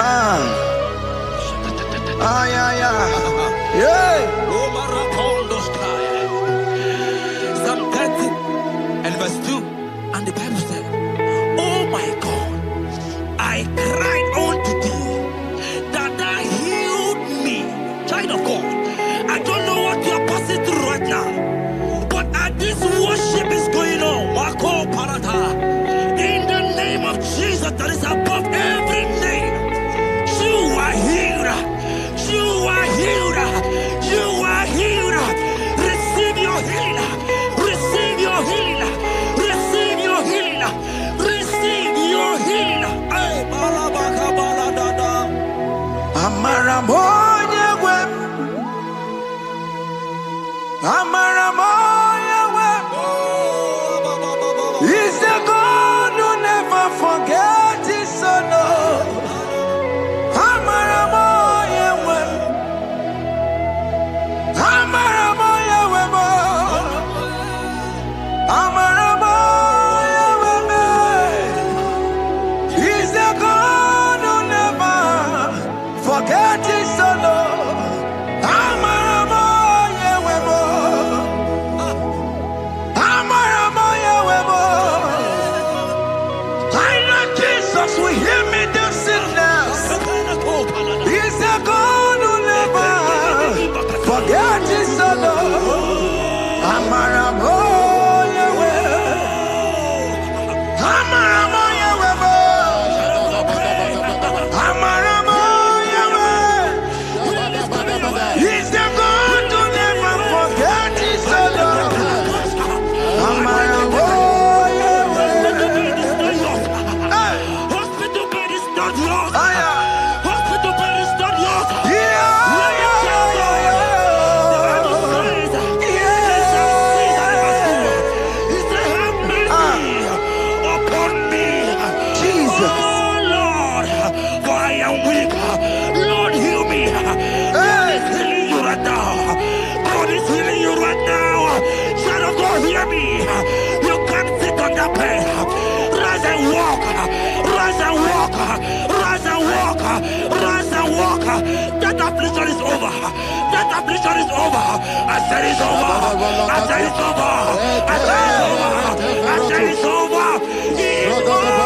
Ah, ah, yeah, yeah. Yeah. Psalm 30 and verse 2. And the Bible said, oh my God, I cried unto thee that thou healed me. Child of God, I don't know what you are passing through right now, but as this worship is going on, Wako Parata, in the name of Jesus that is above every name, you are healed. You are healed. You are healed. Receive your healing. Receive your healing. Receive your healing. Receive your healing. Hey, balabaka baladada. Amaramoya wem. Amaramoya wem. He's the God who never forgets his son. Amaramoya wem. Amaramoya wem. Amaramoya wem. He's the God who never forgets his son. Amaramoya wem. Amaramoya wem. I know Jesus will hear me the sickness. He's the God who never forgets his son. Amaramoya wem. Amaramoya wem. Amaramoya wem. He's the God who never forgets his son. Amaramoya wem. Hey. Hospital bed is not yours. Ah, yeah. Hospital bed is not yours. Yeah, yeah, yeah, Jesus. Oh Lord, for I am weak. Lord, heal me. God is healing you right now. God is healing you right now. Child of God, hear me. You can't sit on that bed. Rise and walk. Rise and walk. Rise and walk. Rise and walk. That affliction is over. That affliction is over. I said it's over. I said it's over. I said it's over. I said it's over. It's over.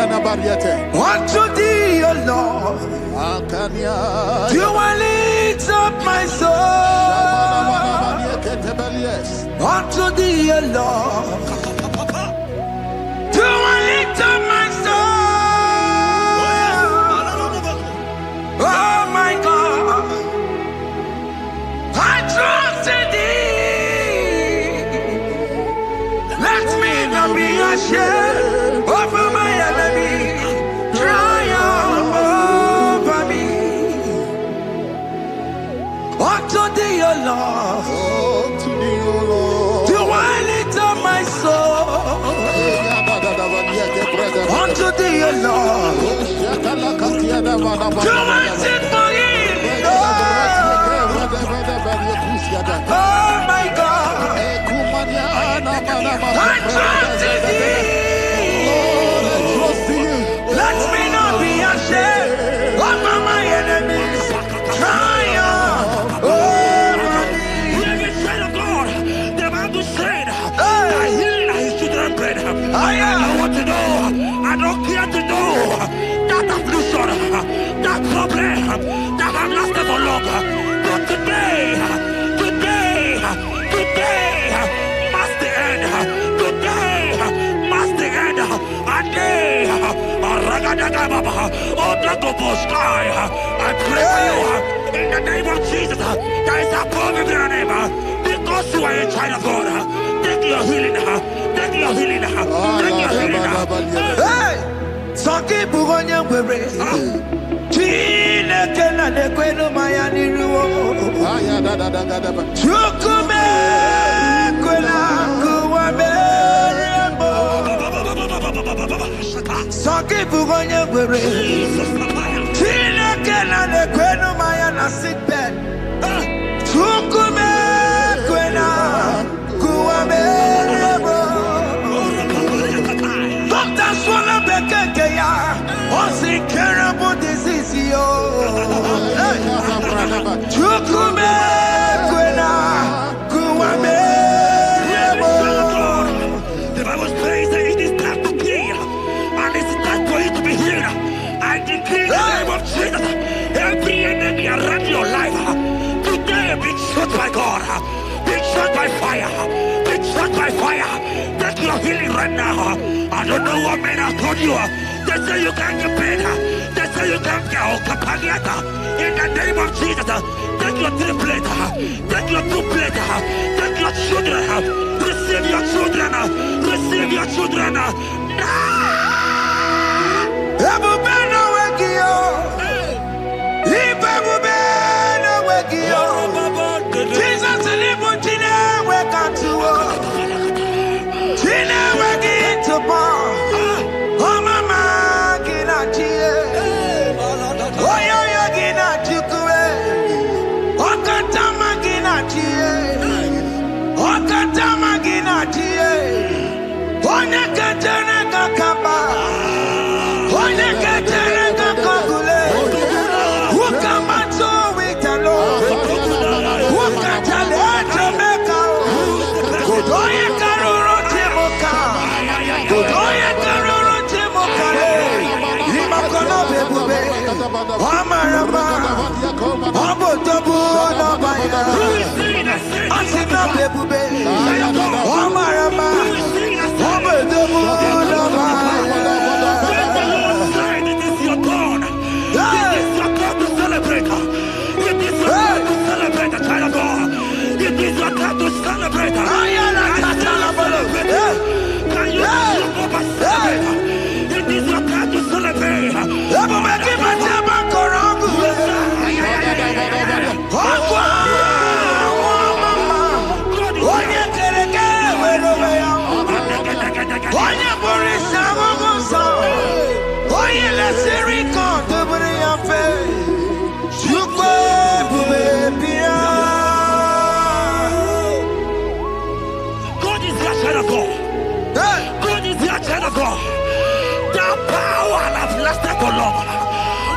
Unto thee, O Lord, do I lift up my soul. Unto thee, O Lord, do I lift up my soul. Oh my God, I trust in thee. Let me not be ashamed over my enemy. Triumph over me. Unto thee, O Lord, do I lift up my soul. Unto thee, O Lord, do I sit for him. Oh my God, I trust in thee. Let me not be ashamed over my enemies. Triumph over me. Hear the child of God. The Bible said, I heal his children bread. I want to know. I don't care to know that affliction, that problem, that have lasted for long. But today must the end. Today must the end. A day. I pray for you in the name of Jesus. There is a problem in your name. Because you are a child of God. Take your healing. Take your healing. Take your healing. Hey, Sanki Bugonya Were. Chine Kena de Queno Mayani Ruo. Chukume Quena Kuame. Sanki Bugonya Were. Chine Kena de Queno Mayana sick bed. Chukume Quena Kuame. healing right now. I don't know what men have told you. They say you can't get better. They say you can't get Okapagiata. In the name of Jesus, take your 3 plate. Take your 2 plate. Take your children. Receive your children. Receive your children. Jesus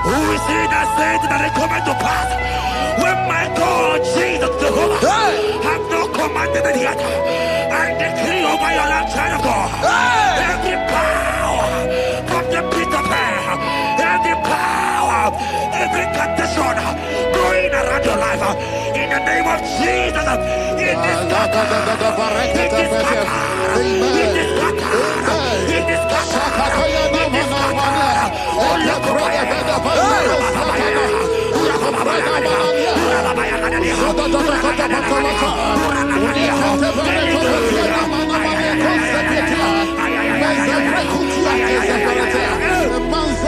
who is he that said that it coming to pass? When my God, Jesus Jehovah, have not commanded it yet, I decree over your life, child of God, every power from the pit of hell, every power, every condition going around your life, in the name of Jesus, it is scattered, it is scattered, it is scattered, it is scattered, it is scattered. Oh, look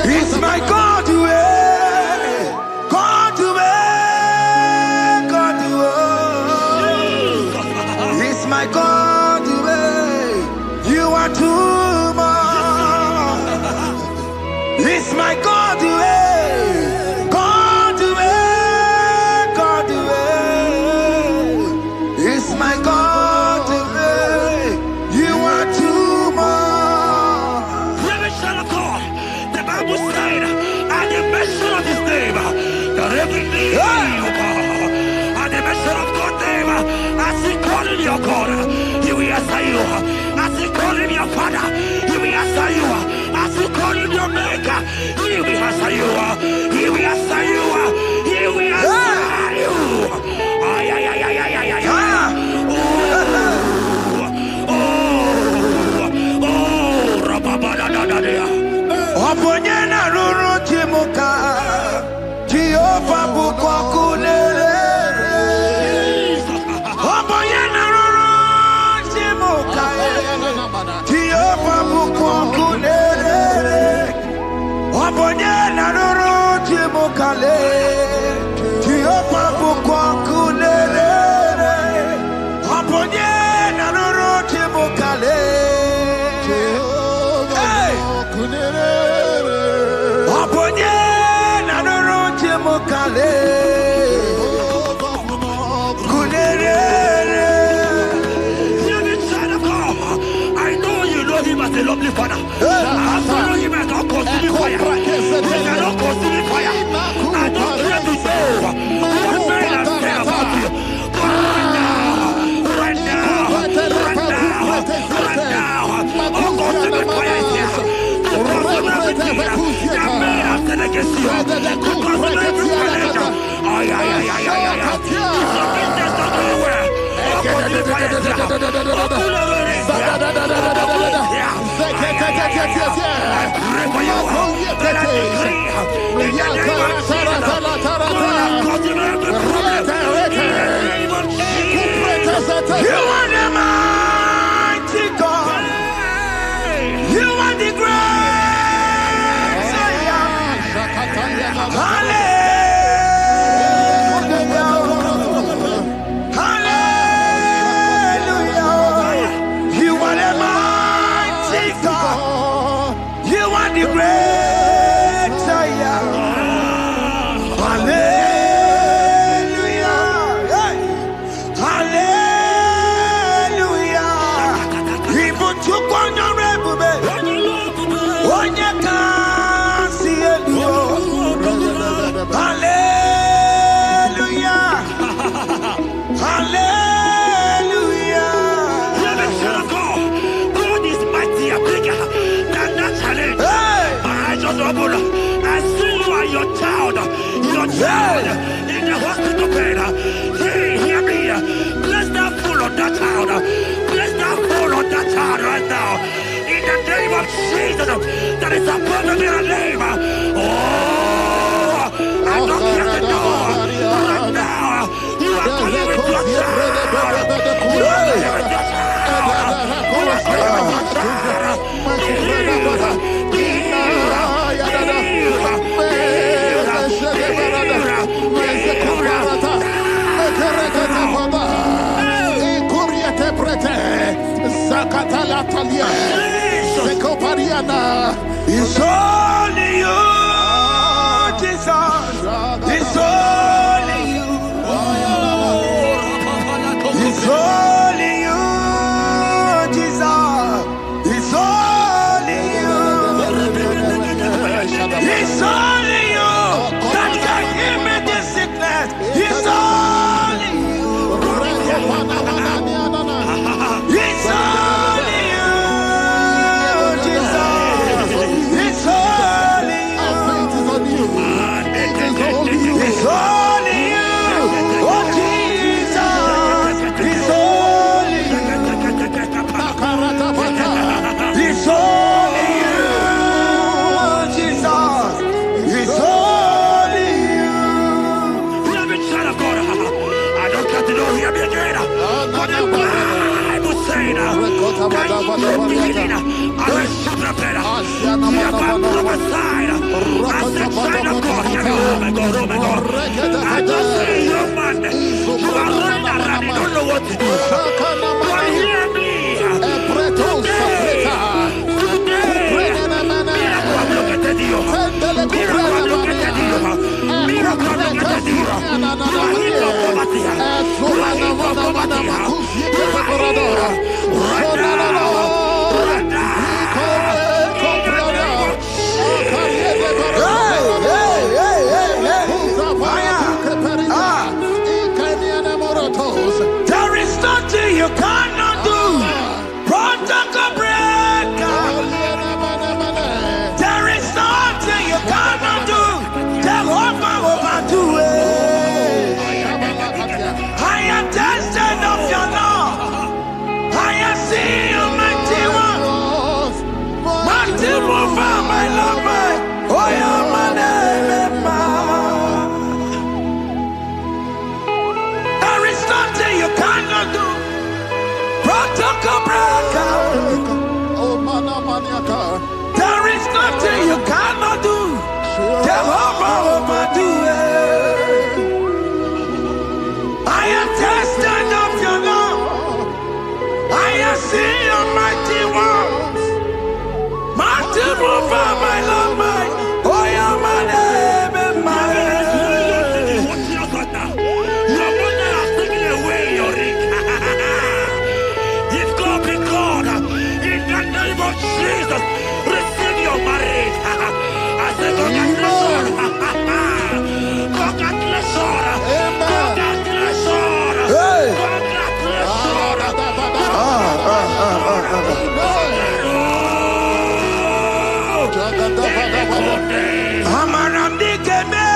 it's my God to God to God to it's my God to you are too much. It's my God to God to God to it's my God to you are too much. The Bible said, at the mention of his name, that every knee will bow. At the mention of God's name, as he called him your God, he will answer you. As he called him your Father, he will answer you. As he called him your Maker, he will answer you. He will answer you. He will answer you. Ay, ay, ay, ay, ay, ay, ay, ay. Oponyena ruru chimuka Jehova bukwa kulele Oponyena ruru chimuka Jehova bukwa kulele Oponyena ruru chimuka le in the hospital bed. Hear me. Bless that fool on that child. Bless that fool on that child right now. In the name of Jesus, that is above every name. Oh, I knock at the door right now. You are coming with your child. You are coming with your child. You are coming with your child. It's only you, Jesus. It's only you. It's only you, Jesus. It's only you. It's only you that can give me this sickness. It's only you. It's only you, Jesus. It's only you. It's only you, oh Jesus. It's only you. It's only you, Jesus. It's only you. Child of God, I don't got to know hear me again. But the Bible saying, I will prepare. You have been prophesied. I said, child of God, hear me. Oh my God, oh my God. I just say, young man, you are running around, you don't know what to do. But hear me. There is nothing you cannot do. Protocol breaker. There is nothing you cannot do. Jehovah overdo it. I am tested of your love. I am seeing you, mighty one. Mighty mover, my love, my. Oh, yeah, my name, there is nothing you cannot do. Protocol breaker. There is nothing you cannot do. Jehovah overdo it. I am tested of your love. I am seeing your mighty ones. Mighty mover, my love, my. Oh, yeah, my name and my. Jesus, receive your marriage. I say, congratulations. Congratulations. Congratulations. Amaram digeme,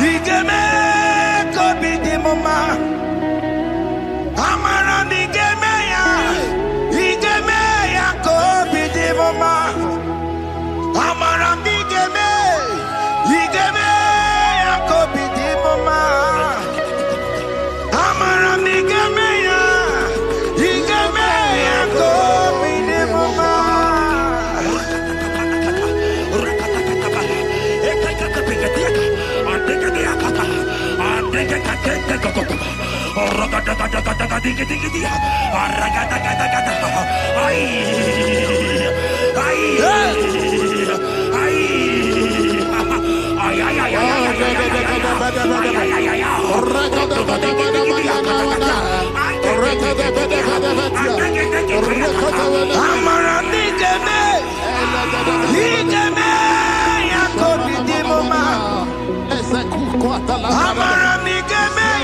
digeme, kobi di mama. Amaram digeme ya, digeme ya kobi di mama. Amaram digeme, digeme ya kobi di mama. Amaram digeme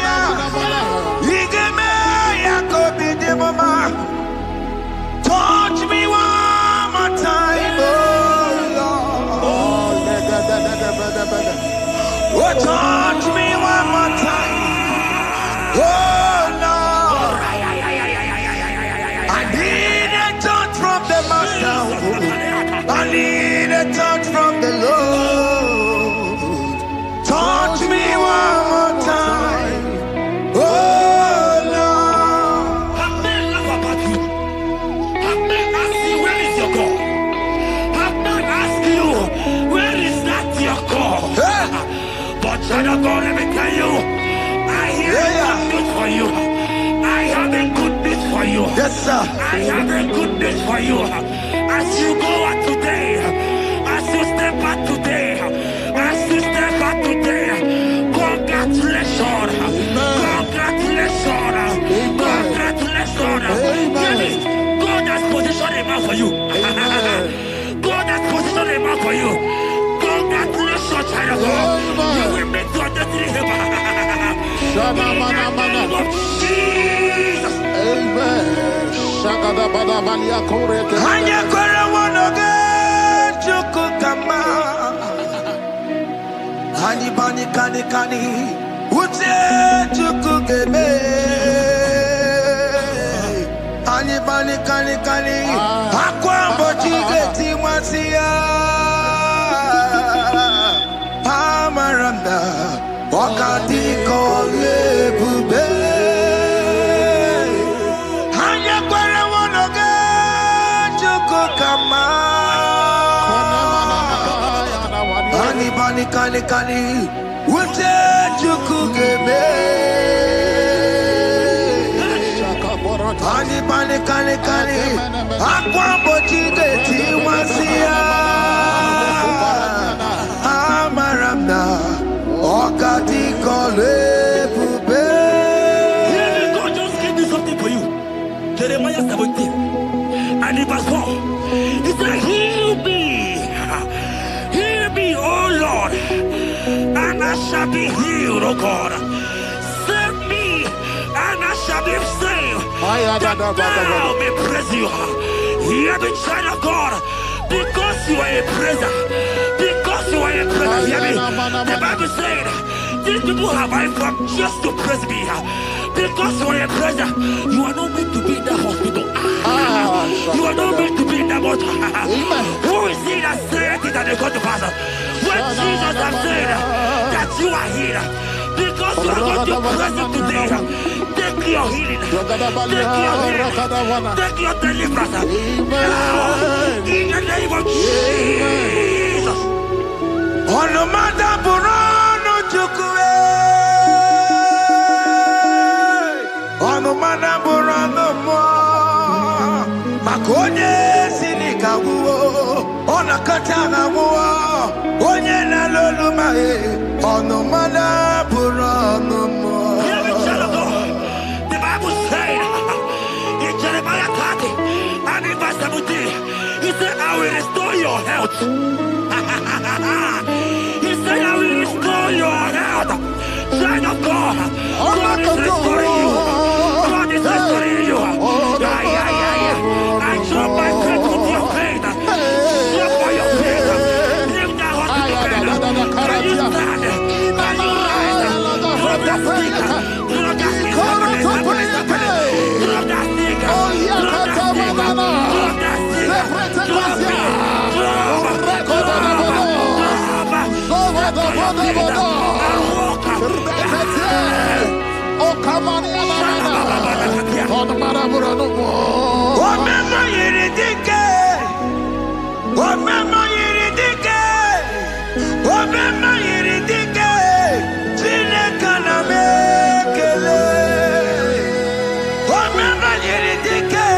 ya, digeme ya kobi di mama. Touch me one more time, oh Lord. Oh Oh, touch me one more time. Oh, Lord. I need a touch from the Master. I need a touch from the Lord. Touch me one more time. Oh, Lord. Have men laugh about you. Have men ask you, where is your God? Have men ask you, where is that your God? Hey. But child of God, let me tell you, I hear Yeah, yeah. good news for you. I have a good news for you. Yes, sir. I have a good news for you. As you go out today, as you step out today, as you step out today, congratulations. Congratulations. Congratulations. Hear me. God has positioned a man for you. God has positioned a man for you. Congratulations, child of God. You will make your destiny helper. In the name of Jesus. Amen. Hanya kwere wonoge chukukama. Hani bani kani kani uche chukugeme. Hani bani kani kani akwa mbochige timwasia. Amaranda wakati kole bube. Hanya kwere wonoge chukukama. Hani bani kani kani uche chukugeme. Hani bani kani kani akwa mbochige timwasia. Amaranda wakati kole bube. Hear me, God just gave me something for you. Jeremiah 17 and in verse 4. He said, heal me, O Lord, and I shall be healed, O God. Save me, and I shall be saved, that thou may praise you. Hear me, child of God, because you are a praiser. Because you are a praiser, hear me. The Bible said, these people have I come just to praise me. Because you are a praiser, you are not meant to be in that hospital. You are not meant to be in that motor. Who is he that said it and they got to pass? When Jesus has said that you are healed, because you are going to praise him today, take your healing, take your deliverance. Now, in the name of Jesus. Onomada burano chukwe. Onomada burano mo. Makonye sinika wuo. Onakatana wuo. Onye na loluma e. Onomada burano mo. Hear me, child of God. The Bible said in Jeremiah 30 and in verse 17, he said, I will restore your health. He said, I will restore your health. Child of God, God is restoring you. God is restoring you. I drop my faith with your faith. Drop by your faith. Leave that hospital bed. Can you stand? Can you rise? Drop that stick. Drop that stick. Drop that stick. Omema yiridike. Omema yiridike. Omema yiridike. Chineke na mekele. Omema yiridike.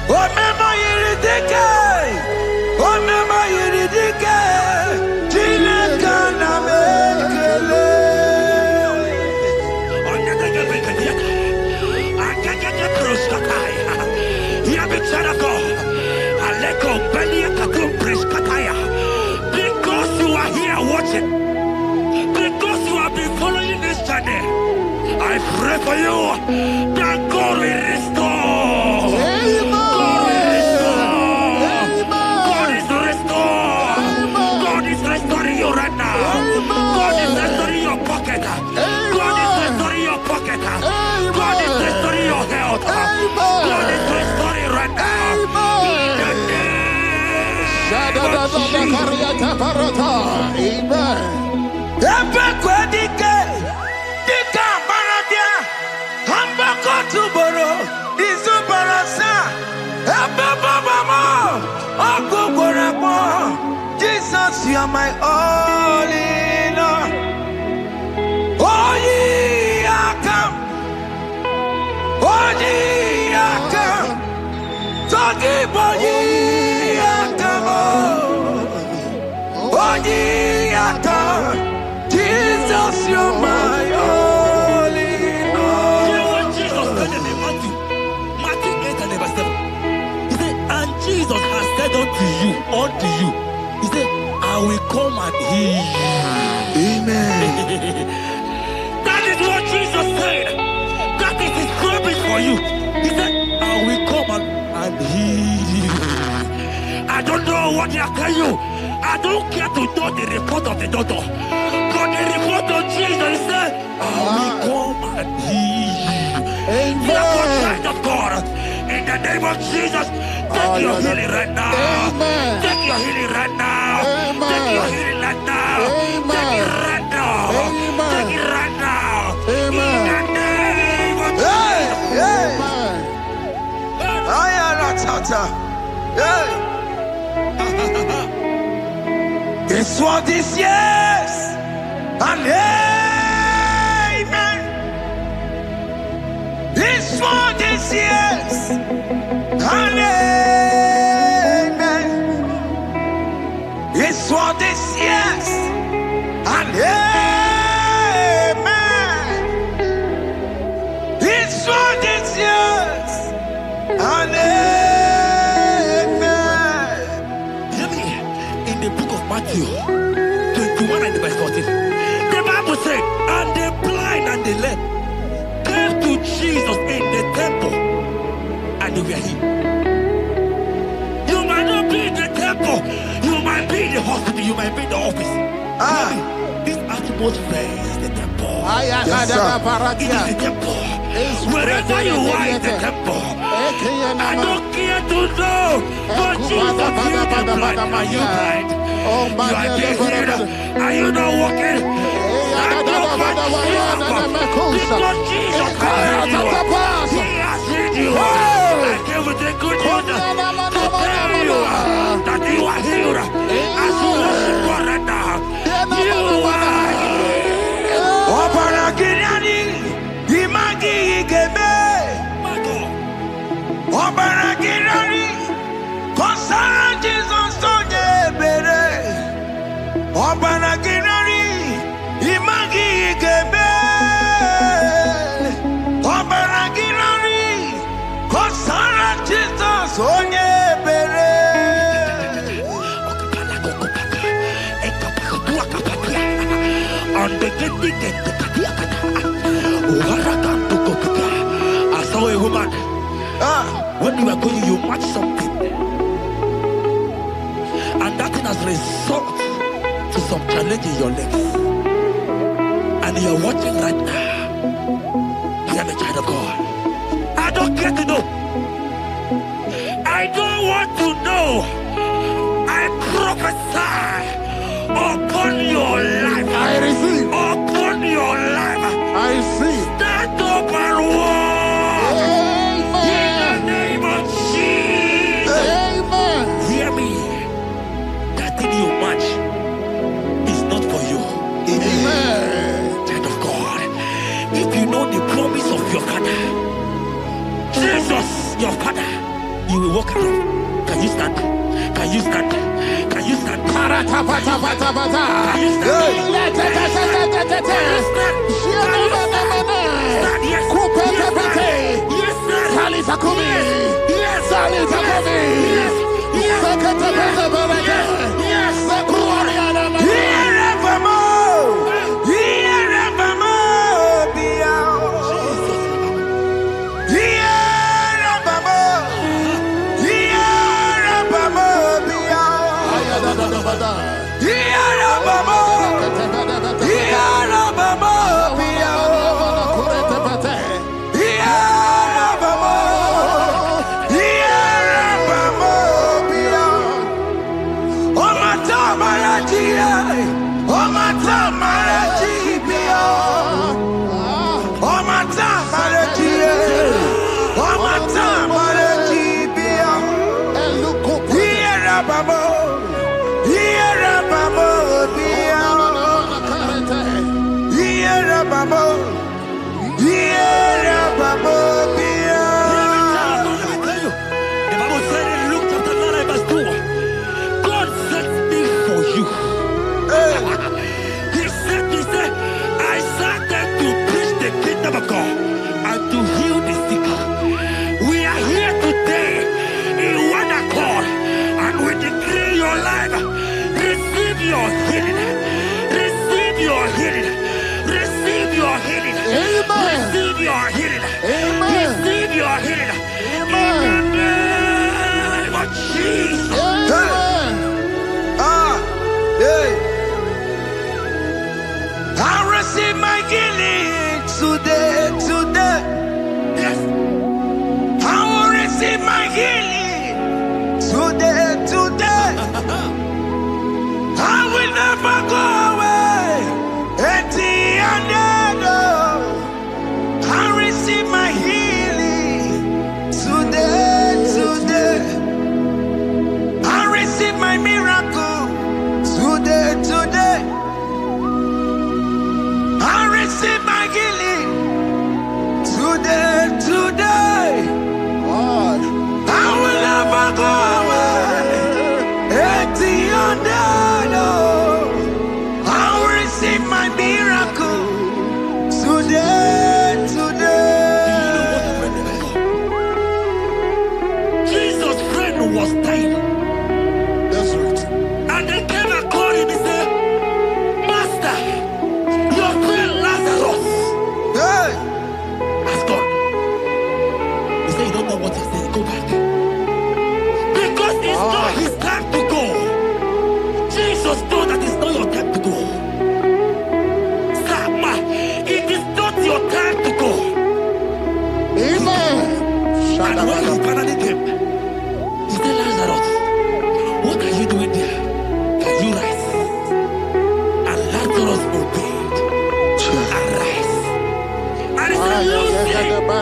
Omema yiridike. Omema yiridike. Chineke na mekele. Because you are here watching, because you have been following this journey, I pray for you that God will restore. God will restore. God is restoring you right now. God is are my all in all. Oh, ye are come. Oh, ye are come. Talking about ye are come. Oh, ye are come. Jesus, you're my all in all. You know what Jesus said in Matthew 8 and verse 7? He said, and Jesus has said unto you, he said, I will come and heal you. Amen. That is what Jesus said. That is his promise for you. He said, I will come and heal you. I don't know what they are telling you. I don't care to know the report of the doctor. But the report of Jesus, he said, I will come and heal you. Therefore, child of God, in the name of Jesus, take your healing right now. Amen. Take your healing right now. Amen. Take your healing right now. Amen. Take it right now. Amen. Take it right now. Amen. In the name of Hey, hey. Amen. I am a tata. Hey. It's what this yes. And amen. It's what this yes. And amen. It's what this yes. And amen. It's what this yes. And amen. Hear me. In the book of Matthew 21 and verse 14, the Bible said, and the blind and the lame came to Jesus in the temple, and they were healed. You might not be in the temple, you might be in the hospital, you might be in the office. Ah. Hear me. This atmosphere is the temple. Yes, sir. It is the temple. Wherever you are in the temple, I don't care to know, but Jesus healed the blind. Are you blind? You are dead here. Are you not walking? Stand up and stand up. Because Jesus has healed you. He has healed you. I came with the good news to tell you that you are healed. As you worship God right now, you are healed. Opara Gideoni, Imagi Igebe. My God. Opara Gideoni, Kosara Jesus Sonye Bere. Opara Gideoni, Imagi Igebe. Opara Gideoni, Kosara Jesus Sonye Bere. I saw a woman. Ah, When you are going, you match something, and that thing has result to some challenge in your legs, and you are watching right now. I am a child of God. I don't care to know. I don't want to know. I prophesy upon your life. I receive. Upon your life. I receive. Stand up and walk. In the Amen. name of Jesus. Amen. Hear me. That thing you match is not for you. Amen. Child of God. If you know the promise of your father, Jesus, your father, you will walk around. Can you stand? Can you stand? Can you stand? Paratapatapatapata. Can you stand? Can you stand? Stand, yes. Kupetepete. Yes, sir. Salita kumi. Yes. Salita kumi. Yes. Yes. Seketepetepete. Yes. Sekuariana mama. Irevamo, Irevamo, Biao. Irevamo, Irevamo, Biao. Ayadadadabada. Irevamo, Irevamo, Biao.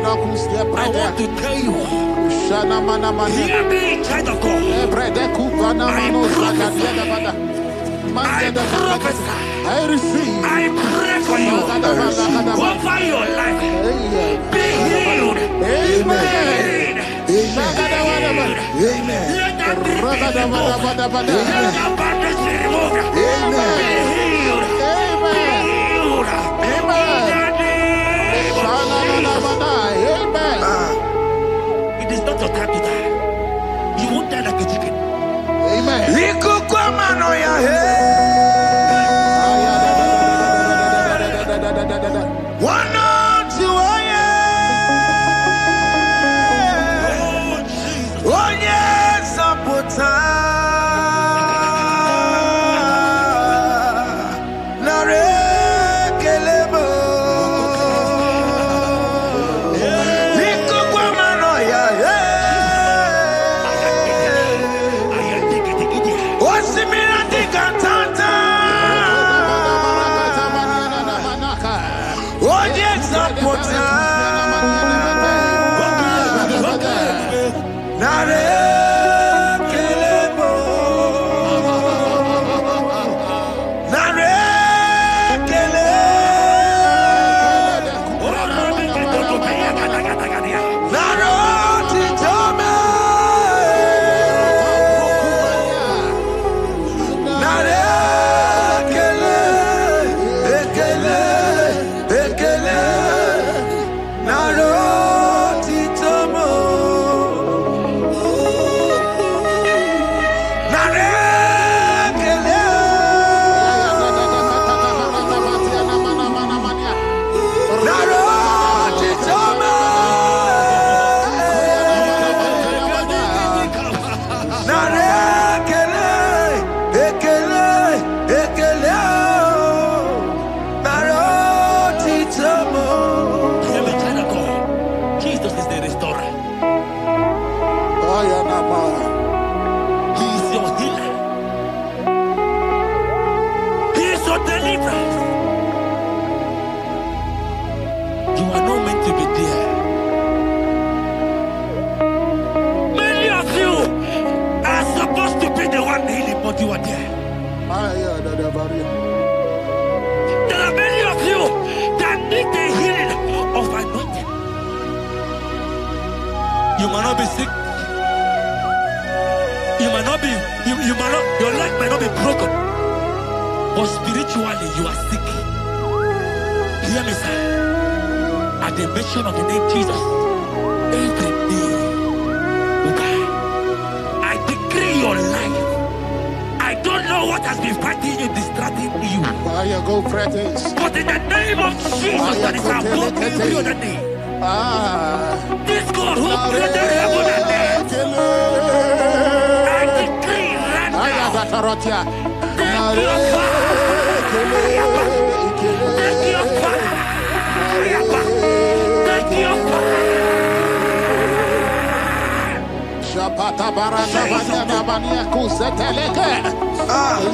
want to tell you, hear me, child of God. I prophesy. I receive. I pray for you. Over your life. Be healed. Amen. Amen. Let that be removed. Let that bandage be removed. Be healed. Be healed. It is not your time to die. You won't die like a chicken. Amen. You might not be sick. You might not be, your leg might not be broken. But spiritually, you are sick. Hear me, sir. At the mention of the name Jesus, every day will die. I decree your life. I don't know what has been fighting you, distracting you. But in the name of Jesus, that is above every other name. This God who created heaven and earth, I decree right now, take your fire, take your fire, take your fire. Shapata barata banyana bania kuseteleke.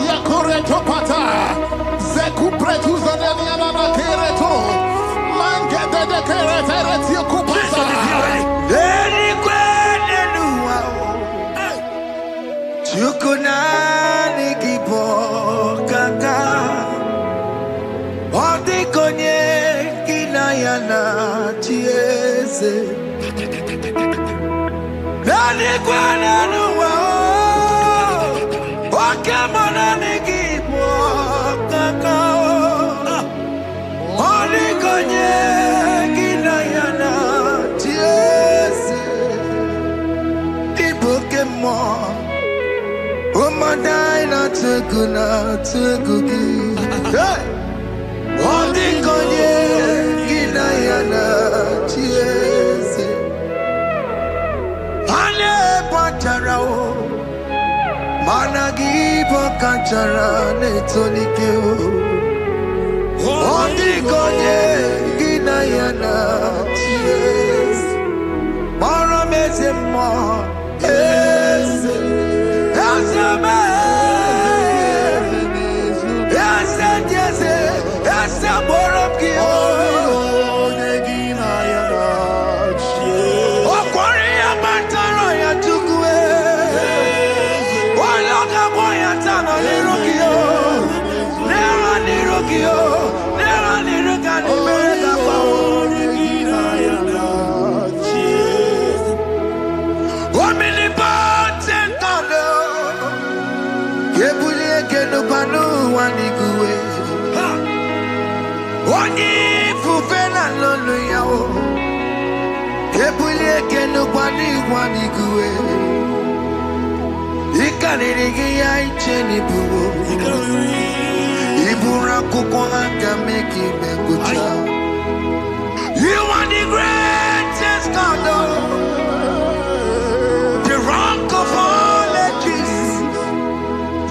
Yakureto pata. Zeku pretu zaneliana na kereto. Mangede de kerete kupata. Eni kwene nuwa. Chukunani kipo kaka. Odi konye kinayana chiese. Eni kwene nuwa. Wakemona nikipo kaka. Odi konye kinayana chiese. Ipokemon. Omadai na tegugi. Hey! Odi konye kinayana chiese. Ale patarao. Managi pokachara netonikeo. Odi konye kinayana chiese. Mara mezemo. Yes. You are the greatest God, the rock of all ages.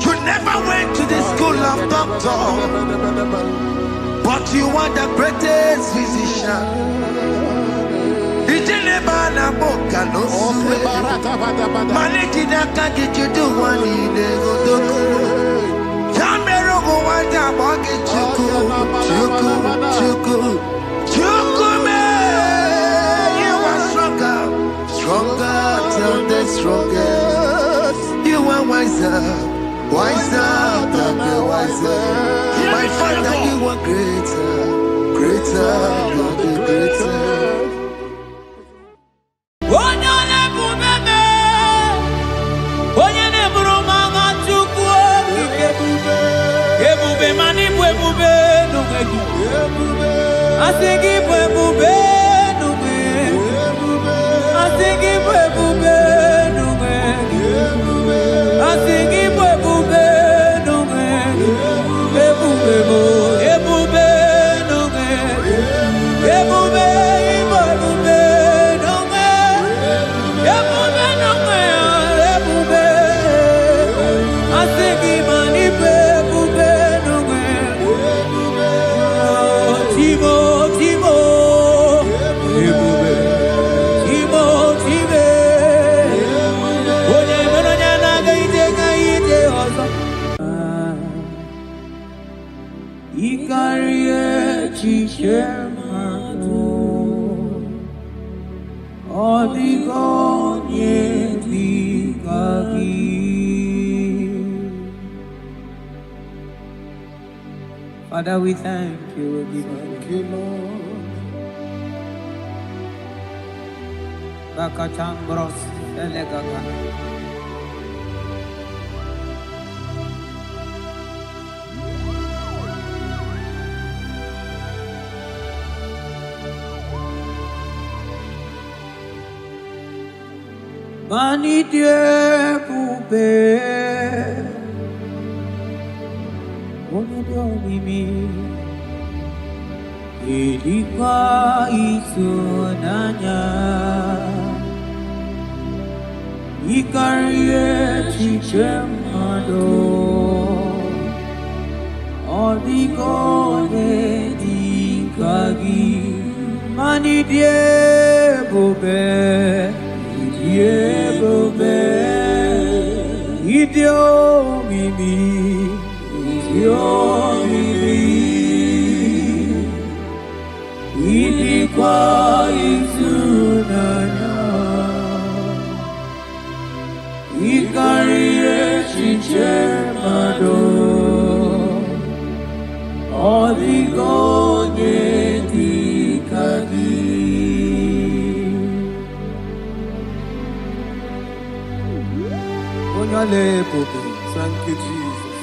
You never went to the school of doctor, but you are the greatest physician. You are stronger than the strongest. You are wiser than the wiser. My Father, you are greater than the greatest. Father, we thank you. We thank you, Lord. Bakachambros elegaga. Mani Dieu poube. Mimi ilikuwa isunanya ikarie chichemado odigone dikagi mani diebobe idio mimi ilikuwa isunanya ikarie chichemado odigonye dikagi onyale popo. Thank you, Jesus.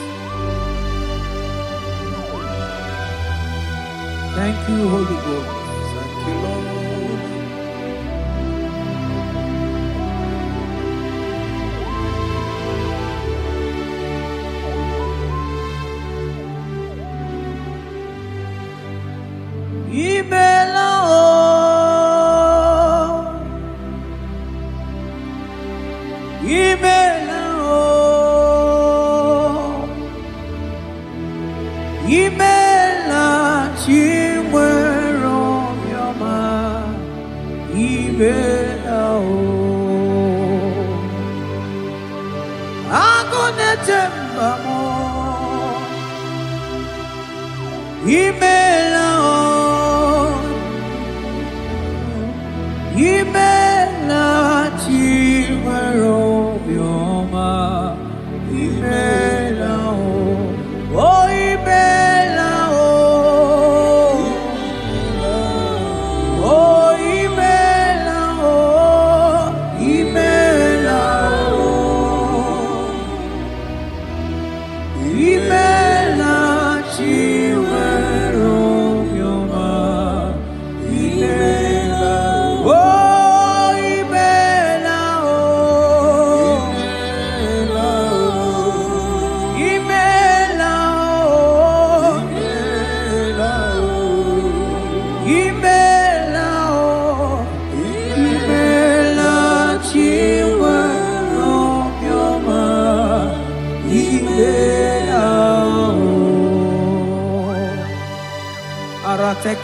Thank you, Holy Ghost. Thank you, Lord.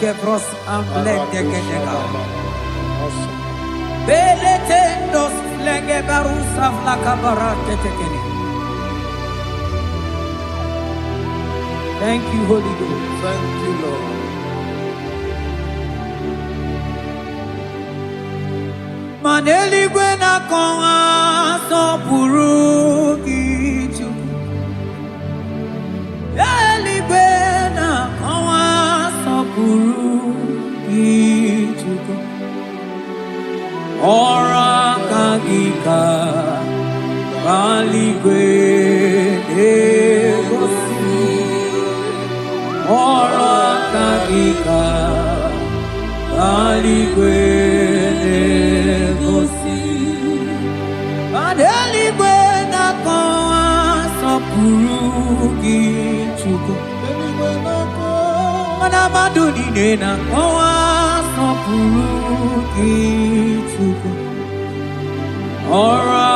kevros amblende genega. Beletendos flenge barusa vlakabarate tekeni. Thank you, Holy Ghost. Thank you, Lord. Maneli gwena konga so purugi chuku. Eli gwena konga so purugi chuku. Ora kagika bali gwene gosi. Ora kagika bali gwene gosi. Adeli gwena konga so purugi chuku. Mana maduni nena konga so purugi chuku. Ora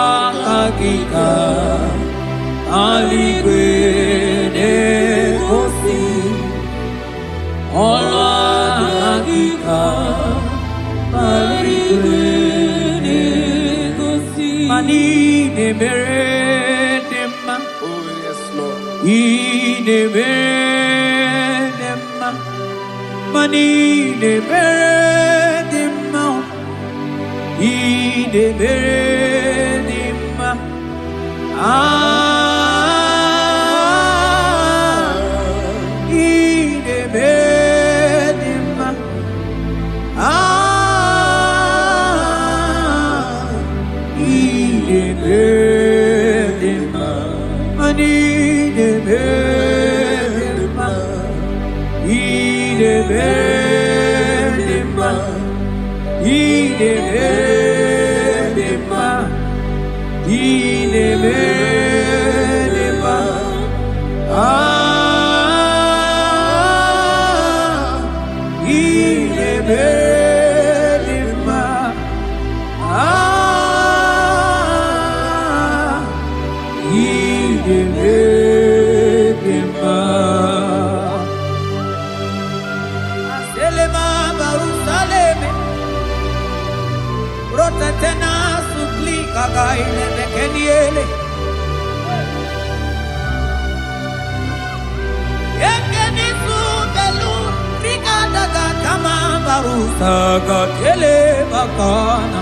kagika ali gwene gosi. Ora kagika ali gwene gosi. Mani ne meredema. Oh, yes, Lord. Ine meredema. Mani ne meredema. Ine meredema. Ine meredema. Ine meredema. Mani ne meredema. Ine meredema. Ine meredema. Ine meredema. Ine meredema. Ine meredema. Aselema barusaleme. Rotatena suplika gaile bekeniele. Yekeni subelu rikadaga kama barusa gatele bakana.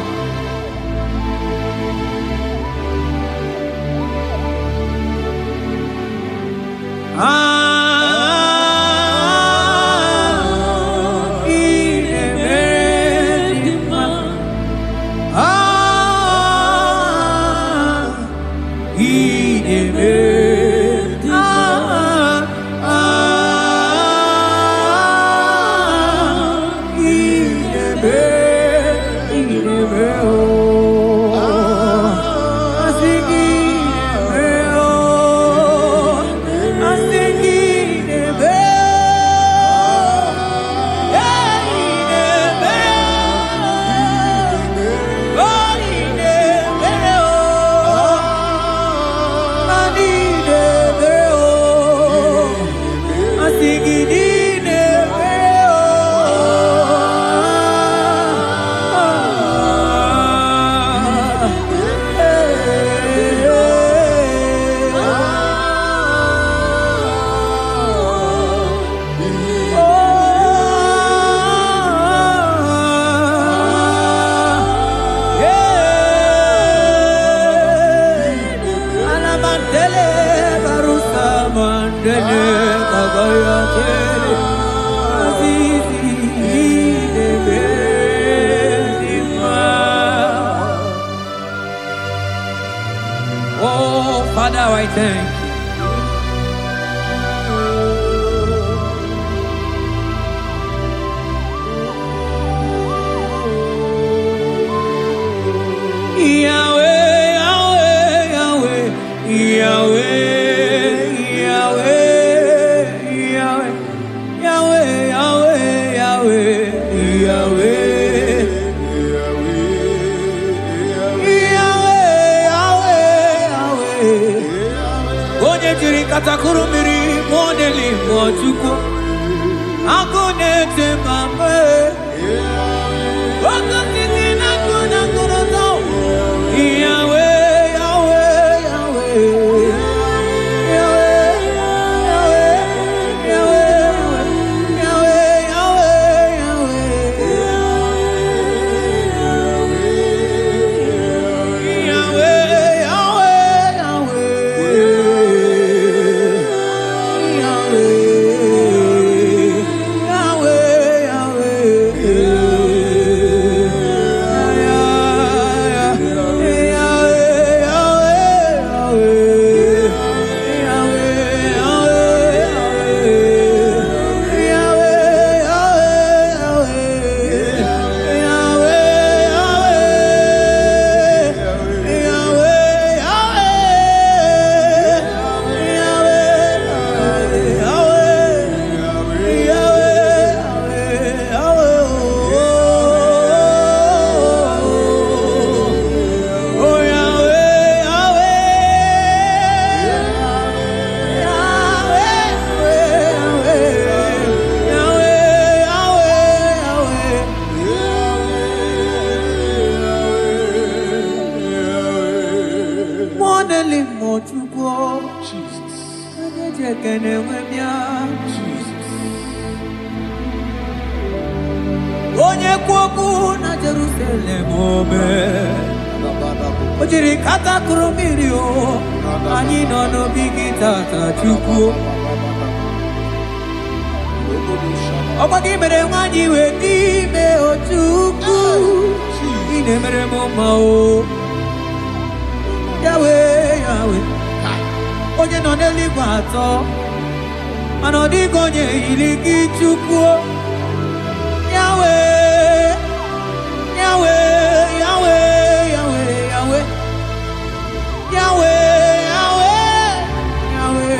Ine meredema. Ine meredema. Ine Oh, Father, I thank you. Yahweh, Yahweh, Yahweh, Yahweh, Yahweh, Yahweh, Yahweh, Yahweh. Katakuru miri moneli mochuko agone Onye kwoku na Jerusalem ome Ojiri kata kurumiri o Anyị nọ n'obi gị tata Chukwu Ọkwa gị mere nwanyị wee n'ime o Chukwu Ị na-emere m mma o Yahweh, Yahweh Onye nọ n'eluigwe atọ Mana ọ dịghị onye yiri gị Chukwu Yahweh, Yahweh, Yahweh, Yahweh, Yahweh, Yahweh, Yahweh, Yahweh,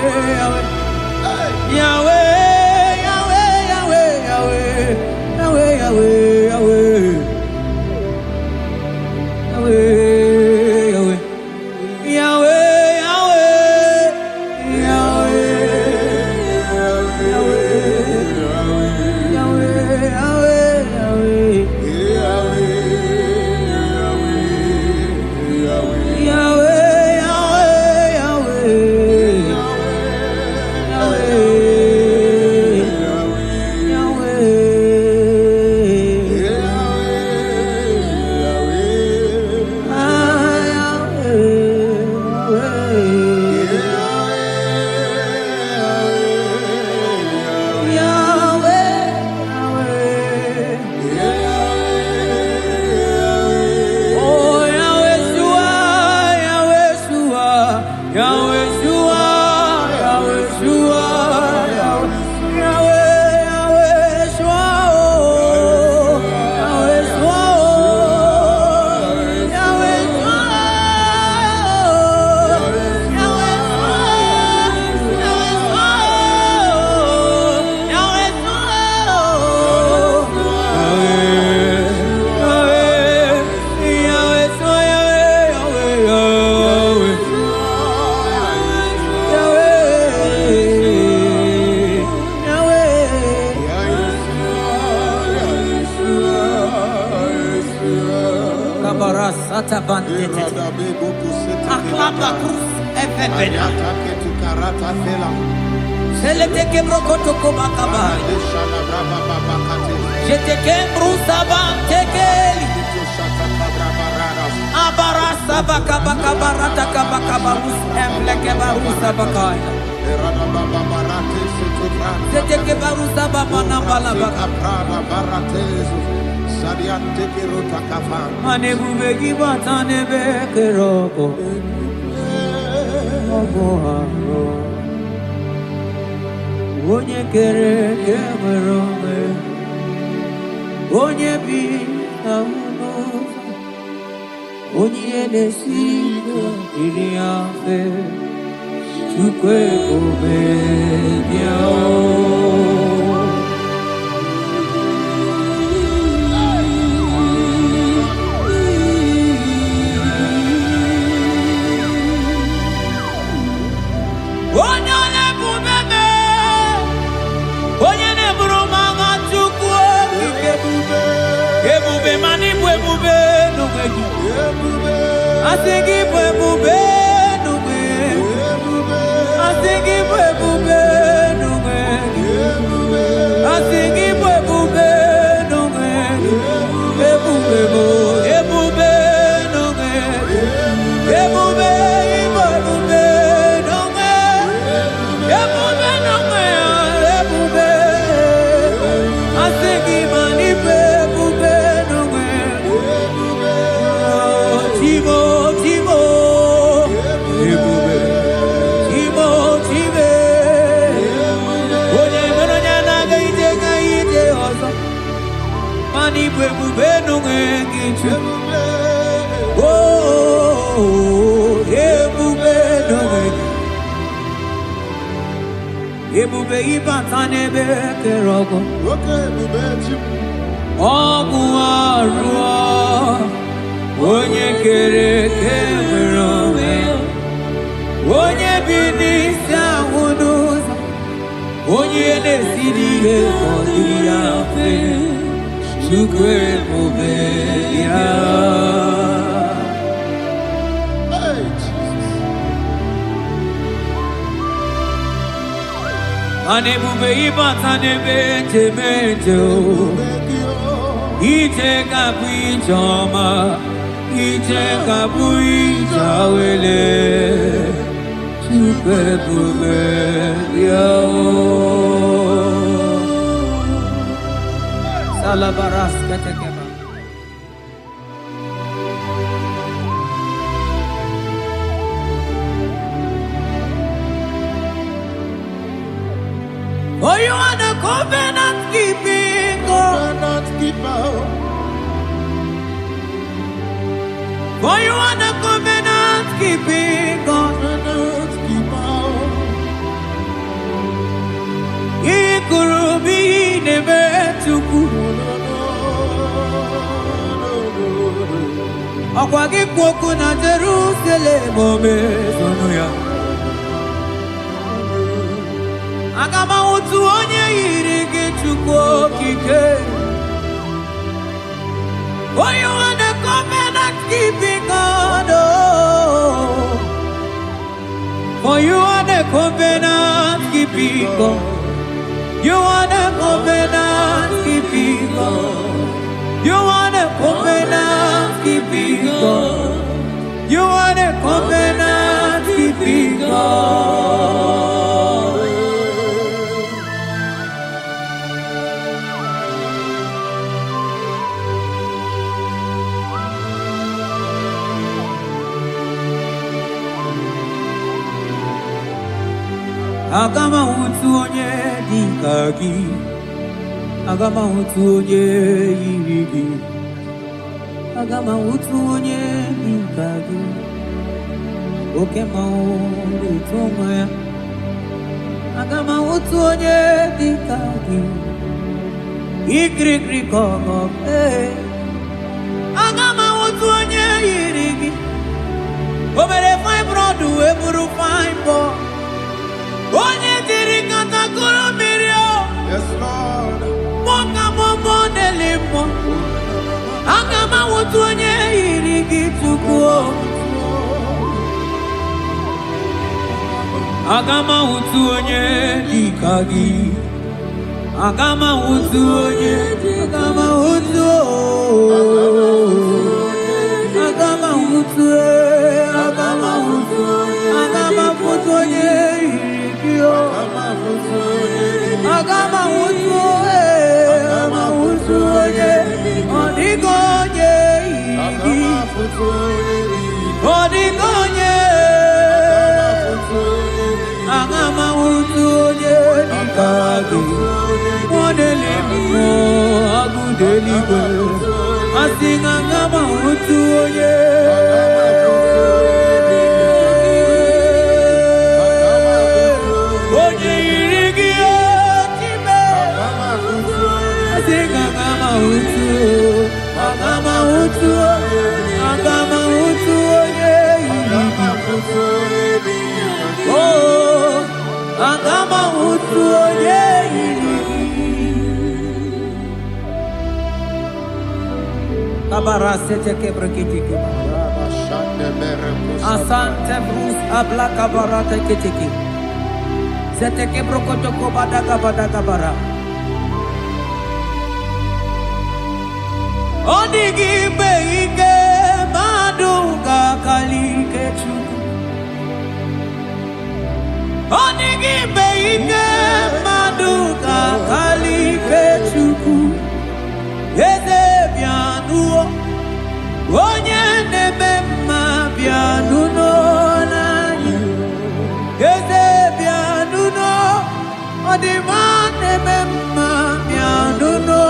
Yahweh, Yahweh, Yahweh, Yahweh, Yahweh, Yahweh, Yahweh, Yahweh. Aklaba cruz efebena. Selete kebro kotoko bakaba. Jete kembru saban tekeli. Abarasa bakaba barata kabakaba us embleke barusa bakaya. Jete kebaru sababa nambala bakaba. Mane bubegi batane bekeroko Ogoharo Onye kere kemerome Onye bi amuno Onye nesigo iri afe Chukwe kome diao Onye ne bumeme Onye ne burumanga Chukwu I think it will be no man. I think it will be no man. I think it will be no man. It will be no man. It will be no man. It will be no man. It will be. I think it will be no man. Timo. Ebube ibatane be kerogo. Ogu arua onye kere kemerome. Onye bini sahunuza. Onye nesidi he kodiya fe. Chukwu ebube ya. Anebube ibatanebe temejo. Ije kabu ijoma. Ije kabu ijawele. Chukwu ebube ya. Salabaras katekeba. For you are the covenant keeping God. For you are the covenant keeping God. Ikurubi nebetuku. Akwagi kwoku na Jerusalem omezonuya. Agama utu onye yiri gị Chukwu okike. For you are the covenant keeping God. For you are the covenant keeping God. You are the covenant keeping God. You are the covenant keeping God. You are the covenant keeping God. Agama utu onye dịka gị. Agama utu onye yiri gị. Agama utu onye dịka gị. Oke mmanwụ na-eto nwa ya. Agama utu onye dịka gị. Ikirikiri ka ọgọ. Agama utu onye yiri gị. O mere fibroid wee bụrụ fibroid. Onye diri katakuru mmiri o. Yes, Lord. Moka momo delimo. Agama utu onye yiri gị Chukwu o. Agama utu onye dịka gị. Agama utu onye. Agama utu o. Agama utu e. Agama utu. Agama utu onye. Agama utu onye odigo onye igi odigo onye agama utu onye dikagi modeli mo agudeli go asinga agama utu onye Agama utu onye oh agama utu onye Kabarasete kebrekitiki. Asante brus abla kabarate kitiki. Sete kebrokotoko badaka badaka bara. Onigi beige madunga kalike chuku. Onigi beige madunga kalike chuku. Eze bianuo onye neme mma bianuno nanyi. Eze bianuno odima neme mma bianuno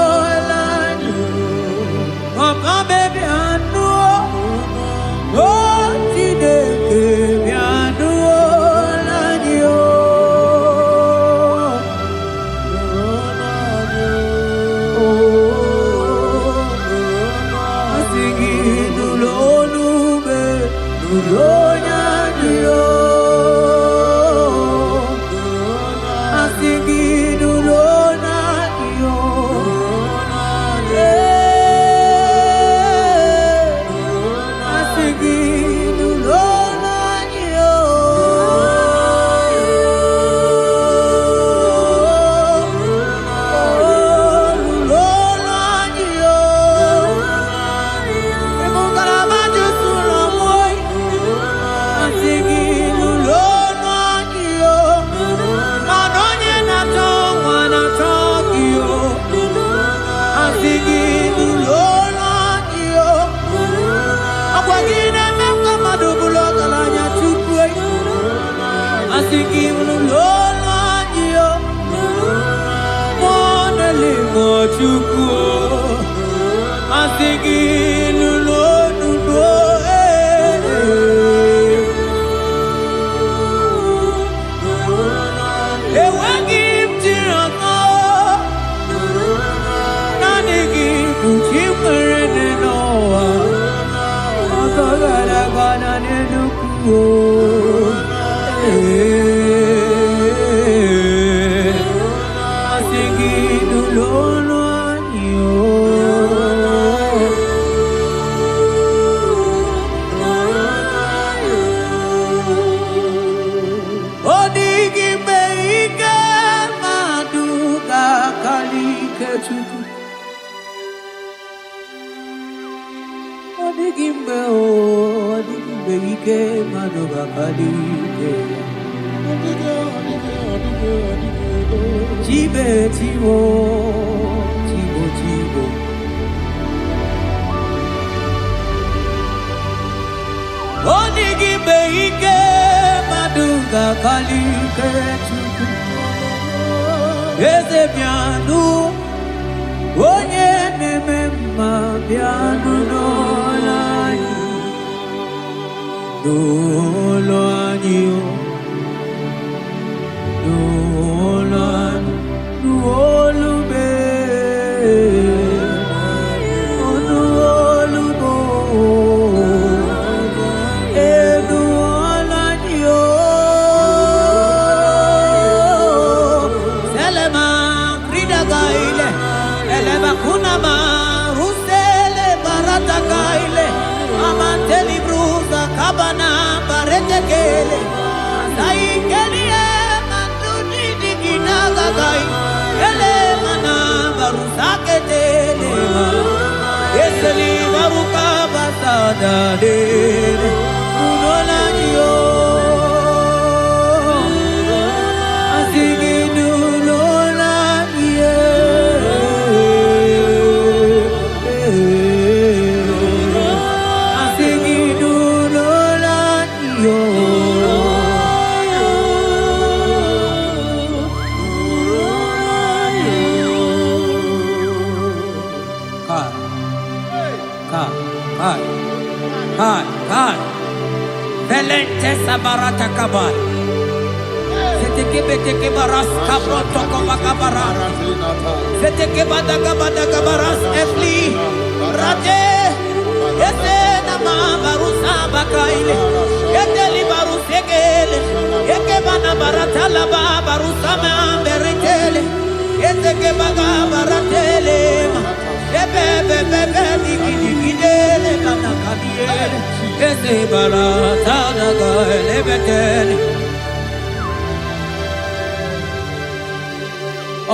nanyi. Papa baby bianuo oh tideke bianuo nanyi oh.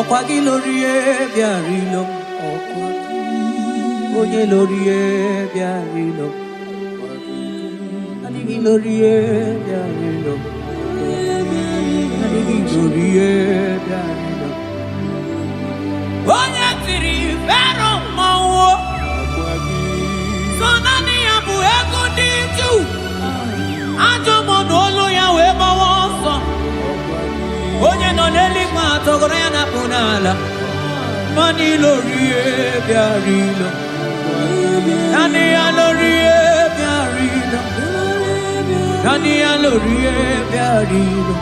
Okwagi lorie biarilo, oye lorie biarilo, anigi lorie biarilo, anigi lorie biarilo. Oye tiri vero mawo, sonani abu ego diju, ajo monolo ya we mawoso. Oye no neli ma togoro ya na punala, mani lorie biarilo, nani ya lorie biarilo, nani ya lorie biarilo,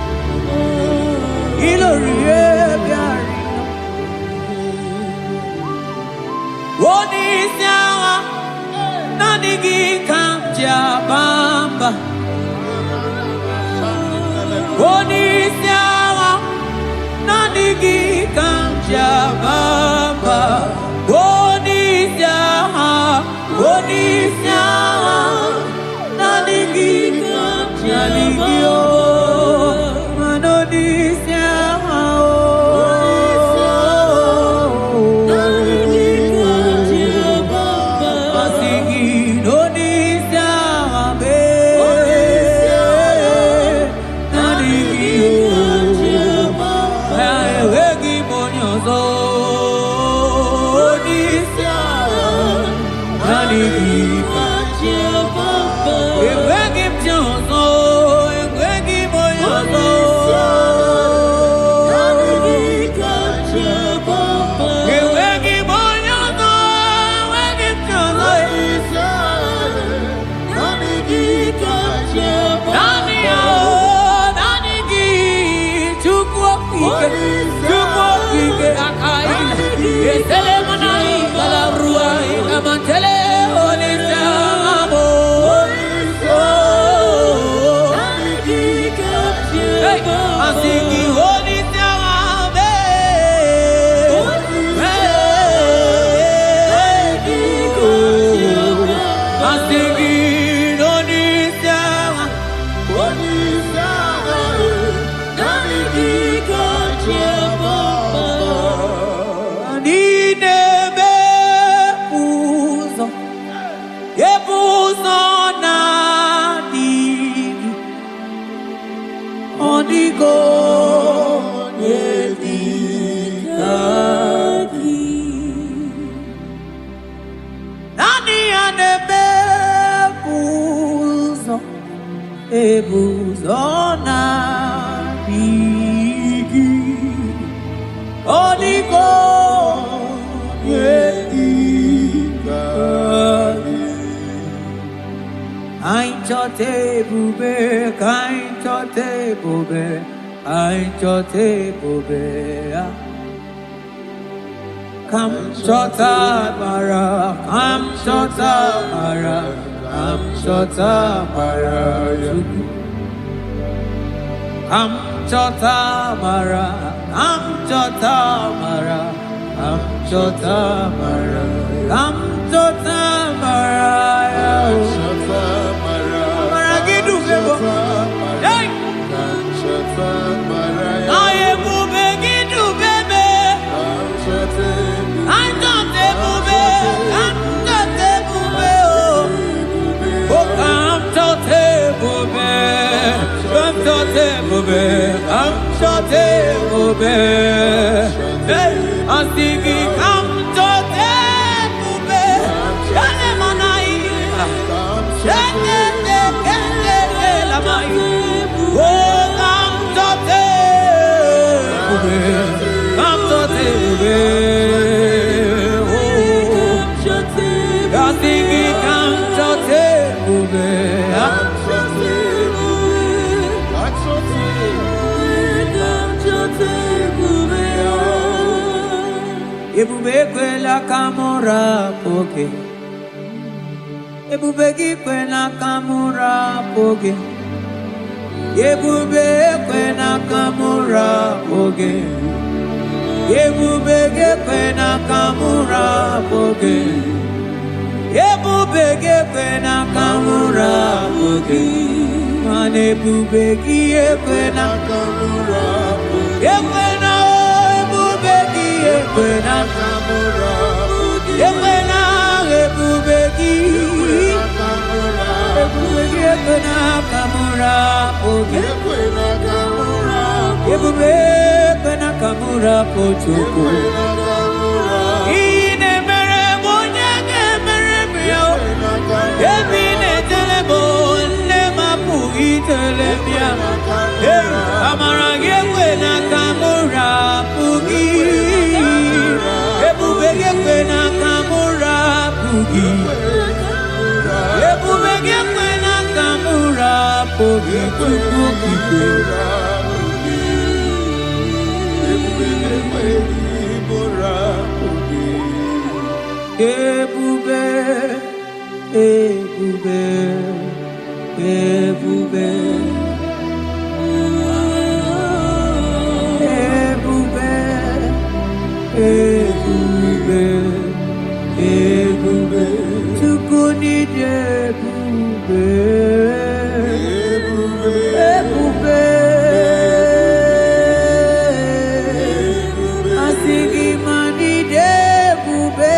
ilorie biarilo. Oni siawa, nani gi kamja bamba. Oni siawa, nani gi kamja bamba. Oni siawa, nani gi kamja ligio. Manoni siawa, nani gi kamja bamba. Masigi noni siawa be. Nani gi kamja bamba. Ewegi monyozo. Oni siawa, nani gi kamja bamba. Ewegi mjonzo, ewegi monyozo. Nani gi kamja bamba. Ewegi monyozo, ewegi mjonzo. Nani gi kamja bamba. Nani o, nani gi chukwokike akaila. Esele manai kalabrua ikamantele olisamo. Nani gi kamja bamba. Asigi olisamo be. Asigi olisamo. Nani gi kamja bamba. Ninebe puzo, epuzo nadigi, onigo nedikaki. Nani anebe puzo, epuzo nadigi, onigo nedikaki. Ainchote bube, kainchote bube, ainchote bube. Kamchota mara, kamchota mara, kamchota mara. Kamchota mara, kamchota mara, kamchota mara, kamchota mara. Maragidu bebo, hey. Aye bube gidu bebe, anchote bube, kamchote bube oh, oh kamchote bube, kamchote bube, kamchote bube, hey, asigi kamchote bube, yale manai, sheke la mai, oh kamchote bube, kamchote bube, oh, asigi kamchote bube. Ebube kwela kamora poke, ebube kwela kamora poke, ebube kwela kamora poke, Ebubege kwena kamura boge. Ebubege kwena kamura boge. Mane bubegi kwena kamura boge. Ekwena ebubegi kwena kamura boge. Ekwena ebubegi kamura. Ebubegi kwena kamura boge. Ekwena kamura. Ebubegi kwena kamura pochuko. Ine mere bonyage mere bio. Ebine telebo ne mapugi telebia. Amarage kwena kamura pugi. Ebubege kwena kamura pugi. Ebubege kwena kamura pugi pugi. Ebube, ebube, ebube, ebube, ebube, ebube, tukuni ebube, ebube, asigi mani ebube.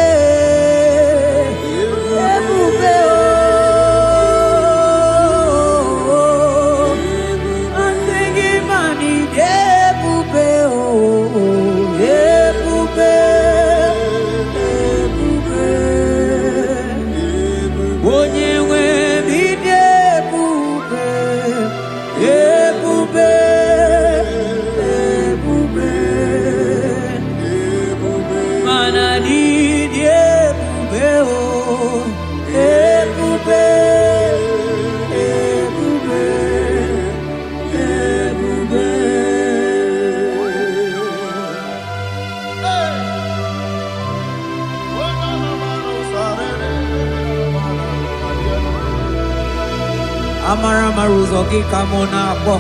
Amara maruzogi kamona bo.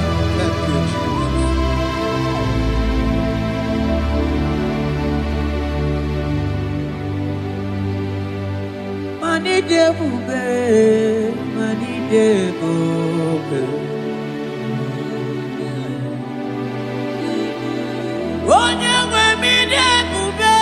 Mani debube, mani debube. Onye nwe mi debube.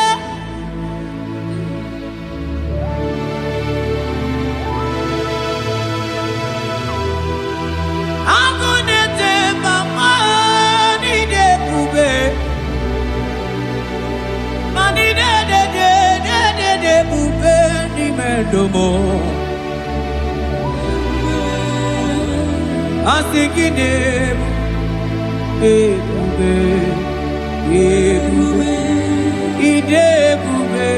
Domo asikine ebube ebube idebube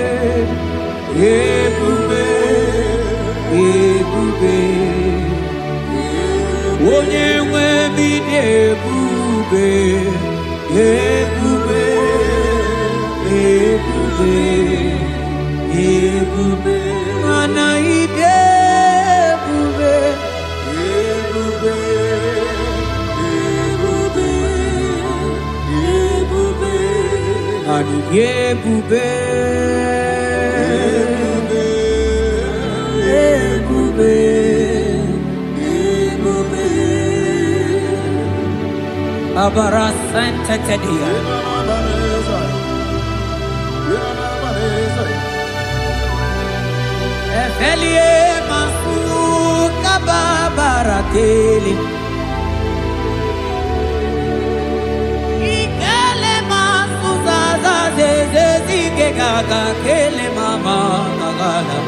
ebube ebube onye nwe bidebube ebube ebube ebube mana idebube ebube ebube ebube ani ebube ebube ebube abara santa tedia Efelie masuka babarateli Ikele masuzaza zeze zike gaga kele mama gagala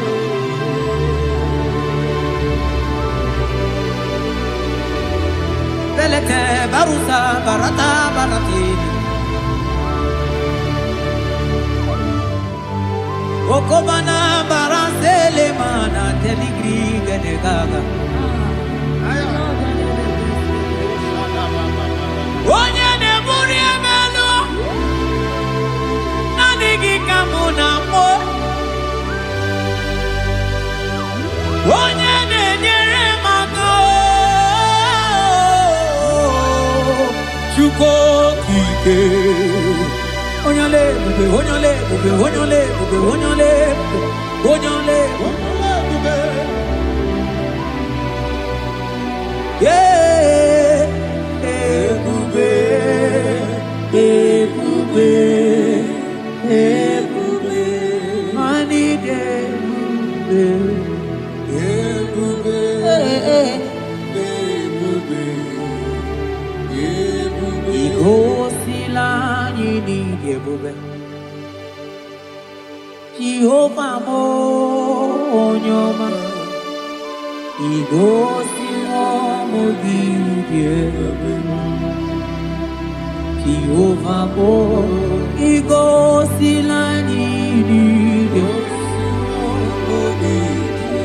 Belete barusa barata barateli Okobana barasele mana teligri genegaga Onye ne muri emelo Nanigi kamuna mo Onye ne nyere mako Chuko kike Onye le Jehovah mo onyoma igosi mo gidye Jehovah mo igosi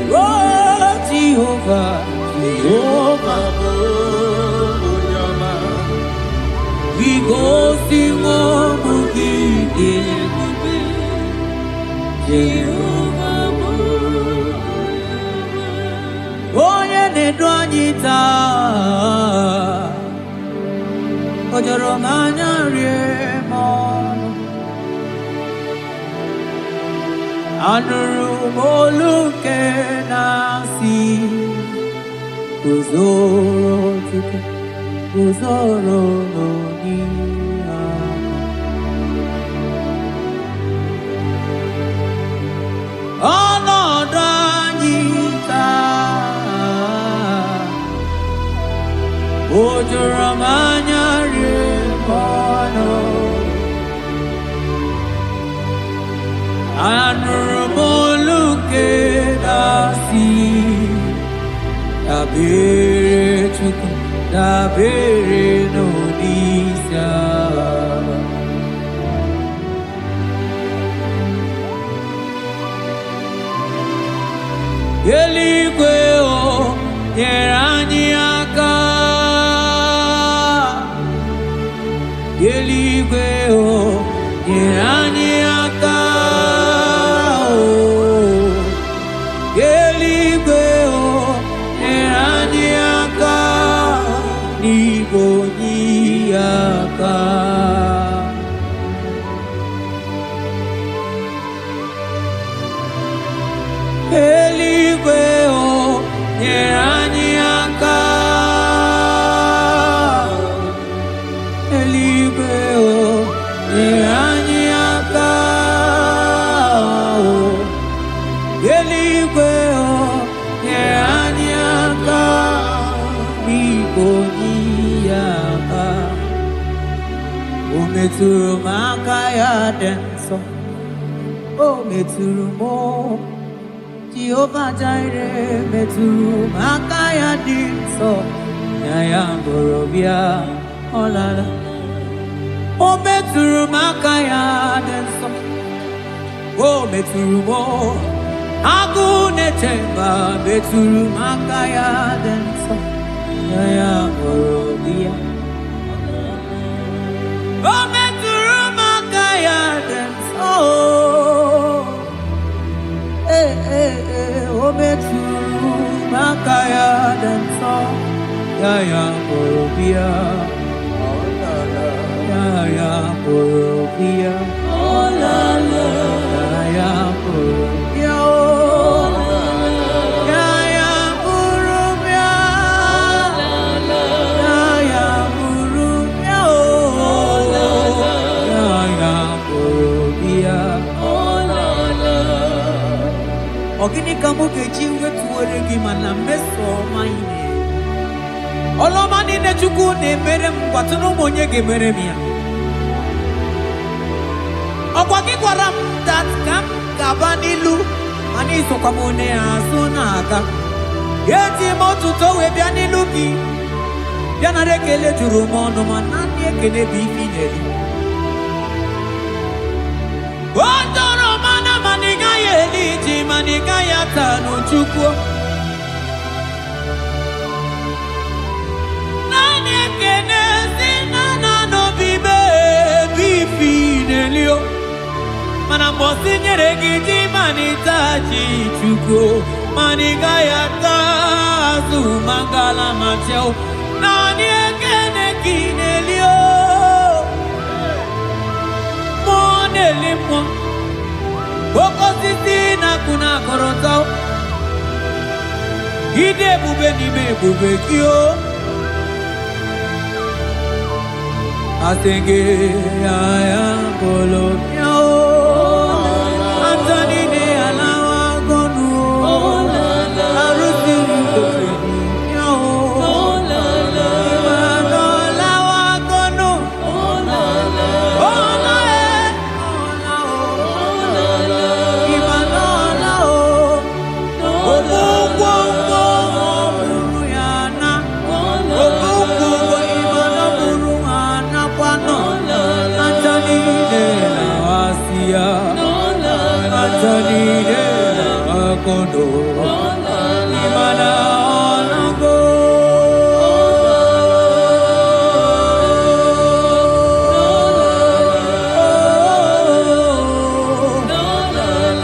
oh Jehovah mo onyoma igosi mo gidye Onye na-edu anyị taa o jọrọ m anya rie m ọnụ anụrụ m olu nke na-asị guzoro n'onye ọnọdụ anyị taa o juru m anya rie m ọnụ anụrụ m olu nke na-asị dabere Chukwu dabere n'Onyeisi agha eluigwe o nyere anyị aka eluigwe o nyere anyị aka eluigwe o nyere anyị aka n'igwe onye aka eluigwe o nyere anyị aka eluigwe o nyere anyị aka eluigwe o nyere anyị aka n'igwe onye aka o metụrụ m aka ya dị nsọ o metụrụ m Jehovah Jireh metụrụ m aka ya dị nsọ ya bụrụ bịa ọlala o metụrụ m aka ya dị nsọ o metụrụ m agụ na-eche mba metụrụ m aka ya dị nsọ ya bụrụ bịa o metụrụ m aka ya dị nsọ o metụrụ m aka ya dị nsọ ya bụrụ bịa ya bụrụ bịa ya bụrụ bịa ya bụrụ bịa ya bụrụ bịa ya bụrụ bịa ọ gịnị ka mụ ga-eji wetuwere gị mana mmeso ọma ị na-eme ọlọma niile Chukwu na-emere m gwatụrụ m onye ga-emere m ya ọkwa gị gwara m dat ka m ga-aba n'ilu mana isokwa m onye azụ na-aga eti m ọtụtụ wee bịa n'ilu gị bịa nara ekele juru m ọnụ ma naanị ekele bụ ife inyere o tọrọ mana mana ị gaghị eli ji mana ị gaghị ata n'Chukwu naanị ekele si na n'obi ebe ife n'elio mana mgbọsị nyere gị ji mana ịtachi Chukwu mana ị gaghị ata azụ mangala ma cheo naanị ekele gị n'elio mụ n'eli Okosisi na kuna koroto. Ide bube ni me bube kio. Asenge aya polo miao. Antoni ne alawa gonu. Arusi kofi miao. Imano alawa gonu. Kondo imana onago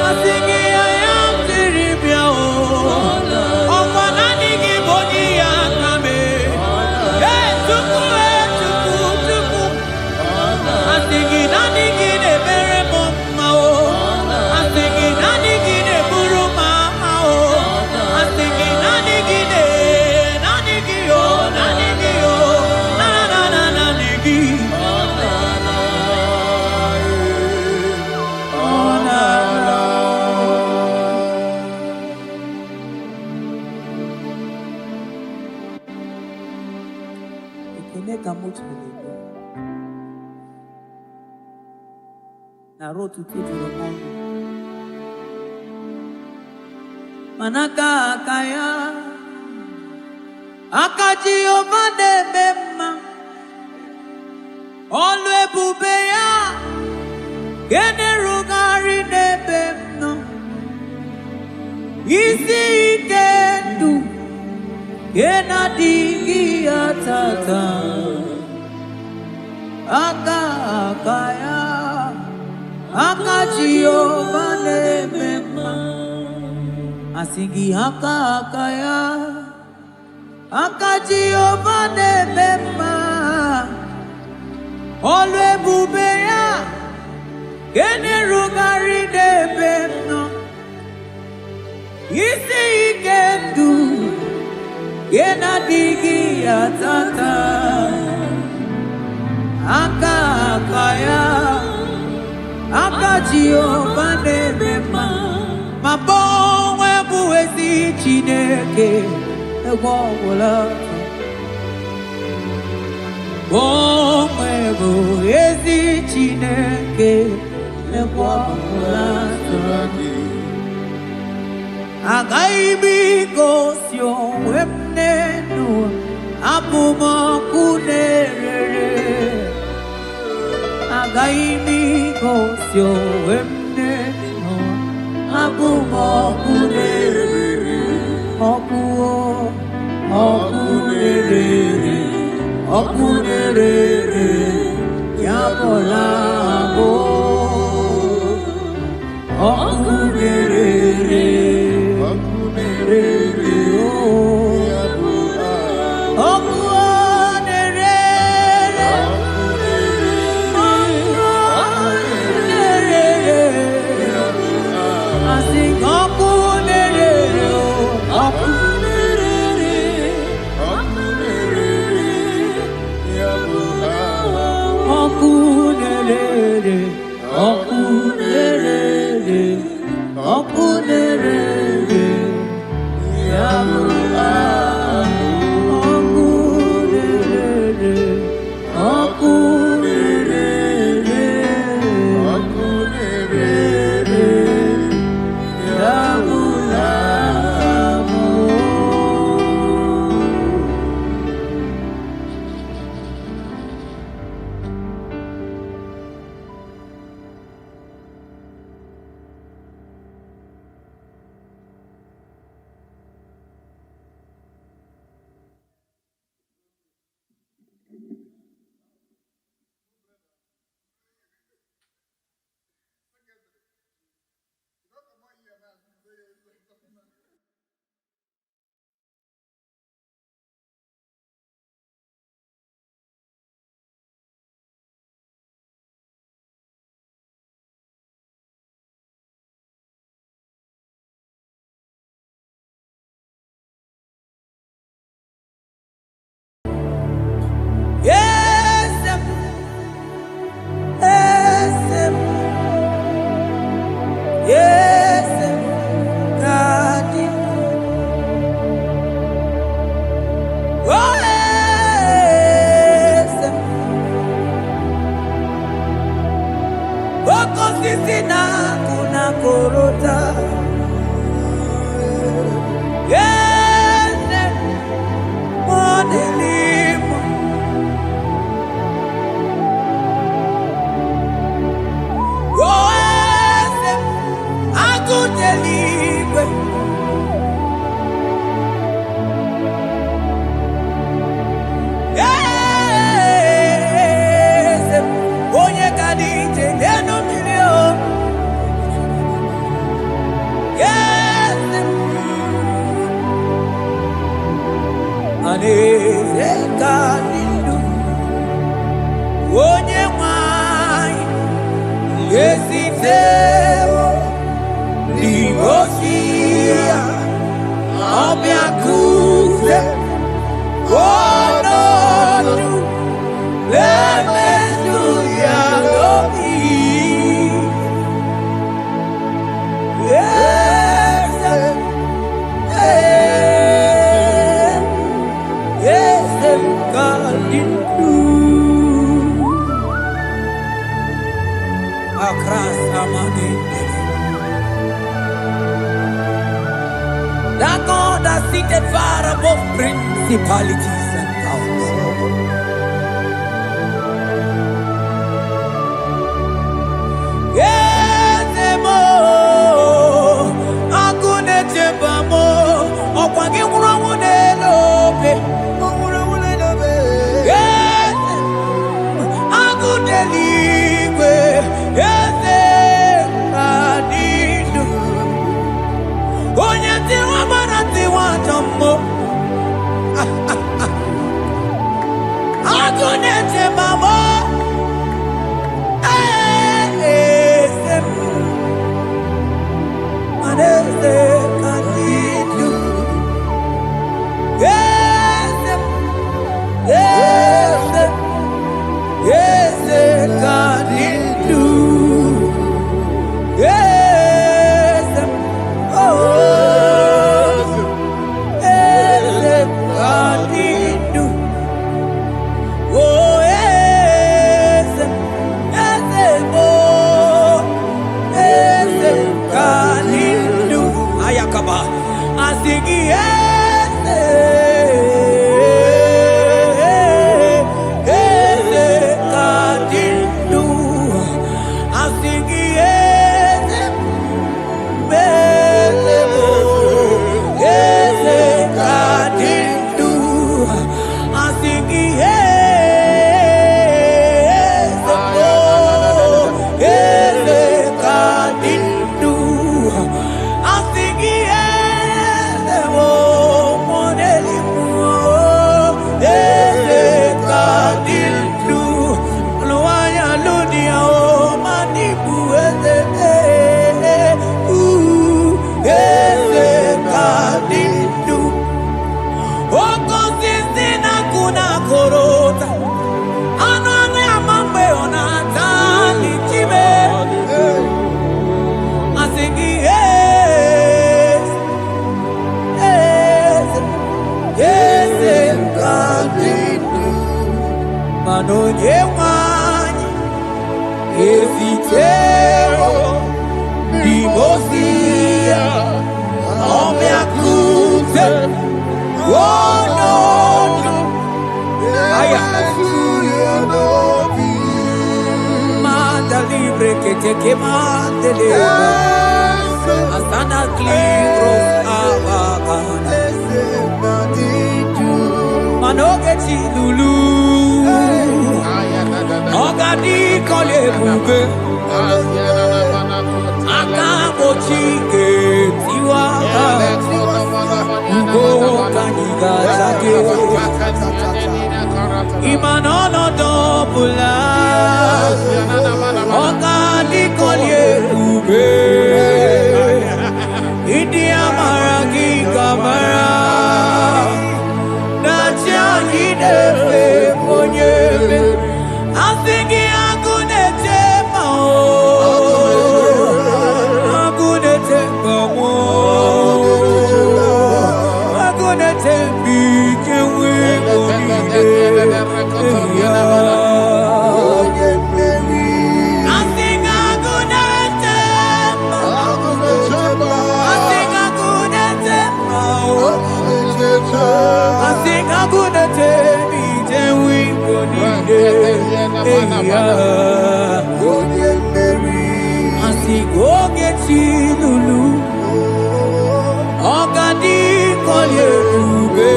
asingi ayam tiribia o okwana nigi boni akame tuku asingi nanigi ne bere mama o asingi nanigi ne buru na rotu tutu romondo manaka kaya akaji omade mema olwe bubeya gene rugari nebemno isi ikendu gena digi atata akaya akaji omade mema asingi akaya akaji omade mema olwe bubeya gene rugari nebemno isi ikendu gena digi atata akaya akaji omade mema mabonwe buwezi Chineke egwawula bonwe buwezi Chineke egwawula agaghị gosi onwe m n'elu abụ m ọkụ na-erere agaghị gosi onwe m n'elu abụ m ọkụ na-erere ọkụ na-erere ọkụ na-erere ya bụla abụ ọkụ na-erere Okunere korota. Yes, modelimo. Oh, yes, akudelibwe. Yes, onye kadije deno milio. Yes, aneze kadilu. Onye mwai yesiteo libosia obiakuse. Oh no, let me do your yes, yes, God in you. Across Amani, that God that seated far above principalities and powers. Yes, mo, akune chebamo, okwangi urawune lobe, yes, akune ligwe, yes, adidu, onyati wabarati watambo, akune chebamo. Manonye wanyi esitero limosia omeakute wonono aya manda libre que te quemante leva asana clibros avagana manoge chilulu ogadi kole bube akabo chike tiwa ugo kaniga zake imanono dobula ogadi kole bube idi amara ki kamara na chani defe ponyebe asingi agunete mao agunete mao agunete bikewe onide asingi agunete mao Asi ogeti lulu ogadi kolye ube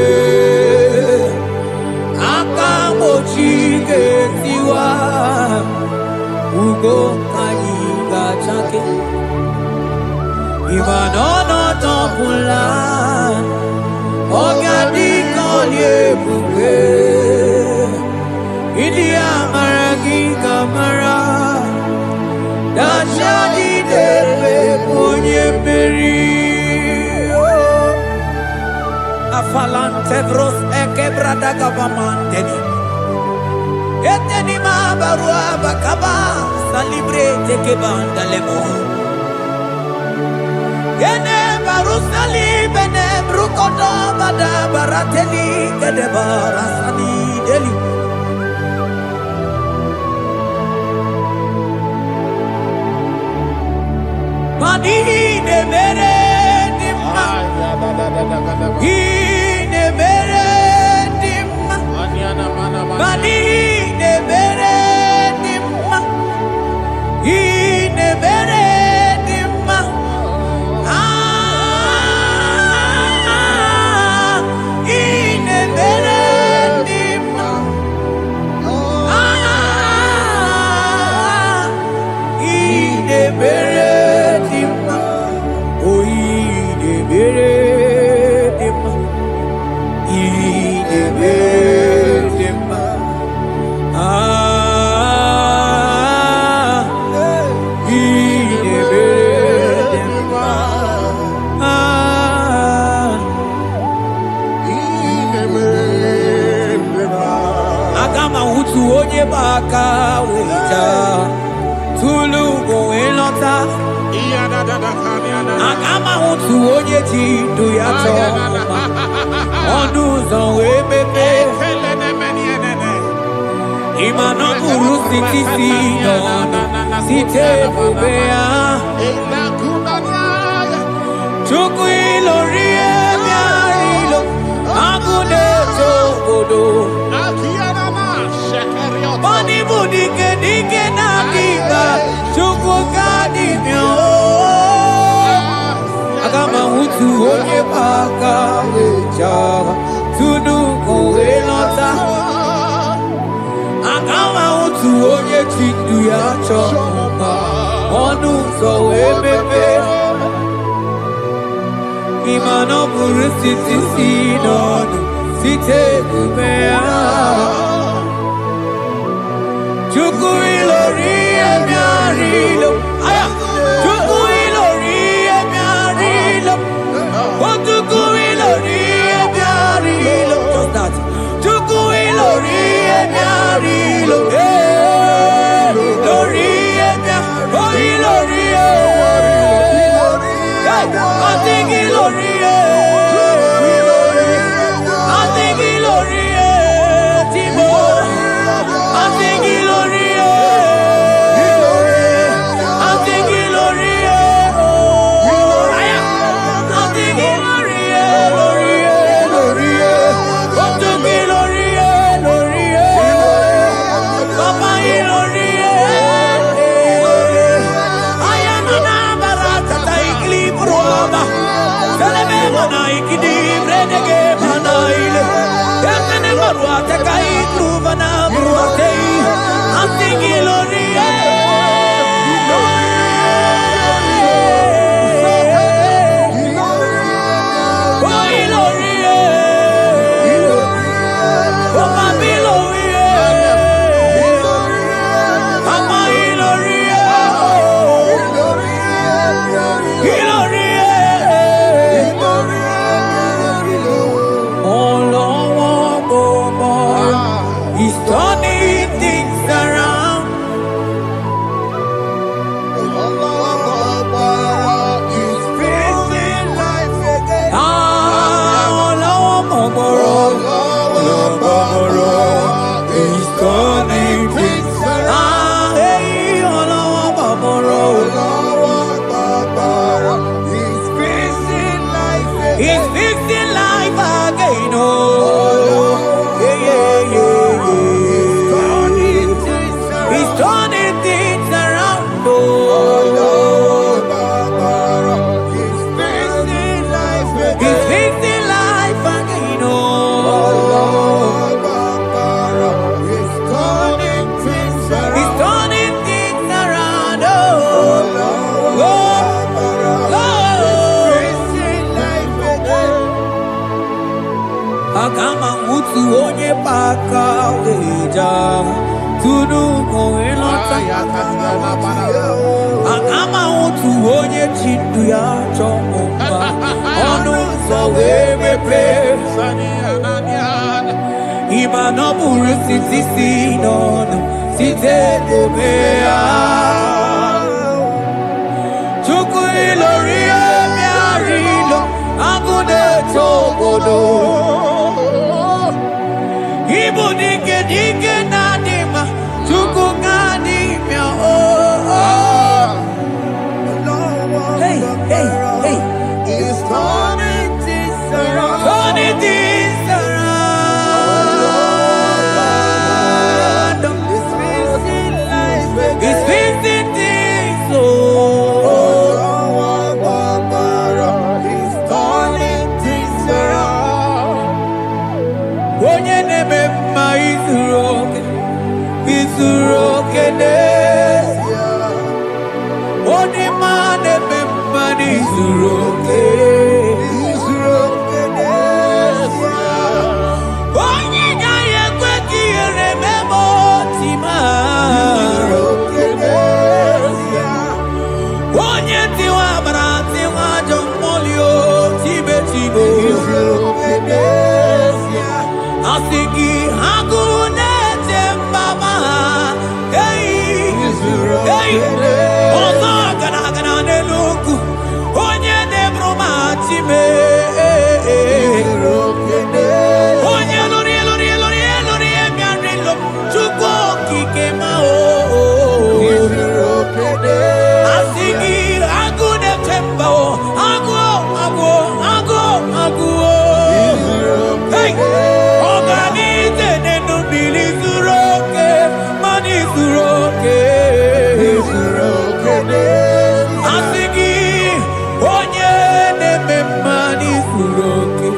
aka mochi getiwa ugo kanyi gachake ibanono topula ogadi kolye ube India maragi kamara Dashadi depe ponye meri Afalante bros ekebrada gabamanteni Eteni ma barua bakaba Salibre teke bandalemo Yene baru salibene brukodo bada barateli Kede barasani deli Mani ne mere dimma, ne mere dimma, mani ne mere dimma, ne mere dimma, ne mere dimma, ne mere. Baka wita tulu go elota agama utu onye ti do ya to onu zo we bebe imano guru siti no site bobea chuku ilori emiarilo agune to godo Bani budike dike na diga chuku gadi myo Agama utu onye baka wecha Tudu kowe lota Agama utu onye chindu ya choma Onu so ebebe Imano buru siti sinonu Site kumea Chuku ilori emiarilo Aya Chuku ilori emiarilo Chuku ilori emiarilo Just that Chuku ilori emiarilo Lori emiarilo Ilori I think ilori I think ilori Timo I think ilori Agama utu onye paka weja tunu koelota Agama utu onye chindu ya chomba Onu so wemepe Iba no buru siti sinono Site debea Chuku ilori emiarilo Agude tobodo Ibu dike dike nadima Chuku ganimya Hey, hey, hey It's turning things around. Turning things around It's fixing life again. It's fixing things oh It's turning things around. Onye neme mma izuroke n'ezie Onye ma neme mma n'izuroke Onye gaghị ekwe ka ihere meme otima Onye tiwa bara tiwa ajọ mmụọ o tibe tibe Asị gị agụ na-eche mbaba ha ọzọ gana n'elu ugwu onye na-eburu ma time onye lụrụ bịarịlụ Chukwu okike ma asị gị agụ na-eche mba agụ ọganize n'elu mmiri zuru oke mana izuru oke asị gị onye na-eme mma n'izuru oke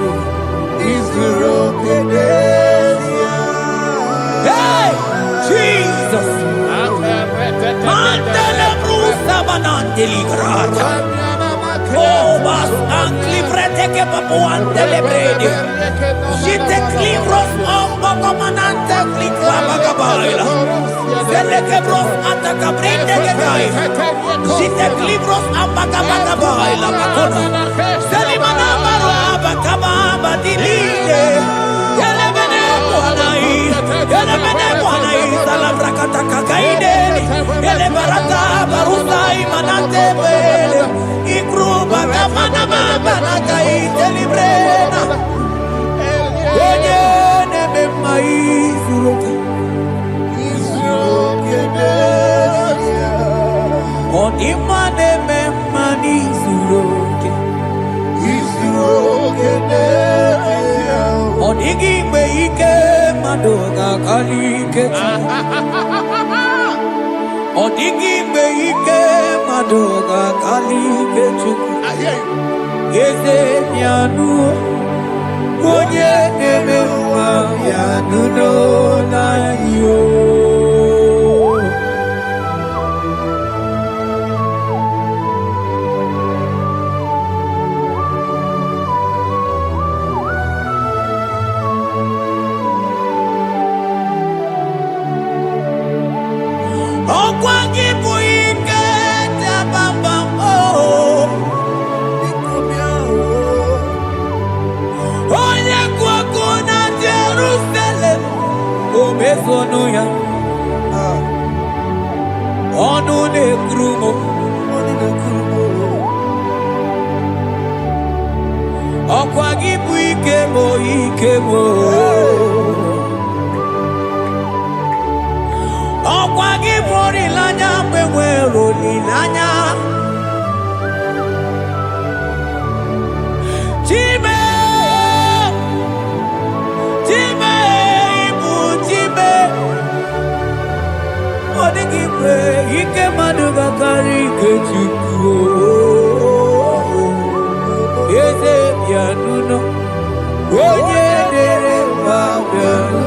Hey, Jesus Mandele brusa banandeli grata Oh, bas ancli prete che papuante le bredi Jite clivros ombo comanante clicla bagabaila Zelle che bros attacca brinde che dai Jite clivros ambagabagabaila Bakona Zeli manamaro abagababa di lide Yele bene buonai Salavra kataka kaideni Yele barata barusai manante bele Ikru bagamana mabana kaite librena Onye neme maizuroke Onima neme manizuroke Onigi mgbe ike mmadụ ga-akalike Ọ dịghị mgbe ike mmadụ ga-akalike Chukwu Eze bịanụ onye na-eme mma bịanụ n'ụlọ anyị Ọkwa gị bụ ike dabamba onye kwụ ọkụ na Jerusalem o mezonu ya ọnụ na-ekwuru m ọkwa gị bụ ike m ọkwa gị bụ olileanya mgbe nwere olileanya Chime ịbụ Chime ọ dịghị mgbe ike mmadụ ga-akarị ike Chukwu Eze bịanụ onye dere mba bịanụ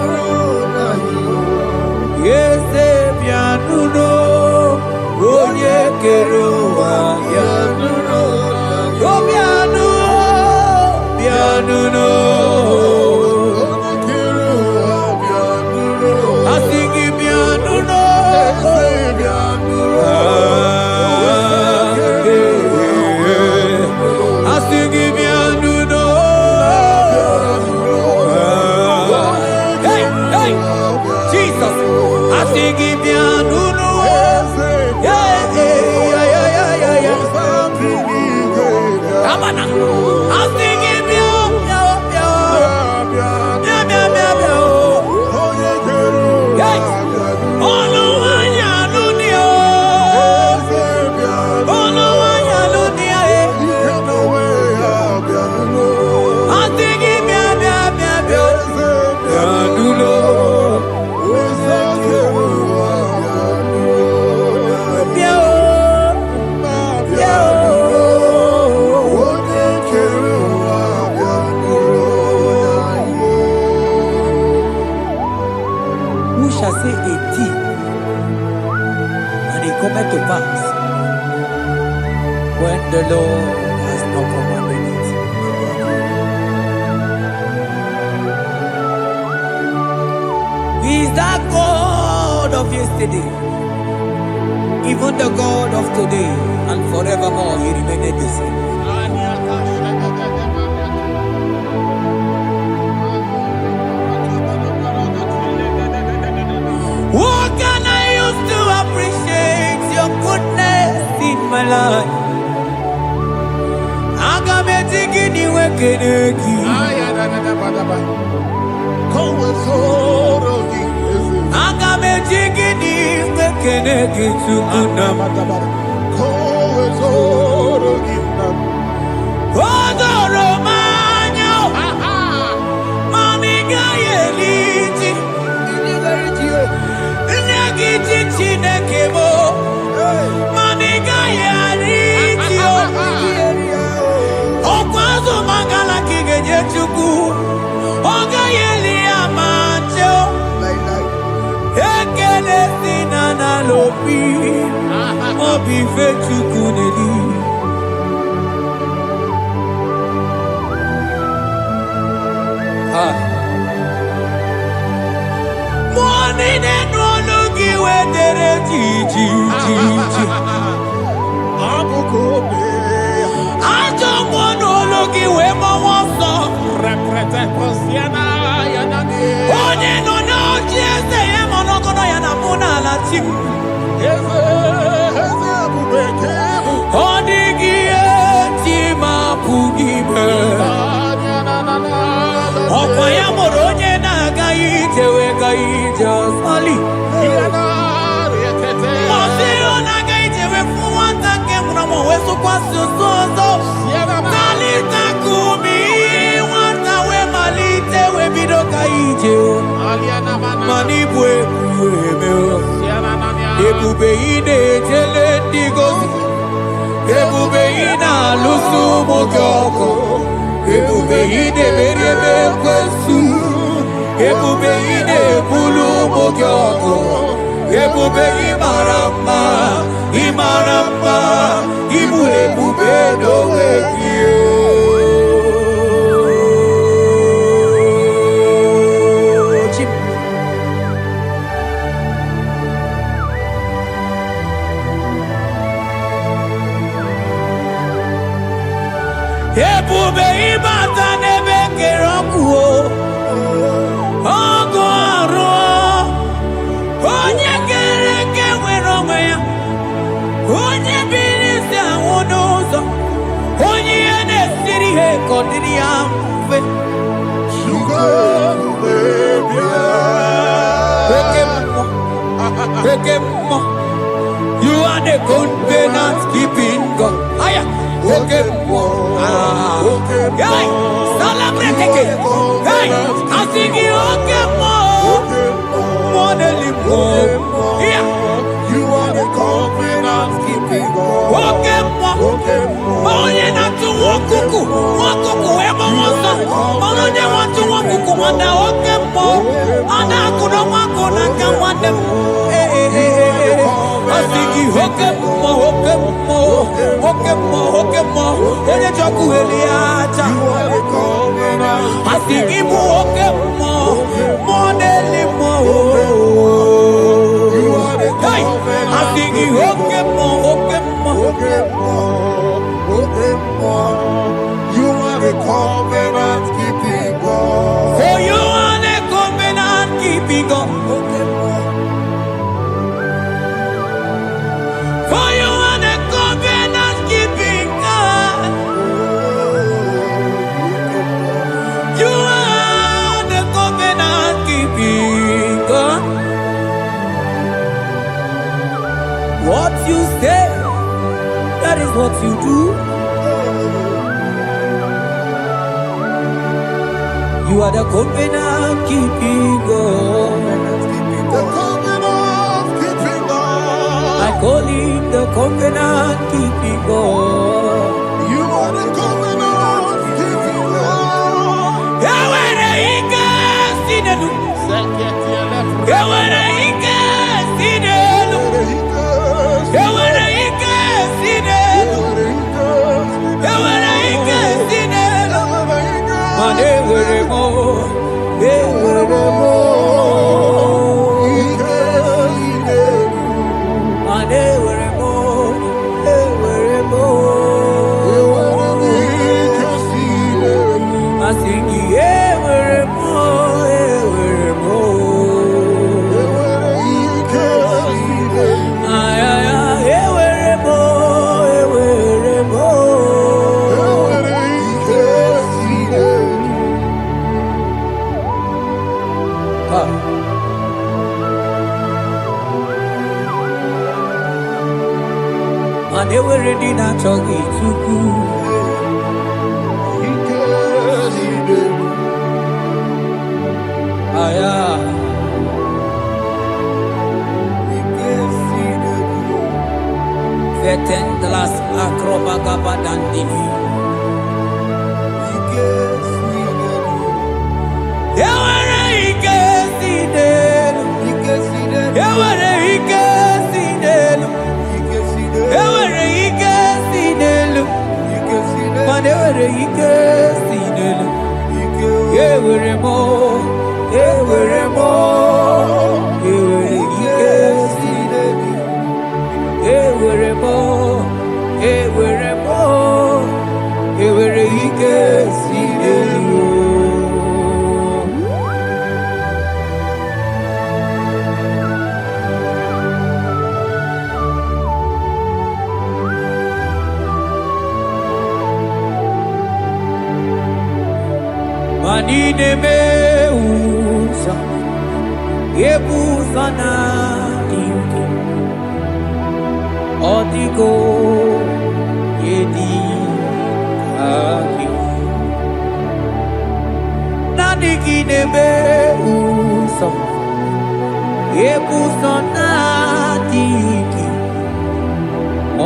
Eze bịanụ onye kere ụwa bịanụ bịanụ say a thing, and it cometh to pass when the Lord has not commanded it. He is that God of yesterday, even the God of today, and forevermore He remained the same. What can I use to appreciate your goodness in my life? Agametigini wekeneki. Agametigini wekeneki tukuna. Odoro manyo. Mamiga yeliti. Nyagiti chinekemo. Mamiga yeliti. Okwazo mangala kigeje chuku. Oga yeli amacho. Ekele sinana lopi. Obi fe chuku neli. Money no logi wedere ji. Ajo monologi we mo wonso. Onye no no jese ye monogono ya na muna la chim. Odigi eti mapugibe. Okwa ya moronye na gaite we gaite sali. Osiro na gaite we fuwanta ke muna weso kwa sozo. Kalita kumi wanta we malite we bido gaite. Manibwe kuwemeo. Ebube ine jele digozi. Ebube ina lusu mogyoko. Ebube ine merebe kwesu. Ebube ine bulu mogyoko. Ebube imarama. Ibu ebube dowe kiyo. Ebube ibata nebe kerokuo. Ogo aro. Onye kereke weronwe ya. Onye bilisi awunuzo. Onye ene siri he kodiri ya mfe. Ekemo. You are the covenant keeping God. Aya. Okemo. Hey, celebrate again. Hey, I sing you Okemo. Modelimo. Yeah. You are the covenant keeping God. Okemo. Onye na tu wokuku. Wokuku emo wasa. Onye watu wokuku wanda Okemo. Ana kuno wako na kawande. I sing you Okemo. Onye choku eliacha. I sing you Okemo. Modelimo. Hey, I sing you Okemo. You are the covenant keeping God. For you are the covenant keeping God. For you are the covenant keeping God. You are the covenant keeping God. What you say, that is what you do. You are the covenant keeping God. The covenant keeping God. I call him the covenant keeping God. You are the covenant keeping God. Yahweh, he can see the And they were ready to talk it to Vetendlas acrobaga dandini. Manine meusa yebusa na dingi odigo yedi aki nadigine meusa yebusa na dingi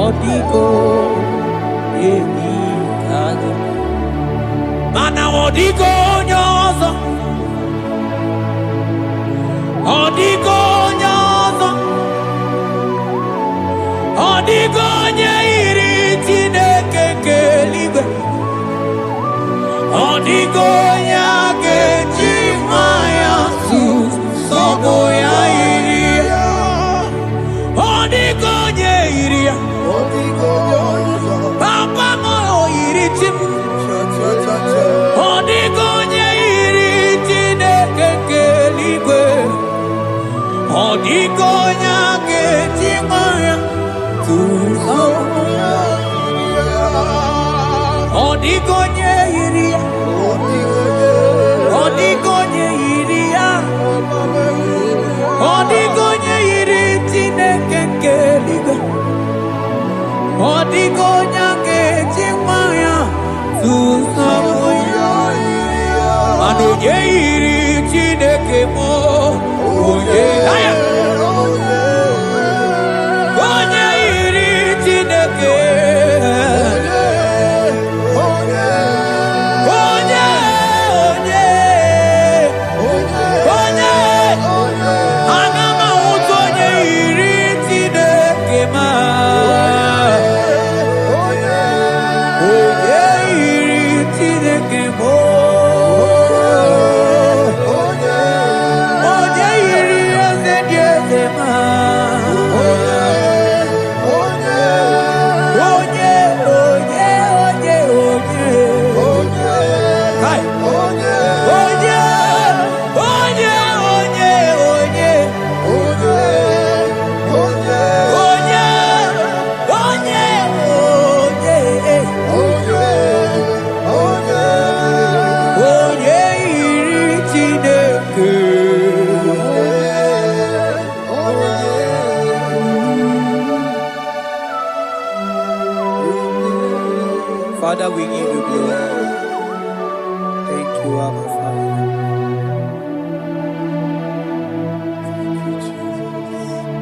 odigo yedi aki mana odigo nyozo odigo nyozo odigo nyeiri tineke keligwe odigo nyake chimaya su sobo ya iria odigo nyeiria odigo nyozo papa mo iri tim Odigonye iri tineke keligwe Odigonya ketimaya tuzoya Odigonye iria Odigonye iria Odigonye iri tineke keligwe Odigonya ketimaya tuzoya Anoye iri tineke mo Oye aya Oye iri tineke Oye Anama utonye iri tineke ma Oye iri tineke mo Father, we give you glory. Thank you, Abba Father. Thank you,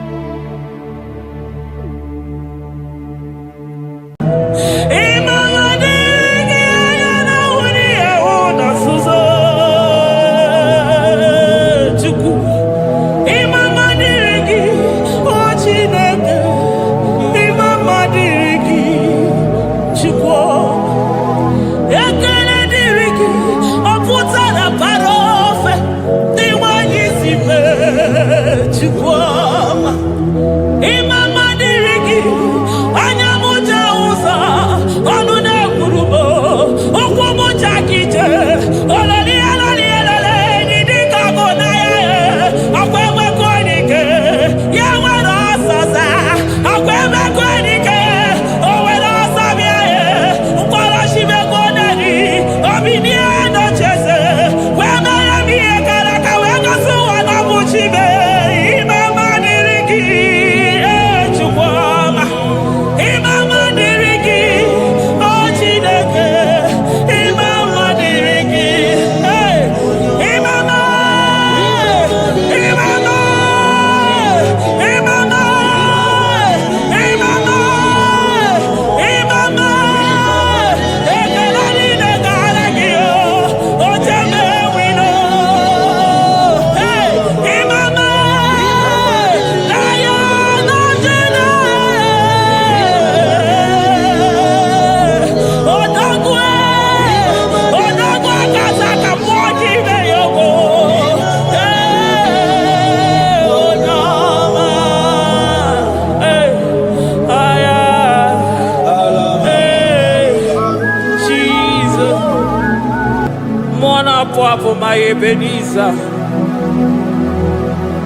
Ebenezer.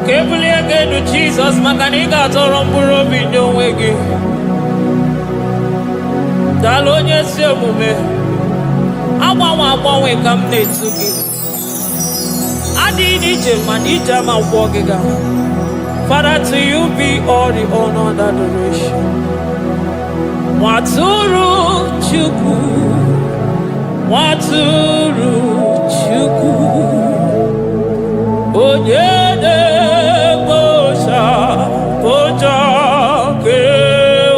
Kebulie genu Jesus maka na ị ga-atọrọ mkpụrụ obi ndị onwe gị. Daalụ onye ezi omume. Agbanwe ka m na-etu gị. Adịghị n'ije mana ije ama gwọ gị ga. Father, to you be all the honor and adoration. Nwatụrụ Chukwu, Nwatụrụ Chukwu, onye na-ekpocha ụjọ nke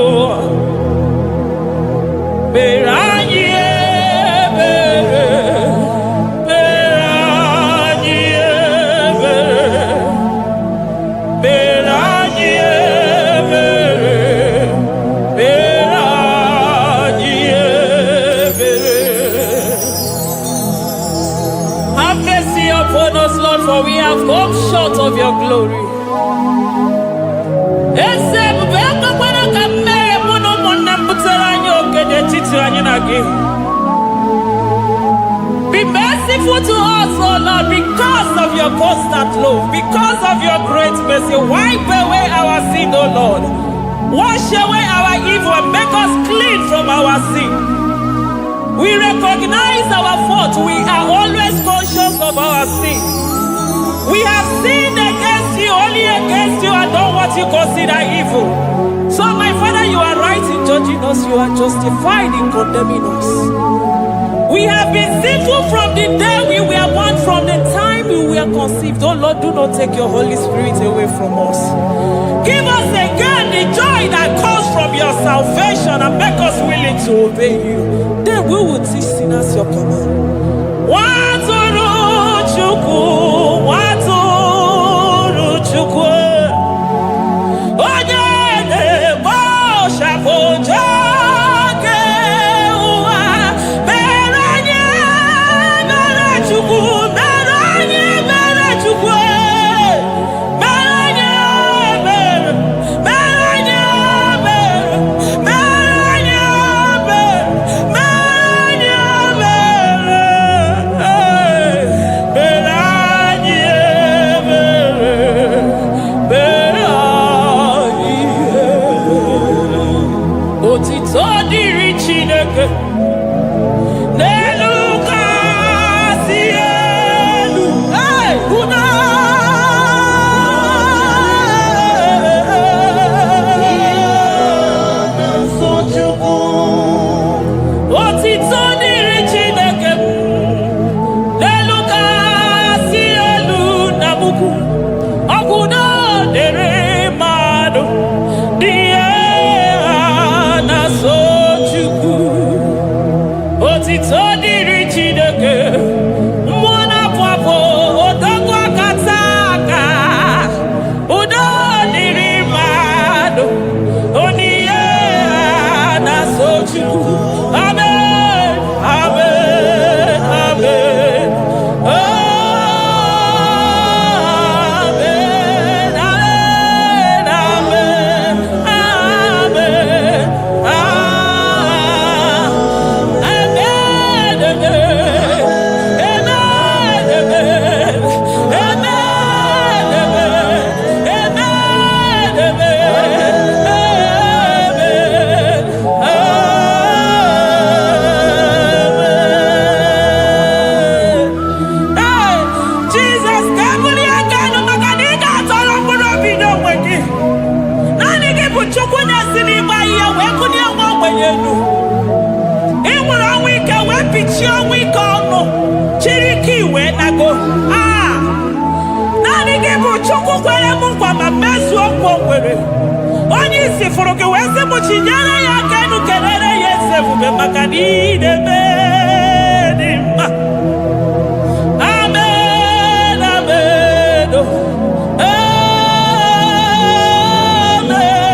ụwa, mere anyị ebere, mere anyị ebere, mere anyị ebere, mere anyị ebere. Have mercy upon us, Lord, for we have come short of your glory. Be merciful to us, oh Lord, because of your constant love, because of your great mercy. Wipe away our sin, oh Lord. Wash away our evil and make us clean from our sin. We recognize our fault. We are always conscious of our sin. We have sinned against you, only against you, and done what you consider evil. So, my Father, you are right in judging us. You are justified in condemning us. We have been sinful from the day we were born, from the time we were conceived. Oh Lord, do not take your Holy Spirit away from us. Give us again the joy that comes from your salvation and make us willing to obey you. Then we will teach sinners your command. Nwatụrụ Chukwu, Nwatụrụ Chukwu, onye na-ekpocha ụjọ nke ụwa, mere anyị ebere Chukwu, mere anyị ebere Chukwu, mere anyị ebere, mere anyị ebere, mere anyị ebere, mere anyị otito dịrị Chineke n'elu kasị elu. Una otito dịrị Chineke n'elu kasị elu na mukwu ọgwụ na dịrị mmadụ dị otito dịrị Chineke, mmụọ na-apụ apụ, odogwu akata aka, udo dịrị mmadụ, onyinye na-aso Chukwu. Amen, amen, amen. Amen, amen, amen, amen. Naanị gị bụ Chukwu kwere m nkwa ma mezuo nkwa o kwere. Onye isi fụrụ gị wee sị m chinyere ya aka enu kelere ya eze ebube maka na ị na-eme dị mma. Amen, amen, amen, amen,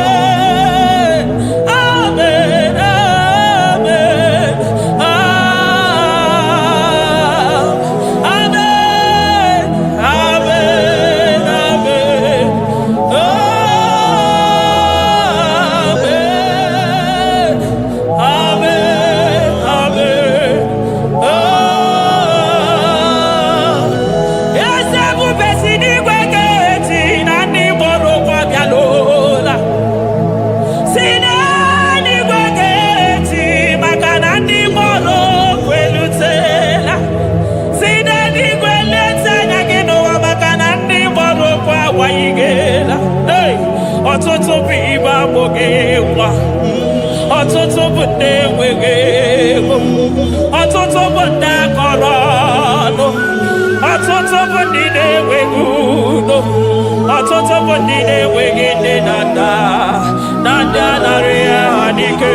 amen, amen, amen. bogewa. Ọtụtụ bụ ndị enweghị ego. Ọtụtụ bụ ndị akọrọ ọnụ. Ọtụtụ bụ ndị na-enweghị udo. Ọtụtụ bụ ndị na-enweghị nne na nna. Na ndị anarị ya ha n'ike.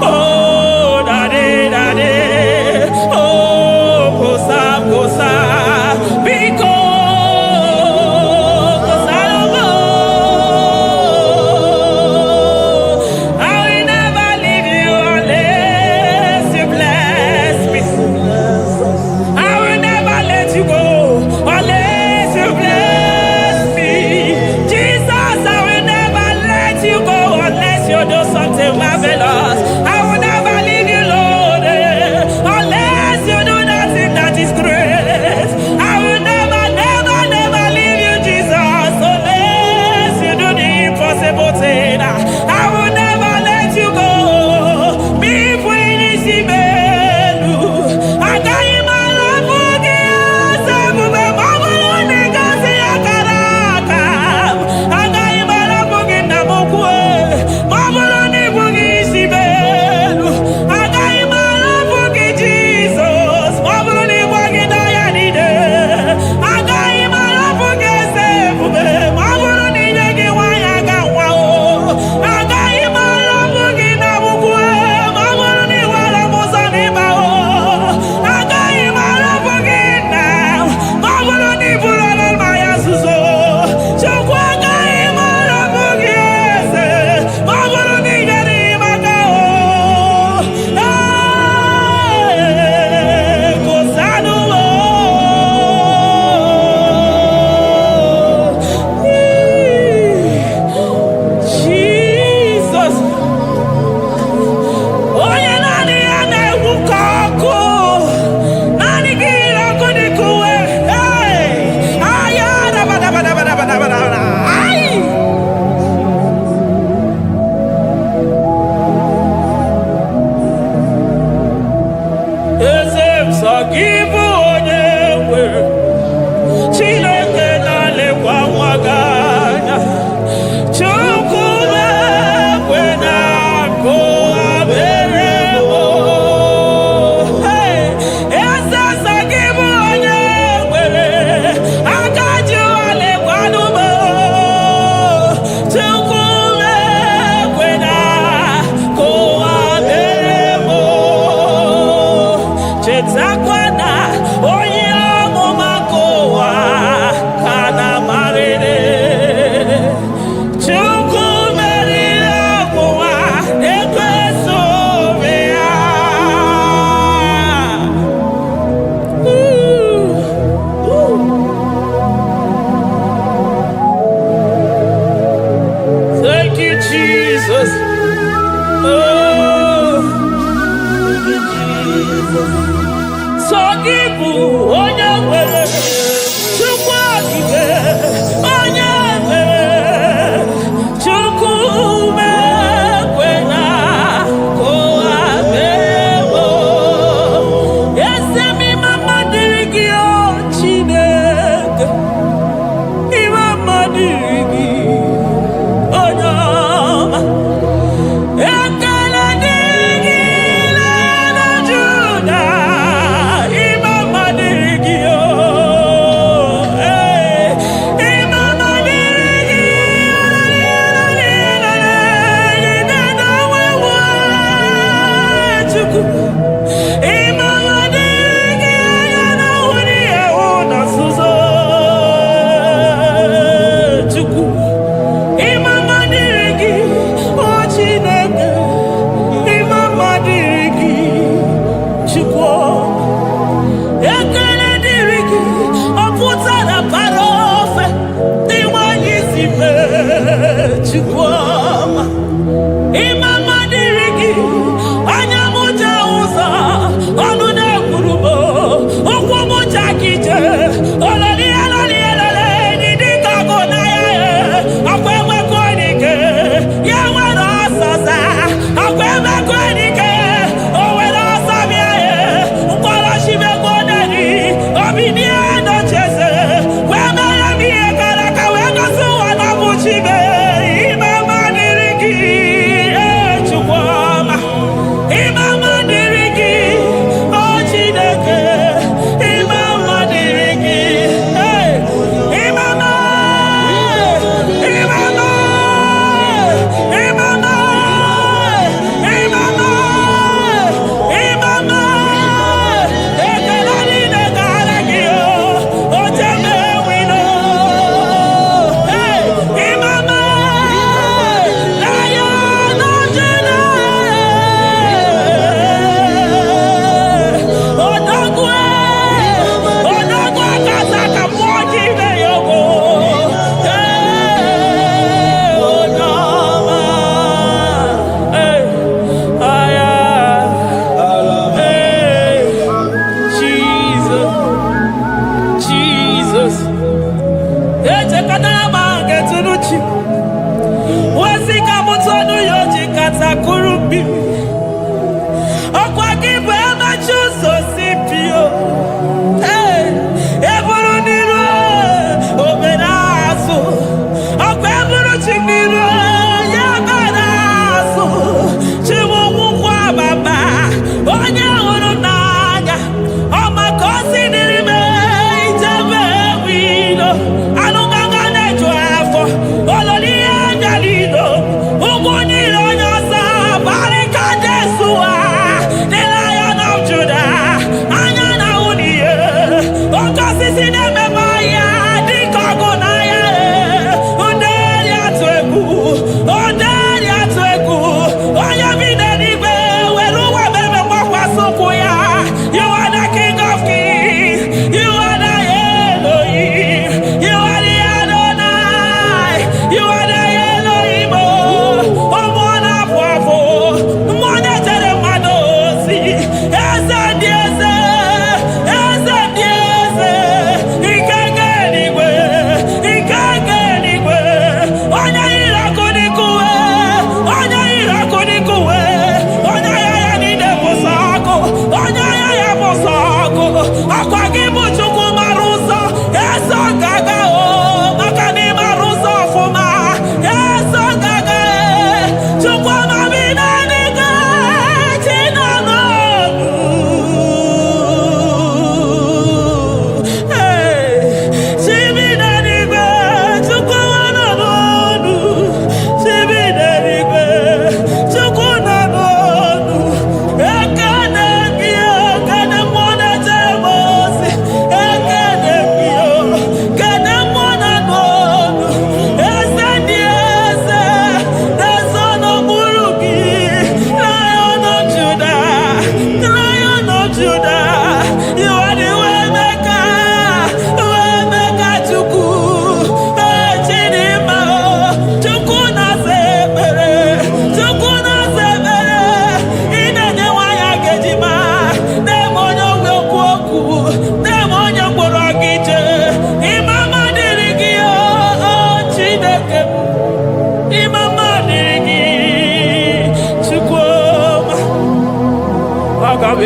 Oh, daddy, daddy. Oh, kosa, kosa. Biko.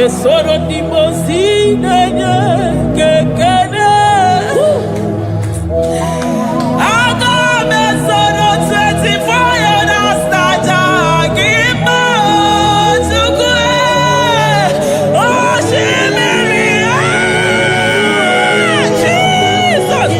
Soro di Mosina Kekene Agame Soro 24 na staja Gima Tukwe Oshimiri Jesus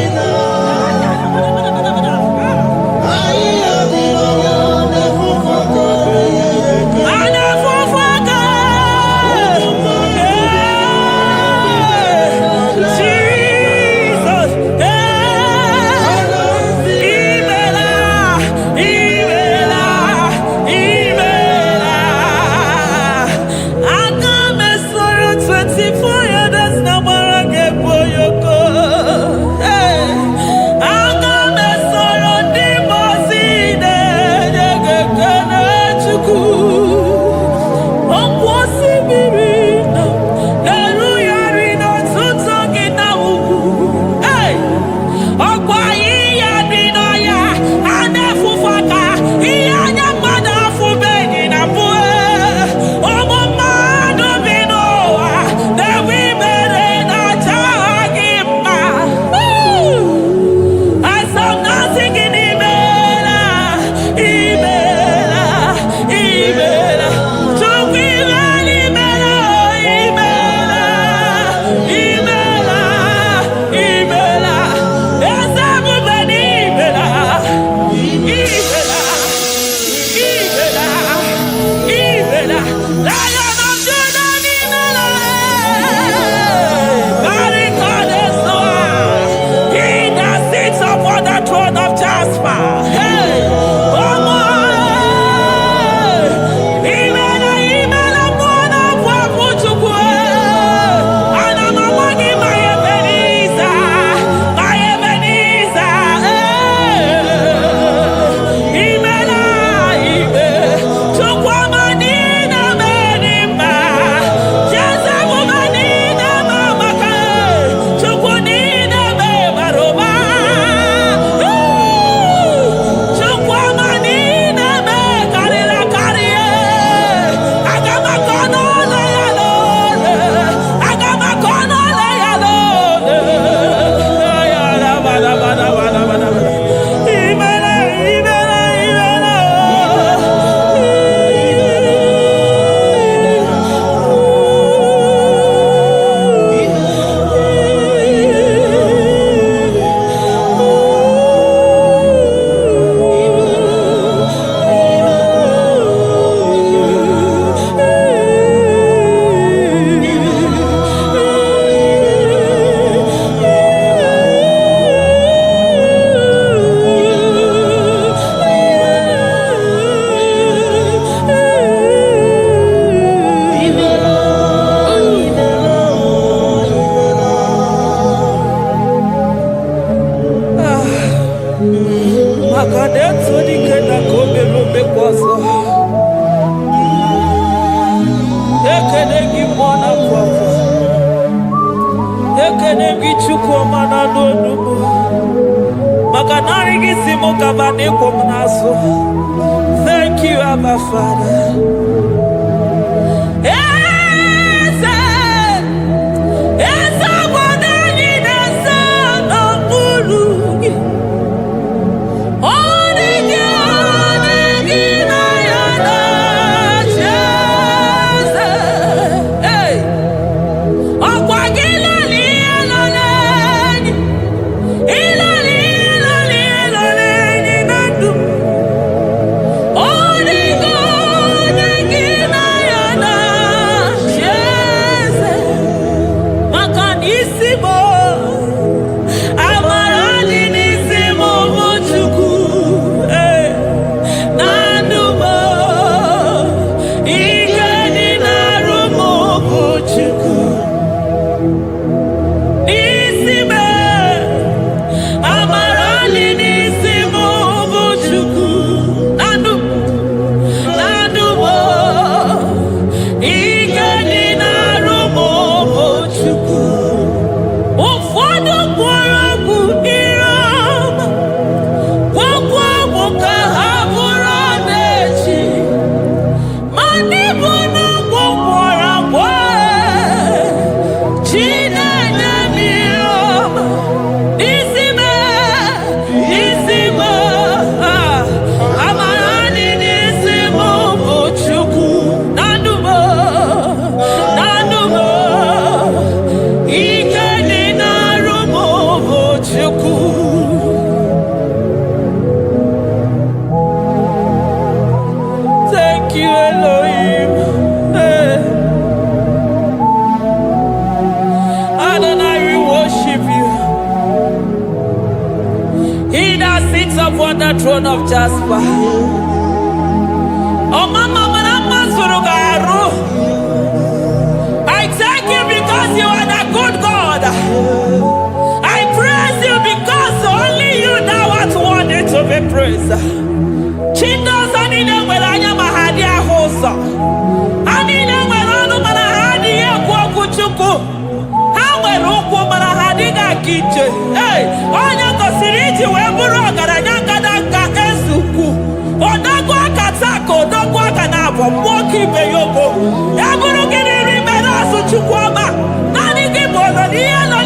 Akadeto dikenda kobe lobe kwaso. Ekene gimona kwaso. Ekene gichukwu mana n'onumu. Makanari gisimo kabane komnaso. Thank you, Abba Father. Upon the throne of Jasper. Oh, Mama, I thank you because you are the good God. I praise you because only you now are worthy to be praised. Chindos anine welanya mahadi ahosa. Anine welanu manahadi ya kwa kuchuku. Hawe ruku manahadi ga kiche. Hey, onya kosiriji weburu agaranya. Odagwa katako, odagwa kanabo, mwoki beyoko. Yaburu gini rimena suchukwama. Nani gibolo, lielo.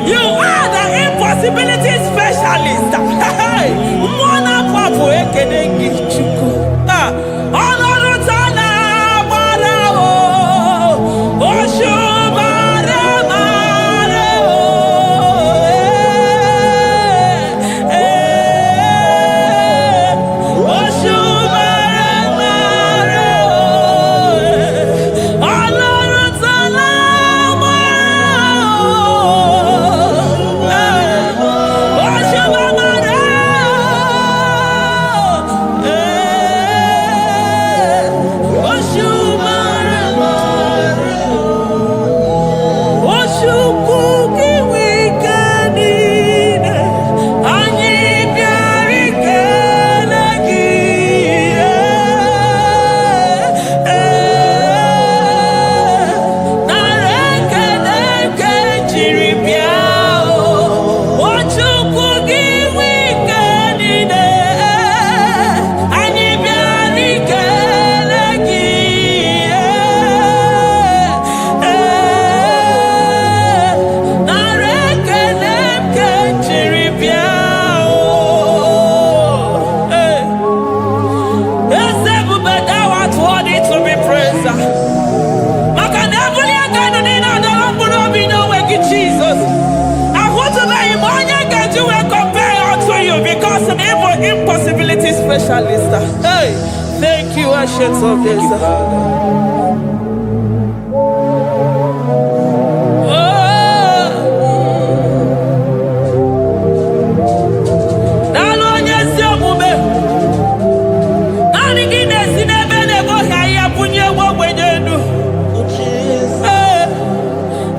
You are the impossibility specialist. Mwana papu ekenengi chuku. Onorutana marao. Oshubare marao. Impossibility specialist. Hey, thank you, Ancient of Days.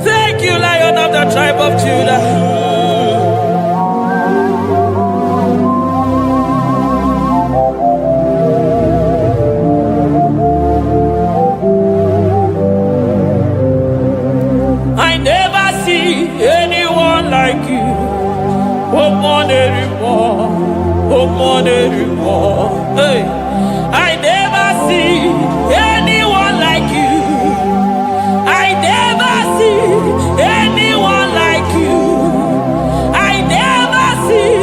Thank you, Lion of the tribe of Judah. Hey, I never see anyone like you. I never see anyone like you. I never see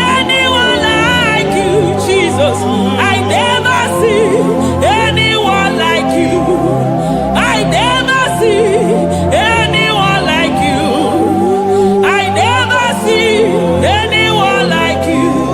anyone like you, Jesus. I never see anyone like you. I never see anyone like you. I never see anyone like you.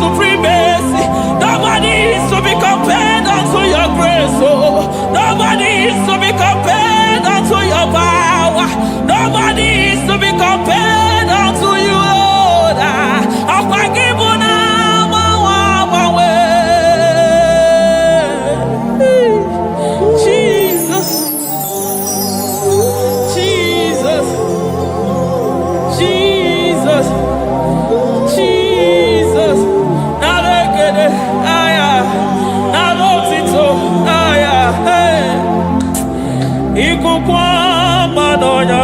supremacy. Nobody is to be compared unto your grace. Oh, nobody is to be compared unto your power. Nobody is to be compared unto you, Lord. Jesus, Jesus, Jesus, Jesus. Narekede, aya, narotito, aya, hey. Ikukwa madonya,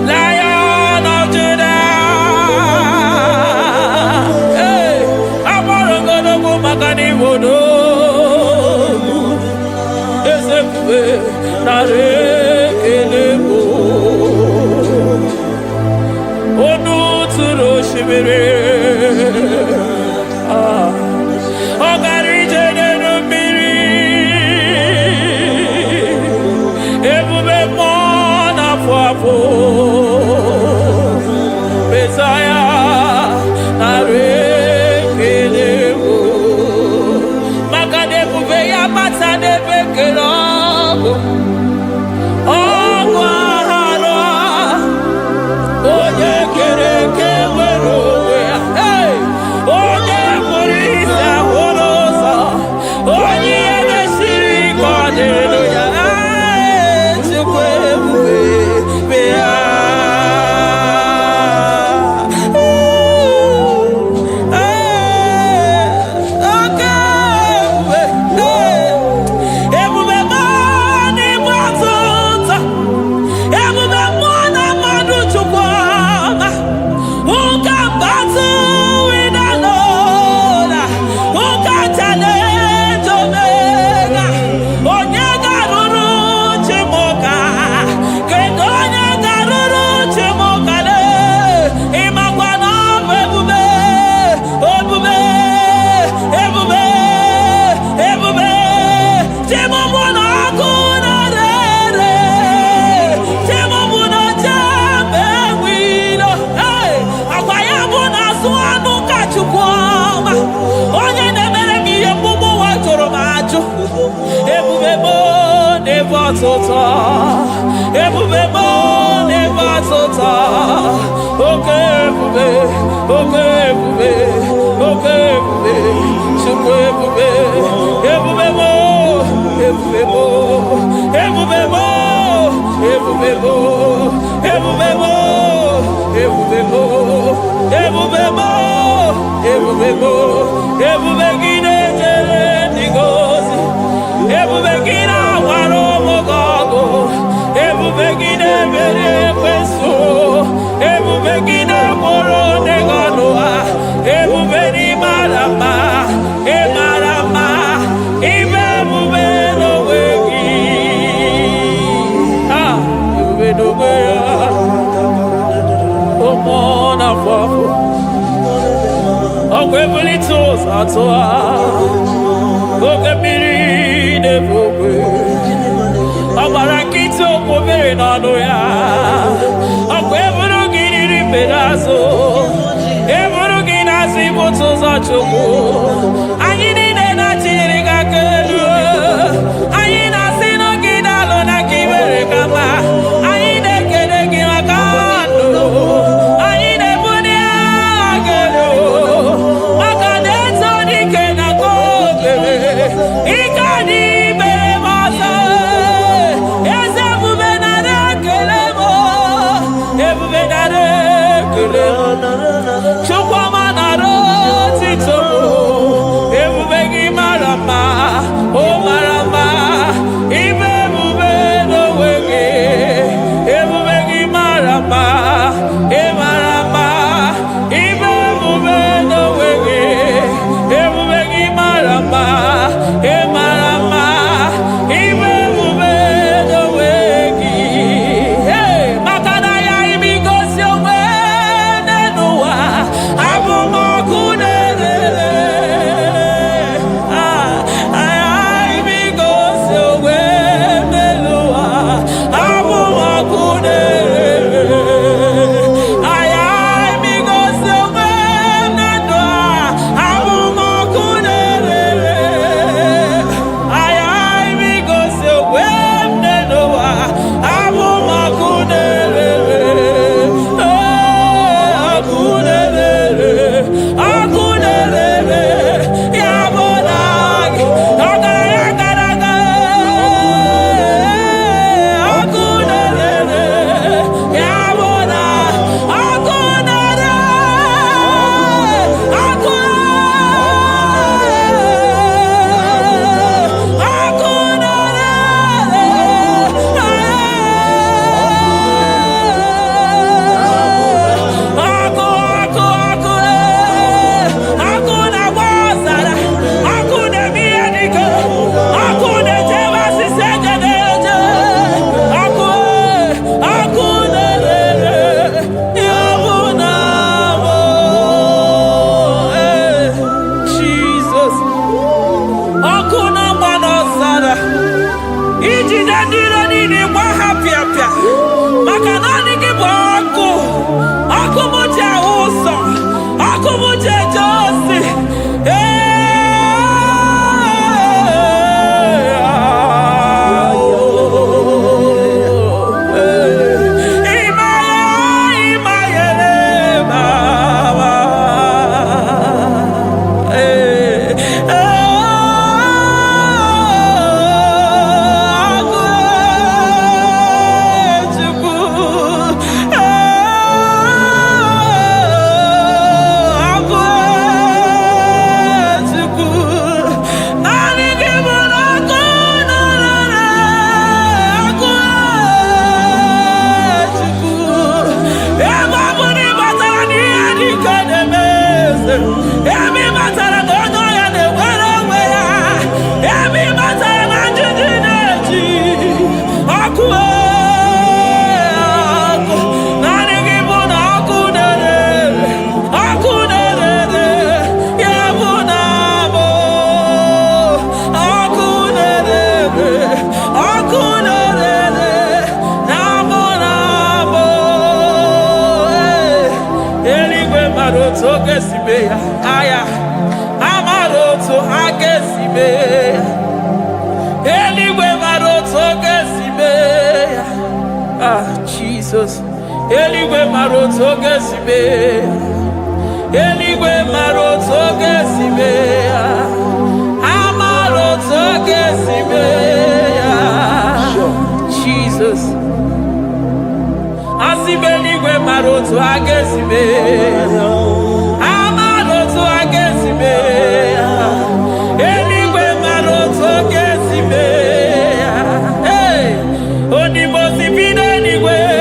Lion of Judah, hey, Amorogodogo Magani Wodo, Ezekiel, Narekelebo, Onu Turo Shimere, Ogari Jene Miri, Ebube Mona Fafo, Messiah, Narekelebo, Makade Buveya Matane Bekelabo, Ogwahara, Oye Kereke Werowe, hey, Oye Morisa Horosa, Oye Neshiri Kwadeloya, Chukwe Buve, Bea. Ebubebo never tota. Okay, ebube, okay, ebube, okay, ebube, chukwu ebube, ebubebo, ebubebo, ebubebo, ebubebo, ebubebo, ebubebo, ebubebo, ebubebo, ebubegide jere ndigozi, ebubegina waro mogogo. Ebubegide mere kweso, ebubegide moro neganoa, ebubeni marama, emarama, ibebube no wegi. Ah, ebube no wegi. Omona fafo, okwebuli toza toa, okebiri nebogwe. Abarakito kobere nano ya, akweburu giri pedazo, eburu gina si boto za choko, anyi ni na chiri kakelu. Jesus, Eligwe maroto gesibe, Eligwe maroto gesibe, Amaroto gesibe, Jesus, Asibe Eligwe maroto agesibe, Amaroto agesibe, Eligwe maroto gesibe, hey, Onimosi bide Eligwe.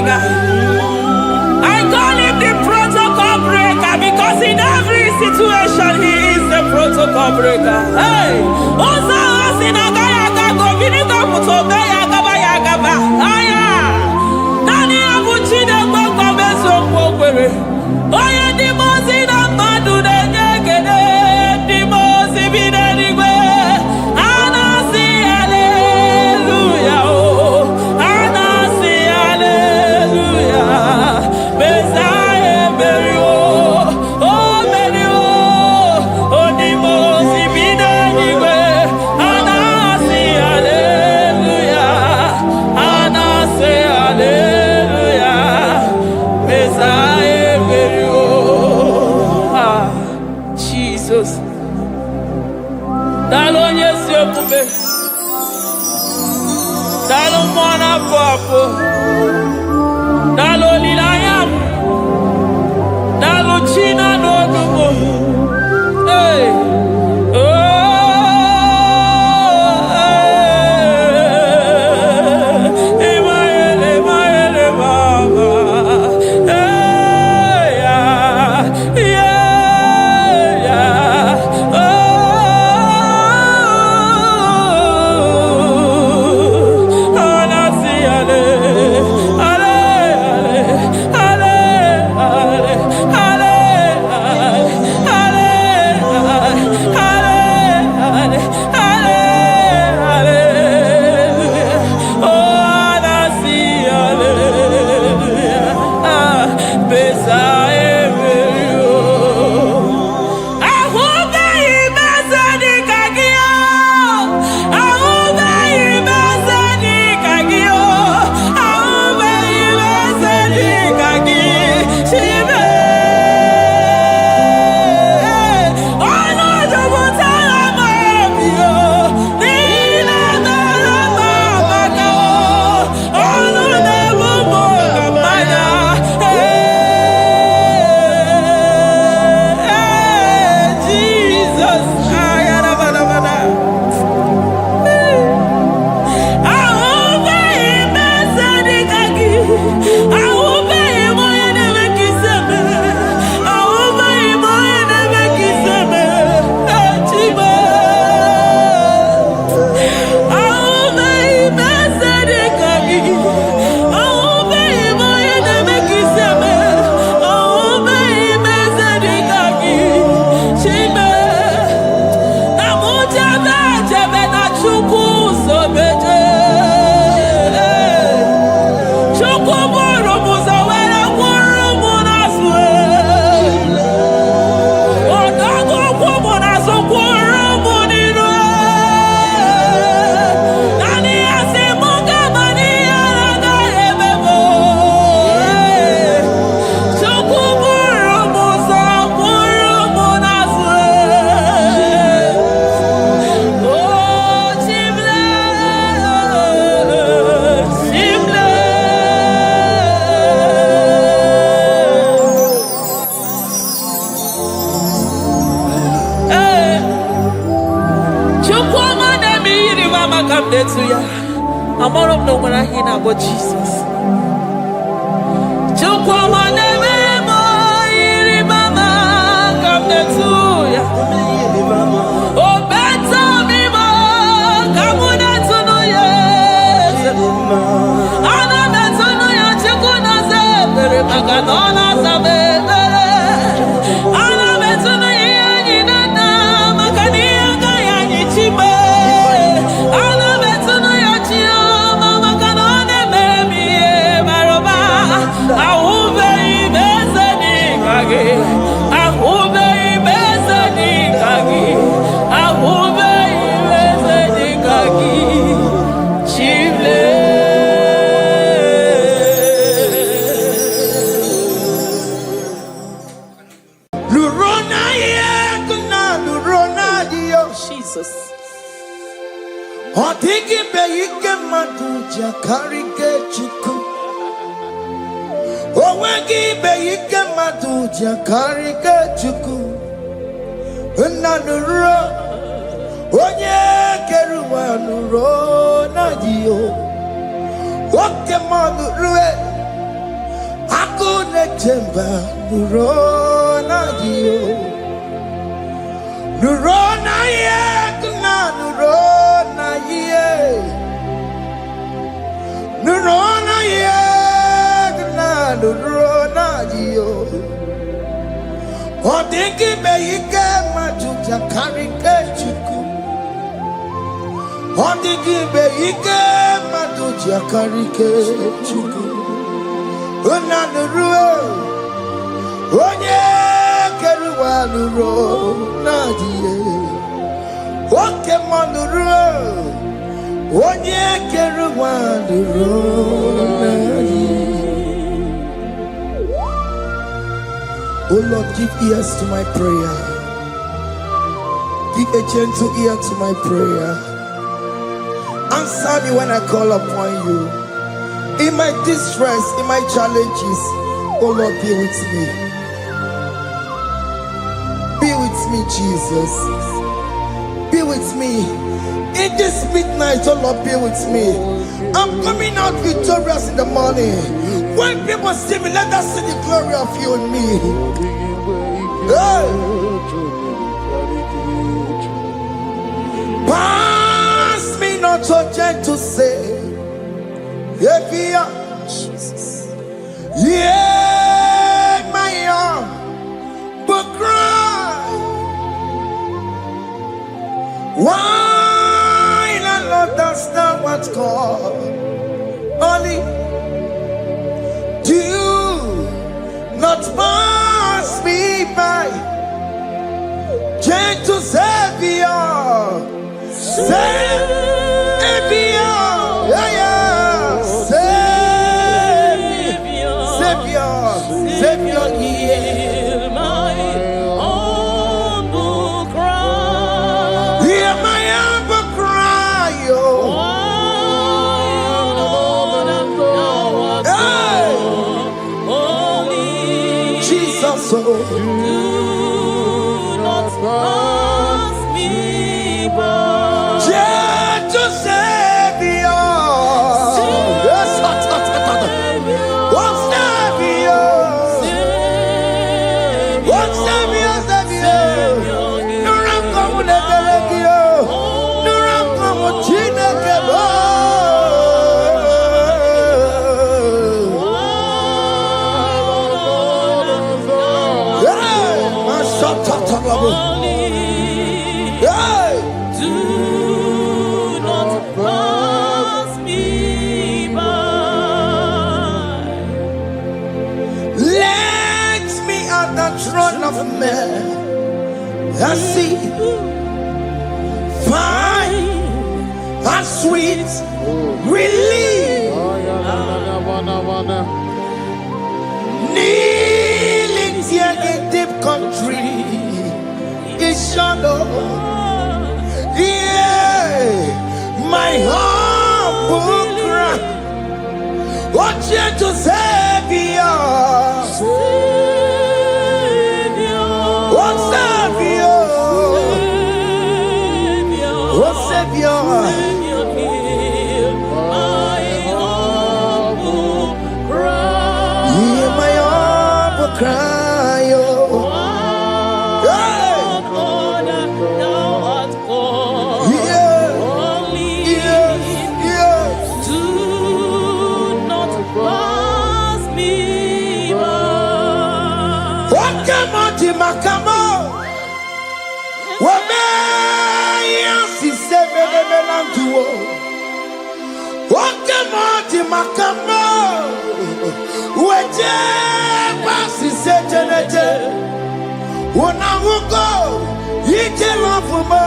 I call him the protocol breaker because in every situation he is the protocol breaker. Hey, Osa Osinagaya go Vinika Mutobaya Gabaya Gaba. Aya, Nani Abuchina Gomezo Pogwere. Oya Dimozina Madu de Negede, Dimozi Binanigwe. Anasi, hallelujah. Anasi, hallelujah. Messiah, Merio, oh Merio, oh Dimozi Binanigwe. Anasi, hallelujah. Anasi, hallelujah. Messiah, Merio. Papa, Nalo Lilayam, Nalo China no Dumo. Hey, I'm all of no when I hear about Jesus. Jesus. Nurona ye, nurona ye, nurona ye, nurona ye. O dingi be ike majuja karike chuku. O dingi be ike majuja karike chuku. Una nurue, onye keruwa nurona ye. Oke manuro, onye keruwa nurona ye. Oh Lord, give ears to my prayer. Give a gentle ear to my prayer. Answer me when I call upon you. In my distress, in my challenges, oh Lord, be with me. Be with me, Jesus. Be with me. In this midnight, oh Lord, be with me. I'm coming out victorious in the morning. When people see me, let us see the glory of you in me. Hey. Pass me not so gentle, say. Jesus. Yeah, my arm, but cry. Why not understand what's called? Only do not pass me by. Gentle Savior, Savior, yeah, yeah. Savior, hear my humble cry. Hear my humble cry, oh. Hey. Jesus, oh. Do not pass me by. Gentle Savior. Do not pass me by. Let me at the throne of men. I see fine and sweet relief. Kneeling here in deep country is shadow. Yeah, my humble cry. Watch you to Savior. Oh Savior. Oh Savior. Hear my humble cry. Oh. Makamo, wame yansi sevele melanduo. Wakamo makamo, weje basi sejeneje. Unahugo ije lafumo,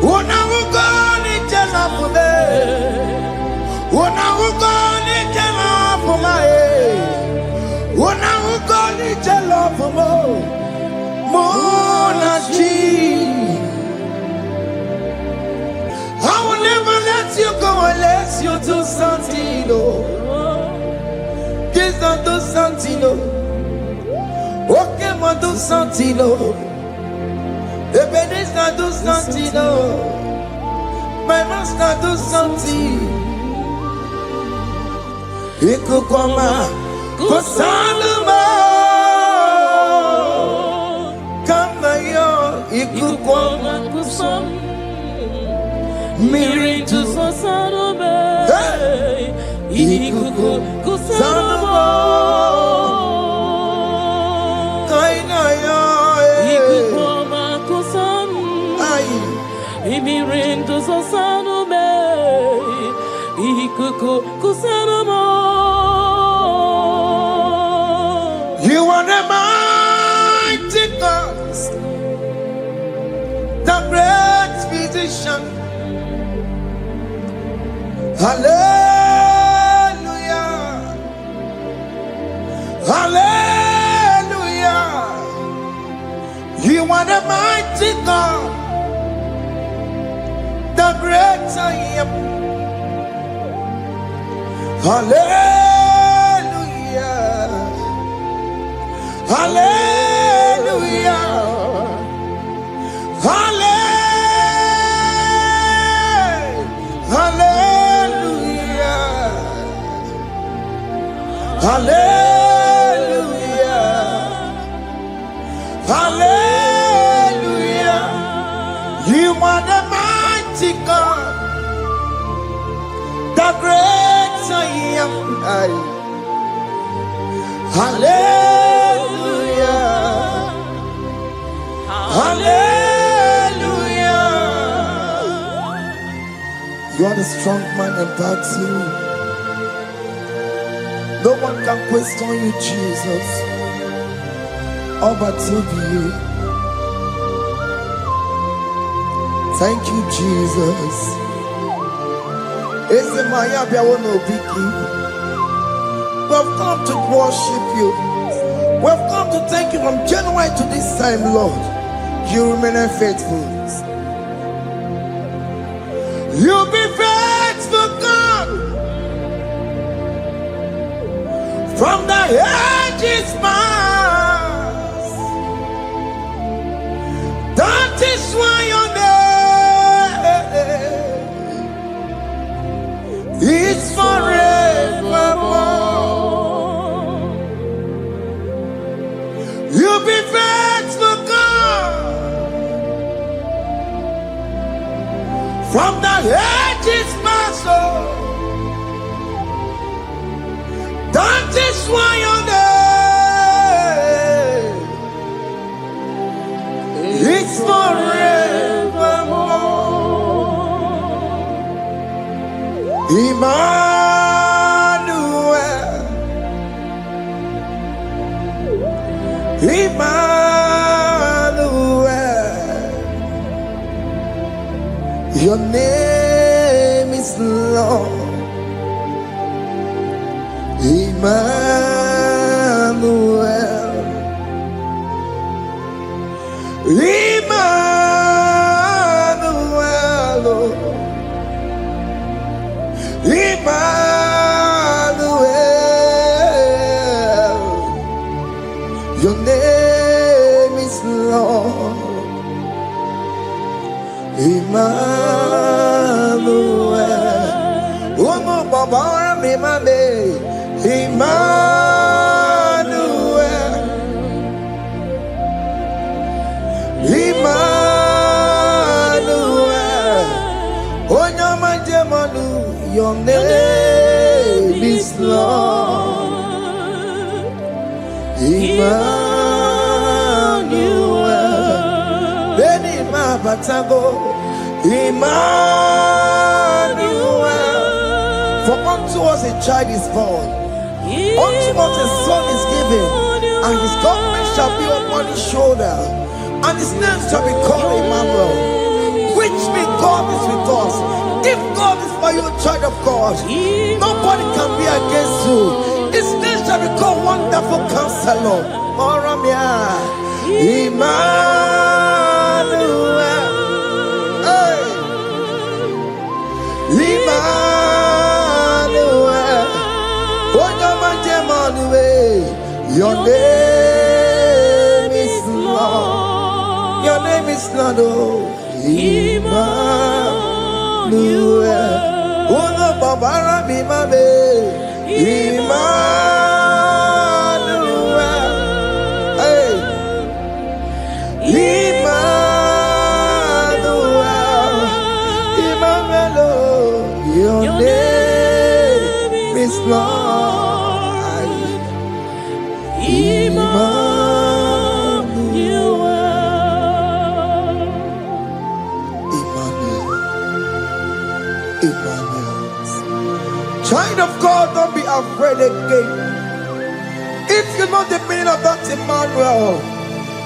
unahugo ije lafume, unahugo ije lafume. Unahugo ije lafumo, monaji. I will never let you go unless you do something. This not do something. Okay, mo do something. Baby, this not do something. My master do something. Ikukoma. Kusaluma kama yo ikukoma kusam miri tu sasarume ikuku kusaluma kaina yo ikukoma kusam miri tu sasarume ikuku kusaluma. You are the mighty God, the great physician. Hallelujah, hallelujah. You are the mighty God, the great I am. Hallelujah. Hallelujah. Hallelujah. Hallelujah. Hallelujah. You are the mighty God, the great I am. Hallelujah. Hallelujah. You are the strong man in battle. No one can question you, Jesus. All but to be you. Thank you, Jesus. Is the Maya Biawono Biki? We've come to worship you. We've come to thank you from January to this time, Lord. You remain faithful. You be faithful, God. From the ages past. That is why your name is forevermore. You be faithful, God. From the ages past, that is why your name is forevermore. Emmanuel, Emmanuel, your name is Lord. Emmanuel, Emmanuel, Emmanuel, your name is Lord. Emmanuel, oh no, Baba, me mame. Emmanuel, Emmanuel, oh no, my demonu, your name is Lord. Emmanuel, Beni ma batago, Emmanuel, for unto us a child is born. Unto us a son is given, and his government shall be upon his shoulder, and his name shall be called Emmanuel, which means God is with us. If God is for you, child of God, nobody can be against you. His name shall be called Wonderful Counselor. Oramia, Emmanuel, hey, Emmanuel. Your name is Lord. Your name is Lord. Oh, Emmanuel. Oh no, Baba, be my baby. Emmanuel. Hey, Emmanuel. Emmanuel. Your name is Lord. Child of God, don't be afraid again. If you know the meaning of that Emmanuel,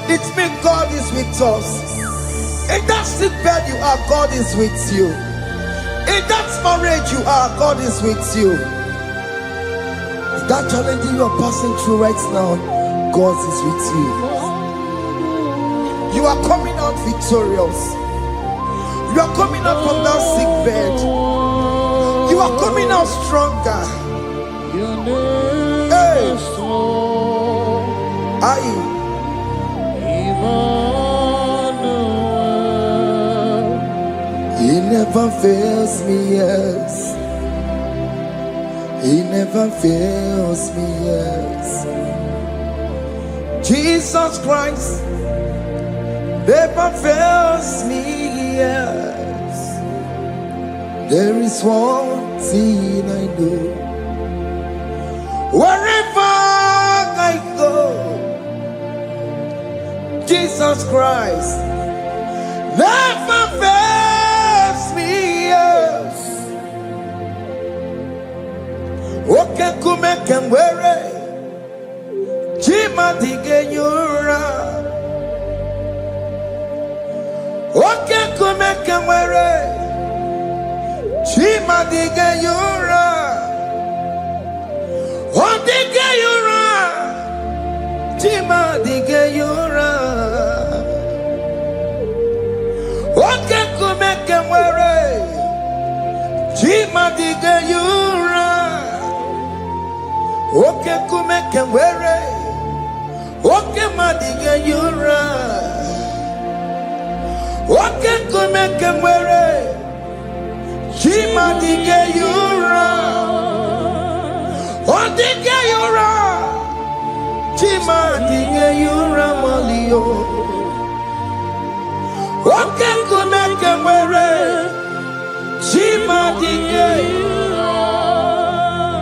it means God is with us. In that sick bed you are, God is with you. In that marriage you are, God is with you. In that challenge you are passing through right now, God is with you. You are coming out victorious. You are coming out from that sick bed. You are coming out stronger. Hey. Aye. He never fails me, yes. He never fails me, yes. Jesus Christ never fails me, yes. There is one thing I know. Wherever I go, Jesus Christ never fails me, yes. Okay, come and wear it. Chima digenyura. Okay, come and wear it. Chima digenyura. Oh, digenyura. Chima digenyura. Okay, come and wear it. Chima digenyura. Okay, come and wear it. Okay, madiga yura. Okay, come and wear it. She madiga yura. Oh, diga yura. She madiga yura malio. Okay, come and wear it. She madiga yura.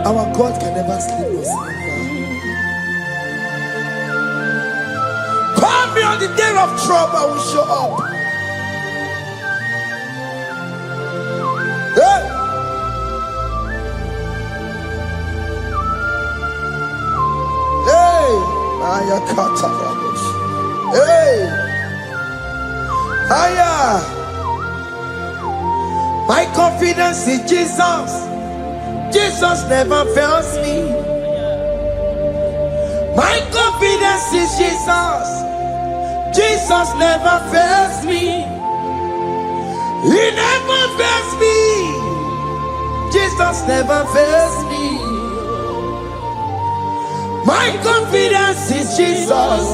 Our God can never sleep or slumber. Call me on the day of trouble, I will show up. Hey. Hey. Aya kata rabosh. Hey. Aya. My confidence in Jesus. Jesus never fails me. My confidence is Jesus. Jesus never fails me. He never fails me. Jesus never fails me. My confidence is Jesus.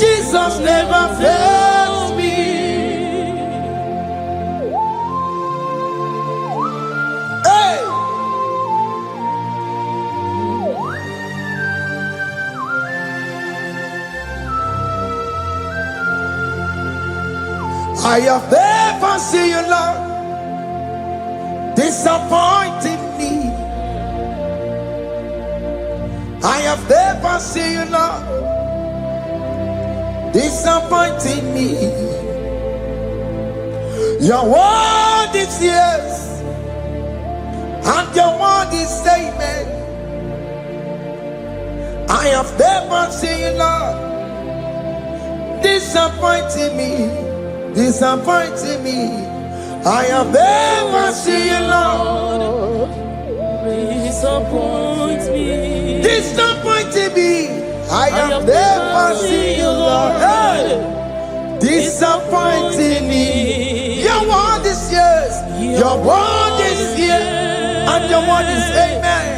Jesus never fails me. Hey! I have never seen you, Lord, disappointing me. I have never seen you, Lord, disappointing me. Your word is yes, and your word is amen. I have never seen you, Lord, disappointing me. Disappointing me. I have never seen you, Lord. Disappoint me. Disappointing me. I have never seen you, Lord. Hey. Disappointing me. Your word is yes. Your word is yes. And your word is amen.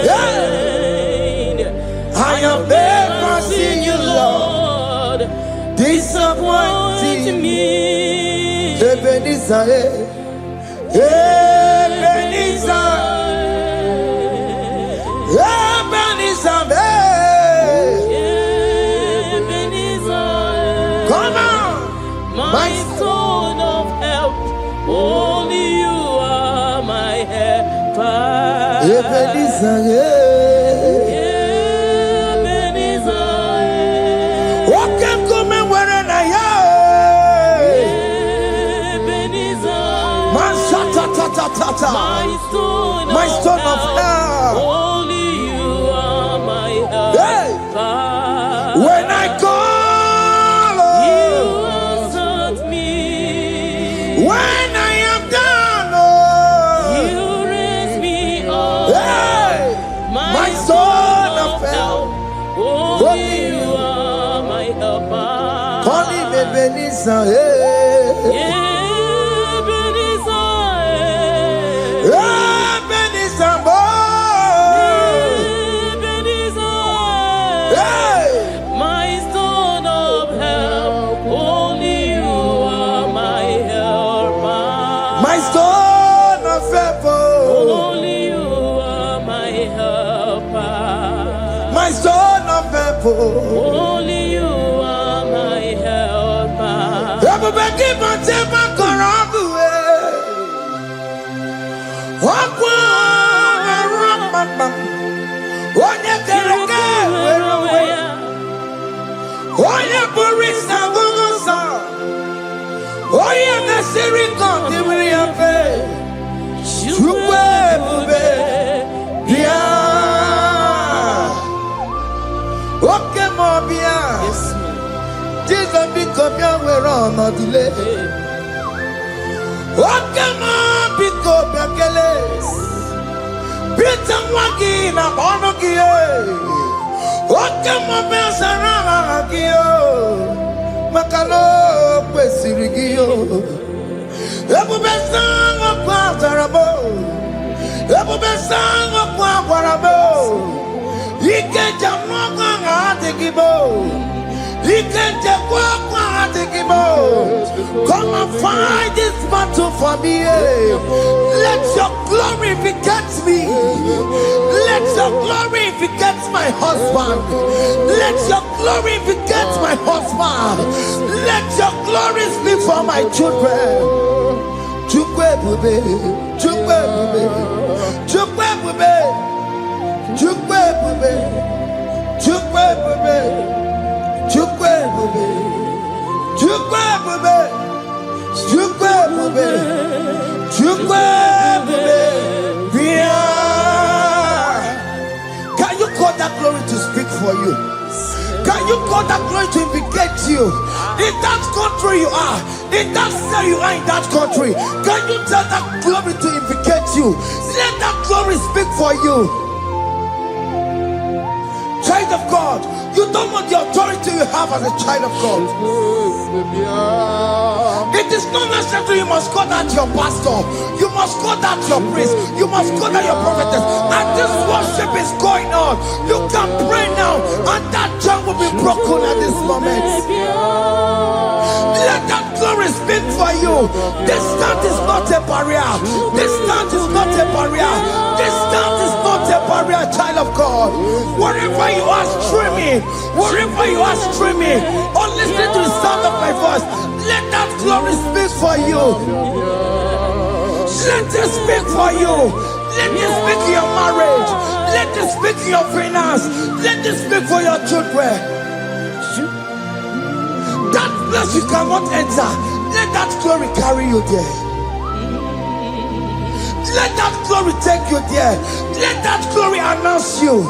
Yeah. I have never seen you, Lord. Disappointing me. Ebenezer, Ebenezer, Ebenezer, Ebenezer. come on, My stone of help. Only you are my helper. Ebenezer, my stone of help. Only you are my help. Hey. When I call, you answered me. When I am down, you raise me up. Hey. My stone of help. Only you are my helper. Call him Ebenezer. Ebenezer, Only you are my helper. Everybody keep on telling my Korabu. Oye Burisa Gugusa. Oye Nasiri Kontimriafe. Chukwe Bube. Bia. Oke Mobia. Jesus Bikobia we're on a delay. Oke Mobikobia Keles. Bitan Wagi na Bonogie. Oke Mobia Saragio. Makalo Pesirigio. Ebubesang of Quatarabo. Ebubesang of Quatarabo. He can't jump on the gibo. He can't jump on the gibo. Come and fight this battle for me. Let your glory beget me. Let your glory beget my husband. Let your glory beget my husband. Let your glory speak for my children. Chukwe bube, chukwe bube, chukwe bube, chukwe bube, chukwe bube, chukwe bube, chukwe bube, chukwe bube, chukwe bube. Can you call that glory to speak for you? Can you call that glory to indicate you? In that country you are, in that cell you are in that country, can you tell that glory to indicate you? Let that glory speak for you. Child of God, you don't want the authority you have as a child of God. It is not necessary you must call that your pastor, you must call that your priest, you must call that your prophetess. And this worship is going on. You can pray now, and that chain will be broken at this moment. Let that glory speak for you. Distance is not a barrier. Distance is not a barrier. Distance is not a barrier, child of God. Wherever you are streaming, wherever you are streaming, or listening to the sound of my voice, let that glory speak for you. Let it speak for you. Let it speak in your marriage. Let it speak in your finance. Let it speak for your children. That place you cannot enter, let that glory carry you there. Let that glory take you there. Let that glory announce you.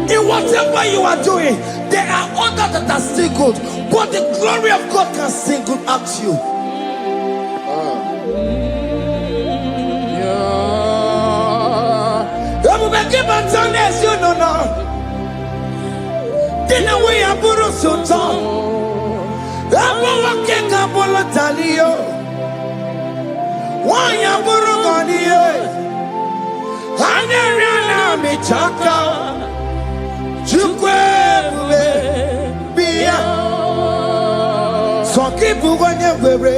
In whatever you are doing, there are others that are still good, but the glory of God can single out you. You know now. Dina we aburo sultan. Abo wake kabolo talio. Why aburo ganiye. Haneriana mi chaka. Chukwe bube biya. Soki buganye bebe.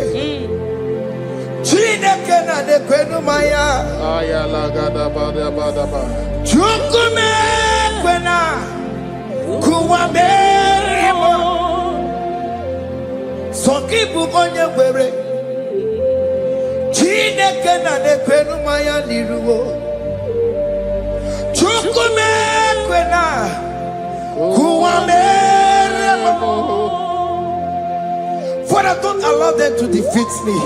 Chineke na de kwenu maya. Ayala gada bada bada ba. Chukume kwena. Kuwamerimo Soki bugonye were Chineke na nekwenu maya niruwo Chukume kwena Kuwamerimo. Father, don't allow them to defeat me.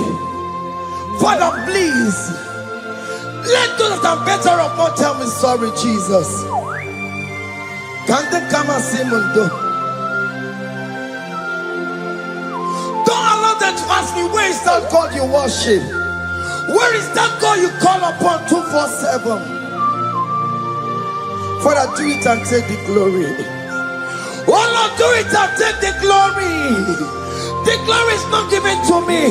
Father, please let those that are better off not tell me sorry, Jesus. Can they come and see Mundo? Don't allow them to ask me, where is that God you worship? Where is that God you call upon 247? Father, do it and take the glory. Oh Lord, do it and take the glory. The glory is not given to me.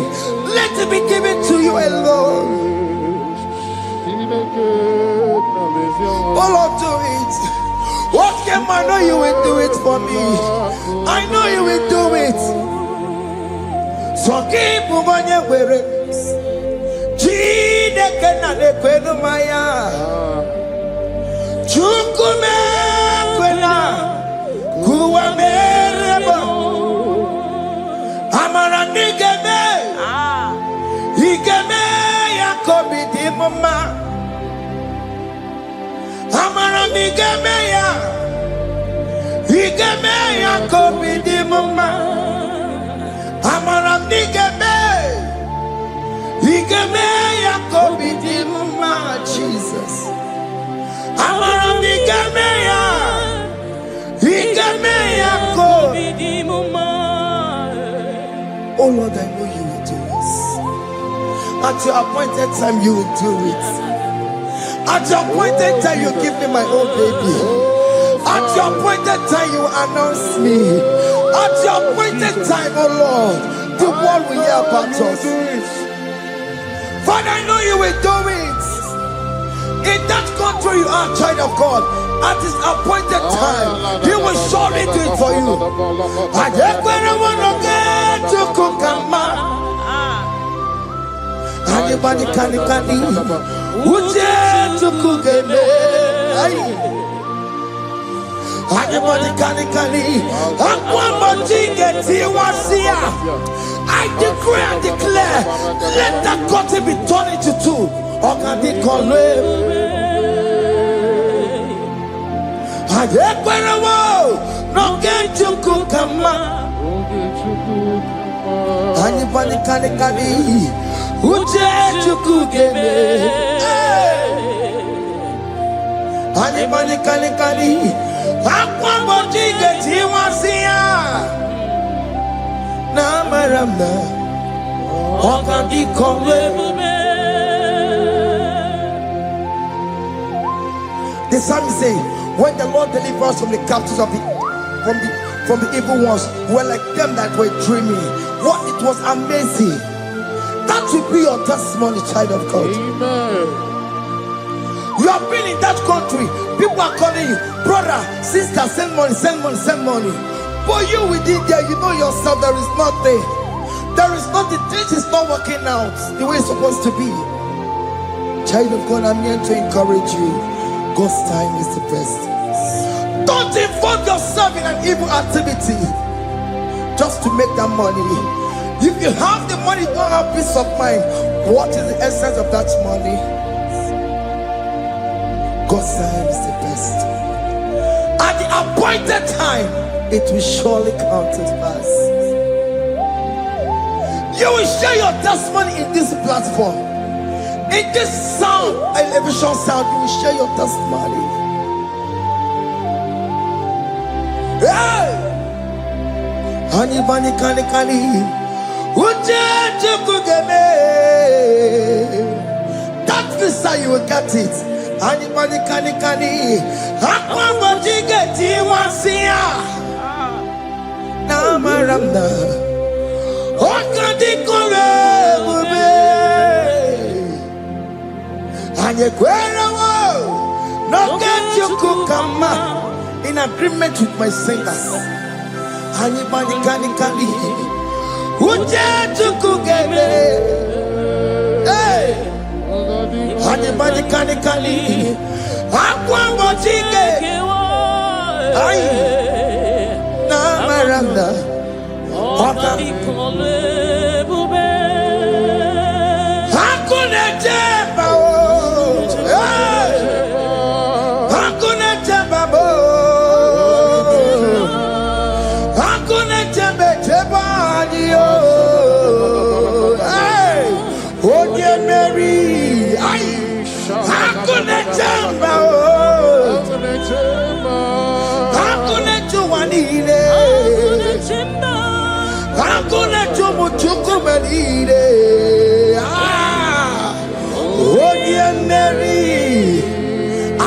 Let it be given to you alone. Oh Lord, do it. What can I know you will do it for me? I know you will do it. So keep moving where it is. Chineke na nekwenu maya. Igemeya kobidi mama. Amaram nigeme. Igemeya kobidi mama. Jesus. Amaram nigemeya. Igemeya kobidi mama. Oh Lord, I know you will do this. At your appointed time, you will do it. At your appointed time, you give me my own baby. At your appointed time, you announce me. At your appointed time, oh Lord, the world will hear about us. Father, I know you will do it. In that country, you are a child of God. At his appointed time, he will surely do it for you. I just want to get to Kokama. Anybody can to Kugeme. Anybody I decree and declare, let that curtain be torn into two. The psalmist say, when the Lord delivers us from the captives of from the evil ones, we're like them that were dreaming. What it was amazing. That will be your testimony, child of God. Amen. You have been in that country. People are calling you, brother, sister, send money, send money, send money. But you within there, you know yourself, there is nothing. There is nothing. This is not working out the way it's supposed to be. Child of God, I'm here to encourage you. God's time is the best. Don't involve yourself in an evil activity just to make that money. If you have the money, you don't have peace of mind. What is the essence of that money? God's time is the best. At the appointed time, it will surely come to pass. You will share your testimony in this platform. In this sound, elevation sound, you will share your testimony. Hey! Anybody that visa, you will get it. Anybody in agreement with my singers. Anybody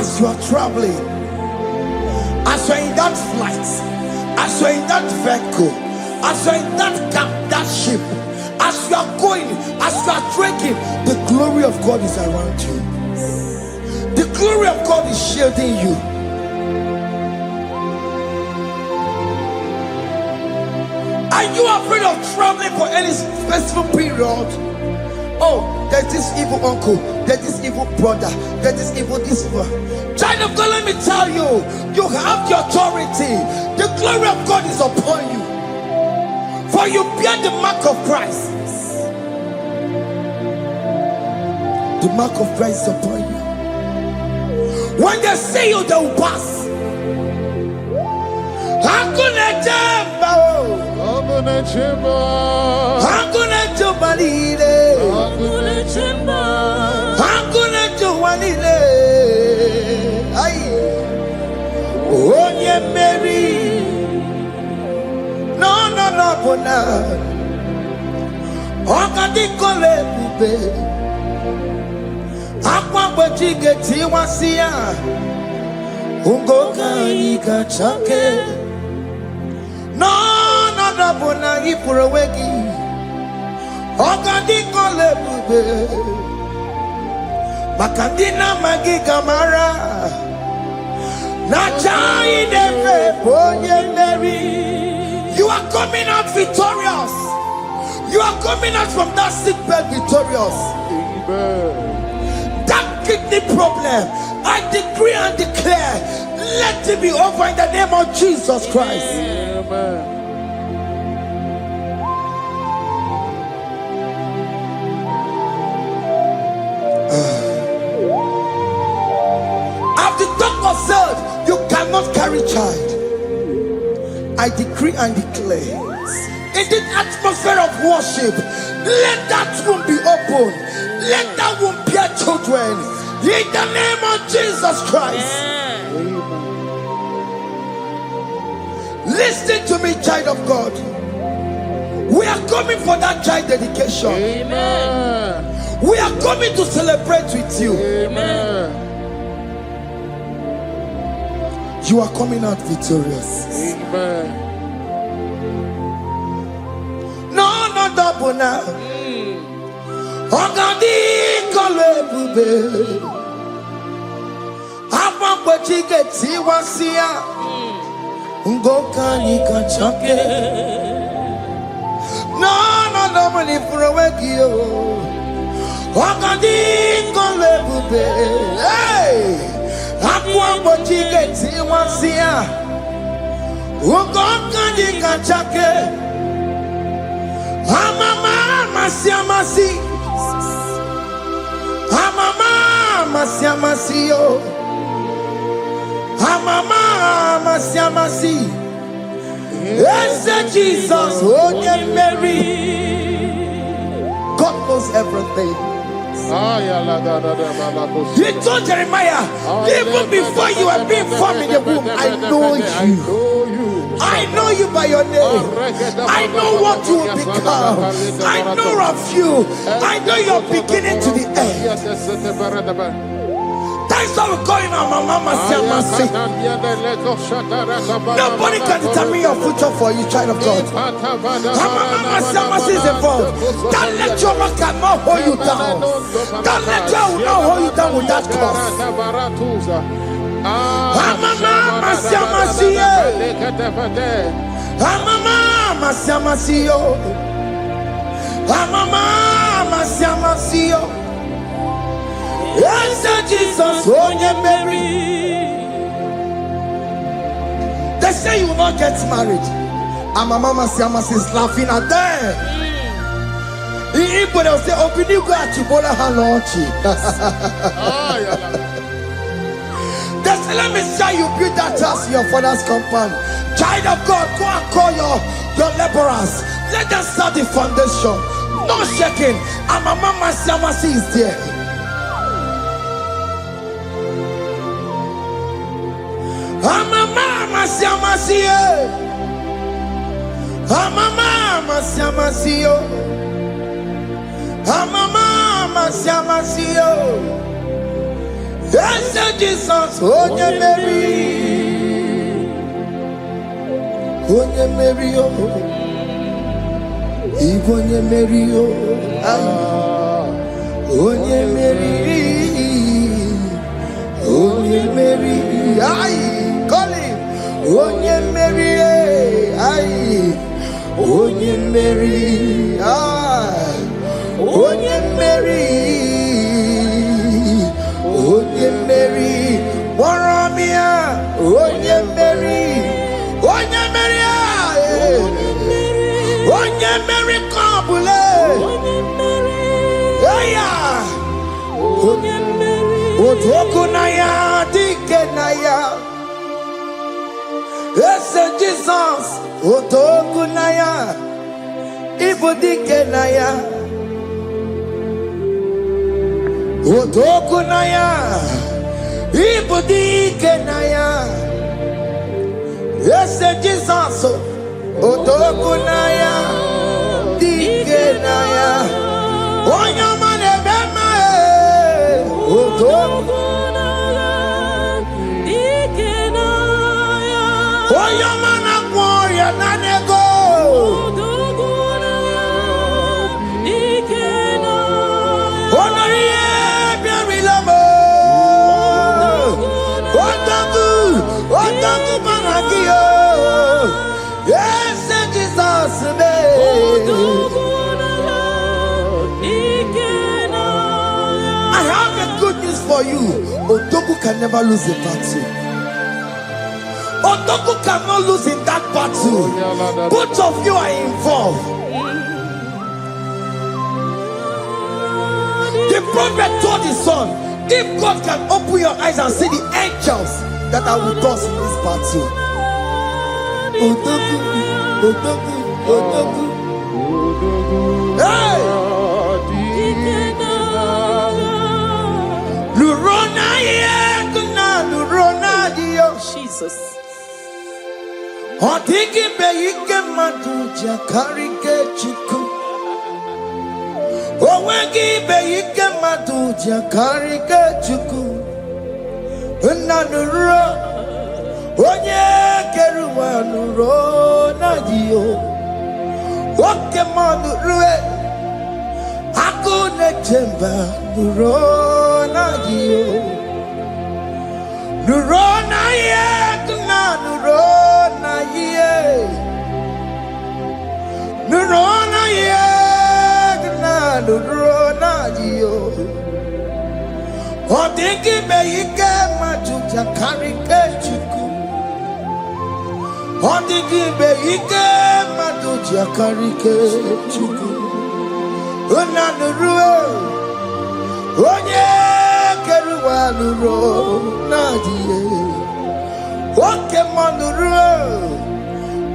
as you are traveling, as you are in that flight, as you are in that vehicle, as you are in that camp, that ship, as you are going, as you are trekking, the glory of God is around you. The glory of God is shielding you. Are you afraid of traveling for any specific period? Oh, there's this evil uncle, there's this evil brother, there's this evil this one. Child of God, let me tell you, you have the authority. The glory of God is upon you. For you bear the mark of Christ. The mark of Christ is upon you. When they see you, they will pass. Hakuna jambo, Hakuna chemba, hakuna jubalile, Hakuna chemba, hakuna jubalile. Ay, onye Mary, no, bona. Okadi kole bube, akwa bojige tiwasia, ungoka ika chake. No, bona ipurowegi. Okadi kole bube, makandina magi kamara. Na chai neve bonye Mary. You are coming out victorious. You are coming out from that sick bed victorious. Amen. That kidney problem, I decree and declare, let it be over in the name of Jesus Christ. Amen. As the doctor said, you cannot carry child. I decree and declare, in the atmosphere of worship, let that womb be open. Let that womb bear children. In the name of Jesus Christ. Listen to me, child of God. We are coming for that child dedication. Amen. We are coming to celebrate with you. Amen. You are coming out victorious. Amen. No, double now. Ogadi kole bube. Apa bojige tiwasia. Ngoka nika chake. No, double ni furawegi yo. Ogadi kole bube. Hey, apa bojige tiwasia. Ngoka nika chake. Amama masiamasi, amama masiamasi yo, amama masiamasi. Yes, Jesus, oh yeah, Mary. God knows everything. He told Jeremiah, even before you were being formed in the womb, I know you. I know you by your name. I know what you will become. I know of you. I know your beginning to the end. That's why we call him our Mama Siamasi. Nobody can determine your future for you, child of God. Our Mama Siamasi is involved. Don't let your man cannot hold you down. Don't let your will not hold you down with that cause. Mama Siamasi. Mama Siamasi. Mama Siamasi. Yes, Jesus, oh yeah, Mary. They say you will not get married. And my Mama Siamasi is laughing at them. People will say, open you go at Chibola Hanochi. They say, let me say you build that house in your father's compound. Child of God, go and call your laborers. Let them start the foundation. No shaking. And my Mama Siamasi is there. Mama Siamasi, Mama Siamasi, Mama Siamasi. Yes, Jesus, oh yeah, Mary, oh yeah, Mary, oh, even yeah, Mary, oh yeah, Mary, oh yeah, Mary, aye. Onye Mary, aye. Onye Mary, aye. Onye Mary, Onye Mary, Waramia, Onye Mary, Onye Mary, aye. Onye Mary, Kabule, Aya, Onye Mary, Otokunaya, Dik. Yes, Jesus. Otokunaya. Ibodikenaya. Otokunaya. Ibodikenaya. Yes, Jesus. Otokunaya. Dikenaya. Oyamane bema. Otokunaya. Dikenaya. Oyamana warrior nanego. Otokunaya. Dikenaya. Onoye biarilamo. Otaku Maragio. Yes, Jesus name. I have a good news for you. Otoku can never lose a battle. Otoku cannot lose in that battle. Both of you are involved. The prophet told his son, if God can open your eyes and see the angels that are with us in this battle. Otoku, Otoku, Otoku. Hey! Lurona yekuna, Lurona dio. Jesus. Otiki beyike maduja karike chiku. Owegi beyike maduja karike chiku. Nanuro, onye keruwa nuro nadio. Oke manurue, akune chemba nuro nadio. Nuro na ye, tuna nuro na ye. Nuro na ye, tuna nuro nadio. Odingi beyike majuja karike chuku. Odingi beyike majuja karike chuku. Unanurue, onye keruwa nuro nadie. Oke manurue,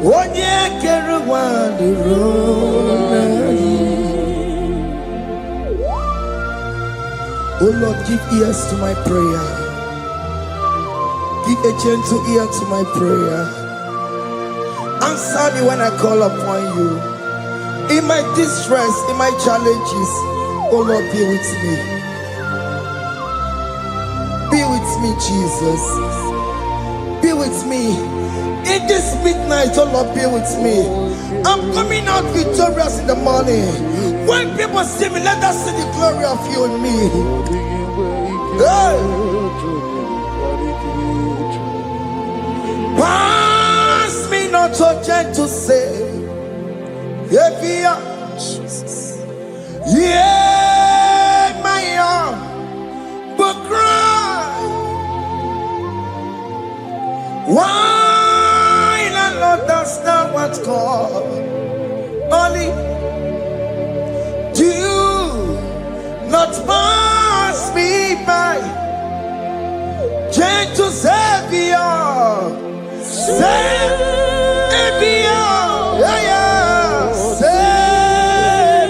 onye keruwa nuro nadie. Oh Lord, give ears to my prayer. Give a gentle ear to my prayer. Answer me when I call upon you. In my distress, in my challenges, oh Lord, be with me. Be with me, Jesus. Be with me. In this midnight, oh Lord, be with me. I'm coming out victorious in the morning. When people see me, let us see the glory of you in me. Hey. Pass me not so gentle, say, Jesus. Yeah, my arm, but cry. Why not understand what's called? Only do not pass me by, gentle Savior, Savior, yeah, yeah, Savior,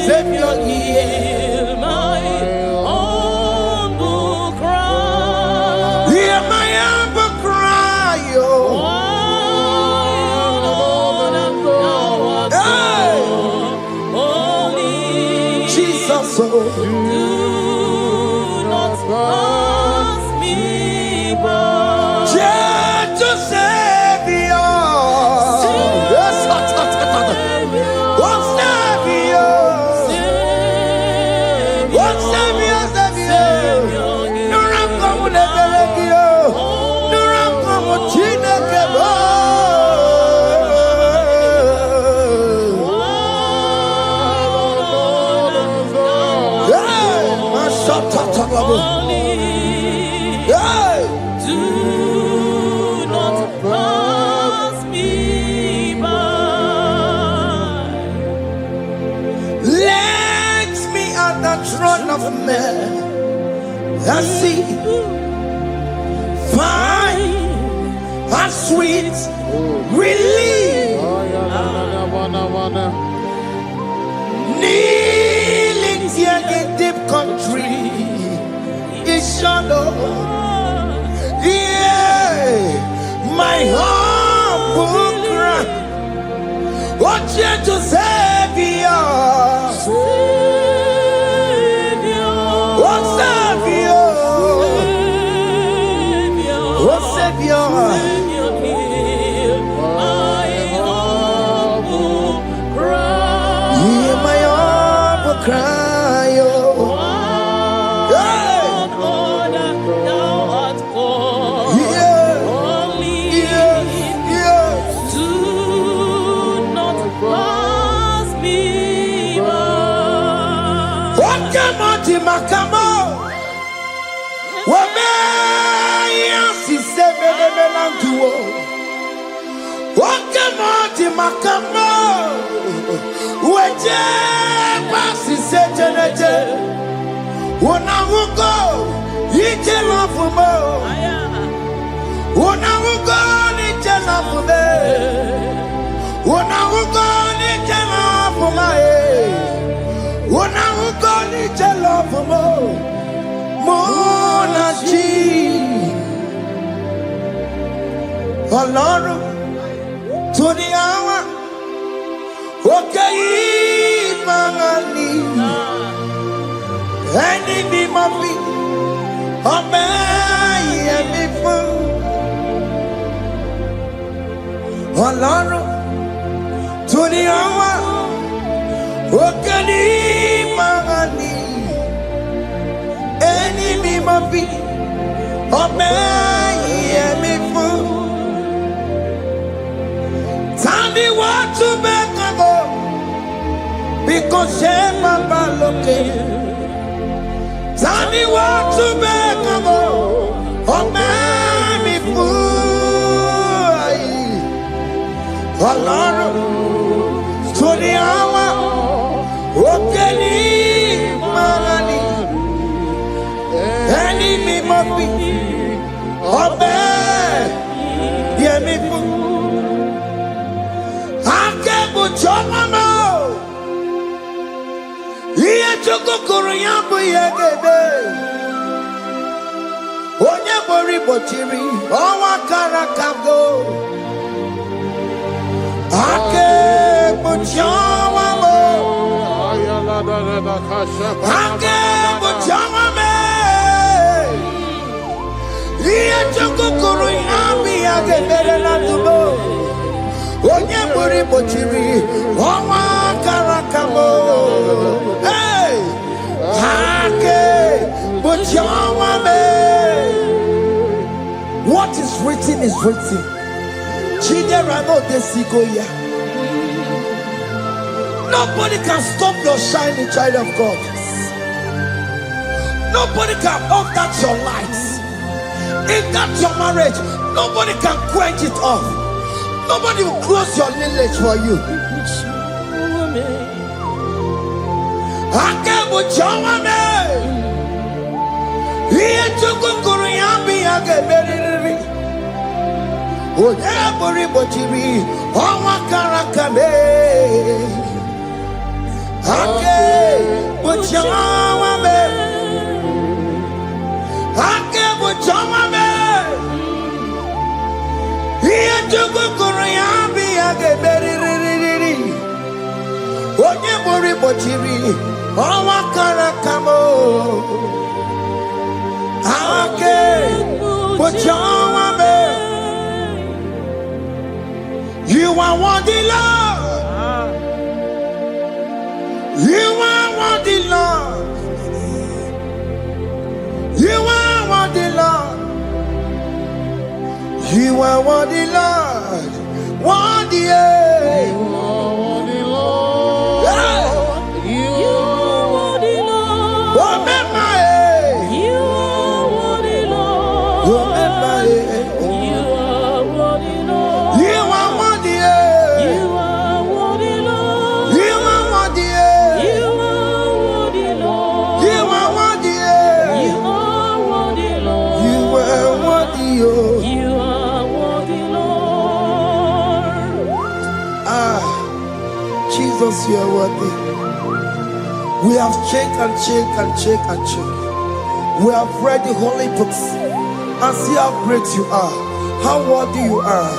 Savior, Hear my humble cry. hear my humble cry, oh. Jesus, oh. Do not pass me by. Gentle Savior, yes, oh Savior, oh Savior, Savior, no ramko munebelegio, no ramko muchinekebo. Hey, mashatatalabu. Hey. Do not pass me by. Let me at the throne of man and see, find a sweet relief. Kneeling here in deep country is shadow. Yeah, my humble cry. What you to Savior? What Savior? What Savior? Hear my humble cry. Makamo, Wamea, si seven melantuo. Wakamati Makamo, Waje, Pasi Sejanete, Wanamugo, Yitelafumo, Wanamugo, Yitelafume, Wanamugo, Yitelafume. When I will go to love Monachi Alone to the hour. Okay, Mangani Any be my feet. Obey me for Alone to the hour. Okani mangani, enemy mabi, obey me for. Tell me what to make go, because Shema Baloke. Tell me what to make go, obey me for. Alone to the hour. Okeni mangani, enemy mabi, obey me for. Akebo chomamo, iye choko koriyambo yegede. Onye bori bochiri, owa karakago. Akebo chomamo. Akebo chomame, iye choko koriyambi yegede na tubo. Onye bori bochiri, owa karakamo. Hey, akebo chomame. What is written is written. Chidera no desigoya. Nobody can stop your shining, child of God. Nobody can off that your lights. If that's your marriage, nobody can quench it off. Nobody will close your lineage for you. Akebo chawame, iye chukukuru yambi ageberiri. Oye bori bochiri, owa karakame. Akebo chawame, akebo chawame. Iye chukukuru yambi ageberiri. Oye bori bochiri, owa karakamo. Akebo chawame. You are worthy, Lord. You are worthy, Lord. You are worthy, Lord. You are worthy, Lord. Worthy, yeah. You are worthy, Lord. Yeah. You are worthy, Lord. Remember, You are worthy, Lord. remember, You are worthy, Lord. you are worthy, You are worthy, Lord. you are worthy, You are worthy, Lord. you are worthy, You are worthy, Lord. you are worthy, You are worthy, Jesus, you are worthy. We have checked and checked and checked and checked. We have read the holy books and see how great you are, how worthy you are.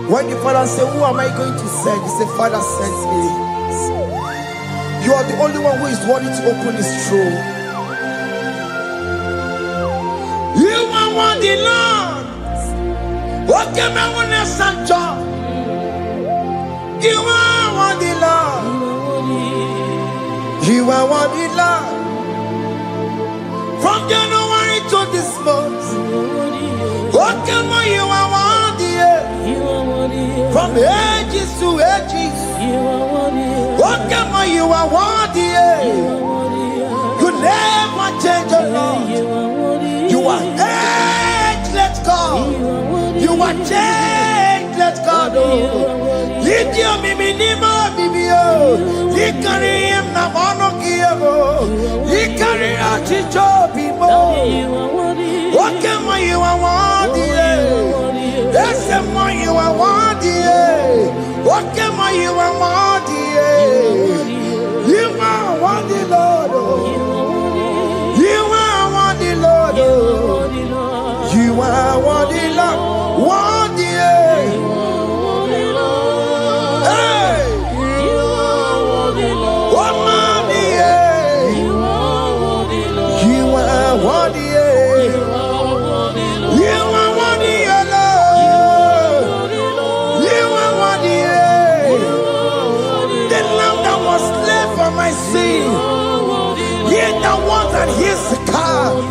When the Father said, who am I going to send? He said, Father, send me. You are the only one who is worthy to open his throne. You are worthy, Lord. What can I want to send? You are worthy, Lord. You are worthy, Lord. From January to this month, what can you are worthy? From ages to ages, what can you are worthy? You never change, Lord. You are ageless God. You are changeless God. You carry him now on you carry out people. What can you are worthy? That's the more you are worthy. What can you are worthy? You are worthy, Lord. You are worthy, Lord. You are worthy, Lord. Worthy. And here's the car. You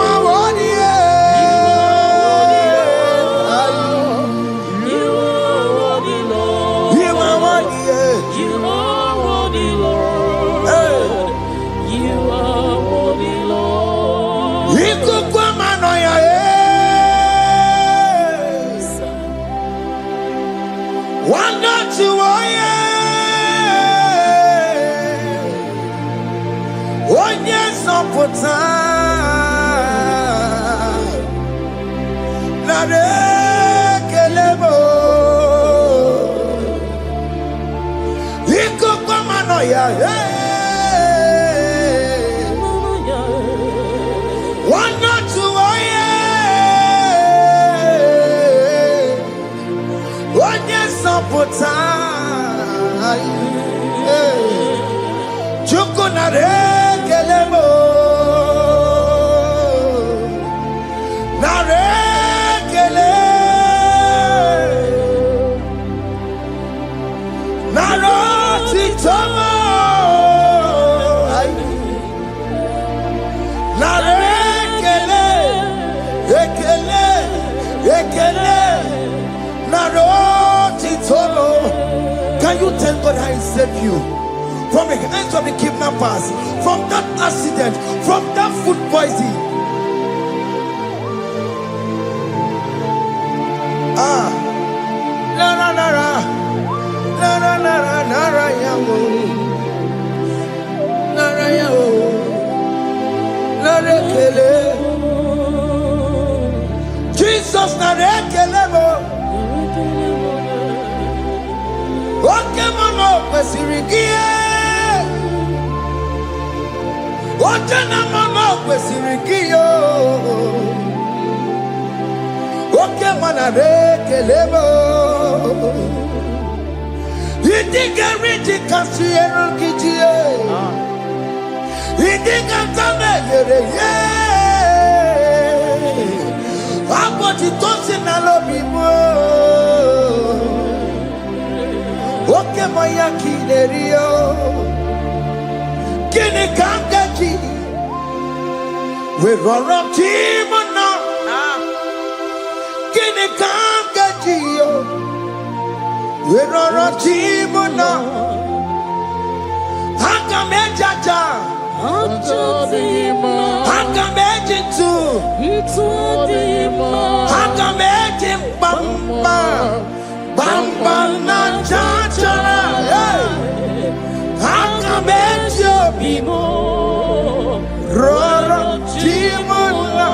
are worthy. You are worthy, Lord. You are worthy. You are worthy, Lord. You are worthy, Lord. You could come on your head. One not to put na rekelebo iko kwa mano ya wana tuoye onye sopota chuku na rekelebo Can you thank God how he saved you from the hands of the kidnappers, from that accident, from that food poisoning? Jesus narekelebo. Oke mano kwesirigie. Oje na mano kwesirigio. Oke manarekelebo. Idiga riji kasiyero kijie. Idiga tame yere ye. Aboti tosi na lobi mo. Oke moya kinerio. Kini kangaji. We roro timona. Kini kangaji yo. We roro timona. Hanga mejaja. Hanga mejitu. Hanga mejim bamba. Bamba na chachara. Hanga mejo bimo. Roro timona.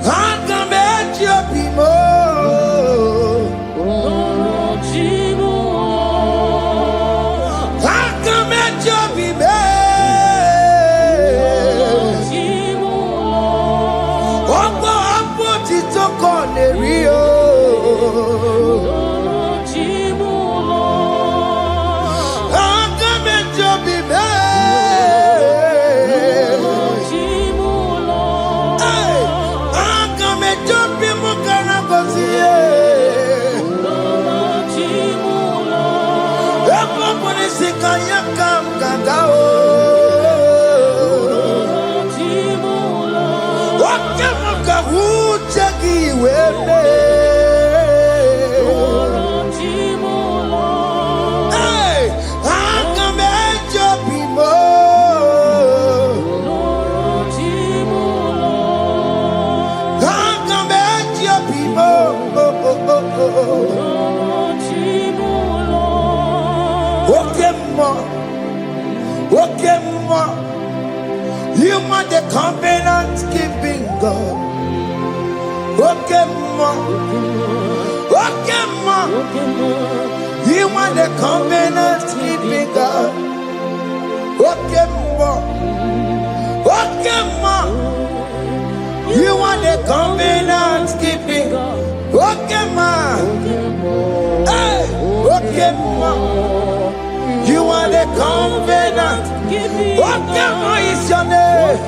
Hanga mejo bimo. You are the covenant keeping God. Okay, ma. Okay, ma. You are the covenant keeping God. Okay, ma. Okay, ma. You are the covenant keeping God. Okay, ma. Hey, okay, ma. You are the covenant. Okay, ma is your name.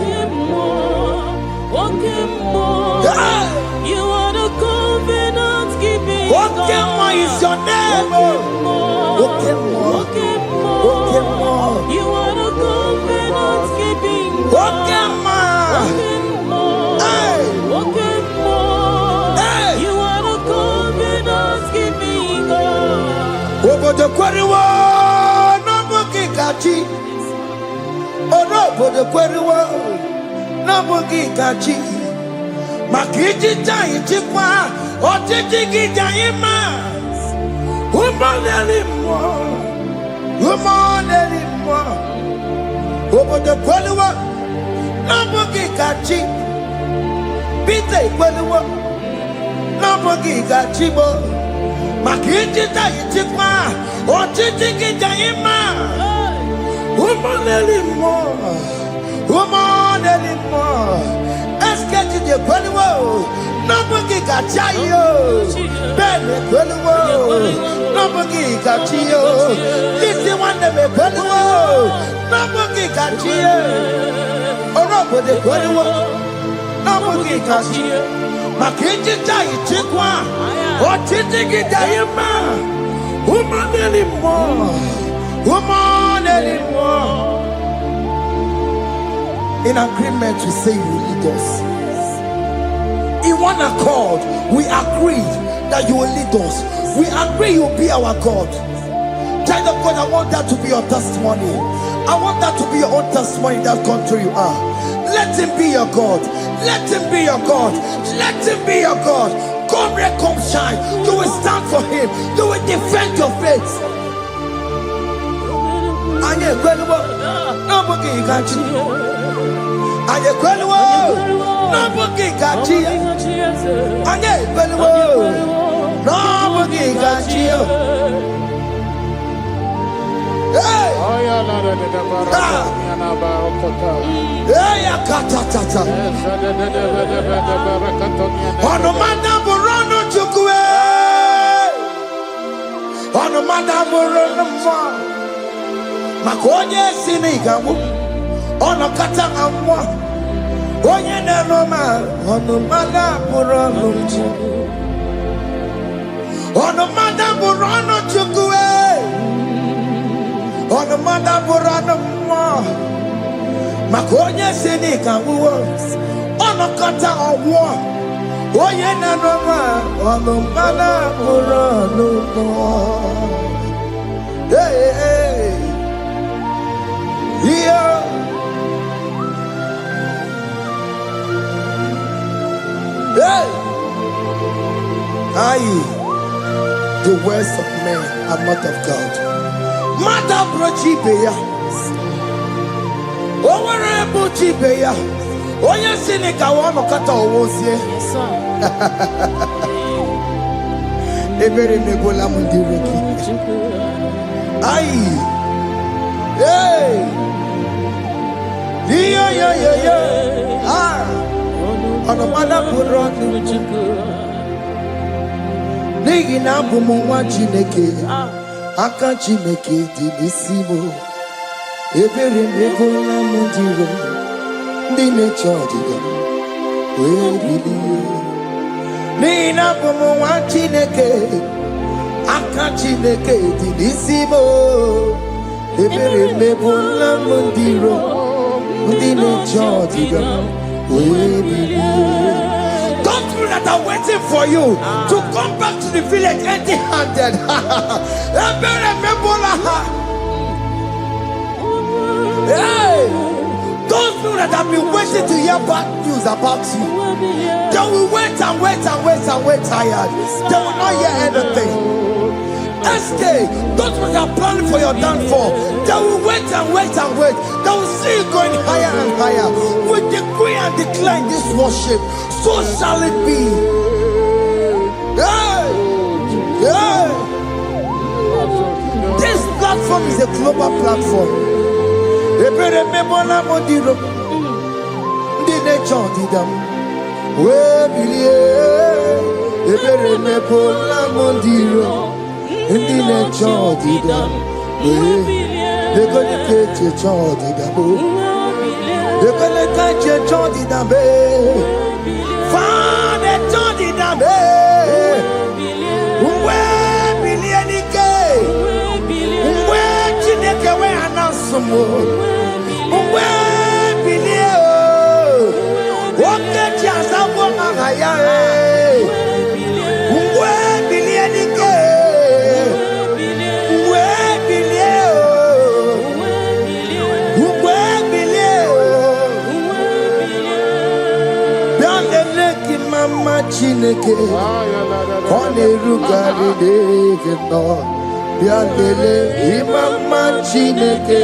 Hey. You are the covenant keeping God. Okay, ma is your name. Okay, ma. Okay, ma. You are the covenant keeping God. Okay, ma. Hey. Hey. You are the covenant keeping God. Over the quarry, no bookie kachi. Oh no, over the quarry, no bookie kachi. Makiji jai chikwa, o tiki jai ma. Woman anymore, woman anymore. Over the quarry, no bookie kachi. Pite quarry, no bookie kachi bo. Makiji jai chikwa, o tiki jai ma. Woman anymore, woman anymore. Get to the Quenwo, nobody got you. Ben Quenwo, nobody got you. This is one of the Quenwo, nobody got you. Or nobody Quenwo, nobody got you. Makinji Jai Chikwa, or Chitiki Diama, woman anymore, woman anymore. In agreement, we say you lead us. In one accord, we agreed that you will lead us. We agree you will be our God. Child of God, I want that to be your testimony. I want that to be your own testimony in that country you are. Let him be your God. Let him be your God. Let him be your God. Come rain, come shine. You will stand for him. You will defend your faith. And you're incredible. Nobody can you. Aye kwelwo no bugi gachi aye kwelwo no bugi gachi hey Oya la de baraka na barokota. hey akata ono manda burono chukwe ono manda burono ma makonye sinigamu ono kata amwa onye na-eroma ono mada bụrụ ọnụ ono mada bụrụ ọnụ chukwu ono mada bụrụ ọnụ mmụọ maka onye si n'ịka nwụọ ono kata ọgwụọ onye na-eroma ono mada bụrụ ọnụ mmụọ yeah. Hey! Aye, the words of men are not of God. Mother brochi beya. Owere brochi beya. Oye sini kawono kata owosie. Ebere mebola mundireki. Aye. Hey! Yeah. Ah! Ono mada buronu nigi na bumu nwa Chineke aka Chineke dị n'isi m ebere mebola m dịrọ ndị na-eche ọdịda wee bilie nigi na bumu nwa Chineke aka Chineke dị n'isi m ebere mebola m dịrọ ndị na-eche ọdịda. Those people that are waiting for you to come back to the village empty-handed. Hey, those people that have been waiting to hear bad news about you, they will wait and wait tired. They will not hear anything. SK, those ones are planning for your downfall. They will wait and wait and wait. They will see you going higher and higher. We decree and declare this worship. So shall it be. Hey! Hey! This platform is a global platform. Chineke Kone rugari deke no Bialele imama Chineke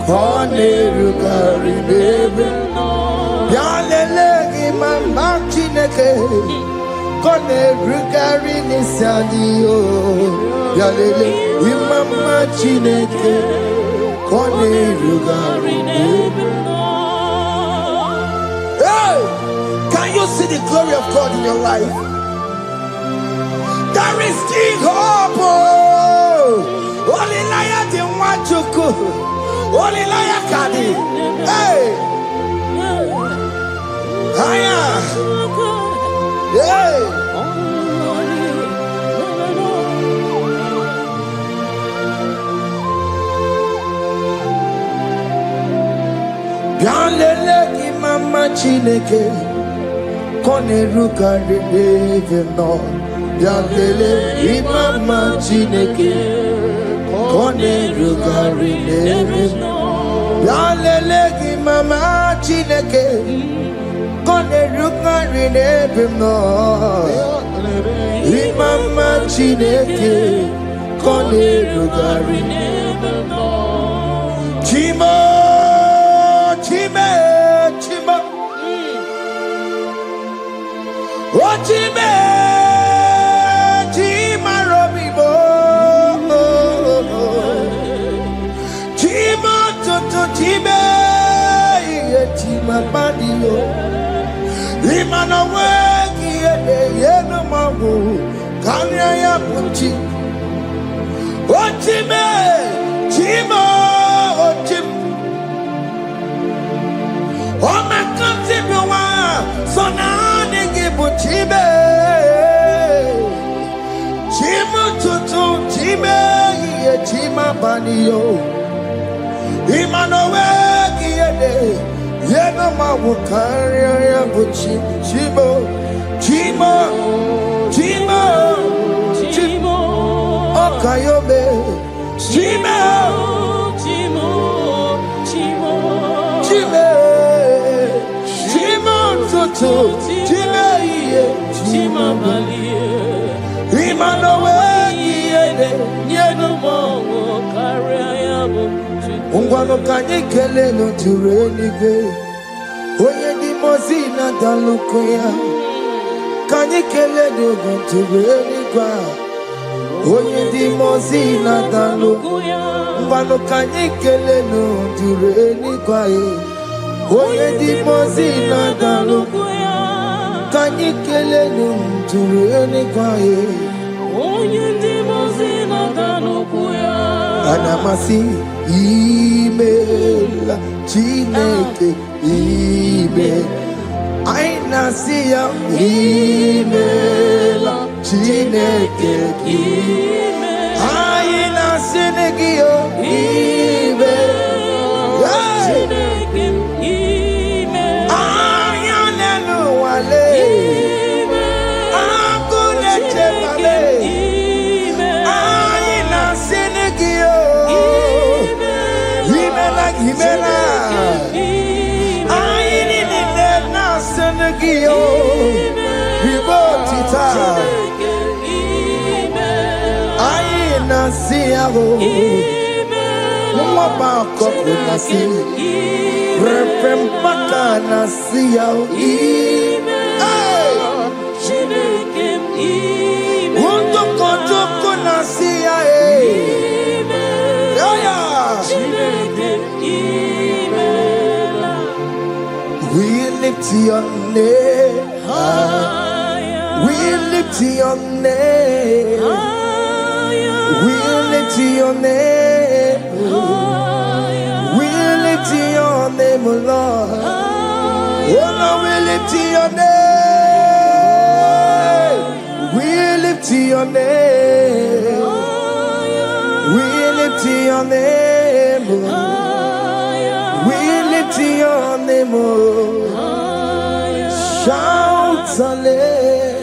Kone rugari deke no Bialele imama Chineke Kone rugari nisaniyo Bialele imama Chineke Kone rugari deke no. Can you see the glory of God in your life? There is still hope. Only liar didn't want to go. Only liar can. Hey. Higher. Hey. Bialele imama Chineke Kone rugari deke no Bialele imama Chineke Kone rugari deke no Bialele imama Chineke Kone rugari deke no Imama Chineke Kone rugari deke no Chimo Chime Chimo Ochime, Chima Robibo, Chima Toto Chime, Chima Badio, Imana Wagi, Yeno Mamu, Kanya Punchi, Ochime, Chima, Ochim, Oh, my country, so now. Chime, Chima Tutu, Chime, Chima Banio, Imanowe, Yenoma Wukaria, Chimo, Chimo, Chimo, Chimo, Okayobe, Chimo, Chimo, Chimo, Chime, Chimo Tutu, Chime. Chima Malie, Imanowe, Yenumo, Kariabu, Ungwano Kanyikele no Turenike, Oye di Mozina Dalukoya, Kanyikele no Turenika, Oye di Mozina Dalukoya, Ungwano Kanyikele no Turenika, Oye di Mozina Dalukoya. Kanyikele nunturene kwae Onye dimozina danukuya Anamasi email Chineke email Ainasiya email Chineke email Ainasinegio email Chineke email Ayanenu wale I Umaba koko nasi, repempaka nasi yao. Undoko joko nasi ya. We lift your name. We lift your name. We lift your name. We lift your name, oh Lord. Oh Lord, we lift your name. We lift your name. We lift your name. We lift your name. Shout hallelujah.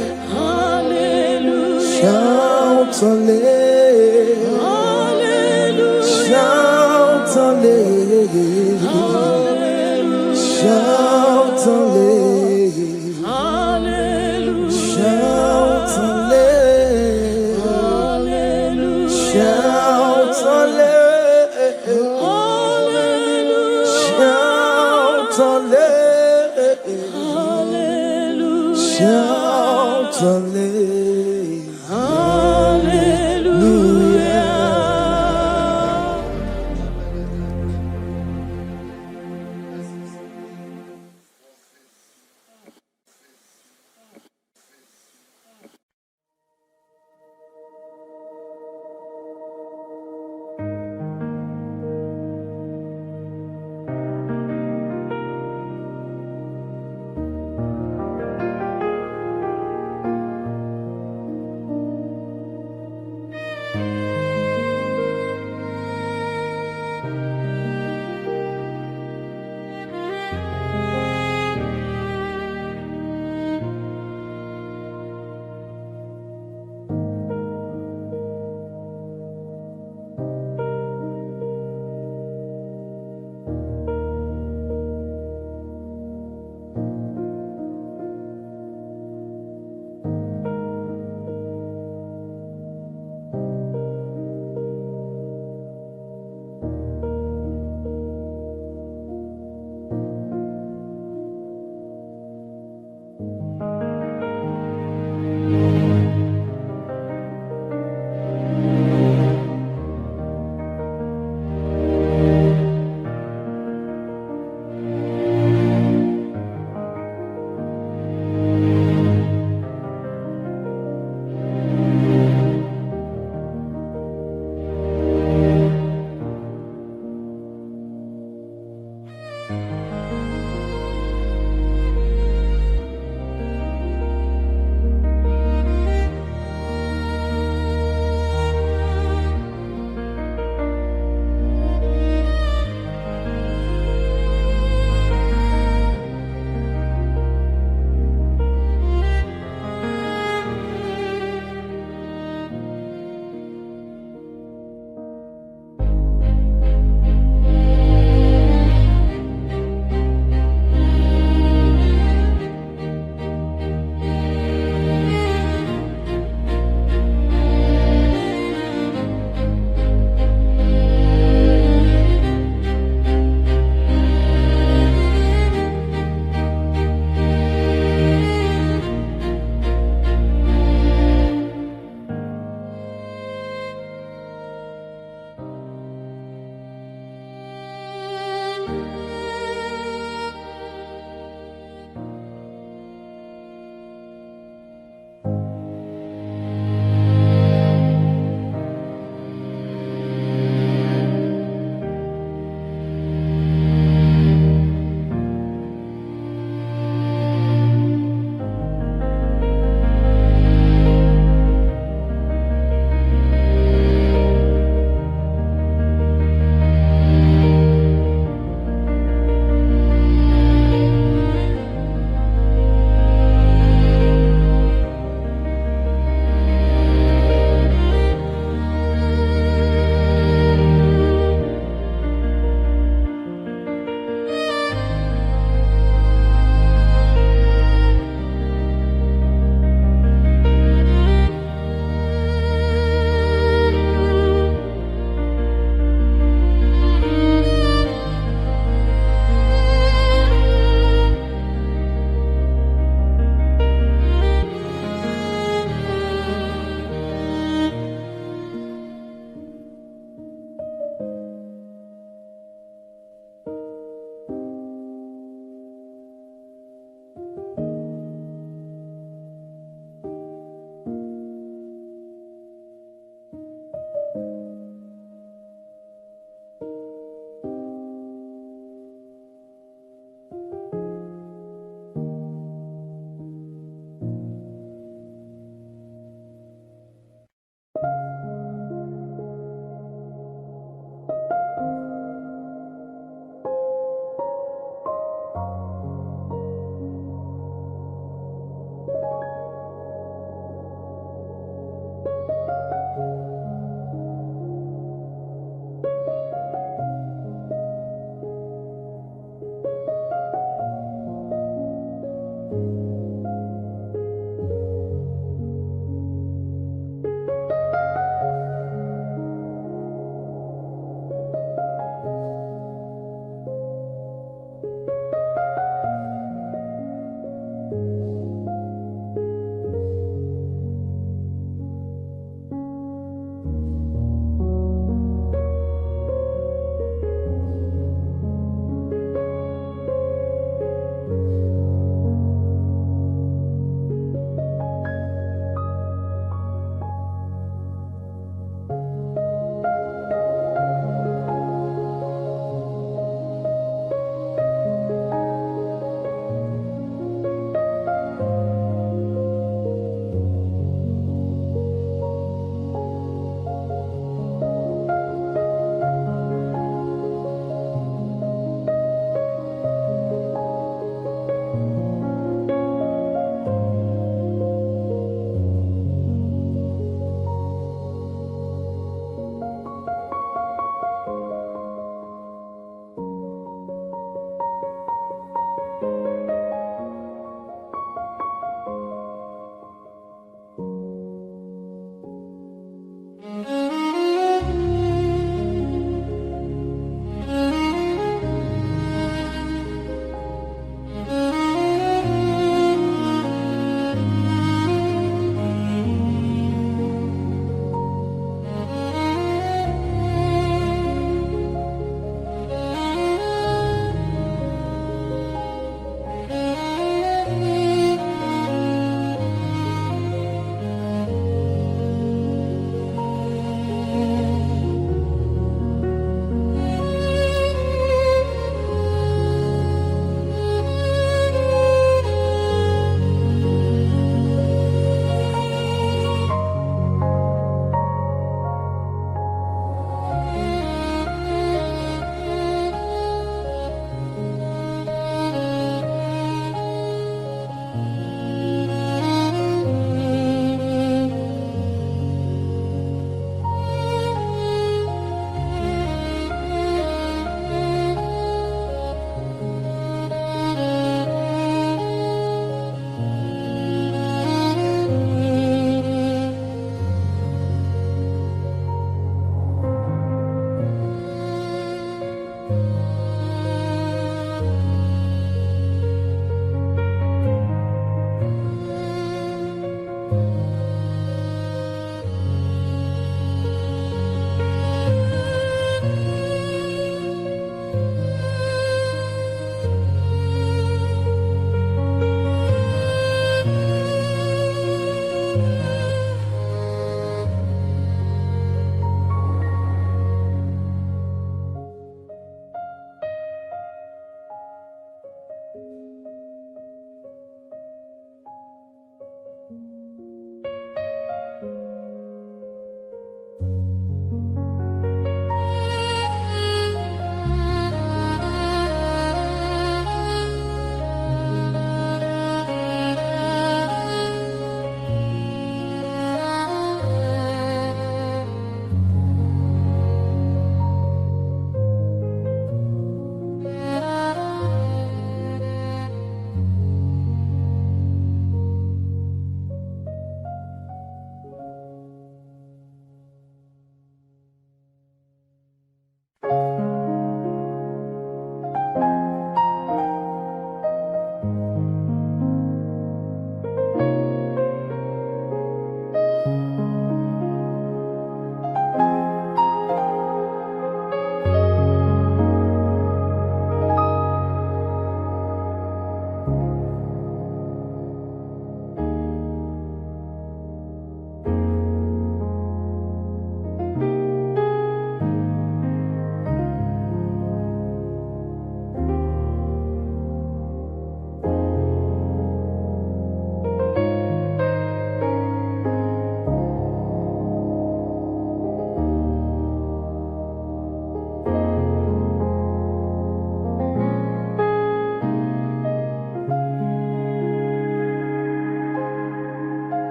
Shout hallelujah. Shout hallelujah. Shout hallelujah. Shout hallelujah. Shout hallelujah. Shout hallelujah. Shout hallelujah.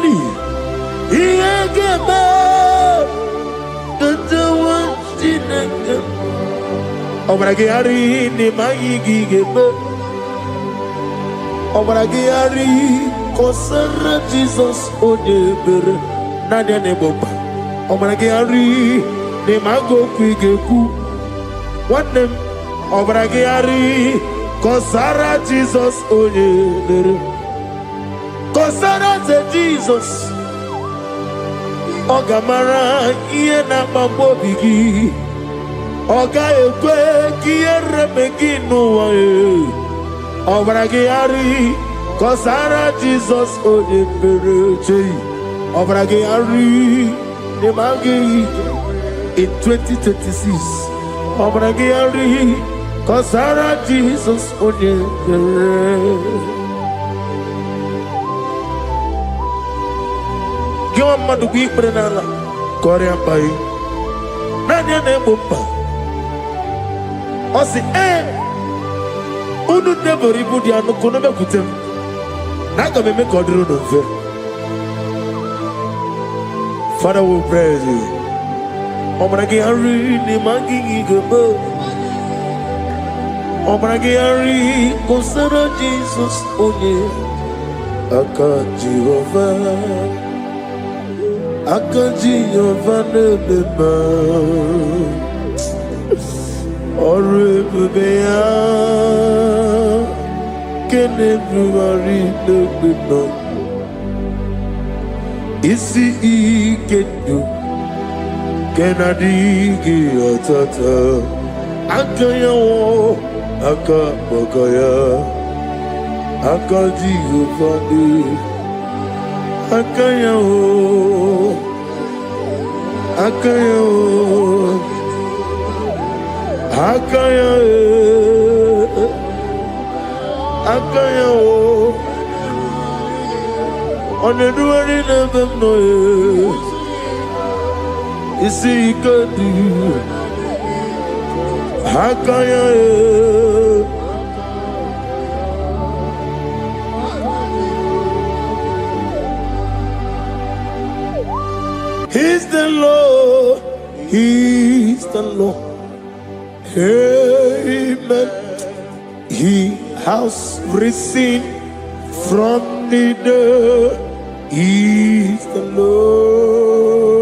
Yali. Iyageba. Katawa Chinaka. Obragari ni Magigebe. Obragari. Kosara Jesus Odebere. Nadia Neboba. Obragari. Ni Mago Kwigeku. What name? Obragari. Kosara Jesus Odebere. Kosara Jesus. Ogamara iye na mambobigi. Oga ekwe kiye remegi nuwa e. Obragari. Kosara Jesus Odebere. Obragari. Ni magi in 2026. Obragari. Kosara Jesus Odebere. Give a man to be Brenala, Korean Pai. Nadia Nebumpa. I say, Udu never reboot the Anukonome with him. Naga me make order of it. Father will praise you. Obragari, the Mangi Gabo. Obragari, Kosara Jesus Oye. Aka Jehovah. Akaji Yovaneba Oribea Can everybody look Isi Ikenu Kenadigi Atata Akaya Akabakaya Akaji Yovani Akaya Akaya Akaya Akaya On the duty of them noise Is he good Akaya He's the Lord, He's the Lord. Amen. He has risen from the dead. He's the Lord.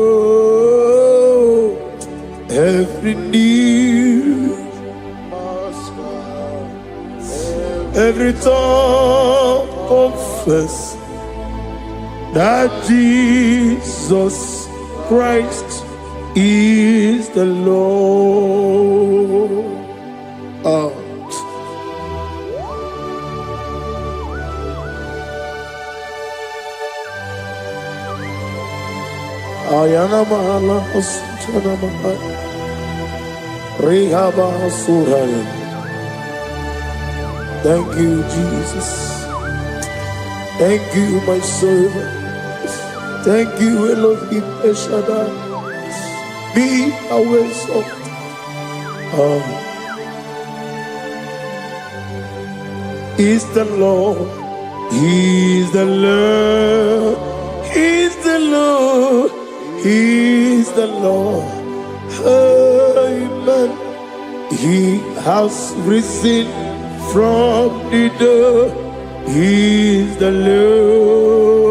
Every knee, every tongue confess that Jesus Christ is the Lord. Ayana mahala asutana mahal Rehaba suraya. Thank you, Jesus. Thank you, my servant. Thank you, Elohim Eshadai. Be our song. Is the Lord. He's the Lord. He's the Lord. He's the Lord. Amen. He has risen from the dead. He's the Lord.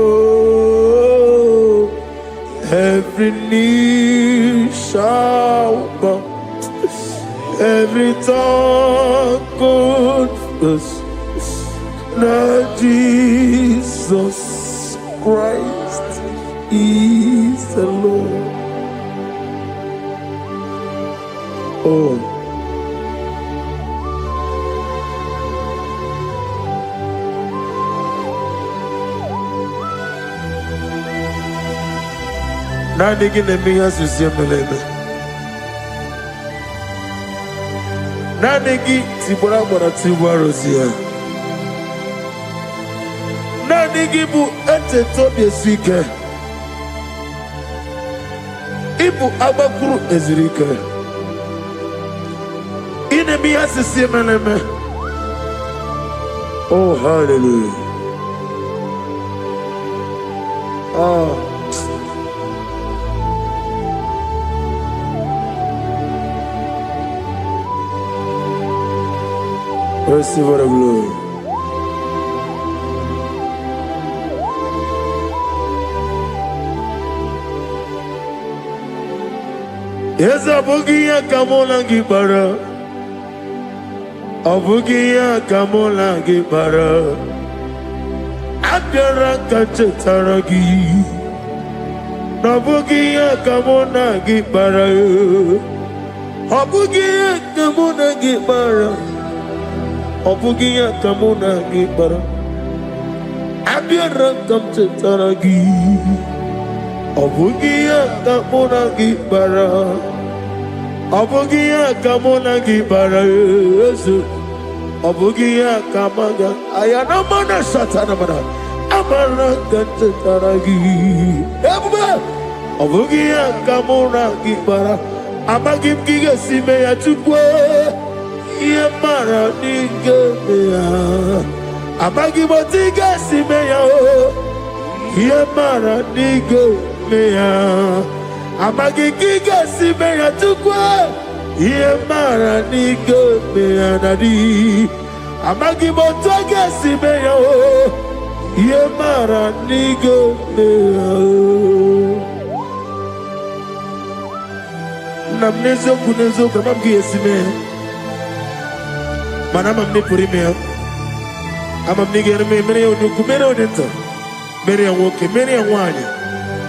Every knee shall bow, every tongue confess that Jesus Christ is the Lord. Oh. Nanigi nemiya susiyemeleme. Nanigi tibora bora tibora rosia. Nanigi bu ete tobi esike. Ibu abakuru ezirike. Inemiya susiyemeleme. Oh, hallelujah. Receive the glory. Yes, Abugia Kamola Gibara. Abugia Kamola Gibara. Abdara Kachetaragi. Abugia Kamona Gibara. Abugia Kamona Gibara. Abugia Kamona Gibara. Abdara Kachetaragi. Abugia Kamona Gibara. Abugia Kamona Gibara. Abugia Kamaga. Ayana Mana Satana Mana. Amara Kachetaragi. Abugia Kamona Gibara. Amagim Giga Simeya Chukwe. Yamara Nigeria. Amagimotiga Simeya. Yamara Nigeria. Amagigiga Simeya Chukwe. Yamara Nigeria Nadi. Amagimotoga Simeya. Yamara Nigeria. Namnezo kunezo kamamgi Simeya. Manama mnipurime. Amamnigere mere onukumere onenta. Mere woke, mere wani.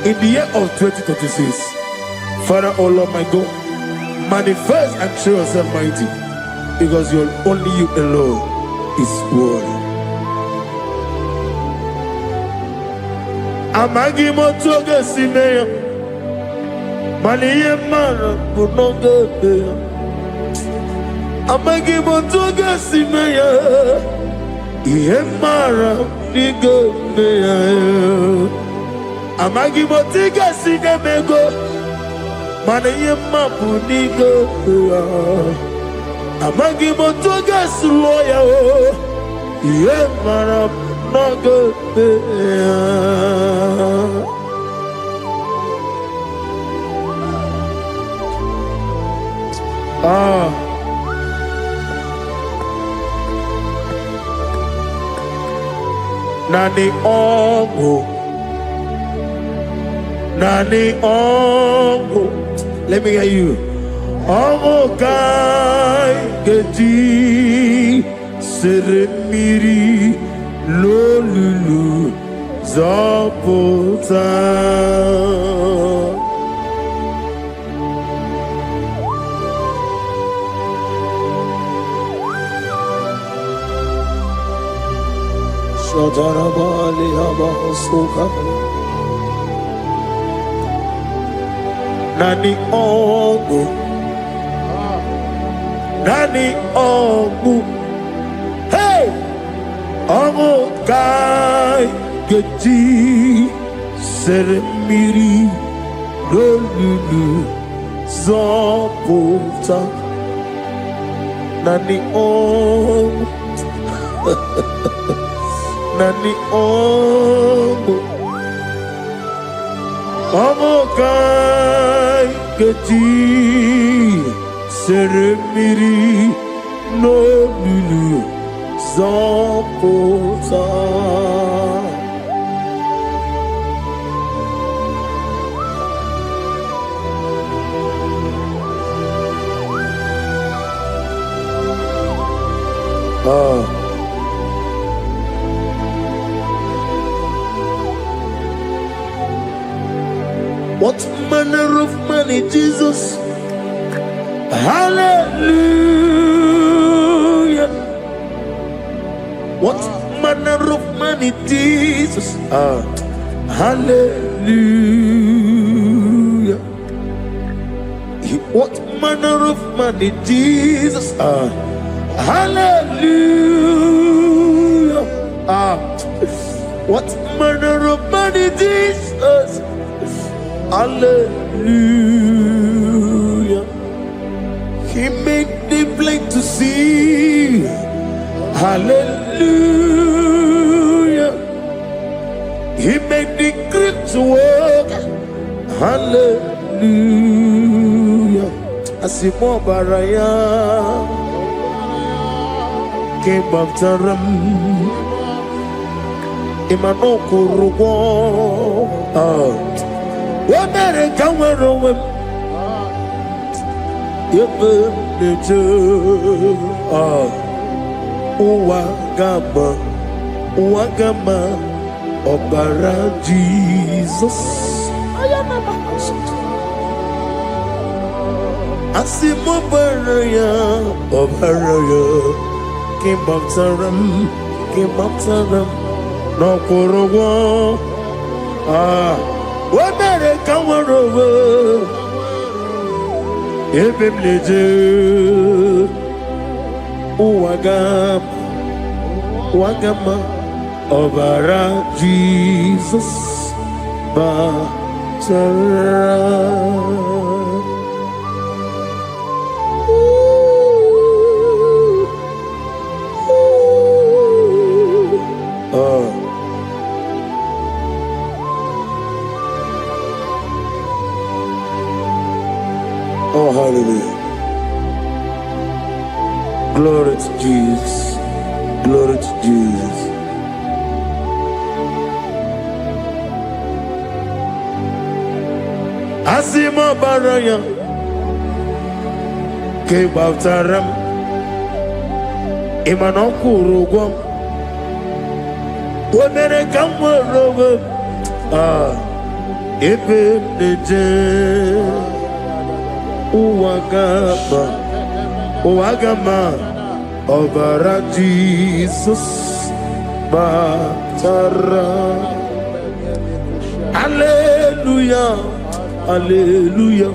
In the year of 2026, Father, oh Lord my God, manifest and show yourself mighty, because only you alone is worthy. Amagi motoga simeya, maniye mara kunoga beya. Amagi motoga simeya, iye mara niga beya. Amagi motiga sinemego, maniye mapu niga beya. Amagi motoga suloya, iye mara noga beya. Nani ongo, Nani ongo. Let me hear you. Ongo kai geti seremiri lolulu zapota. Shadarabali Abasuka Nani Ogu Nani Ogu. Hey! Ogu Kai Geti Seremiri Lolulu Zapota Nani Ogu. Nani ongo, ongo kai geti seremiri no lulu zapota. What manner of money, Jesus? Hallelujah. What manner of money, Jesus? Hallelujah. What manner of money, Jesus? Hallelujah. What manner of money, Jesus? Hallelujah. He made the blind to see. Hallelujah. He made the crippled to hallelujah. Asimo baraya kebabtaram imano kurugo wamere kawerowem yebe neje uwagama ọbara Jesus. Asimo baraya ọbara ya kebabtaram n'ọkwụrụgwọ o mere ka nwere onwe ebe m na-eje ụwagama ọbara Jesus batara. Oh, hallelujah. Glory to Jesus. Glory to Jesus. Asimo baraya kebabtaram imano kurugo wemere kamwerowe ebe neje uwagama ọbara Jesus batara. Hallelujah, hallelujah,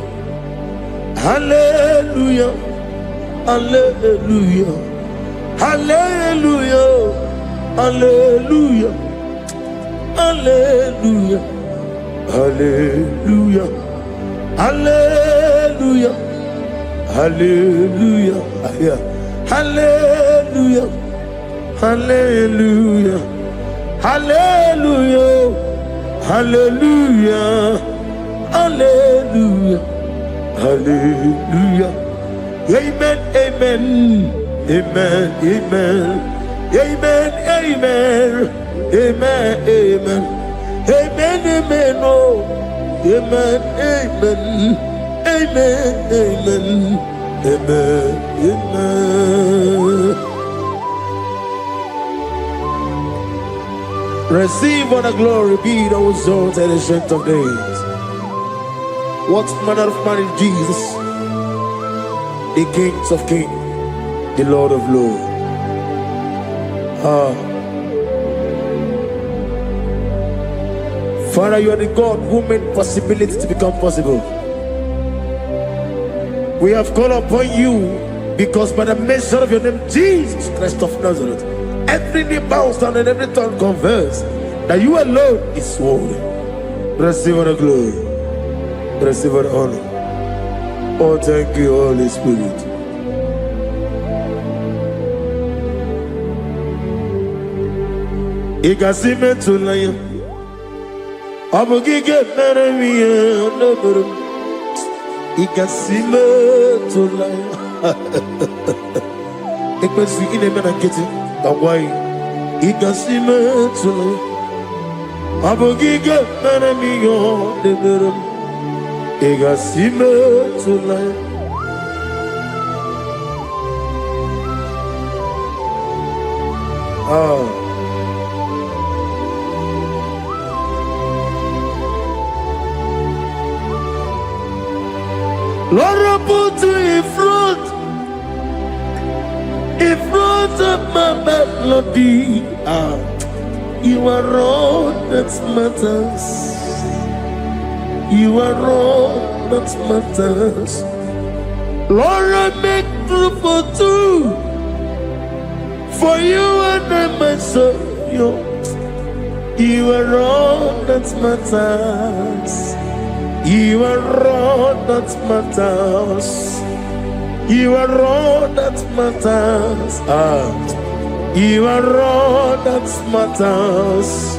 hallelujah, hallelujah, hallelujah, hallelujah, hallelujah, hallelujah, hallelujah, hallelujah, hallelujah, hallelujah, hallelujah, hallelujah, hallelujah, hallelujah. Amen, amen, amen, amen, amen, amen, amen, amen, amen, amen, oh, amen, amen, amen, amen, amen, amen. Receive all the glory, be thou exalted in the strength of days. What manner of man is Jesus? The King of kings, the Lord of lords. Father, you are the God who made possibility to become possible. We have called upon you because by the mention of your name, Jesus Christ of Nazareth, every knee bows down and every tongue confess that you alone is worthy. Receive all the glory. Receive all the honor. Oh, thank you, Holy Spirit. Igasime tulaya, abugige meremiya neburu. Igasime tulaya. Ekwensu ine mena kiti kawai. Igasime tulaya, abugige meremiya neburu. Igasime tulaya. Lord, I put you in front of my melody. You are all that matters. You are all that matters. Lord, I make room for two, for you and I myself. You are all that matters. You are all that matters. You are all that matters. You are all that matters.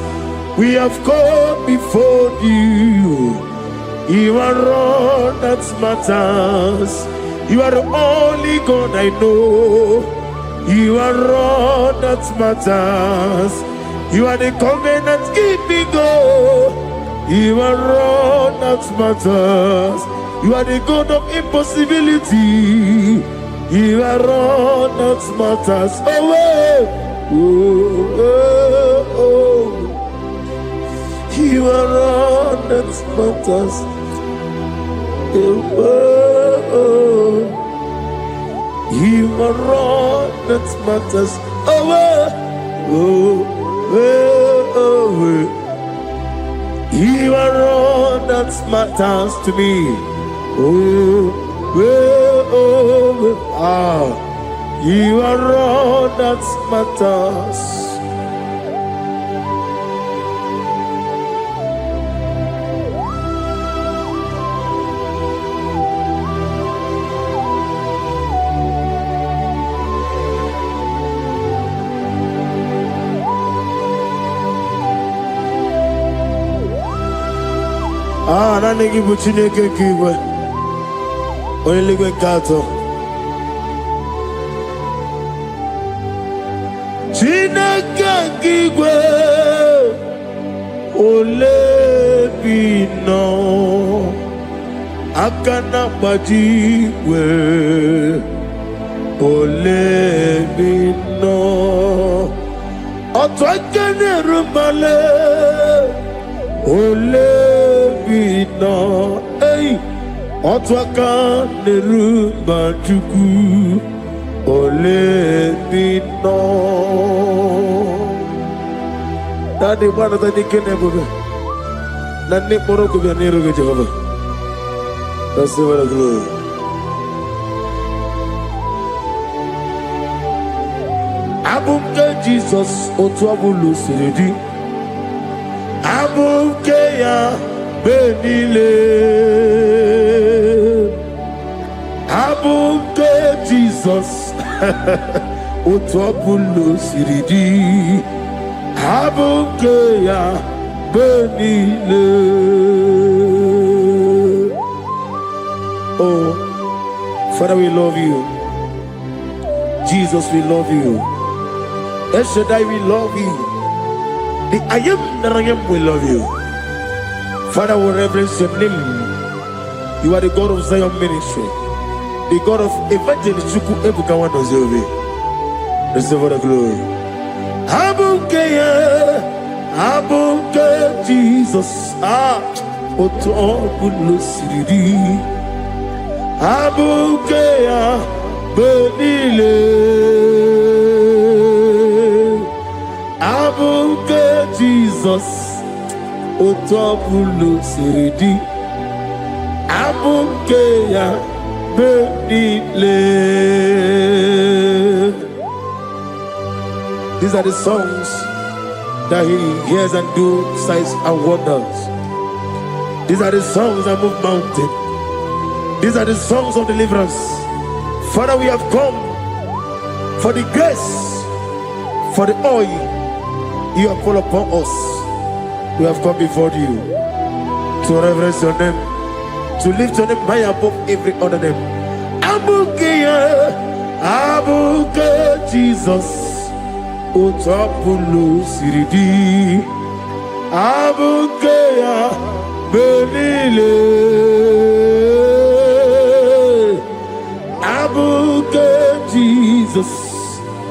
We have come before you You are all that matters. You are the only God I know. You are all that matters. You are the covenant keeping God. You are all that matters. You are the God of impossibility. You are all that matters. Oh, oh, oh, oh. You are all that matters. Oh, oh. You are all that matters. Oh, oh, oh, oh. You are all that matters to me. Oh, oh, oh, ah. You are all that matters. Ah, na nigi buchine ke kiwe. Oyeligwe kato. Chineke kiwe. Olebino. Akana bajiwe. Olebino. Otwakene rumale. Olebino, hey, Otwaka nerumba chuku. Olebino. Daddy, what are the Kenebube? Nani Moroko Nero Jehovah. That's the word of glory. Abumke Jesus, Otwabulu Siridi. Abukeya benile, abuke Jesus, utwabulu siridi, abukeya benile. Oh, Father, we love you. Jesus, we love you. El Shaddai, we love you. The I am that I am will love you. Father, we reverence your name. You are the God of Zion ministry, the God of Evangelist Chuku Ebukawa Nozobe. Receive all the glory. Abuke Jesus. Oto Bulu Siridi. Abuke Benile. Abuke Jesus, Otobulu Siridi, Abuke ya Benile. These are the songs that he hears and do signs and wonders. These are the songs that move mountain. These are the songs of deliverance. Father, we have come for the grace, for the oil you have called upon us. We have come before you to reverence your name, to lift your name high above every other name. Abuke Jesus, Otapulu Siridi, Abuke Benile, Abuke Jesus,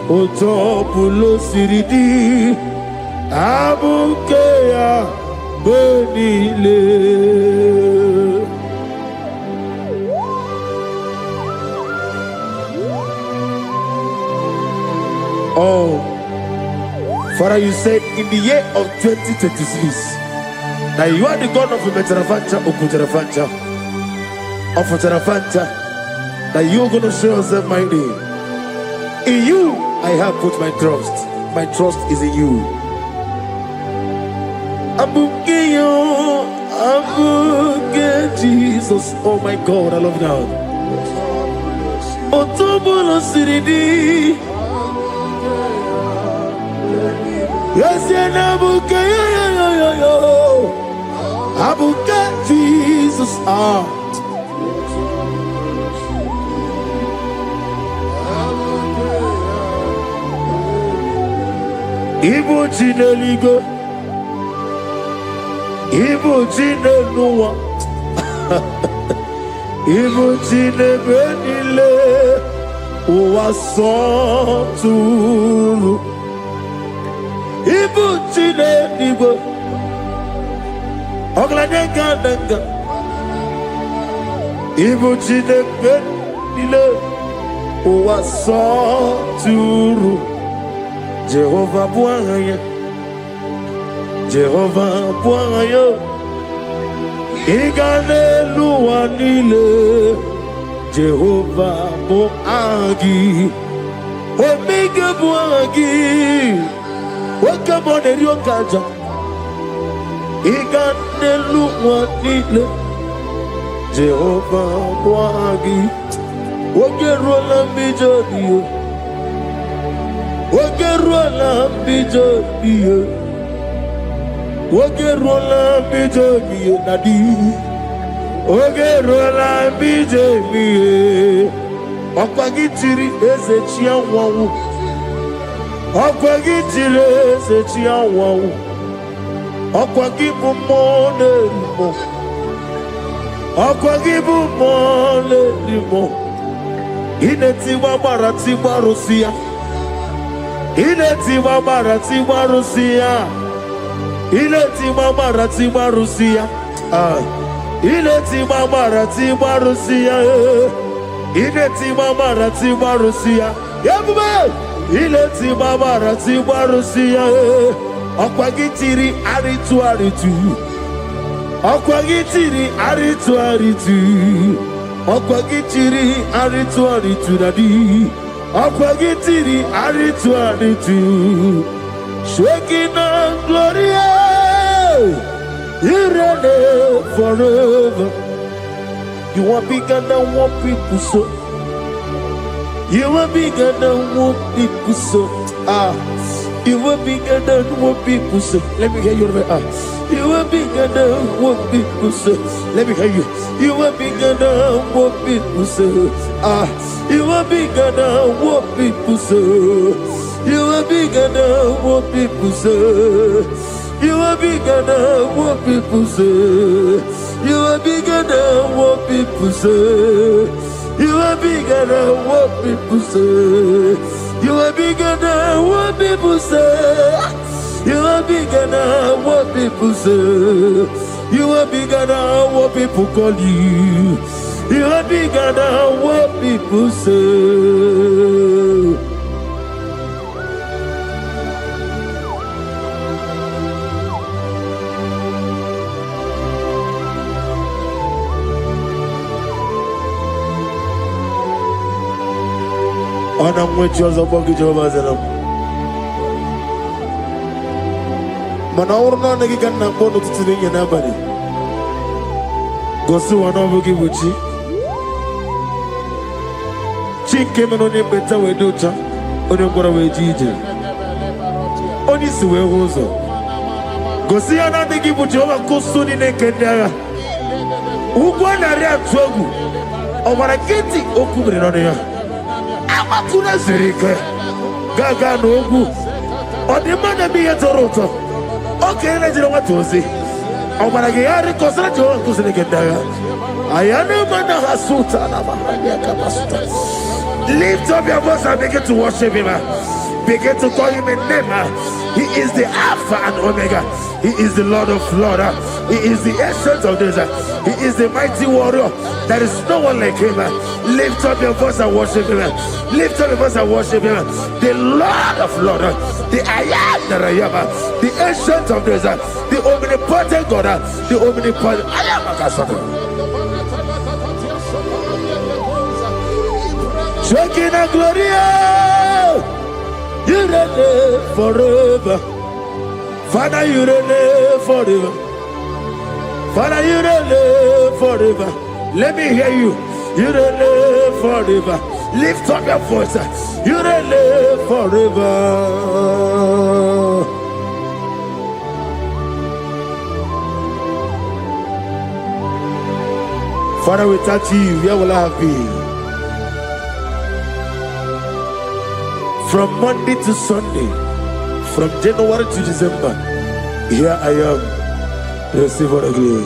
Otapulu Siridi. Abukeya benile. Oh, Father, you said in the year of 2026 that you are the God of Metarafancha, Okutarafancha, of Tarafancha, that you are going to show yourself mighty. In you, I have put my trust. My trust is in you. Abukeyo, Abuke Jesus. Oh my God, I love you now. Otobolo Siridi. Yes, Abuke, Abuke Jesus. Jesus. Ah. Ibu Chineligo, Ibu Chinenuwa, Ibu Chinebenile, Uwasoturu, Ibu Chineligo, Oglanenga, Ibu Chinebenile, Uwasoturu. Jehovah Bwanya, Jehovah Bwanya, Igane Luanile, Jehovah Boagi, Omega Boagi, welcome on the Ryokaja, Igane Luanile, Jehovah Boagi, Ogerola Mijodio. Ogerola bijobiye, Ogerola bijobiye nadi, Ogerola bijobiye. Okwagitiri ezechi anwawu, Okwagitiri ezechi anwawu, Okwagibu monerimo, Okwagibu monerimo. Ineti wabara tibarusia. Ileti mama Rusia, Ileti mama Rusia, Ileti mama Rusia, Ileti mama Rusia, Yabume, Ileti mama Rusia, Okwagitiri aritu, Okwagitiri aritu nadi. Akwagitiri aritu, shaking on gloria, you reign forever. You are bigger than what people so. You are bigger than what people so. You are bigger than what people say. Let me hear you. You are bigger than what people say. Let me hear you. You are bigger than what people say. You are bigger than what people say. You are bigger than what people say. You are bigger than what people say. You are bigger than what people say. You are bigger than what people say. You are bigger than what people say. You are bigger than what people say. You are bigger than what people call you. You are bigger than what people say. I'm with you as a bucket of us. Manaurna Nagikan Napono to the nobody. Go to one of Gibuchi. Chick came on him better with Ducha, on him go away Gigi. On his way also. Go see another Gibuchi over Kosuni Nekendara. Ugwana Ria Togu. Over a getting Okubri on here. Amakuna Zerike. Gaga Nogu. On the man of me at Toronto. Okay, let's know what to say. Over a Gary Cosato Kusinekendara. I am no man has Sultana. Lift up your voice and begin to worship him. Begin to call him a name. He is the Alpha and Omega. He is the Lord of Lords. He is the Ancient of Days. He is the mighty warrior. There is no one like him. Lift up your voice and worship him. Lift up your voice and worship him. The Lord of Lords. The I am that I am. The Ancient of Days. The omnipotent God. The omnipotent I am. Shekinah Gloria, you reign forever. Father, you reign forever. Father, you reign forever. Let me hear you. You reign forever. Lift up your voice. You reign forever. Father, without you, where will I have been? From Monday to Sunday, from January to December, here I am. Receive all the glory.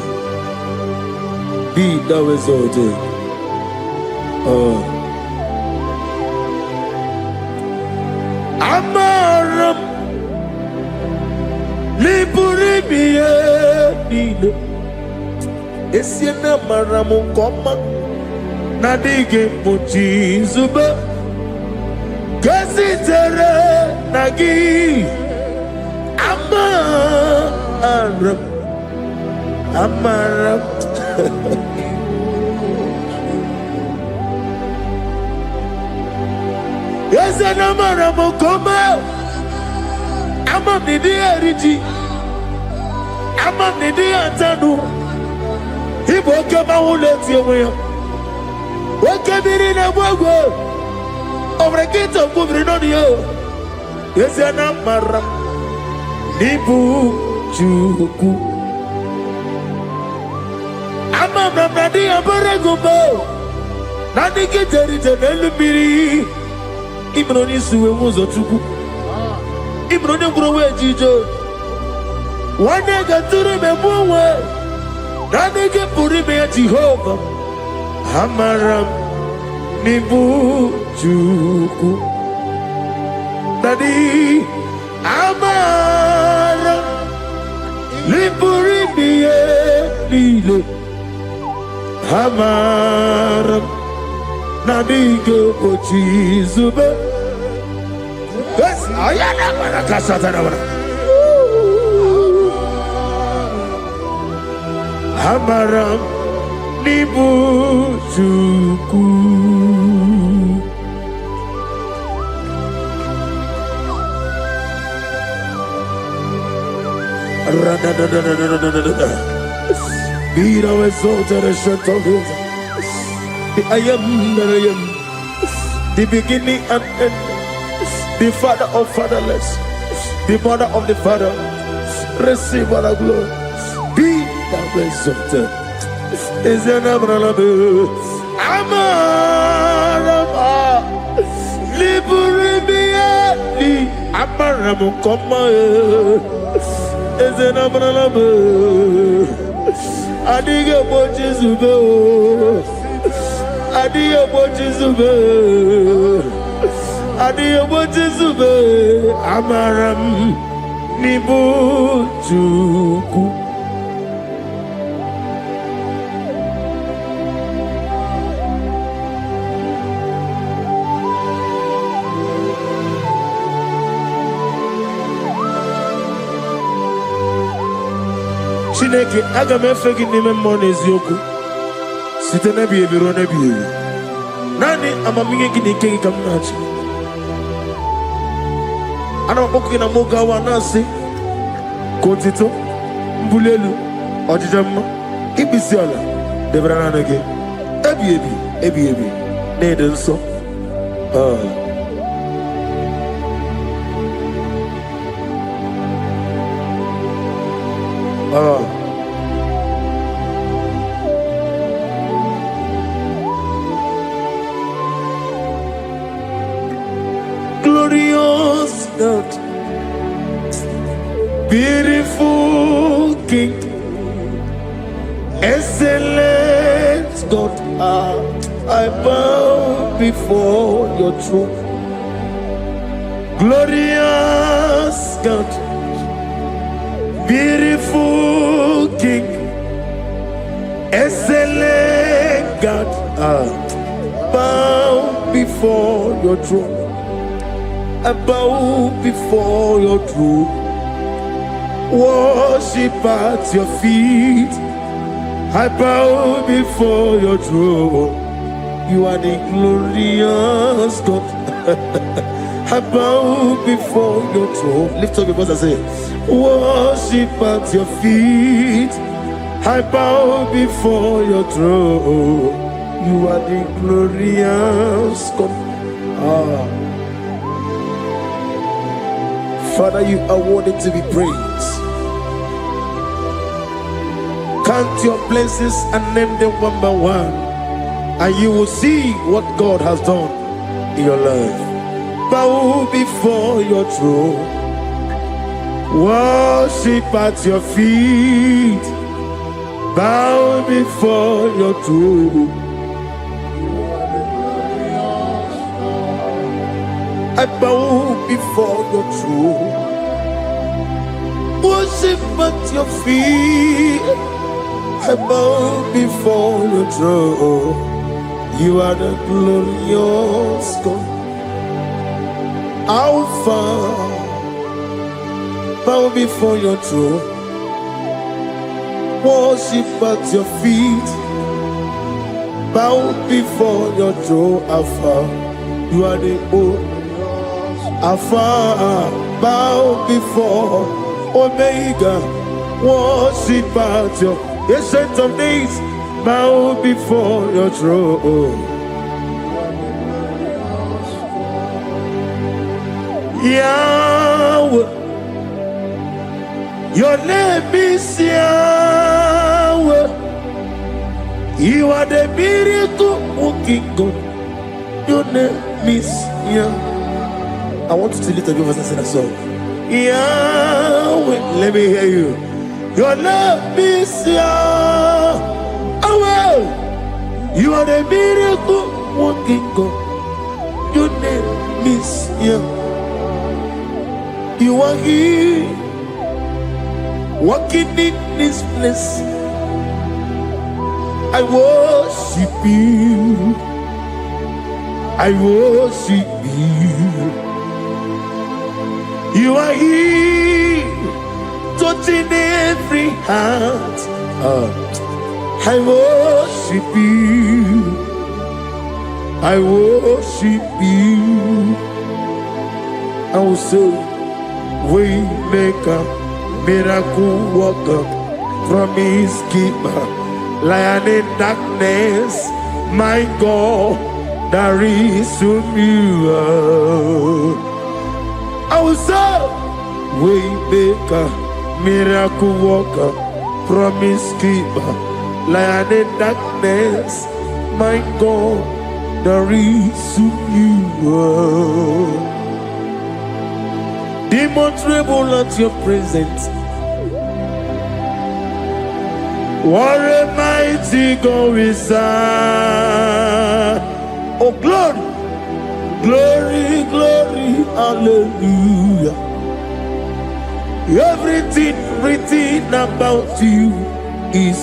Be thou exalted. Amaram Liburibie Nino Esiena Maramu Koma Nadige Muchi Zuba Gasitere Nagi Amaram Yes, and Amaram Koma Amam Nidi Eriji Amam Nidi Antanu He woke up my let you away. What came in a world over a gate of moving on you? Yes, and Amaram Nibu Chuku Amam Nadi Abaragubo Nadi get a little Ibroni suwe muzo tuku Ibroni kurowe jijo Wane gaturi me muwe Nane ke puri me Jehovah Hamaram Nibu Juku Nadi Amaram Nipuri miye Lile Hamaram Nadige Ochi Zube. Yes, ayana barakasa tanabara. Hamaram Nibu Juku. Be thou exalted and shut of it. I am that I am, the beginning and end, the father of fatherless, the mother of the father. Receive all the glory. Be thou exalted. Is an Abraham, Amarama, Liburibiati, Amaramu, Koma, is an Abraham, Adiga Bojizubo. Adiyo Bojizube, Adiyo Bojizube, Amaram Nibu Juku. Chineke agame fegi nime mone zioku. Site na biye biro na biye. Nani amaminge gini kegi kamnachi. Ana wakoku na moga wanasi. Kontito, mbulelu, ojijama, ibisiala, debrana nage. Ebi. Nedenso. Glorious God, beautiful King, excellent God, I bow before your throne. Glorious God, beautiful King, excellent God, I bow before your throne. I bow before your throne, worship at your feet. I bow before your throne. You are the glorious God. I bow before your throne. Lift up your voice and say, worship at your feet. I bow before your throne. You are the glorious God. Father, you are worthy to be praised. Count your blessings and name them one by one, and you will see what God has done in your life. Bow before your throne, worship at your feet. Bow before your throne. I bow before your throne, worship at your feet. I bow before your throne. You are the glorious God, Alpha. Bow before your throne, worship at your feet. Bow before your throne, Alpha. You are the old Alpha. Bow before Omega, worship at your Ancient of Days. Bow before your throne. Yahweh, your name is Yahweh. You are the miracle working God. Your name is Yahweh. I want you to lift up your voice and sing a song. Yahweh, let me hear you. Your name is Yahweh. You are the miracle working God. Your name is Yahweh. You are here, walking in this place. I worship you. I worship you. You are here, touching every heart. I worship you. I worship you. I will say, Waymaker, miracle worker, promise keeper, lion in darkness, my God, there is you. I will say, Waymaker, miracle worker, promise keeper, lion in darkness, my God, there is you. Demons tremble at your presence. What a mighty God we serve. Oh, glory, glory, glory, hallelujah. Everything written about you is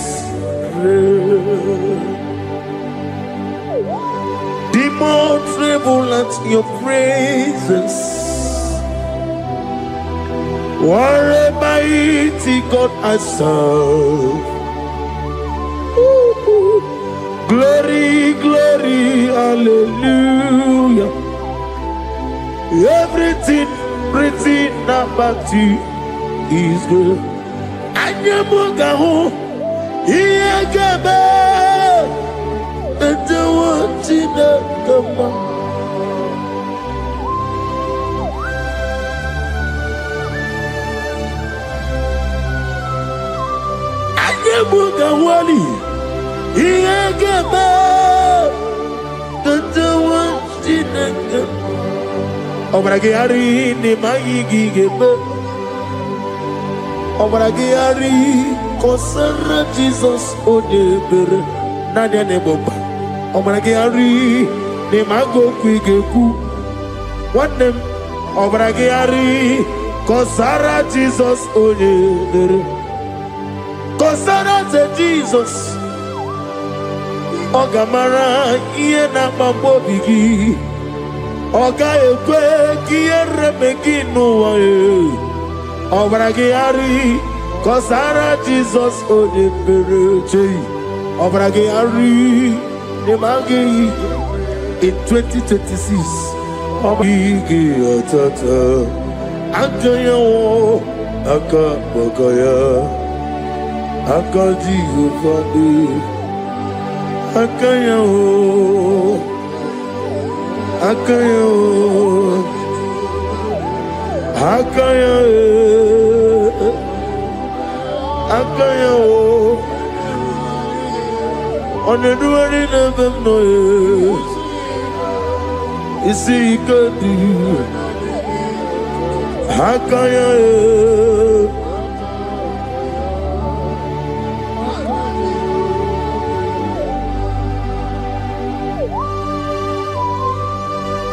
real. Demons tremble at your presence. What a mighty God I serve. Glory, glory, hallelujah. Everything written about you is good. Anyamugaho, Iyagaba, and the one in the Mugawali, Iyagaba, Tantawa, Jinaka, Obragiari, Nimayigigaba, Obragiari, Kosara Jesus, Odeber, Nadia Neboba, Obragiari, Nimago Quigeku, one name, Obragiari, Kosara Jesus, Odeber. Kosara te Jesus, Ogamara iye na mambobigi, Oga ekwe kiye remegi nuwae, Obragiari, Kosara Jesus odepereche, Obragiari, Nemagi in 2026, Obigi atata, Anjayo, Akabakaya. Akaji Ufadi Akayo Akayo Akayo Akayo On the dwelling of them, no, you see, good. Hakaya,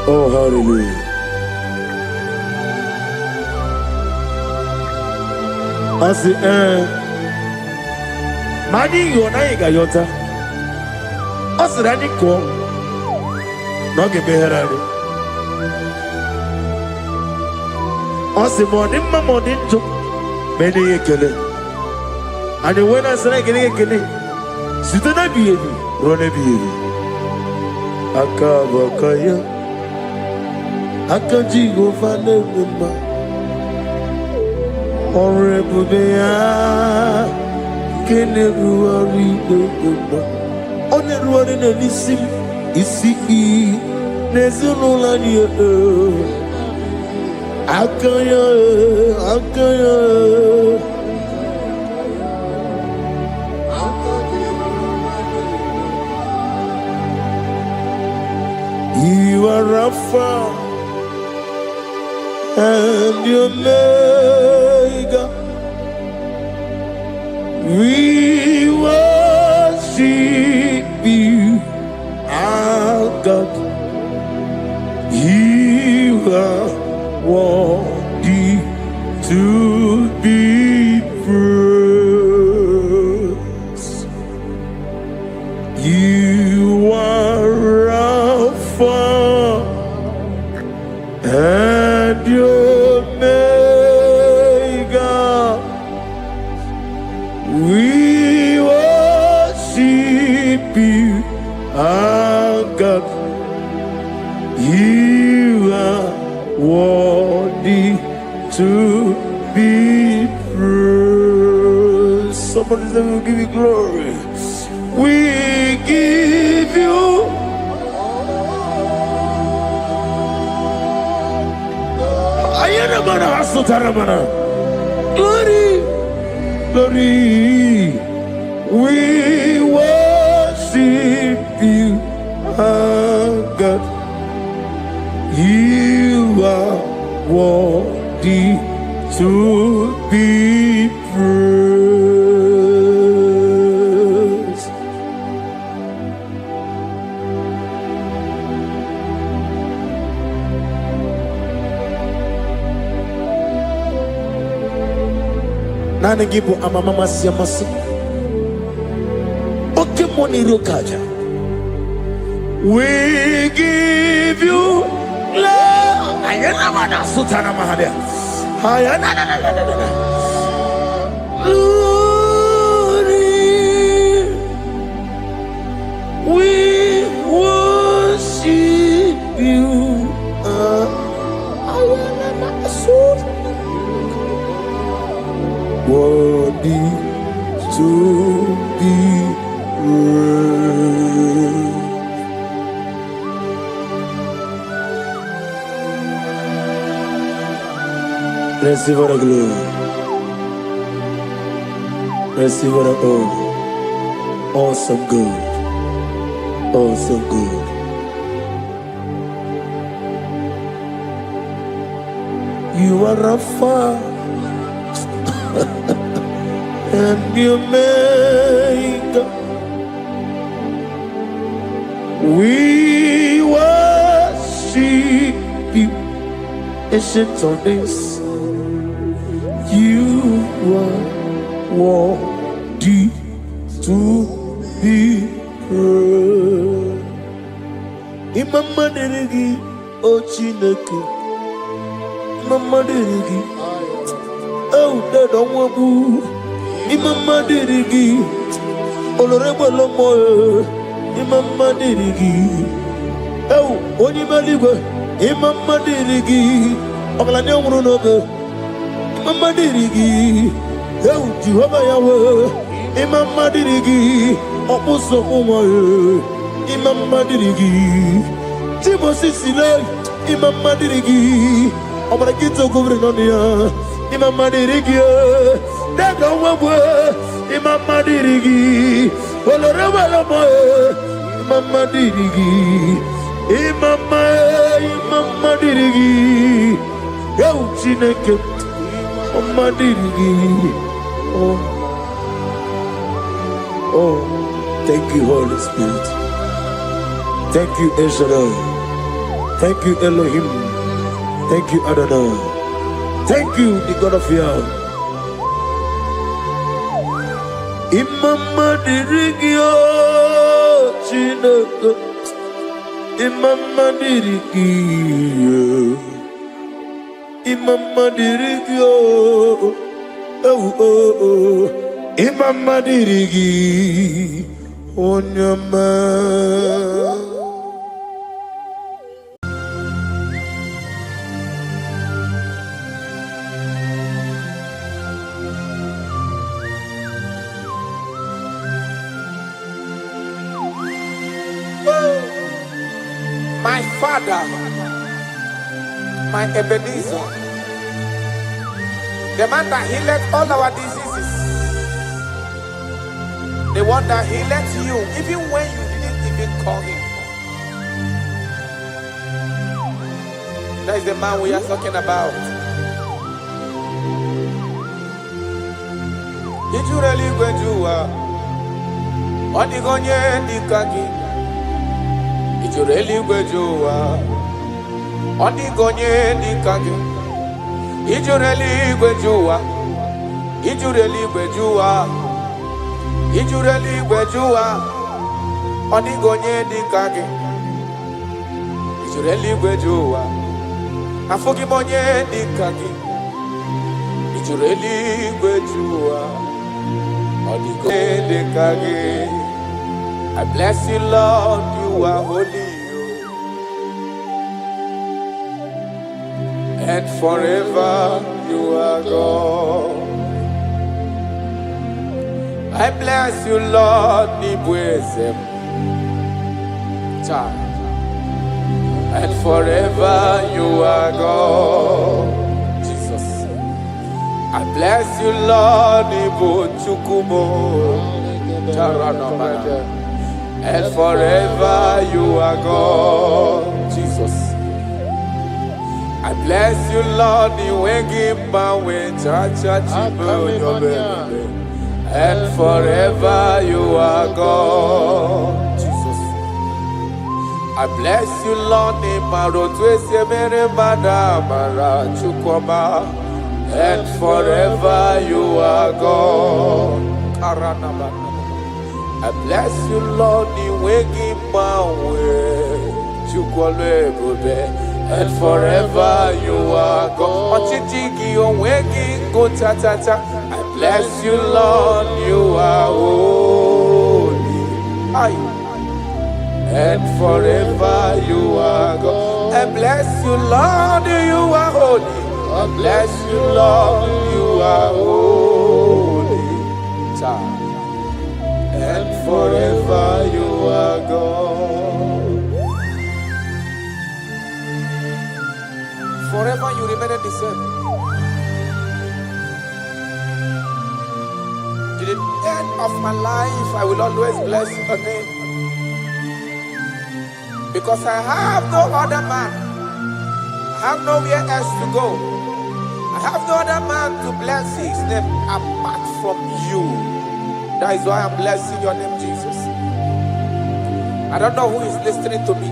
oh, hallelujah. I say, Mani, you're not a gayota. I said, I didn't call. Not get better. I said, morning to many a killer. And when I said, I get a killer, sit on a baby, run a baby. Akabakaya, Akajigo Fanema, Horrible Bea, Keneruari, on the road in a lissim, Isi, Nezulania, Akaya, Akaya. You are Rapha and your Omega. We worship you, our God. You are worthy to be praised. You are Rapha and your Omega. We worship you, our God. You are worthy to be praised. Somebody say, we'll give you glory. We give you glory, glory. We worship you, our God. You are worthy to be praised. Nane gibo amamama siamasi. Oke moni rokaja. We give you love. Ayana mana sutana mahadia. Ayana na na na na na. Glory. We worship you. Ayana na sutana. Worthy to be praised. Receive the glory. Receive the honor. Awesome God. Awesome God. You are Rapha and the Omega. We worship you, ancient of days. You are worthy to be praised. Imama derigi o Chineke. Imama derigi o Dadonwabu. Imama derigi Olorebo Lomo. Imama derigi o Onimaligwe. Imama derigi Oglane Omurunobe. Imama dirigi, eu Jehovah Yahweh. Imama dirigi, opuso umoye. Imama dirigi, Timosi Sile. Imama dirigi, Obarakito Gubrinonia. Imama dirigi, Dega Wawe. Imama dirigi, Olorama, Mama Dirigi, Mama Dirigi, Yo Chineke, Mama Dirigi. Oh, thank you, Holy Spirit. Thank you, El Shaddai. Thank you, Elohim. Thank you, Adonai. Thank you, the God of Yah. Imama dirigio, Chineke. Imama dirigio. Imama dirigio. Oh. Imama dirigi. Onyama. My Father, my Ebenezer, the man that healed all our diseases, the one that healed you even when you didn't even call him. That is the man we are talking about. Did you really go to Onigonye Nikagi? Did you really go to Onigonye Nikagi? Did you really go to Did you really go to Did you really go to Onigonye Nikagi? Did you really go to Afogimonye Nikagi? Did you really go to Onigonye Nikagi? I bless you, Lord, you are holy, and forever you are God. I bless you, Lord, and forever you are God. Jesus. I bless you, Lord, and forever you are God. Jesus. I bless you, Lord, and forever you are God. Jesus. I bless you, Lord, and forever you are God. I bless you, Lord, and forever you are God. I bless you, Lord, you are holy, and forever you are God. I bless you, Lord, you are holy. I bless you, Lord, you are holy, and forever you are God. Forever you remain the same. To the end of my life, I will always bless your name. Because I have no other man. I have nowhere else to go. I have no other man to bless his name apart from you. That is why I'm blessing your name, Jesus. I don't know who is listening to me.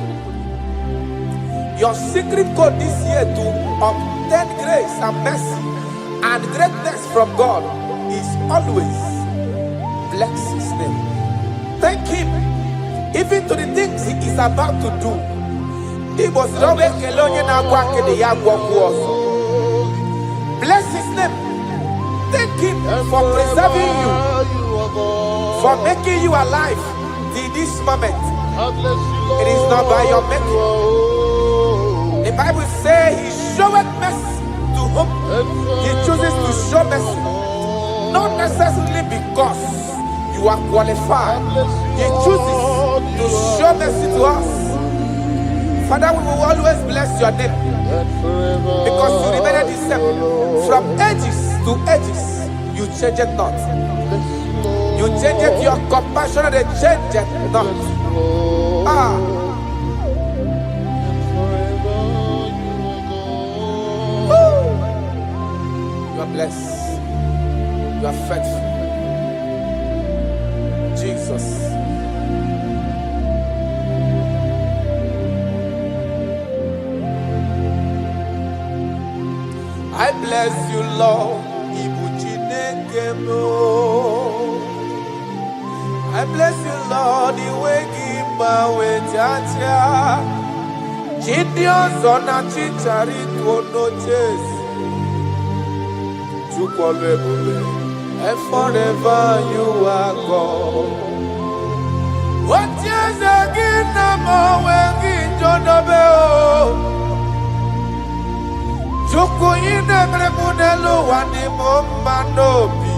Your secret code this year to obtain grace and mercy and greatness from God is always bless his name. Thank him even to the things he is about to do. Bless his name. Thank him for preserving you, for making you alive till this moment. It is not by your making. The Bible says he showeth mercy to whom he chooses to show mercy. Not necessarily because you are qualified. He chooses to show mercy to us. Father, we will always bless your name because you remain the same. From ages to ages, you change it not. You You change it, your compassion, they change it not. Ah. Woo. You are blessed. You are faithful. Jesus. I bless you, Lord. I bless you, Lord. The way give my way, Jaja. Gideon Zona Chichari to no chase. And forever you are God. What years again, I'm always John Abel. Chuku ine mrebunelo wani momanobi.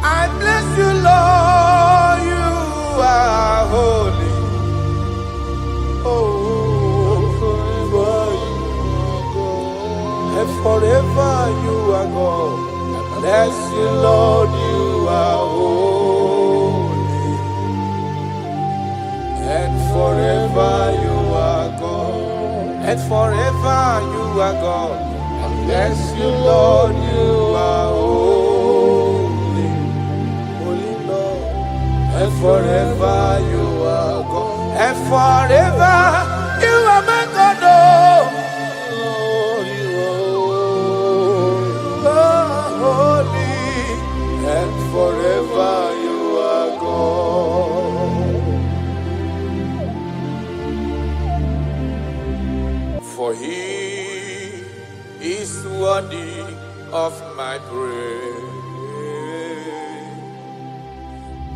I bless you, Lord, you are holy. Oh, forever you are God. And forever you are God. I bless you, Lord, you are holy. And forever you are God. And forever you are God. I bless you, Lord, you are holy. Holy Lord. And forever you are God. And forever you are my God. Oh, you are holy. And forever you are God. For he is worthy of my praise.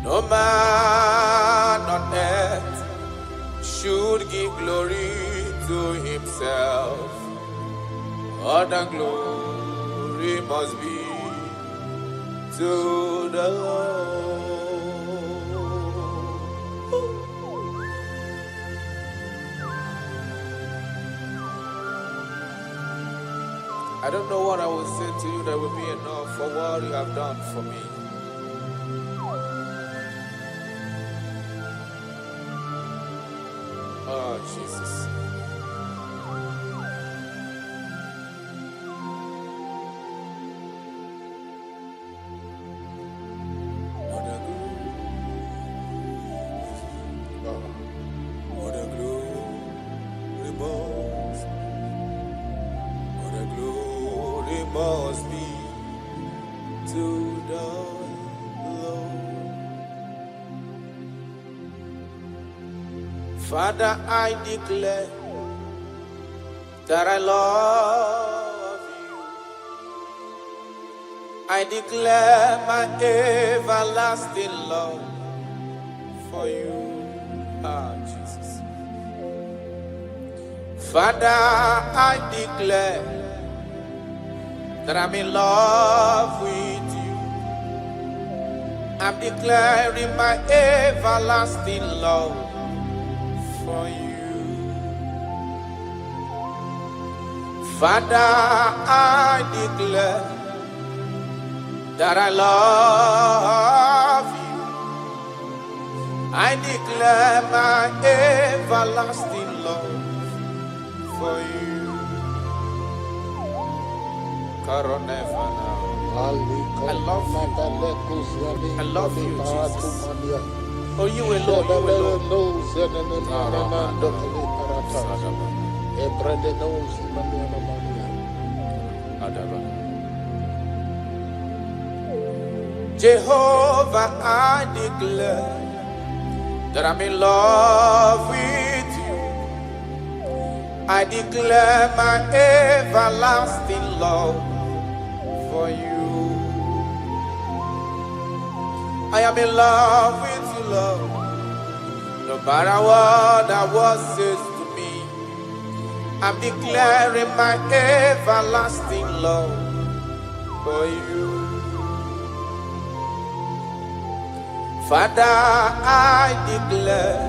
No man on earth should give glory to himself. All the glory must be to the Lord. I don't know what I will say to you that will be enough for what you have done for me. Oh, Jesus. What a glory must be to the Lord. Father, I declare that I love you. I declare my everlasting love for you. Ah, Jesus. Father, I declare that I'm in love with you. I'm declaring my everlasting love for you. Father, I declare that I love you. I declare my everlasting love for you. I love you. I love you, Jesus. Oh, you alone, you alone. Jehovah, I declare that I'm in love with you. I declare my everlasting love for you. I am in love with you, Lord. No matter what the world says to me, I'm declaring my everlasting love for you. Father, I declare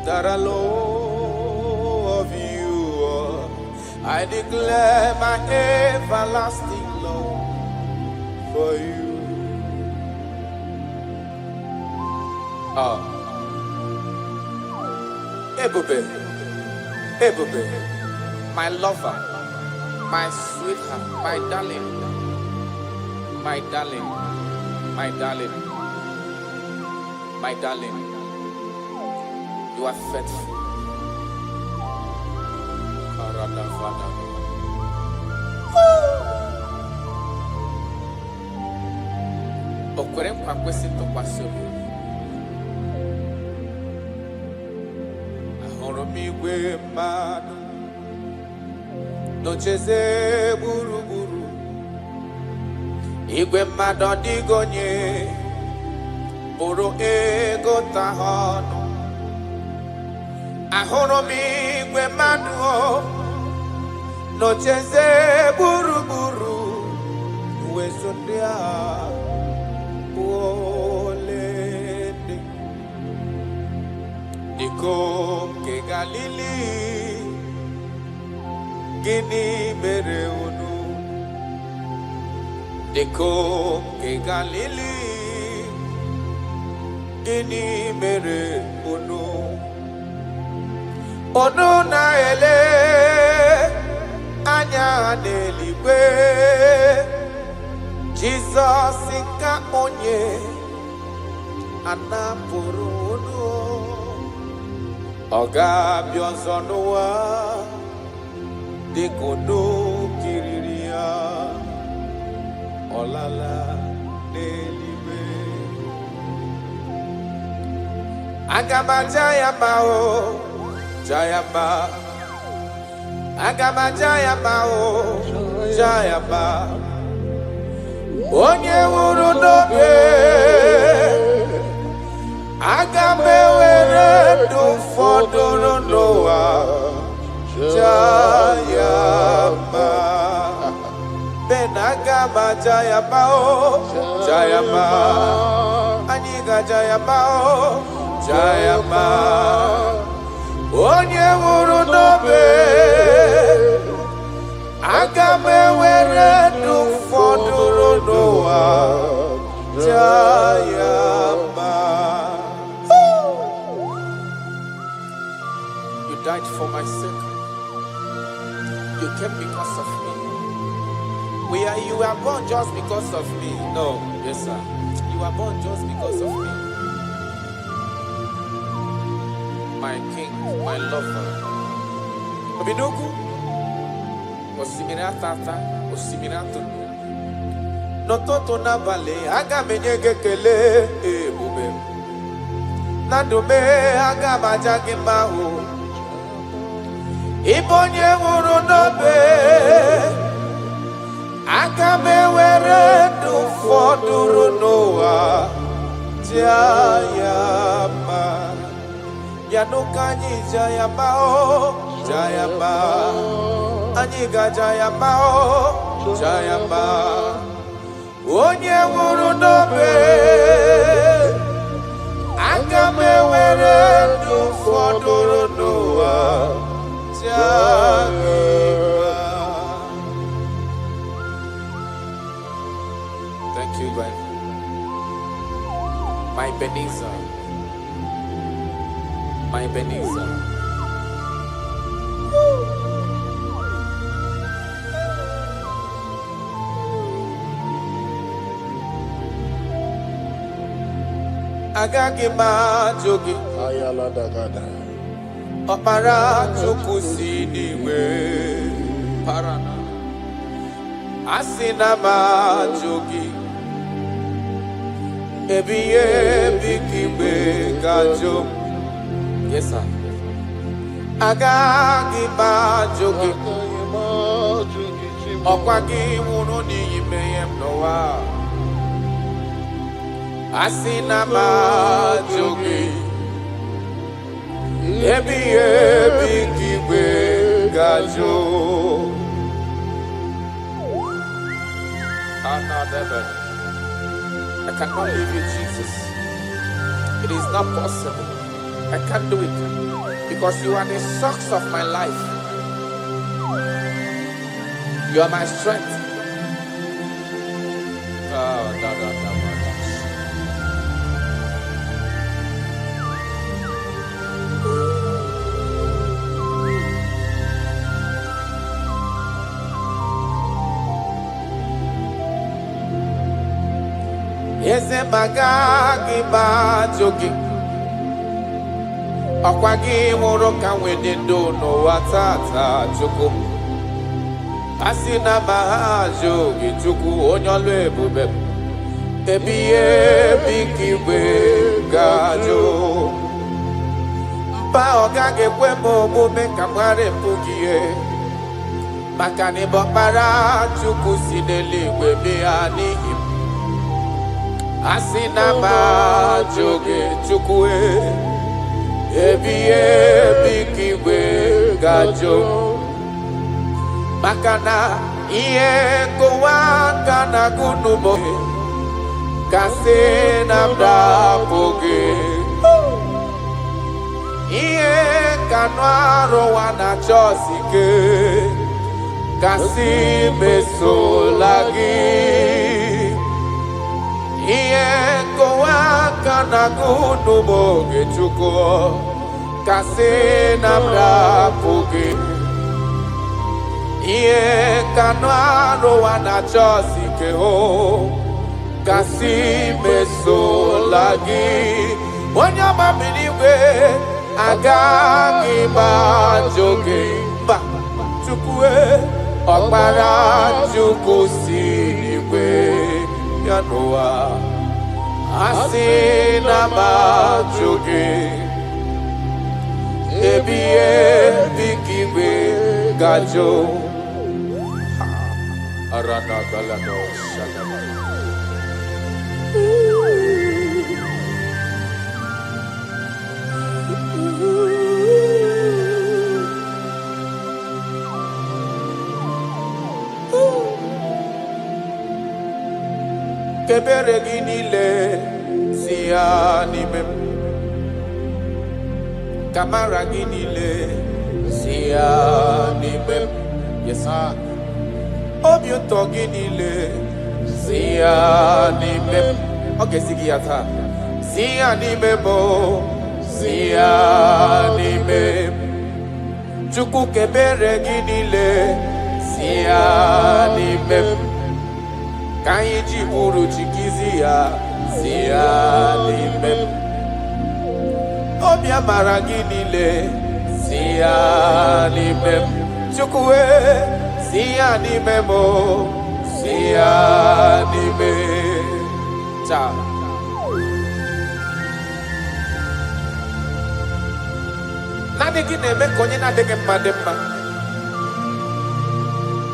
that I love you. I declare my everlasting love for you. Oh, Ebube, Ebube, my lover, my sweetheart, my darling, my darling, my darling, my darling. You are faithful. Okwere nkwa kwesị ntụkwasị obi. Ahụrụ m igwe mmadụ n'ocheze gburugburu. Igwe mmadụ ọ dịghị onye bụrụ ego ta ha ọnụ. Ahụrụ m igwe mmadụ n'ocheze gburugburu. Uwezo ndị agha olende Dikom ke Galili gịnị mere unu? Dikom ke Galili gịnị mere unu? Unu na-ele anya n'eluigwe. Jesus ka onye anapụrụ unu. Ọ ga-abịa ọzọ n'ụwa dịka unu kiriri ya. Ọ lala n'eluigwe. Aga m aja ya mma o, ja ya mma. Aga m aja ya mma o, ja ya mma. Onye nwụrụ n'obe, aga m ewere ndụ fọdụrụ n'ụwa, jaa ya mma. Ben aga m aja ya mma o, jaa ya mma. Anyị ga-aja ya mma o, jaa ya mma. Onye nwụrụ n'obe, aga m ewere ndụ fọdụrụ n'ụwa, jaa ya mma. You died for my sake. You came because of me. You were born just because of me. No, yes sir. You were born just because of me. My king, my lover. Obidogu. Osimiri atata, osimiri atụrụ. N'ụtụtụ n'abalị, aga m enye gị ekele ebube. Na ndụ m, aga m aja gị mma o. Ịbụ onye nwụrụ n'obe, aga m ewere ndụ fọdụrụ n'ụwa, jaa ya mma. Ya n'ụka anyị jaa ya mma o, jaa ya mma. Anyị ga-aja ya mma o, jaa ya mma. Onye nwụrụ n'obe, aga m ewere ndụ fọdụrụ n'ụwa, jaa gị mma. Thank you, God. My Ebenezer, my Ebenezer. Agaghị m ajụ gị ọkpara Chukwu si n'igwe para. Asị na m ajụ gị ebighị ebi ka igwe ga-ajụ m. Yes sir. Agaghị m ajụ gị ọkwa gị nwụrụ n'ihi mmehie m n'ụwa. Asị na m ajụ gị ebighị ebi ka igwe ga-ajụ. I cannot leave you, Jesus. It is not possible. I can't do it because you are the source of my life. You are my strength. eze magagi bajogi ọkwa gị nwụrụ ka nwede ndo n'ụwa tata chukwu asị na mahajogi chukwu onye ọlụ ebube ebighị ebi ka igwe ga-ajụ mba ọ gaghị ekwe m omume ka mgharịpụ gị ihe maka na ịbụ ọkpara chukwu si n'eluigwe bịa n'ihi m asị na majụ gị chukwu ebighị ebi ka igwe ga-ajụ maka na ihe nkụwa aka na gụnụmọ kasị na m dapụ gị ihe kanụ arụwa na chọọsị ike kasị mesola gị ihe nkụwa aka na gụnụmọ oge chukwu kasị na m dapụ gị ihe kanụ arụwa na chọọsị ike hụ kasị mesola gị onye ọmamiri igwe agaghị gbajụ gị mba chukwu ọkpara chukwu si n'igwe ya n'ụwa asị na gbajụ gị ebighị ebi ka igwe gajụ kebere gị niile si ya n'ime m kamara gị niile si ya n'ime m yesa obi ụtọ gị niile si ya n'ime m ọ ga-esi gị ya taa si ya n'ime m si ya n'ime m chukwu kebere gị niile si ya n'ime m ka anyị ji bụrụ chikizi ya si ya n'ime m obi amara gị niile si ya n'ime m chukwu si ya n'ime m si ya n'ime taa naanị gị na-eme ka onye na-adịghị mma dị mma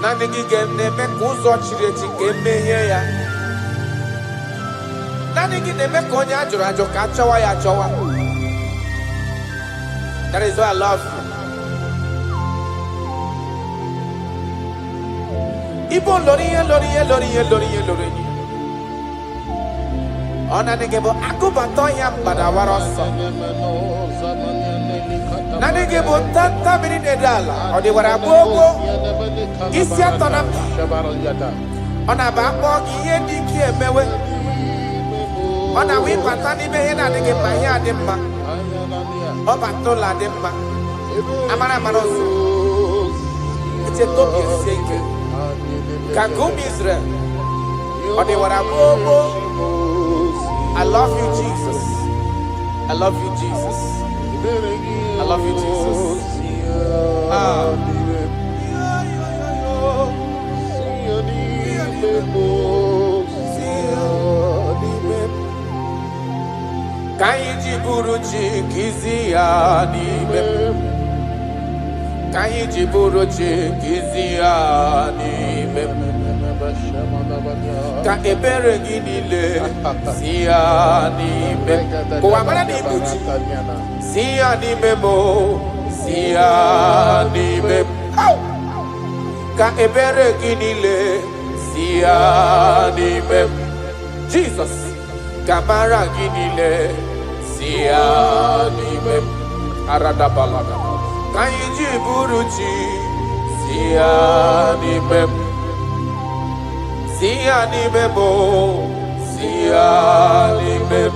naanị gị na-eme ka ụzọ chiri echi ka emehie ya naanị gị na-eme ka onye a jụrụ ajụ ka achọwa ya achọwa. That is why I love you. Ibo lori ye. Ona nige bo akubato ya mbadawara ọsọ. Na nige bo tanta biri nedala. Odi wara gogo. Isi atọ na mba. Ona ba akpọ gị ihe dị ike emewe. Ona wi pata n'ime ihe na-adịghị mma ihe adị mma. Ọ batola dị mma. Amara ọsọ. Echetobi esi ike. Kagum Israel. Odi wara gogo. I love you, Jesus. I love you, Jesus. I love you, Jesus. Kaiji buruchi kizia nibe. Kaiji buruchi kizia nibe. Ka ebere gị niile si ya n'ime kụwa mara n'ibuchi si ya n'ime m si ya n'ime m ka ebere gị niile si ya n'ime m Jizọs ka mara gị niile si ya n'ime m aradabalaga ka anyị ji bụrụ chi si ya n'ime m si ya n'ime m si ya n'ime m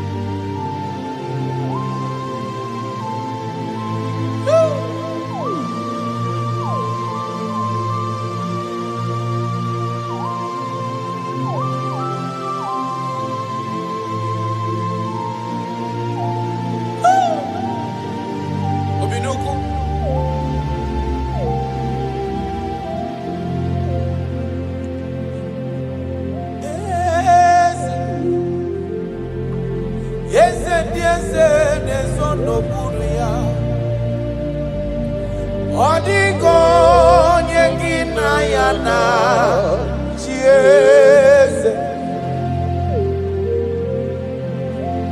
na chieze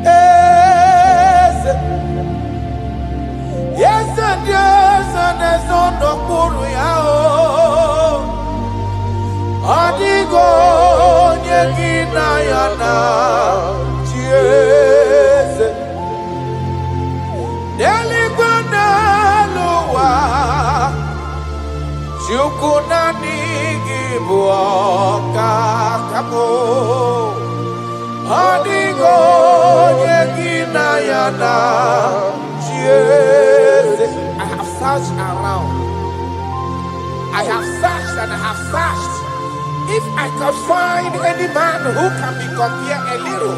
eze yese dieze nezondo kuru ya o adigo nyegina ya na chieze deligwana luwa chukuna nigibuoka kamo adigo nyegina ya na chieze. I have searched around. I have searched and I have searched. If I could find any man who can be compared a little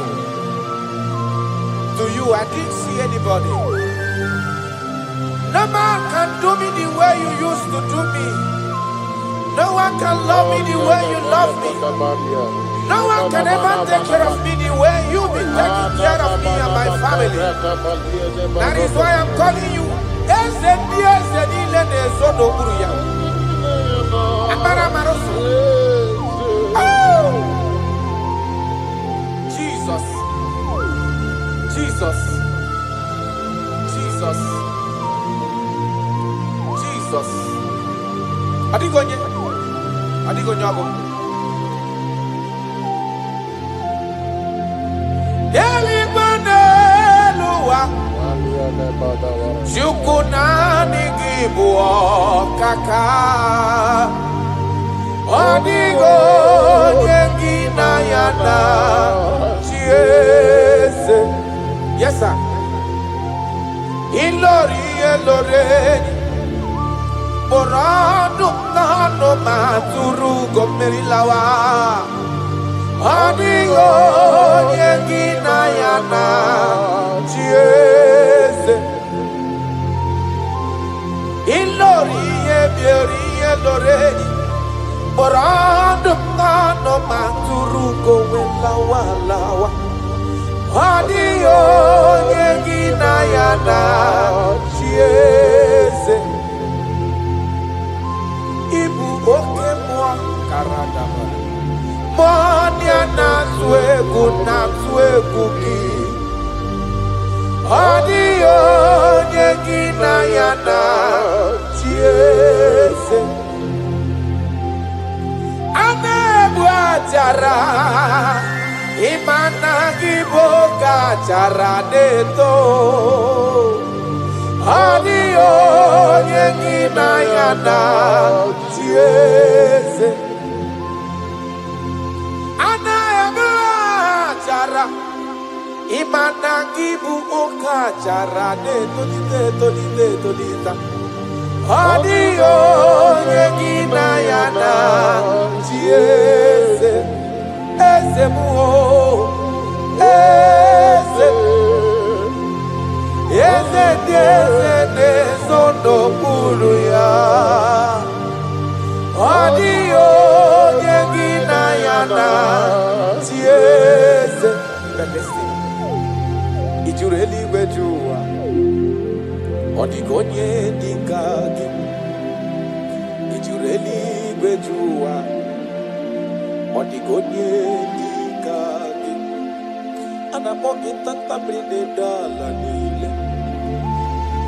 to you, I didn't see anybody. No man can do me the way you used to do me. No one can love me the way you love me. No one can ever take care of me the way you've been taking care of me and my family. That is why I'm calling you. Jesus, Jesus, Jesus, Jesus. Adigonye, adigonye abo. Delibaneluwa, chukunani gibuokaka. Adigonye ginayana chieze. Yes, sir. Ilori eloreni. Borado nano maturu gomerilawa. Adigo yegina yana chieze. Ilori ebiori eloreni. Borado nano maturu gomerilawa lawa. Adigo yegina yana chieze. Ibu oke mwa karadaba Monia na tuegu ki Adio nyegina yana chiese Anebu ajara Imana giboga jara deto Adio nyegina yana chieze Anaema jara Imana gibu oka jara tolita Adio nyegina yana chieze Eze muo Eze Eze diese nezondo kuru ya Adio nyegina yana chieze. But listen, Ijureli wejua Odigonye dikagi Ijureli wejua Odigonye dikagi Anamogi tata brinde dala nile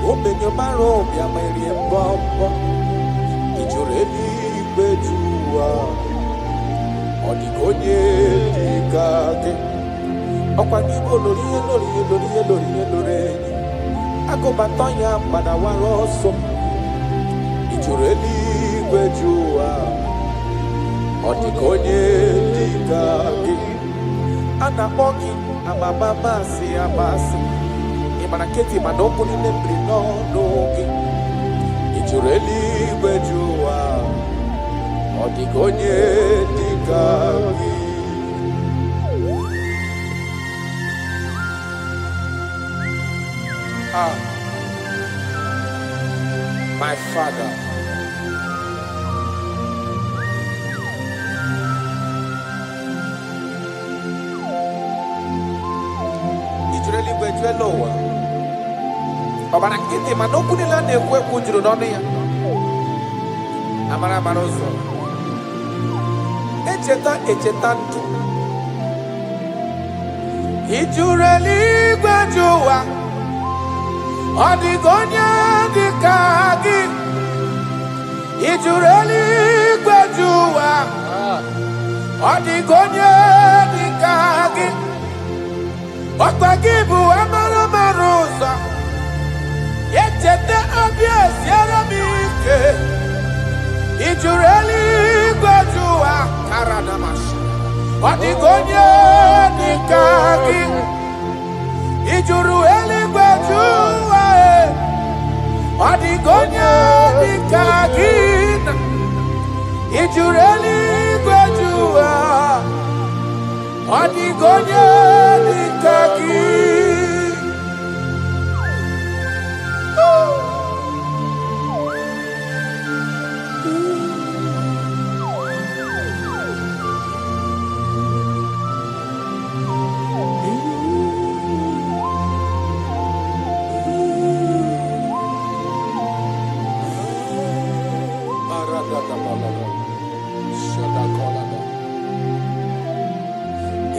Obenyo maro bia meri mbombo Ijureli wejua Odigonye dikagi Okwangibo lori Agobatonya padawaroso Ijureli wejua Odigonye dikagi Anamogi amamamasi amasi Imanaketi manoko ni nembri no nogi Ijureli wejua Odigonye dikagi. My Father, Ijureli wejuelowa Obana kiti manoku nila nekwe kujuru nonu ya Amara marozo echeta ndụ. Ị jụrụ eluigwe jụ ụwa, ọ dịghị onye dị ka gị. Ị jụrụ eluigwe jụ ụwa, ọ dịghị onye dị ka gị. Ọkwa gị bụ amara mara ụzọ, echeta obi esiere m ike. Ị jụrụ eluigwe jụ ụwa, karadamasị, ọ dịghị onye dị ka gị. Ị jụrụ eluigwe jụ ụwa, ọ dịghị onye dị ka gị. Ị jụrụ eluigwe jụ ụwa, ọ dịghị onye dị ka gị.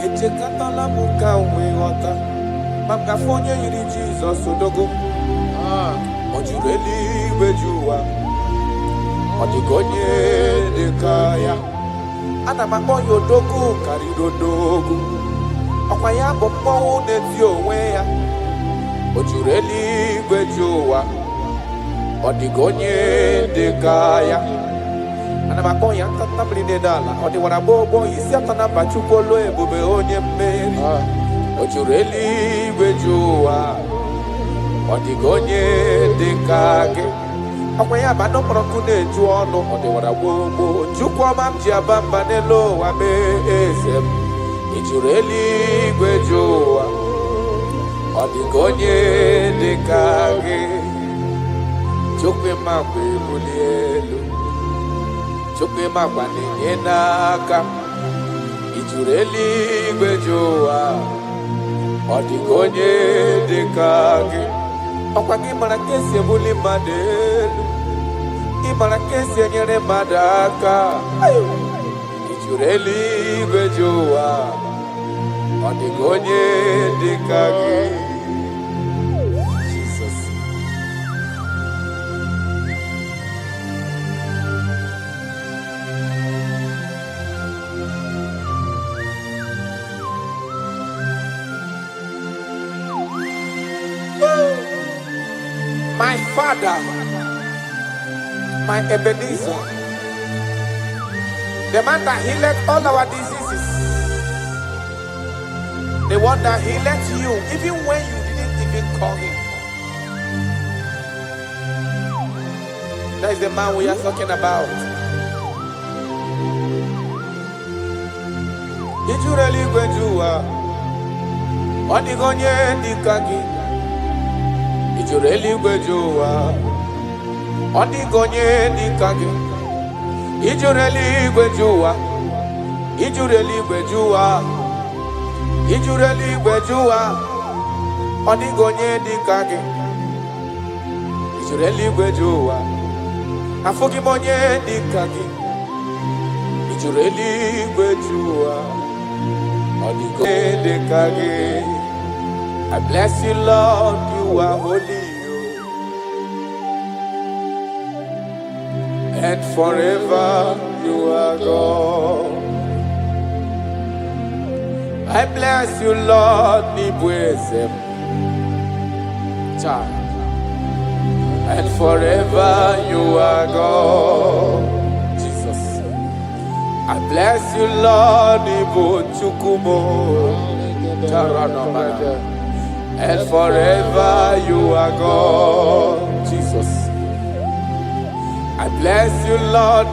Echekatala m ka nwee ghọta maka afọ onye yiri Jizọs odogo. Ọ jụrụ eluigwe jụ ụwa, ọ dịghị onye dị ka ya. Ana m akpọ ya odogo karịrị odogo, ọkwa ya bụ mmọnwụ na-eti onwe ya. Ọ jụrụ eluigwe jụ ụwa, ọ dịghị onye dị ka ya. Ana m akpọ ya ntatabiri n'ala, ọ dịwara gbogbo isi atọ na mba Chukwu olu ebube onye mmeri. Ọ jụrụ eluigwe jụ ụwa, ọ dịghị onye dị ka gị. Ọkwa ya bụ anụ mkpọrọ ọkụ na-eju ọnụ, ọ dịwara gbogbo Chukwu ọma m ji aba mba n'elu ụwa mee eze m. Ị jụrụ eluigwe jụ ụwa, ọ dịghị onye dị ka gị. Chukwu ma mgbe ebuli elu, Chukwu ma gba na-enye n'aka. Ị jụrụ eluigwe jụ ụwa, ọ dịghị onye dị ka gị. Ọkwa gị mara ka esi ebuli mmadụ elu, ị mara ka esi enyere mmadụ aka. Ị jụrụ eluigwe jụ ụwa, ọ dịghị onye dị ka gị. Jesus. My Father, my Ebenezer, the man that healed all our diseases, the one that healed you even when you didn't even call him. That is the man we are talking about. Did you really go to on the gonye dikagi? Did you really go to on the gonye dikagi? Did you really go to did you really go to did you really go to on the gonye dikagi? Did you really go to I forgive on ye dikagi? Did you really go to I bless you, Lord, you are holy, and forever you are God. I bless you, Lord, and forever you are God. I bless you, Lord, and forever you are God, Jesus. I bless you, Lord,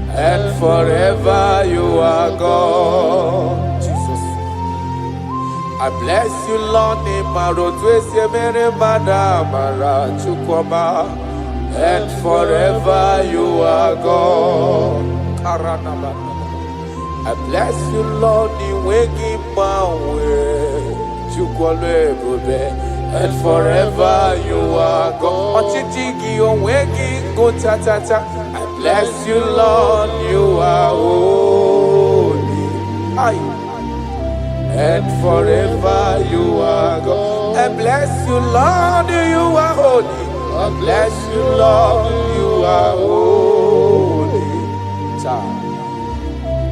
and forever you are God, Jesus. I bless you, Lord, and forever you are God. I bless you, Lord, and forever you are God. bless you, Lord, you are holy. Aye. And forever you are God. And bless you, Lord, you are holy. And bless you, Lord, you are holy. Child.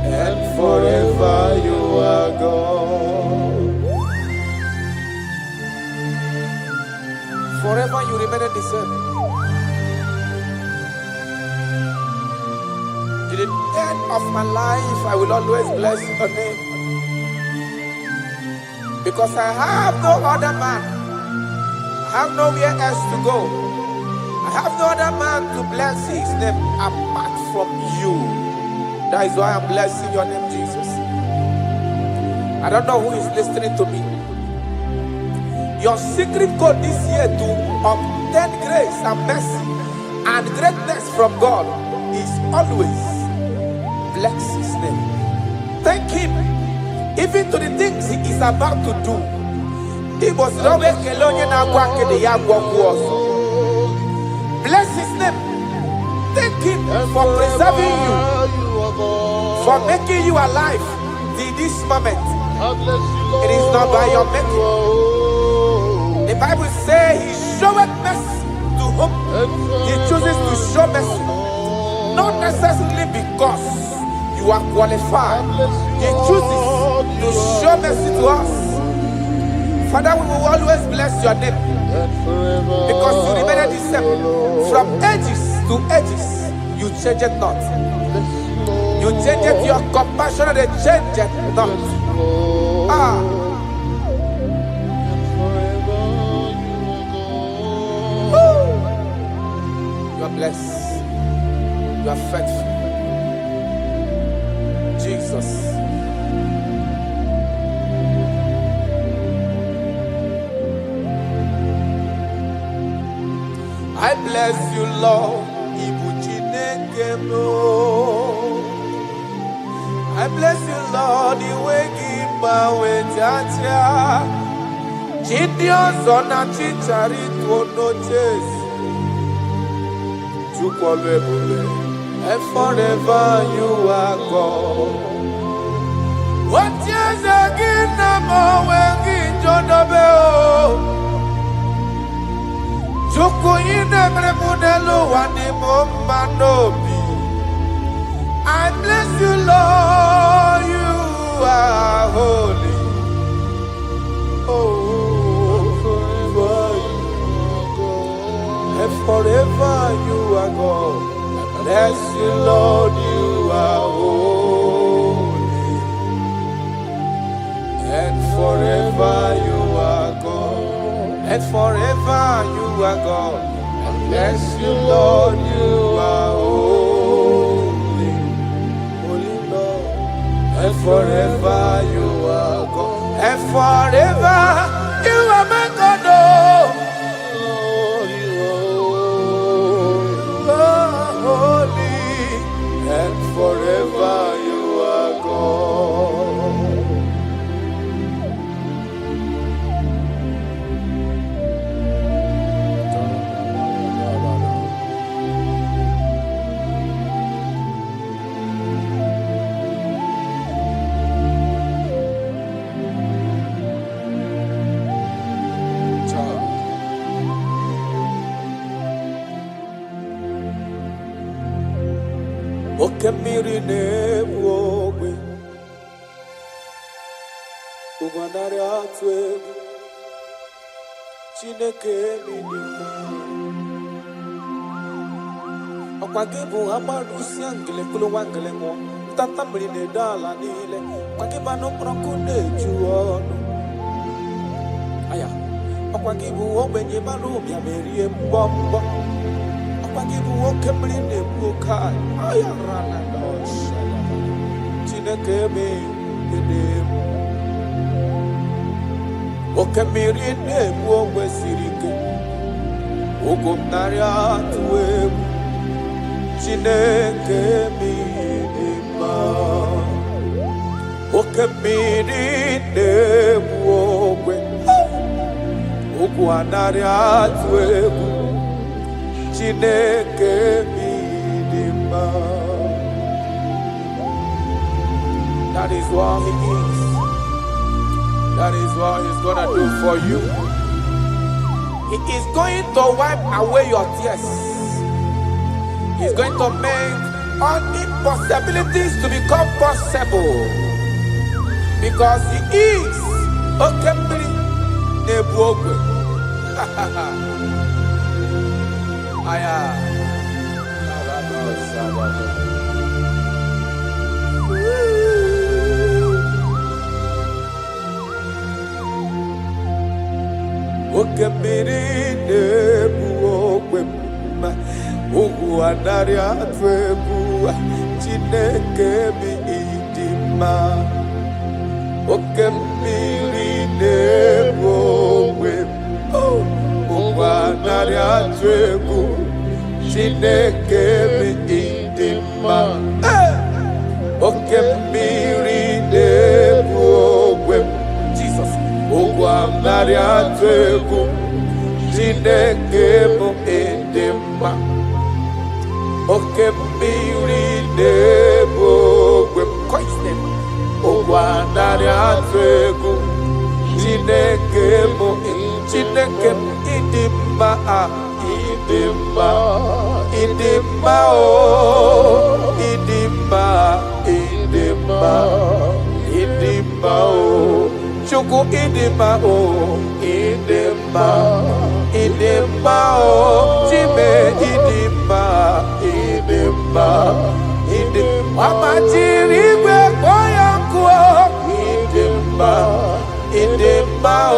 And forever you are God. Forever you remain the same. To the end of my life, I will always bless your name. Because I have no other man. I have nowhere else to go. I have no other man to bless his name apart from you. That is why I'm blessing your name, Jesus. I don't know who is listening to me. Your secret code this year to obtain grace and mercy and greatness from God is always bless his name. Thank him. Even to the things he is about to do. He was bless his name. Thank him for preserving you, for making you alive in this moment. It is not by your making. The Bible says he showeth mercy to whom he chooses to show mercy. Not necessarily because you are qualified. He chooses to show mercy to us. Father, we will always bless your name because you remain the same. From ages to ages, you change it not. You change it, your compassion, and they change it not. You are blessed. You are faithful. Jesus. I bless you, Lord. I bless you, Lord. The way give my way, Jaja. Gideon's on a chichari to no chase. And forever you are God. What years again, Namo, when John Dobeo. Joko ine mremudelo wani mombanobi. I bless you, Lord, you are holy. Oh, forever you are God. And forever you are God. I bless you, Lord, you are holy. And forever you are God. And forever you are God. I bless you, Lord, you are holy. Holy Lord. And forever you are God. And forever you are my God. Oh, you are holy. And forever you are God. Okemiri nebwowe Ugwanare atwe Chineke minima Okwagibu amarusi angele kulu wangele mo Tata mrine dala nile Kwagiba no prokune juono Aya Okwagibu obenye barubia merie mbombo Okwagibu okemrine bukai Aya rana dosha Chineke minima Okemiri nebwowe sirike Ugumnari atwe Chineke minima Okemiri nebwowe Ugwanari atwe Chineke minima That is what He is. That is what He's gonna do for you. He is going to wipe away your tears. He's going to make all impossibilities to become possible. Because He is Okembili Nebuogwe. Aya. Okembili Nebuogwe. Ugu anari atwebu Chineke mi idima. Okembili Nebuogwe. Ugu anari atwebu Chineke mi idima. Okembili Nebuogwe. Jesus. Ugu anari atwebu Chineke mi idima. Okembili Nebuogwe. Question. Ogwanari atwegu. Chineke mo Chineke idima idima idima o idima idima idima o Chuku idima o idima idima o Chime idima idima idima Amachirigwe koyankuo idima idima o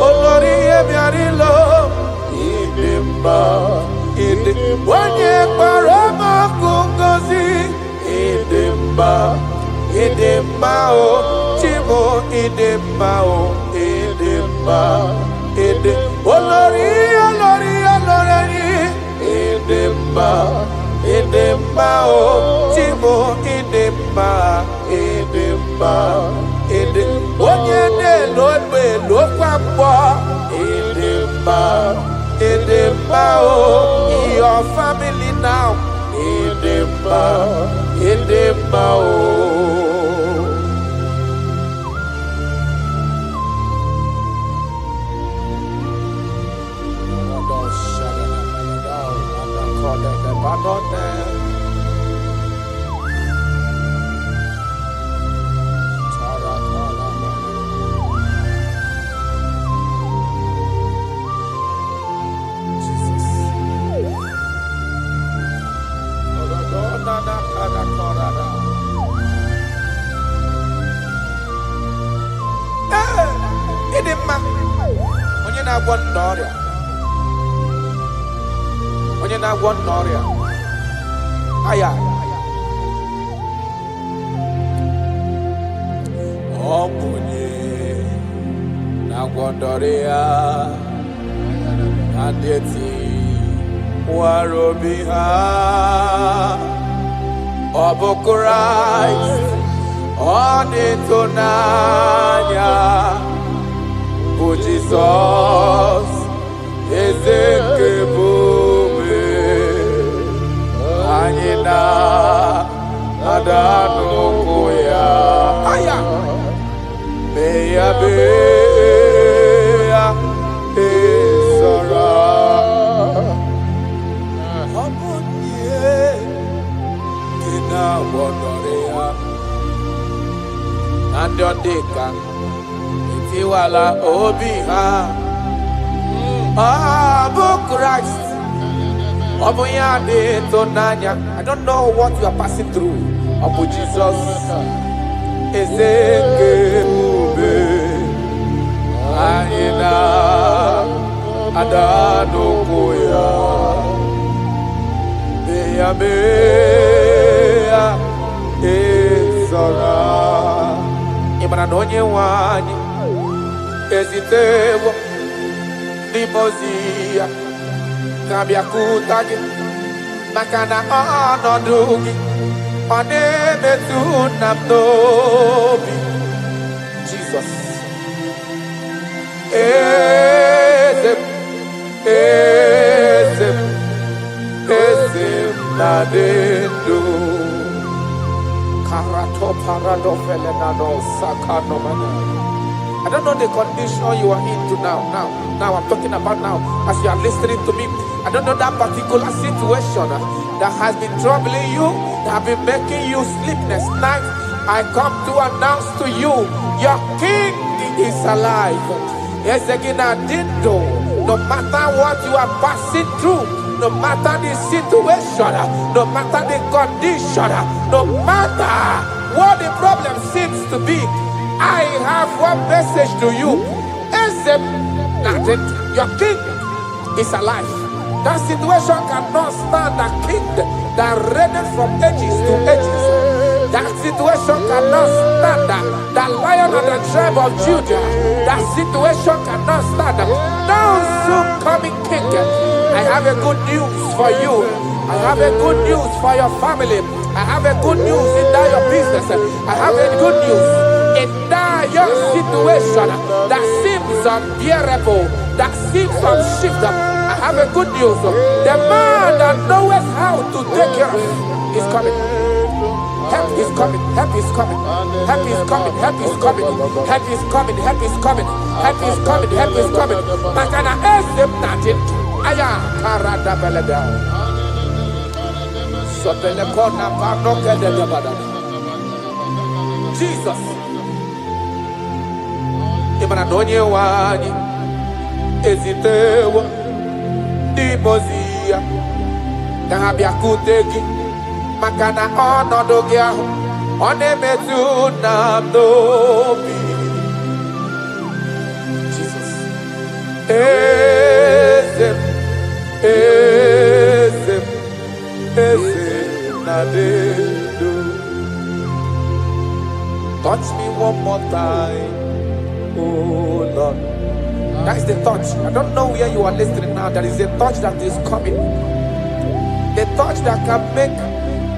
Olori ebiarilo idima idima Onye parama kungozi idima idima o Chimo idima o idima idima Olori idima idima o Chimo idima idima idima Onye ne lobe lokwambo idima idima o your family now idima idima o Onye na-agwọ n'ọrịa aya ọ bụ onye na-agwọ n'ọrịa adịghị nwara obi ha ọ bụ Kraịst ọ dị n'anya bụ Jizọs eze nke ebube anyị na-ada n'ụkwụ ya mee ya esara ọ bụ ihe dị na-agwọdọrọ ya na ndị ọ dị ka etiwala obi ha bụ Christ. I don't know what you are passing through. Abu Jesus Ezekebe Aina Adano Koya Beya Ezara Imana Nonye Wani Ezitewo Dimozia Kabiakutagi Makana Onodugi Onemetu Namdobi Jesus Ezem Nadendo Karato I don't know the condition you are into now. Now I'm talking about now. As you are listening to me, I don't know that particular situation that has been troubling you, that have been making you sleepless nights. I come to announce to you, your King is alive. Yes, again, I did know. No matter what you are passing through, no matter the situation, no matter the condition, no matter what the problem seems to be, I have one message to you. Your King is alive. That situation cannot stand the King that reigned from ages to ages. That situation cannot stand the Lion of the tribe of Judah. That situation cannot stand now soon coming King. I have a good news for you. I have a good news for your family. I have a good news in that your business. I have a good news in that your situation that seems unbearable, that seems unshifted. I have a good news. The man that knows how to take care of is coming. Help is coming. Help is coming. Help is coming. Help is coming. Help is coming. Help is coming. Help is coming. Help is coming. Makana esem natin. Aya karada beleda. Sotele kona panoke de dabada. Jesus. Imana donye wani ezitewa dimozia kabia kuteki makana onodo gị ahụ ọ na-emetụ na n'obi. Jesus. Eze na dedo. Touch me one more time, oh Lord. That is the touch. I don't know where you are listening now. There is a touch that is coming. The touch that can make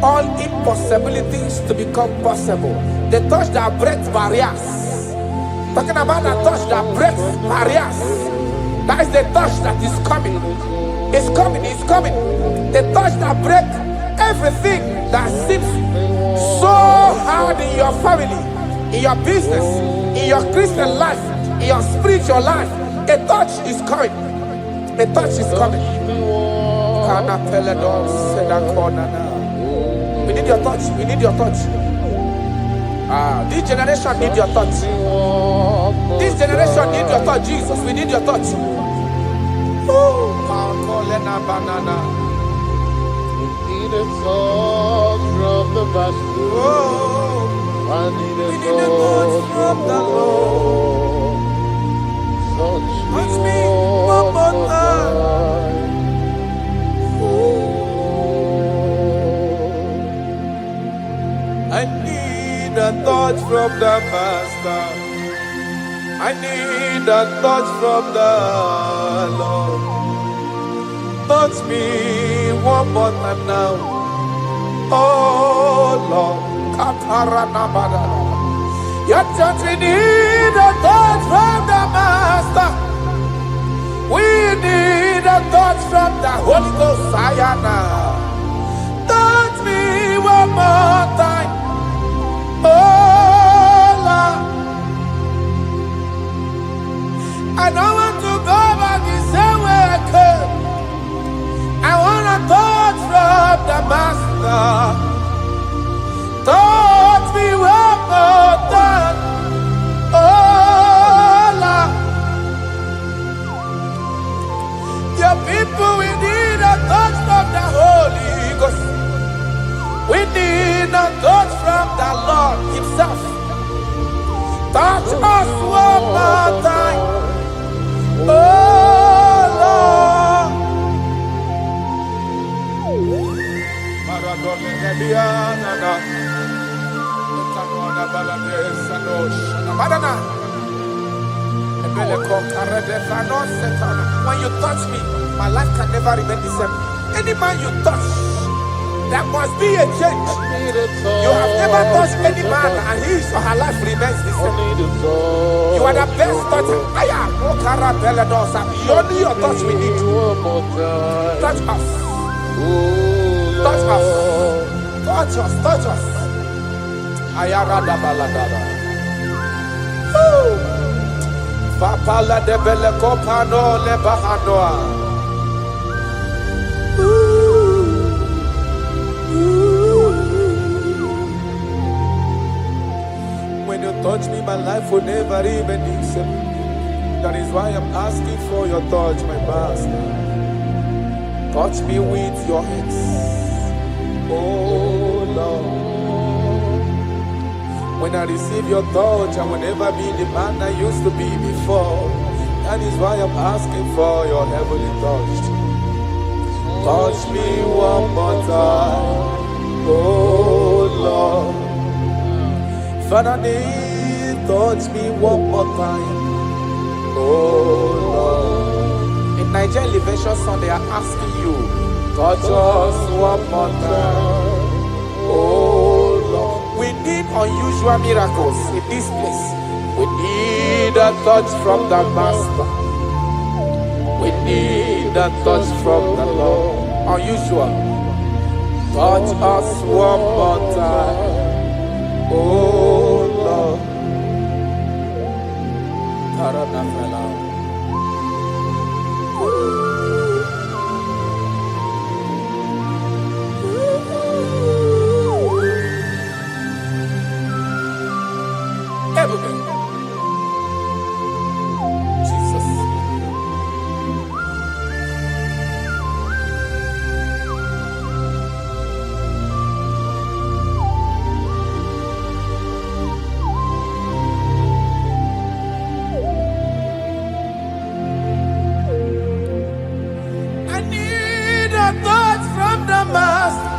all impossibilities to become possible. The touch that breaks barriers. Talking about the touch that breaks barriers. That is the touch that is coming. It's coming, it's coming. The touch that breaks everything that seems so hard in your family, in your business, in your Christian life, in your spiritual life. A touch is coming. A touch is coming. We need your touch. We need your touch. This generation needs your touch. This generation needs your touch, Jesus. We need your touch. Banana. We need a touch from the Master. I need a touch from the Lord. Touch me one more time. I need a touch from the Master. I need a touch from the Lord. Touch me one more time now. Oh Lord. Your church, we need a touch from the Master. We need a touch from the Holy Ghost. Sayana. Touch me one more time. Oh Lord. I don't want to go back the same way I came. I want a touch from the Master. Touch me one more time. Oh Lord. Your people, we need a touch from the Holy Ghost. We need a touch from the Lord Himself. Touch us one more time. Oh Lord. When you touch me, my life can never remain the same. Any man you touch, there must be a change. You have never touched any man and his or her life remains the same. You are the best toucher. Only your touch we need. Touch us. Touch us. Touch us. Touch us. Ayarada baladara. Papala de bele kopano le bahanoa. When you touch me, my life will never even be the same. That is why I'm asking for your touch, my master. Touch me with your hands, oh Lord. When I receive your touch, I will never be the man I used to be before. That is why I'm asking for your heavenly touch. Touch me one more time, oh Lord. Father, touch me one more time, oh Lord. In Nigeria Elevation Song, they are asking you, touch us one more time, oh Lord. We need unusual miracles in this place. We need a touch from the Master. We need a touch from the Lord. Unusual. Touch us one more time, oh Lord. Taranafela. Jesus. I need a touch from the Master.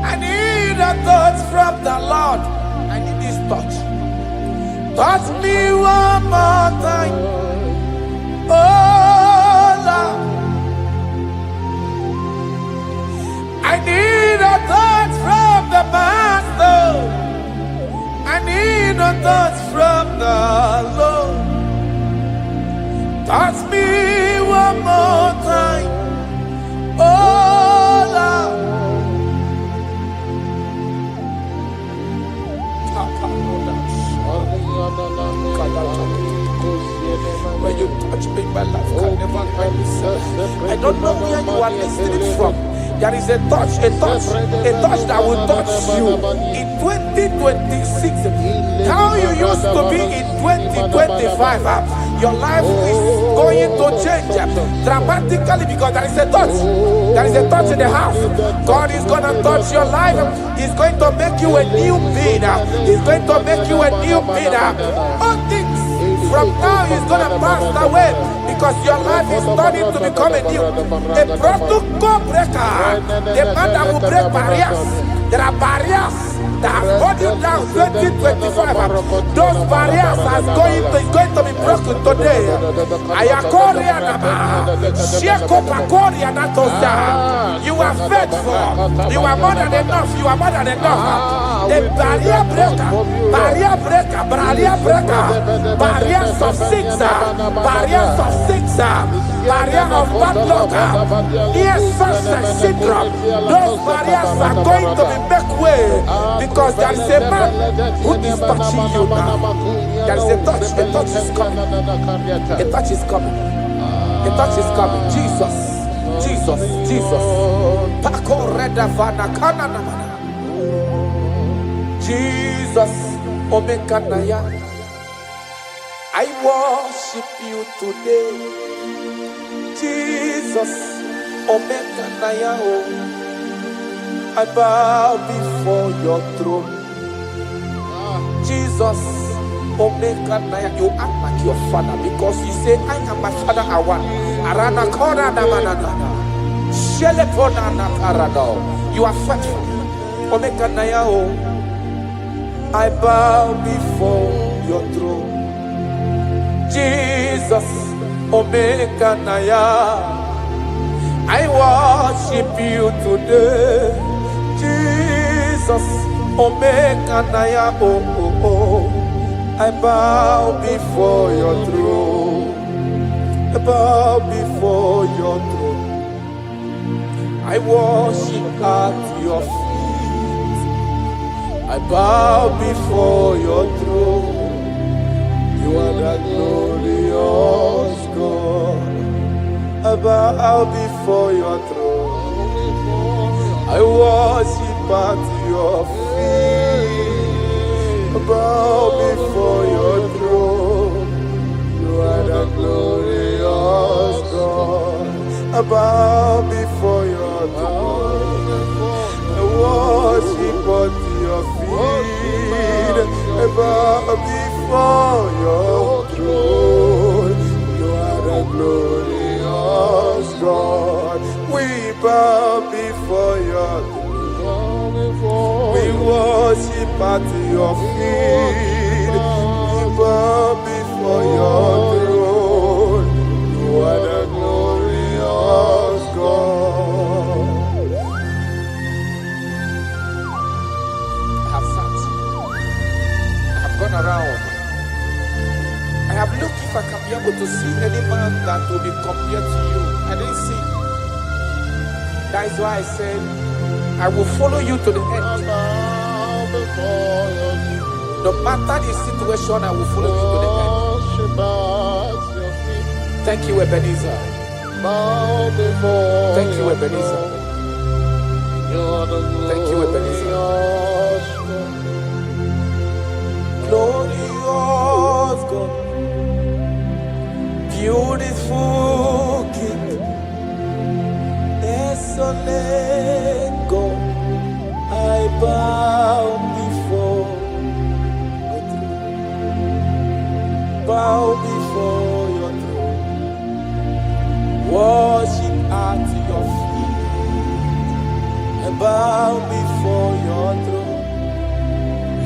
I need a touch from the Lord. I need this touch. Touch me one more time, oh Lord. I need a touch from the Master. I need a touch from the Lord. Touch me one more time, oh Lord. When you touch me, my life can never find itself. I don't know where you are listening from. There is a touch that will touch you in 2026. How you used to be in 2025, your life is going to change dramatically because there is a touch. There is a touch in the house. God is going to touch your life. He's going to make you a new being. He's going to make you a new being. All things from now is going to pass away because your life is starting to become a new. A protocol breaker. The man that will break barriers. There are barriers that have hold you down 2025. Those barriers are going to be broken today. You are faithful. You are more than enough. You are more than enough. The barrier breaker, barrier breaker, barrier breaker, barriers of six, barriers of six, barrier of bad luck, near success syndrome. Those barriers are going to be make way because there is a man who is touching you now. There is a touch is coming. A touch is coming. A touch is coming. Jesus. Jesus. Jesus. Pako reda vana kana namana. Jesus. Omekanaya. I worship you today. Jesus. Omekanaya. I bow before your throne. Jesus, Omekanaya, you act like your father because you say, I am my father, I want. Arana kora na manana. Shelepona na parado. You are faithful. Omekanaya, I bow before your throne. Jesus, Omekanaya, I worship you today. Jesus, Omekanaya, I bow before your throne. I bow before your throne. I worship at your feet. I bow before your throne. You are the glorious God. I bow before your throne. I worship at your feet. I bow before your throne. You are the glorious God. I bow before your throne. I worship at your feet. I bow before your throne. You are the glorious God. We bow before your throne. We worship at your feet. We bow before your throne. You are the glorious God. I have sat. I have gone around. I have looked if I can be able to see any man that will be compared to you. I didn't see. That is why I said, I will follow you to the end. No matter the situation, I will follow you to the end. Thank you, Ebenezer. Thank you, Ebenezer. Thank you, Ebenezer. Glorious God, beautiful King, excellent God, I bow before your throne. Bow before your throne. Worship at your feet. I bow before your throne.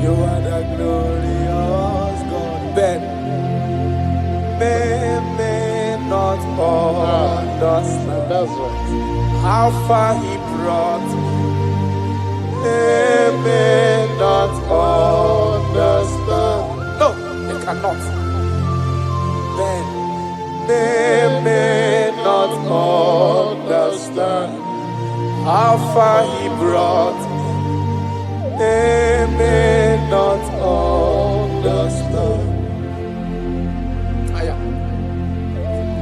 You are the glorious God. Ben, may not understand. That's right. How far he brought me. They may not understand. No, they cannot. Then they may not understand how far he brought me. They may not understand.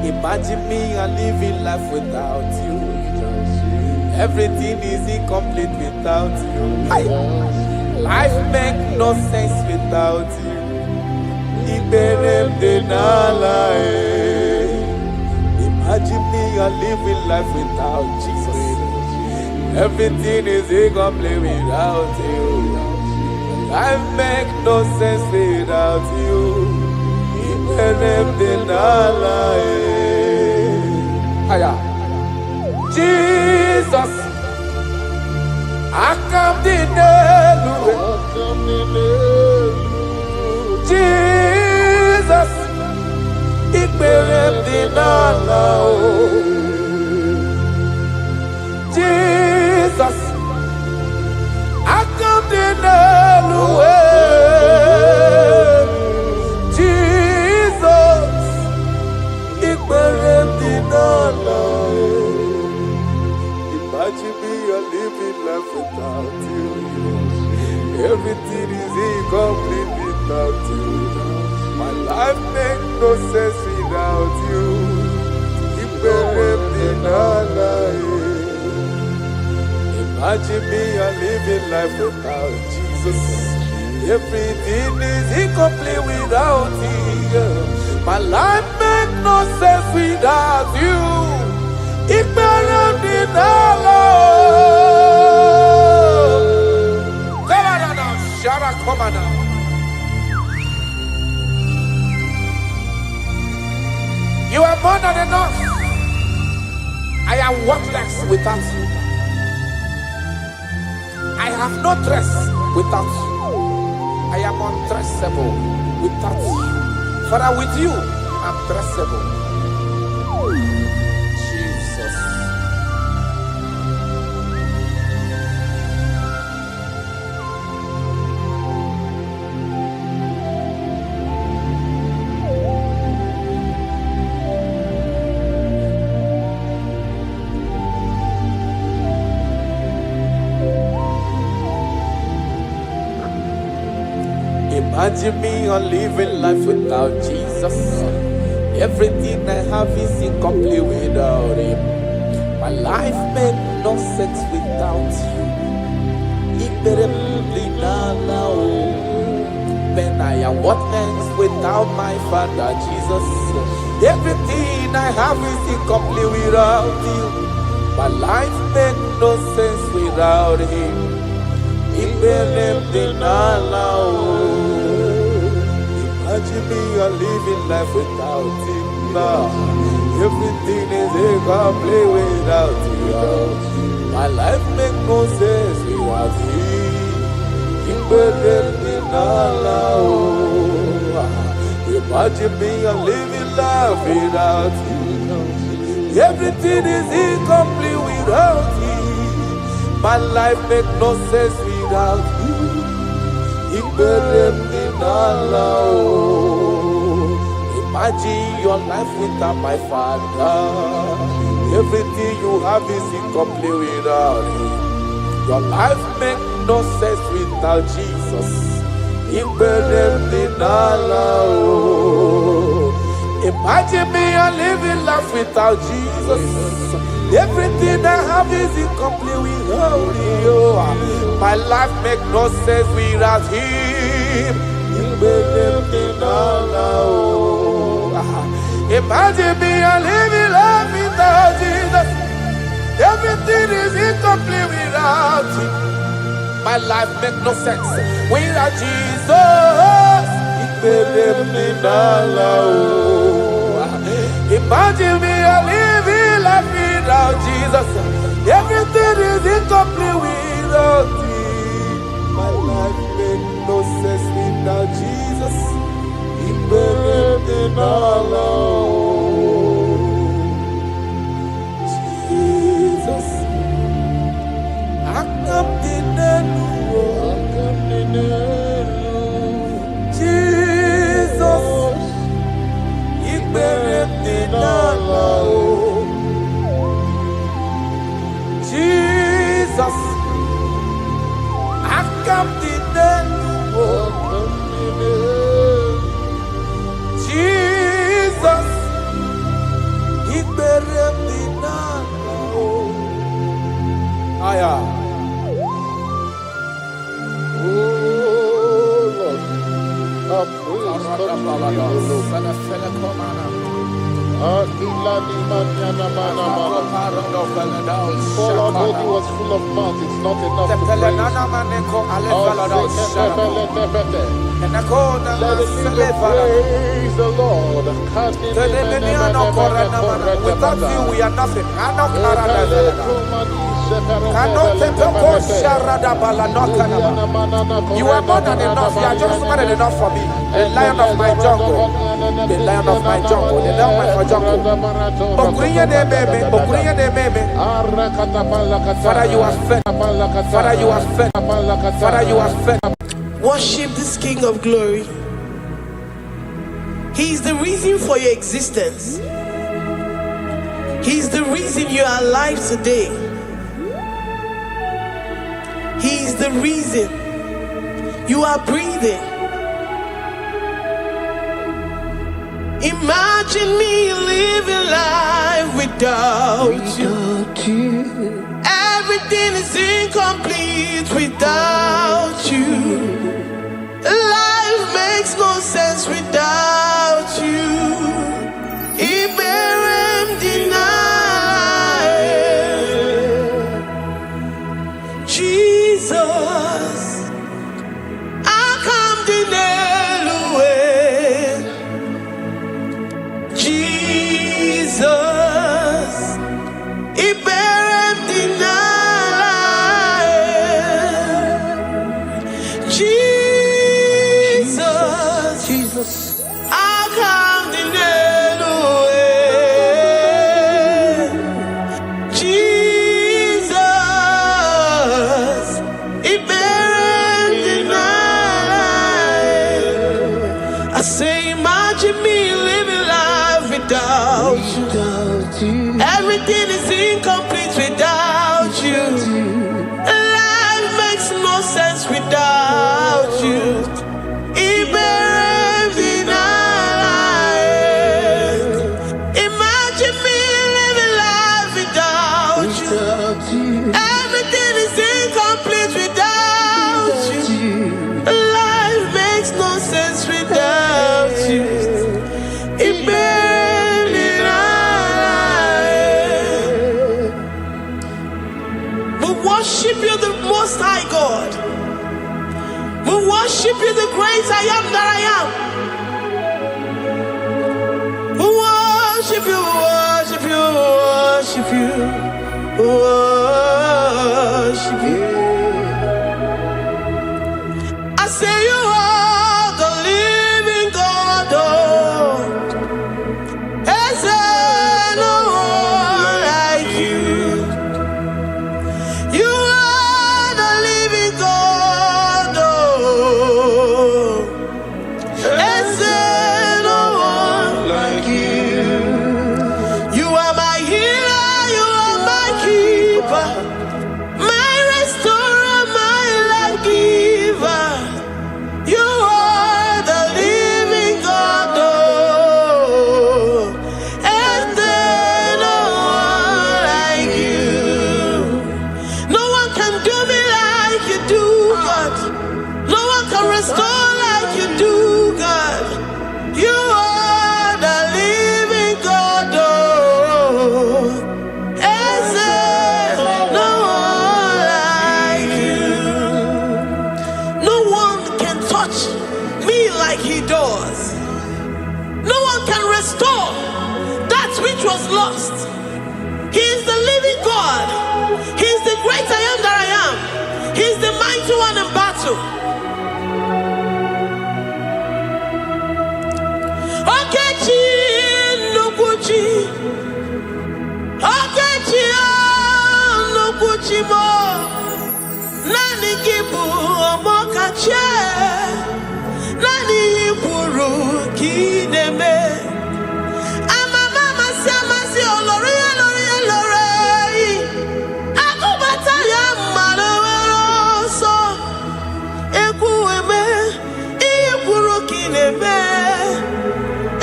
Imagine me and living life without you. Everything is incomplete without you. Life makes no sense without you. Imagine me and living life without Jesus. Everything is incomplete without you. Life makes no sense without you. Jesus, I come to Jesus, it Jesus, I come to Imagine me and living life without you. Everything is incomplete without you. My life makes no sense without you. Imagine me and living life without Jesus. Everything is incomplete without you. My life makes no sense without you. You are more than enough. I am worthless without you. I have no dress without you. I am undressable without you. Father, with you, I'm dressable. Jesus. Imagine me on living life without Jesus. Everything I have is incomplete without Him. My life made no sense without you. When I am worthless without my Father Jesus. Everything I have is incomplete without you. My life made no sense without Him. Imagine me a living life without Him now. Everything is incomplete without you. My life makes no sense without Him. Imagine me a living life without you. Everything is incomplete without you. My life makes no sense without you. Imagine your life without my Father. Everything you have is incomplete without Him. Your life makes no sense without Jesus. Imagine me a living life without Jesus. Everything I have is incomplete without you. My life makes no sense without Him. Imagine me a living life without Jesus. Everything is incomplete without Him. My life makes no sense without Jesus. Imagine me a living life without Jesus. Everything is incomplete without Him. My life makes no sense without Jesus. Jesus, I come in Jesus, Jesus, I come Jesus, Aya. For Lord, though He was full of mouth, it's not enough to praise Him. Let it be the praise the Lord. Without you, we are nothing. You are more than enough. You are just more than enough for me. The lion of my jungle. The lion of my jungle. The lion of my jungle. Father, you are fed. Father, you are fed. Father, you are fed. Worship this King of Glory. He is the reason for your existence. He is the reason you are alive today. He is the reason you are breathing. Imagine me living life without you. Everything is incomplete without you. Life makes no sense without you. Iberem deny. Jesus, I come deny. Jesus, Iberem deny. Jesus, I come deny. Jesus, Iberem deny. I say, imagine me living life without you. Everything is incomplete without you. Life makes no sense without you. Most High God. We worship you, the great I am that I am. We worship you, worship you, worship you, worship you. I say you are the living God. Is there no one like you? You are the living God. Is there no one like you? You are my healer, you are my keeper, my restorer, my life giver. You are the living God. Is there no one like you? No one can do me like you do, God. No one can restore like you do, God. You are the living God. Is there no one like you? No one can touch me like he does. No one can restore that which was lost. He is the living God. He is the great I am that I am. He is the mighty one in battle. Okechi Nukuchi. Okechi Nukuchi mo. Nani kibu omokache. Nani iburu kineme. Amama sama si olori olori olori. Akubata ya malowero so. Ekueme iburu kineme.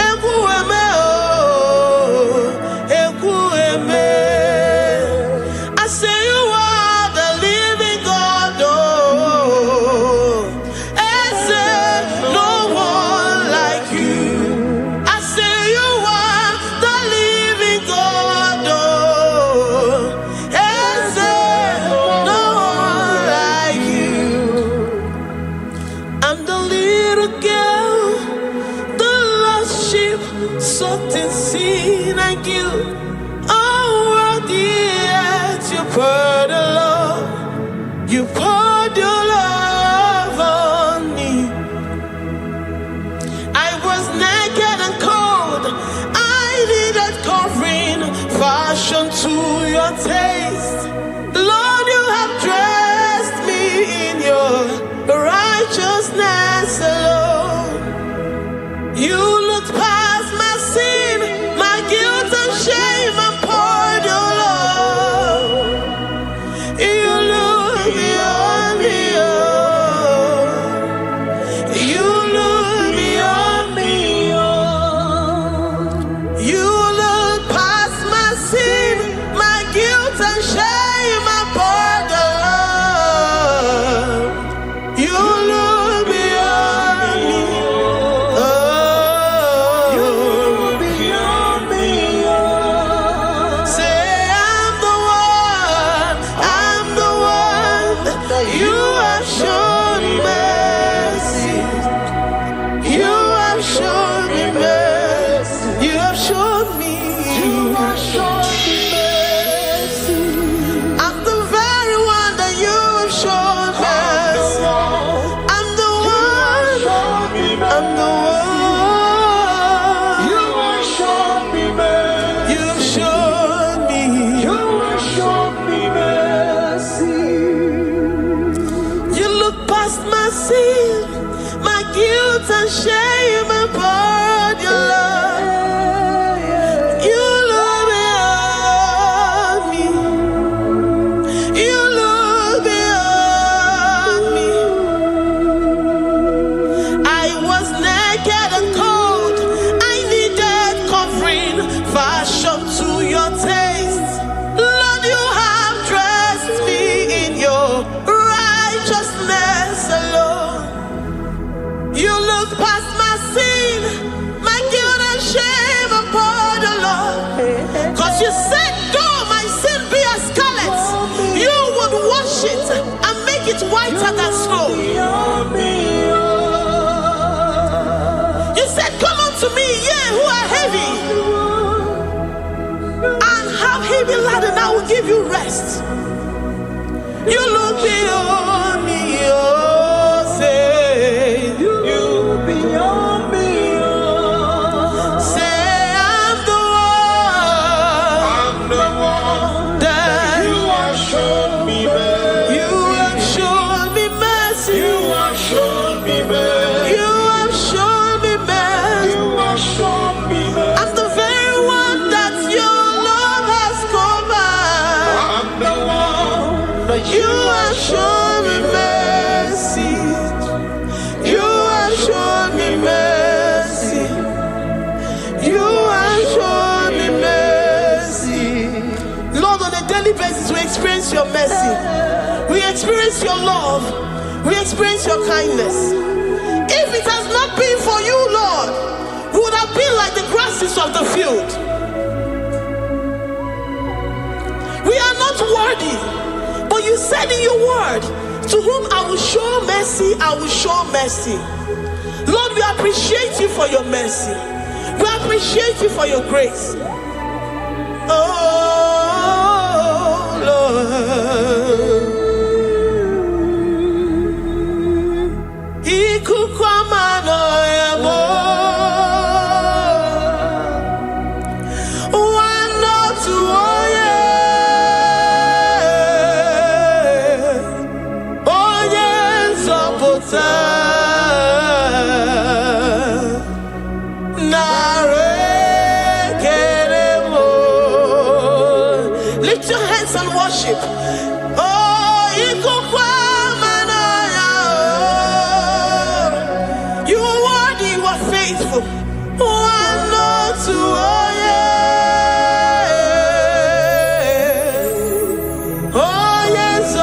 Ekueme oh. Ekueme. I say you are the living God. Oh. Is there no one like you? I say you are the living God. Oh. Is there no one like you? I'm the little girl, the lost sheep, soaked in sin and guilt. Oh, worthy yet you poured a love. You poured your love on me. I was naked and cold. I needed covering, fashioned to your taste. Lord, you have dressed me in your righteousness alone. You looked past my sin, my guilt and shame, and poured your love. You look beyond me, oh. You look beyond me, oh. You look past my sin, my guilt and shame, and poured your love. You look beyond me, oh. You look beyond me, oh. Say I'm the one that you have shown mercy. You have shown me mercy. You have shown me. You have shown me mercy. I'm the very one that you have shown mercy. I'm the one. I'm the one. You have shown me mercy. You have shown me. You have shown me mercy. You look past my sin, my guilt and shame, and poured your love. You look beyond me. You look beyond me. I was naked and cold. I needed covering, fashioned to your taste. Lord, you have dressed me in your righteousness alone. You looked past my sin, it whiter than snow. You said, come unto me, ye who are heavy, and have heavy laden, I will give you rest. You look beyond me, oh, say, you look beyond me, oh. Say, I'm the one that you have shown me mercy. You have shown me mercy. You have shown me mercy. You have shown me mercy. You have shown me mercy. I'm the very one that your love has covered. I'm the one that you have shown me mercy. You have shown me mercy. You have shown me mercy. Lord, on a daily basis, we experience your mercy. We experience your love. We experience your kindness. If it has not been for you, Lord, we would have been like the grasses of the field. We are not worthy, but you said in your word, to whom I will show mercy, I will show mercy. Lord, we appreciate you for your mercy. We appreciate you for your grace. Oh, Lord. Lift your hands and worship. Oh, you are worthy, you are faithful. Oh, yes,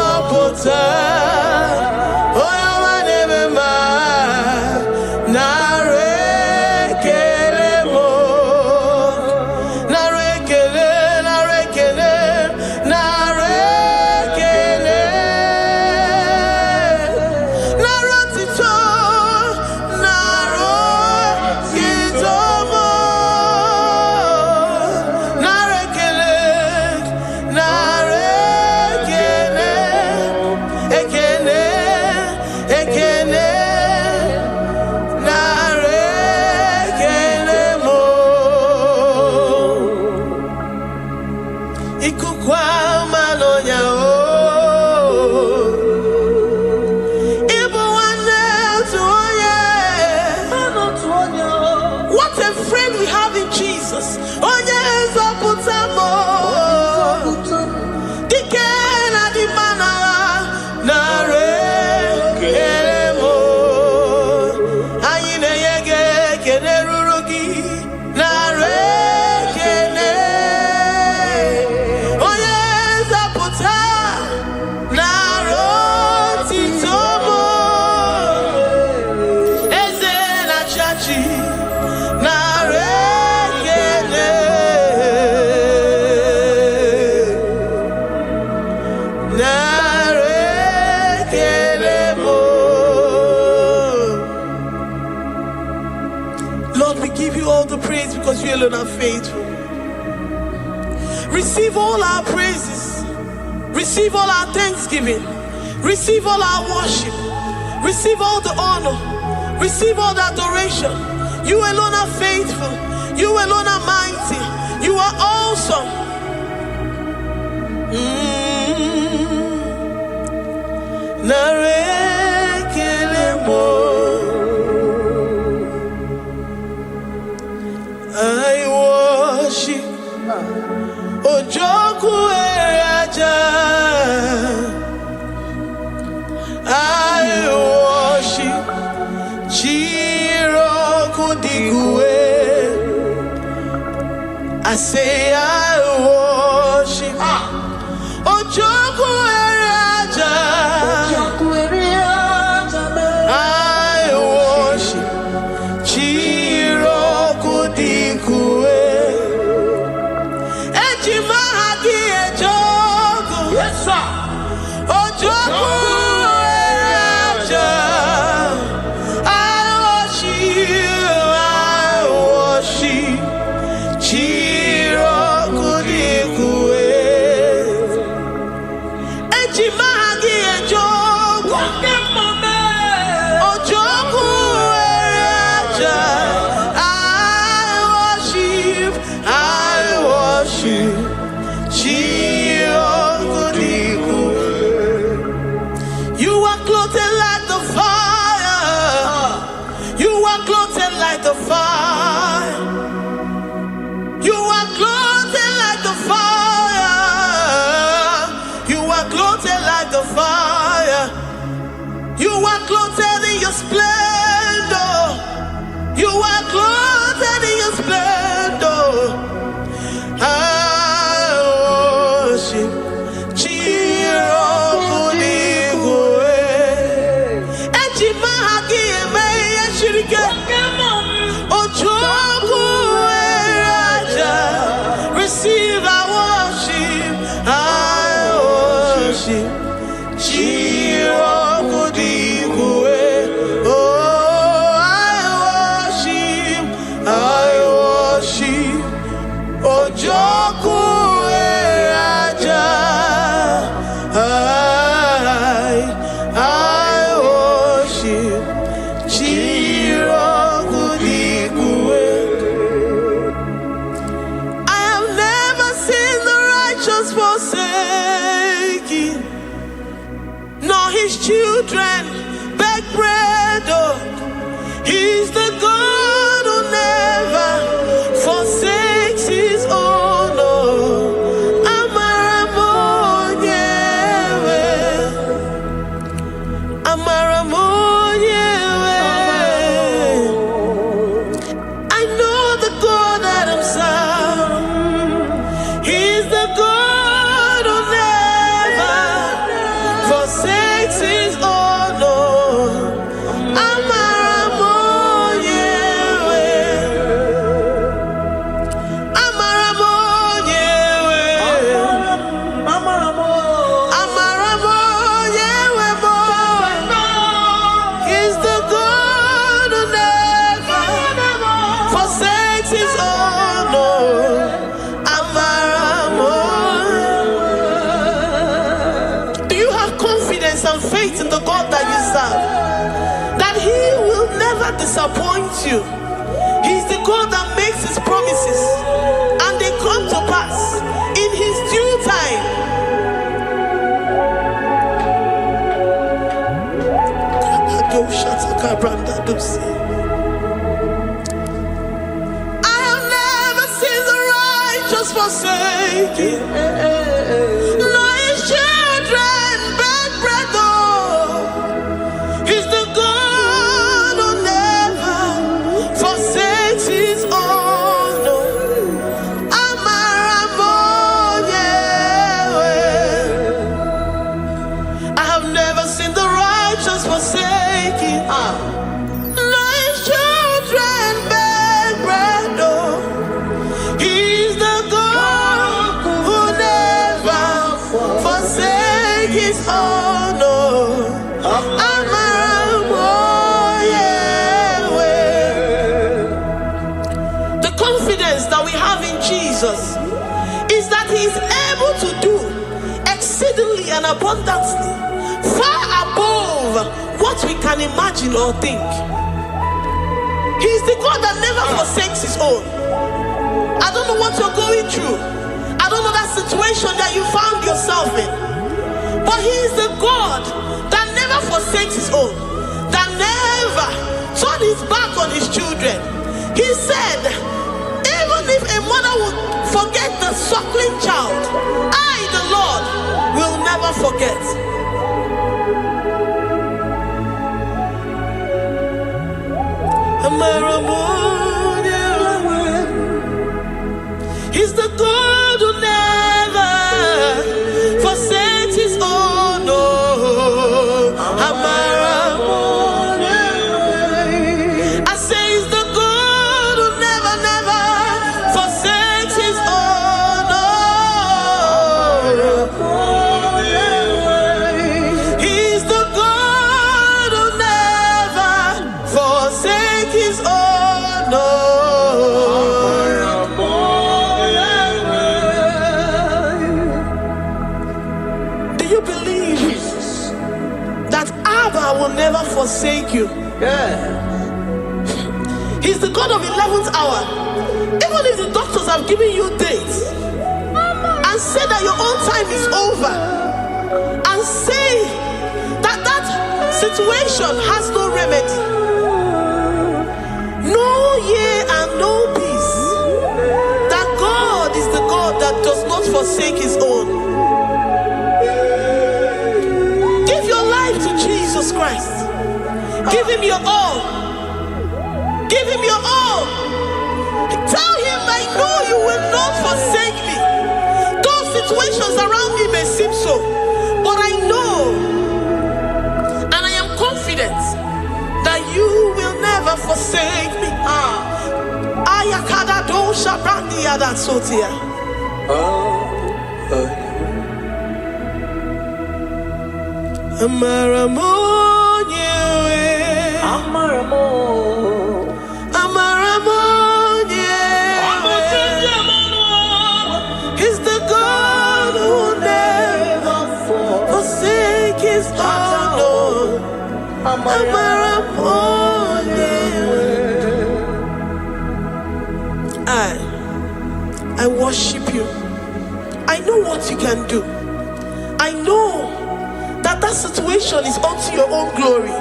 What a friend we have in Jesus. Oh, yes, Lord, we give you all the praise because you alone are faithful. Receive all our praises. Receive all our thanksgiving. Receive all our worship. Receive all the honor. Receive all the adoration. You alone are faithful. You alone are mighty. You are awesome. I worship Ojoku Eraja. I worship Chiroku Digwe. I say I worship Ojoku Eraja. I worship Chiroku Digwe. Ejima Hadi Ejoku. Yes, sir. Ojoku clothed like the fire. You are clothed like the fire. You are clothed like the fire. You are clothed like the fire. You are clothed in your splendor. You are clothed in your splendor. I worship receive our worship. I worship. Oh, I worship. Ojoku Raja. I worship. Forsaken, nor his children beg bread. Oh, he's the God who never forsakes his own. Oh, I know the God that I'm serving. He's the God who never forsakes his own. He's the God who never forsakes his own. Do you have confidence and faith in the God that you serve? That he will never disappoint you. He's the God that makes his promises and they come to pass in his due time. I have never seen the righteous forsaken, nor his children beg bread. Oh, he's the God who never forsakes his own. I have never seen the righteous forsaken, nor his children beg bread. Oh, he's the God who never forsakes his own. The confidence that we have in Jesus is that he is able to do exceedingly and abundantly, far above what we can imagine or think. He is the God that never forsakes his own. I don't know what you're going through. I don't know that situation that you found yourself in. But he is the God that never forsakes his own, that never turned his back on his children. He said, even if a mother would forget the suckling child, I, the Lord, will never forget. He's the God who never forsakes his own. I say he's the God who never forsakes his own. He's the God who never forsakes his own. Will never forsake you. He's the God of 11th hour. Even if the doctors have given you dates and said that your own time is over, and say that situation has no remedy, no year and no peace, that God is the God that does not forsake his own. Give your life to Jesus Christ. Give him your all. Give him your all. Tell him, I know you will not forsake me. Those situations around me may seem so, but I know and I am confident that you will never forsake me. Ayakada dosha brandi yada sotia. Amaramonye, Amaramonye, he's the God who never forsake his own. Amaramonye. I worship you. I know what you can do. I know that situation is unto your own glory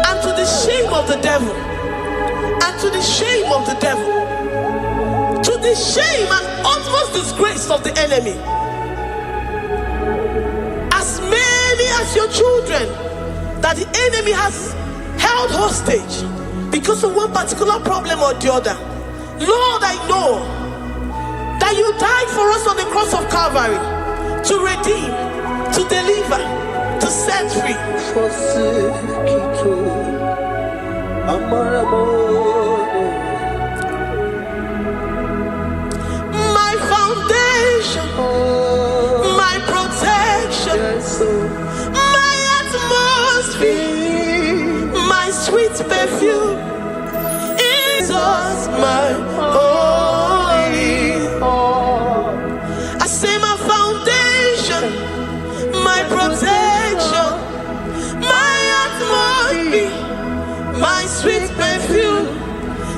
and to the shame of the devil, and to the shame of the devil, to the shame and utmost disgrace of the enemy. As many as your children that the enemy has held hostage because of one particular problem or the other, Lord, I know that you died for us on the cross of Calvary to redeem, to deliver, to set free. My foundation, my protection, my atmosphere, my sweet perfume, Jesus, my holy. I say my foundation, my protection, my atmosphere, my sweet perfume.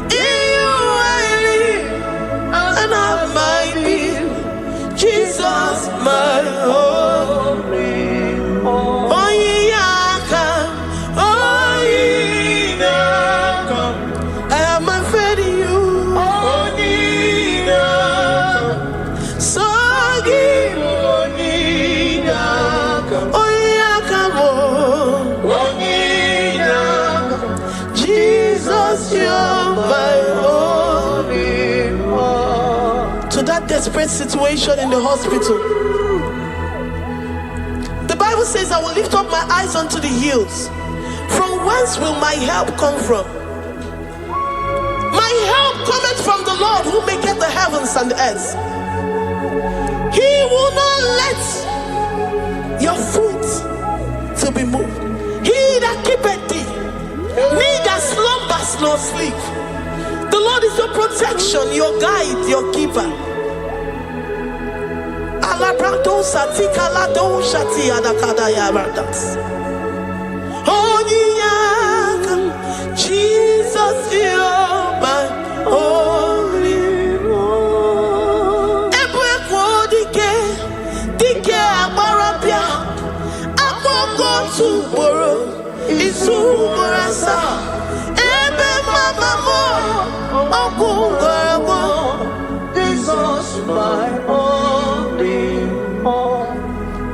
In you I live and have my being. Jesus, my holy. Oh, Yaka, oh, Yaka. I have my faith in you. Oh, Yaka. So give. Jesus, you're my only one. To that desperate situation in the hospital, the Bible says, I will lift up my eyes unto the hills. From whence will my help come from? My help cometh from the Lord who maketh the heavens and the earth. He will not let your foot to be moved. He that keepeth thee, neither slumbers nor sleep. The Lord is your protection, your guide, your keeper. Jesus, you're my only one.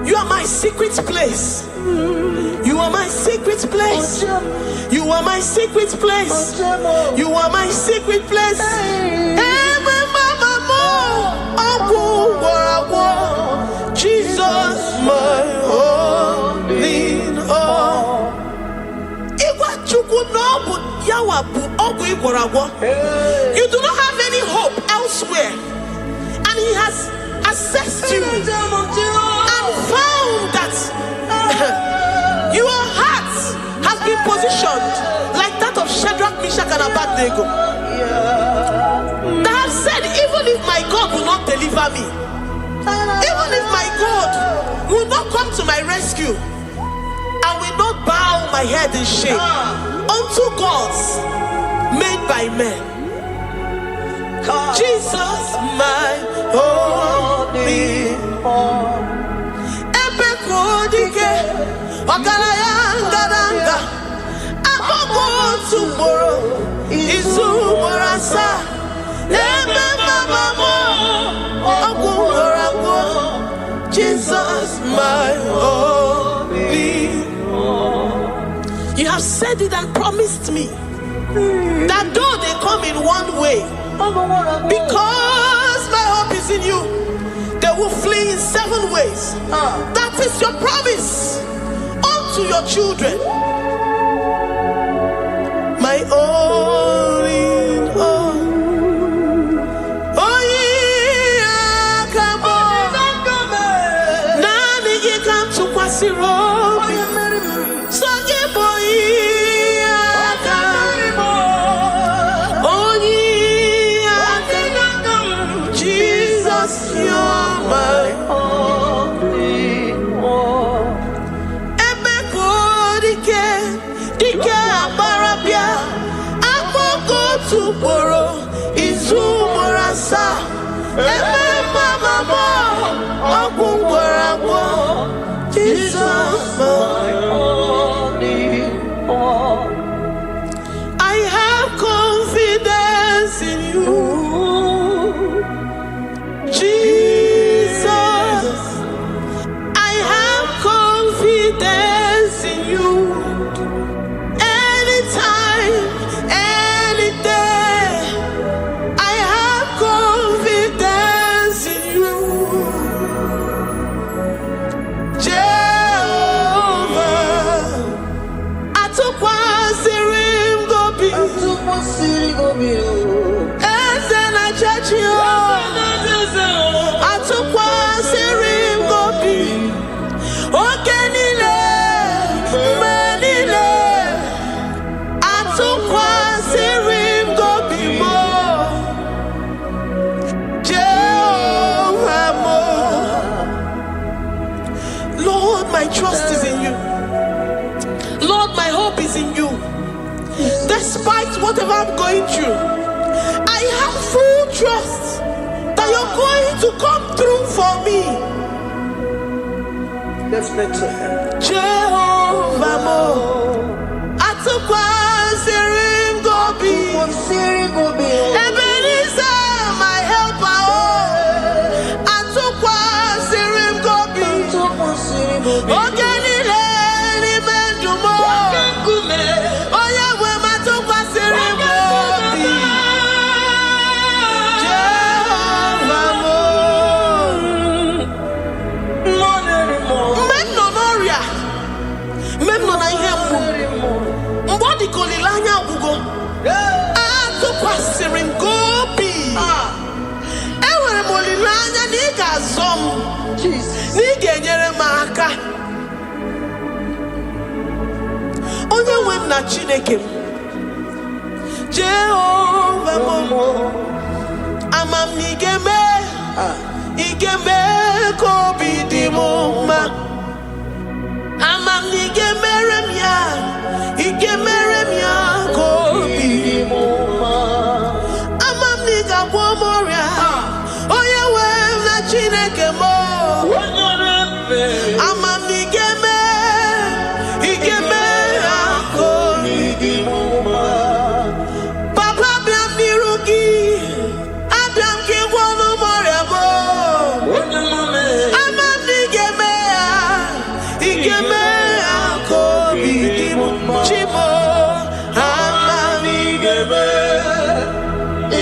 You are my secret place. You are my secret place. You are my secret place. You are my secret place. Jesus, my only all. You do not have any hope elsewhere, and he has assessed you and found that your heart has been positioned like that of Shadrach, Meshach, and Abednego. That have said, even if my God will not deliver me, even if my God will not come to my rescue, I will not bow my head in shame unto gods made by men. Jesus, my only all. dike Ogaraya ngaranga Akpọkọ otu ugboro izu ugboro asaa Ebe mama mo Ọgwụ ugboro abụọ Jesus my only. You have said it and promised me that though they come in one way, because my hope is in you, they will flee in 7 ways. That is your promise unto your children. My only. I have confidence in you, Jesus. I have confidence in you. Anytime, any day, I have confidence in you. Lord, my trust is in you. Lord, my hope is in you. Despite whatever I'm going through, I have full trust that you're going to come through for me. Let's make to him. Jehovah Mo, Atukwa Sirim Gobi, Ebenezer, my helper. Atukwa Sirim Gobi, Ogenile ni Mendumo. Onye nwe m na Chineke m Jehovah mo amam n'igeme igeme ka obi dị m mma amam n'igemere m ya igemere m ya ka obi dị m mma amam n'igagwọ m ọrịa onye nwe m na Chineke m amam n'igeme igeme Papa biam nirugi abiam ki wonu moremo amam nigeme igeme akobi dimu chibo amam nigeme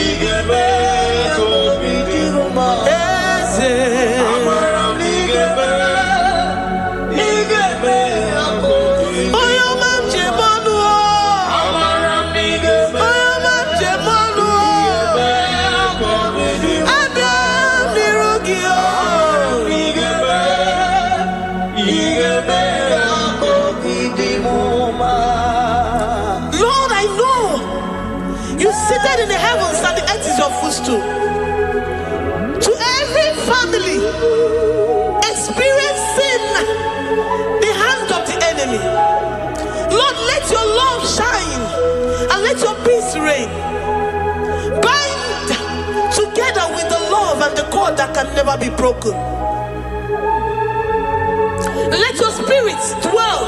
igeme akobi dimu eze amam nigeme igeme akobi oyo mam chebonu seated in the heavens and the earth is your footstool. To every family experiencing the hand of the enemy, Lord, let your love shine and let your peace reign. Bind together with the love and the cord that can never be broken. Let your spirit dwell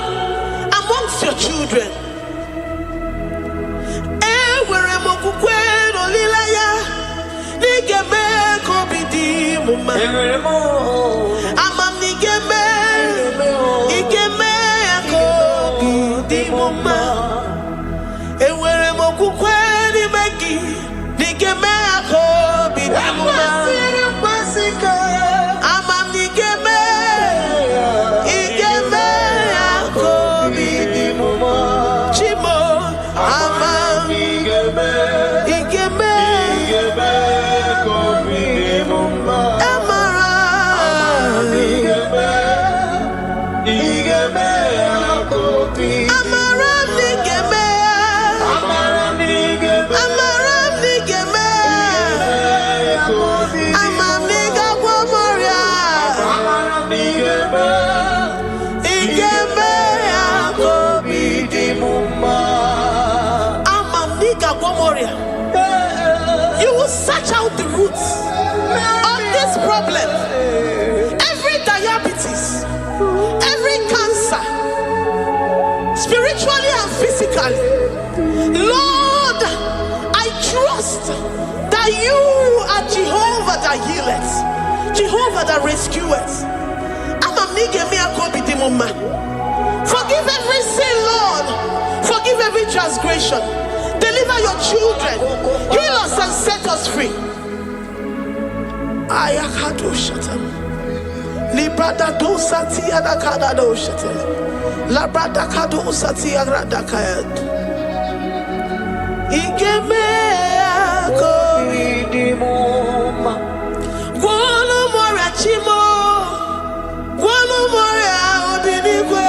amongst your children. You will search out the roots of this problem. Every diabetes, every cancer, spiritually and physically. Lord, I trust that you are Jehovah that healeth, Jehovah that rescueth. Forgive every sin, Lord. Forgive every transgression. Deliver your children. Heal us and set us free. Ayakado shatam. Librada do sati adakada do shatam. Labrada kado sati agrada kayad. Igeme akoridimoma. Guano morachimo. Guano mora odinigwe.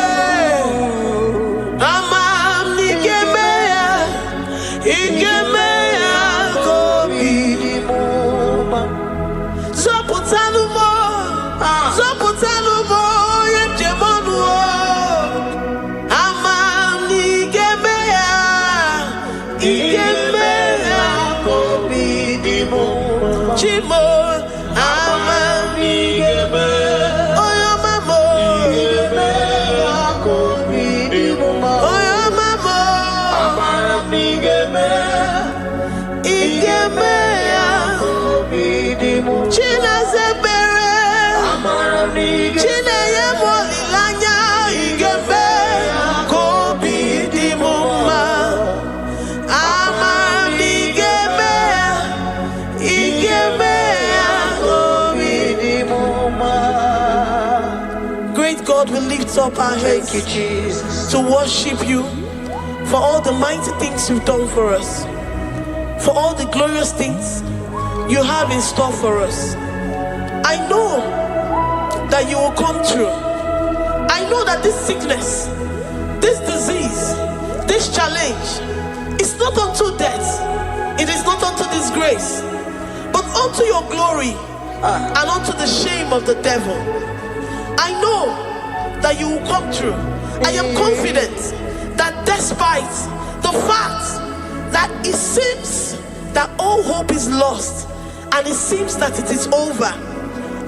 Up our heads. Thank you, Jesus, to worship you for all the mighty things you've done for us, for all the glorious things you have in store for us. I know that you will come through. I know that this sickness, this disease, this challenge is not unto death, it is not unto disgrace, but unto your glory and unto the shame of the devil. I know that you will come through. I am confident that despite the fact that it seems that all hope is lost and it seems that it is over,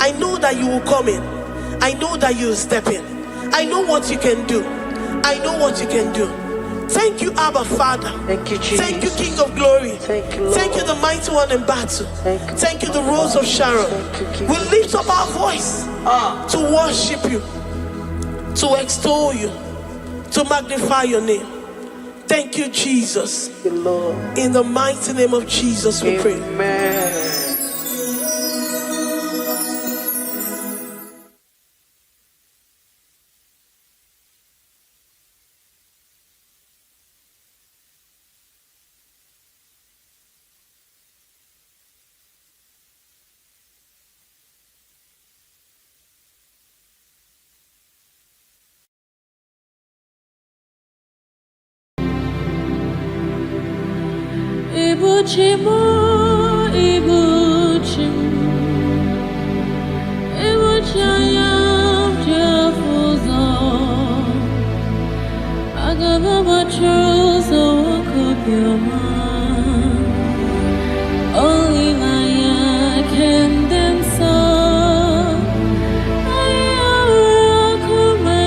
I know that you will come in. I know that you will step in. I know what you can do. I know what you can do. Thank you, Abba Father. Thank you, Jesus. Thank you, King of Glory. Thank you, Lord. Thank you, the mighty one in battle. Thank you, the Rose of Sharon. We lift up our voice to worship you, to extol you, to magnify your name. Thank you, Jesus. Thank you, Lord. In the mighty name of Jesus, we pray. Amen. Ibuchimu, Ibuchayam Jafuzo, Agababa Chuzo, Kopioma, Only Maya can dance. Ayara Kuma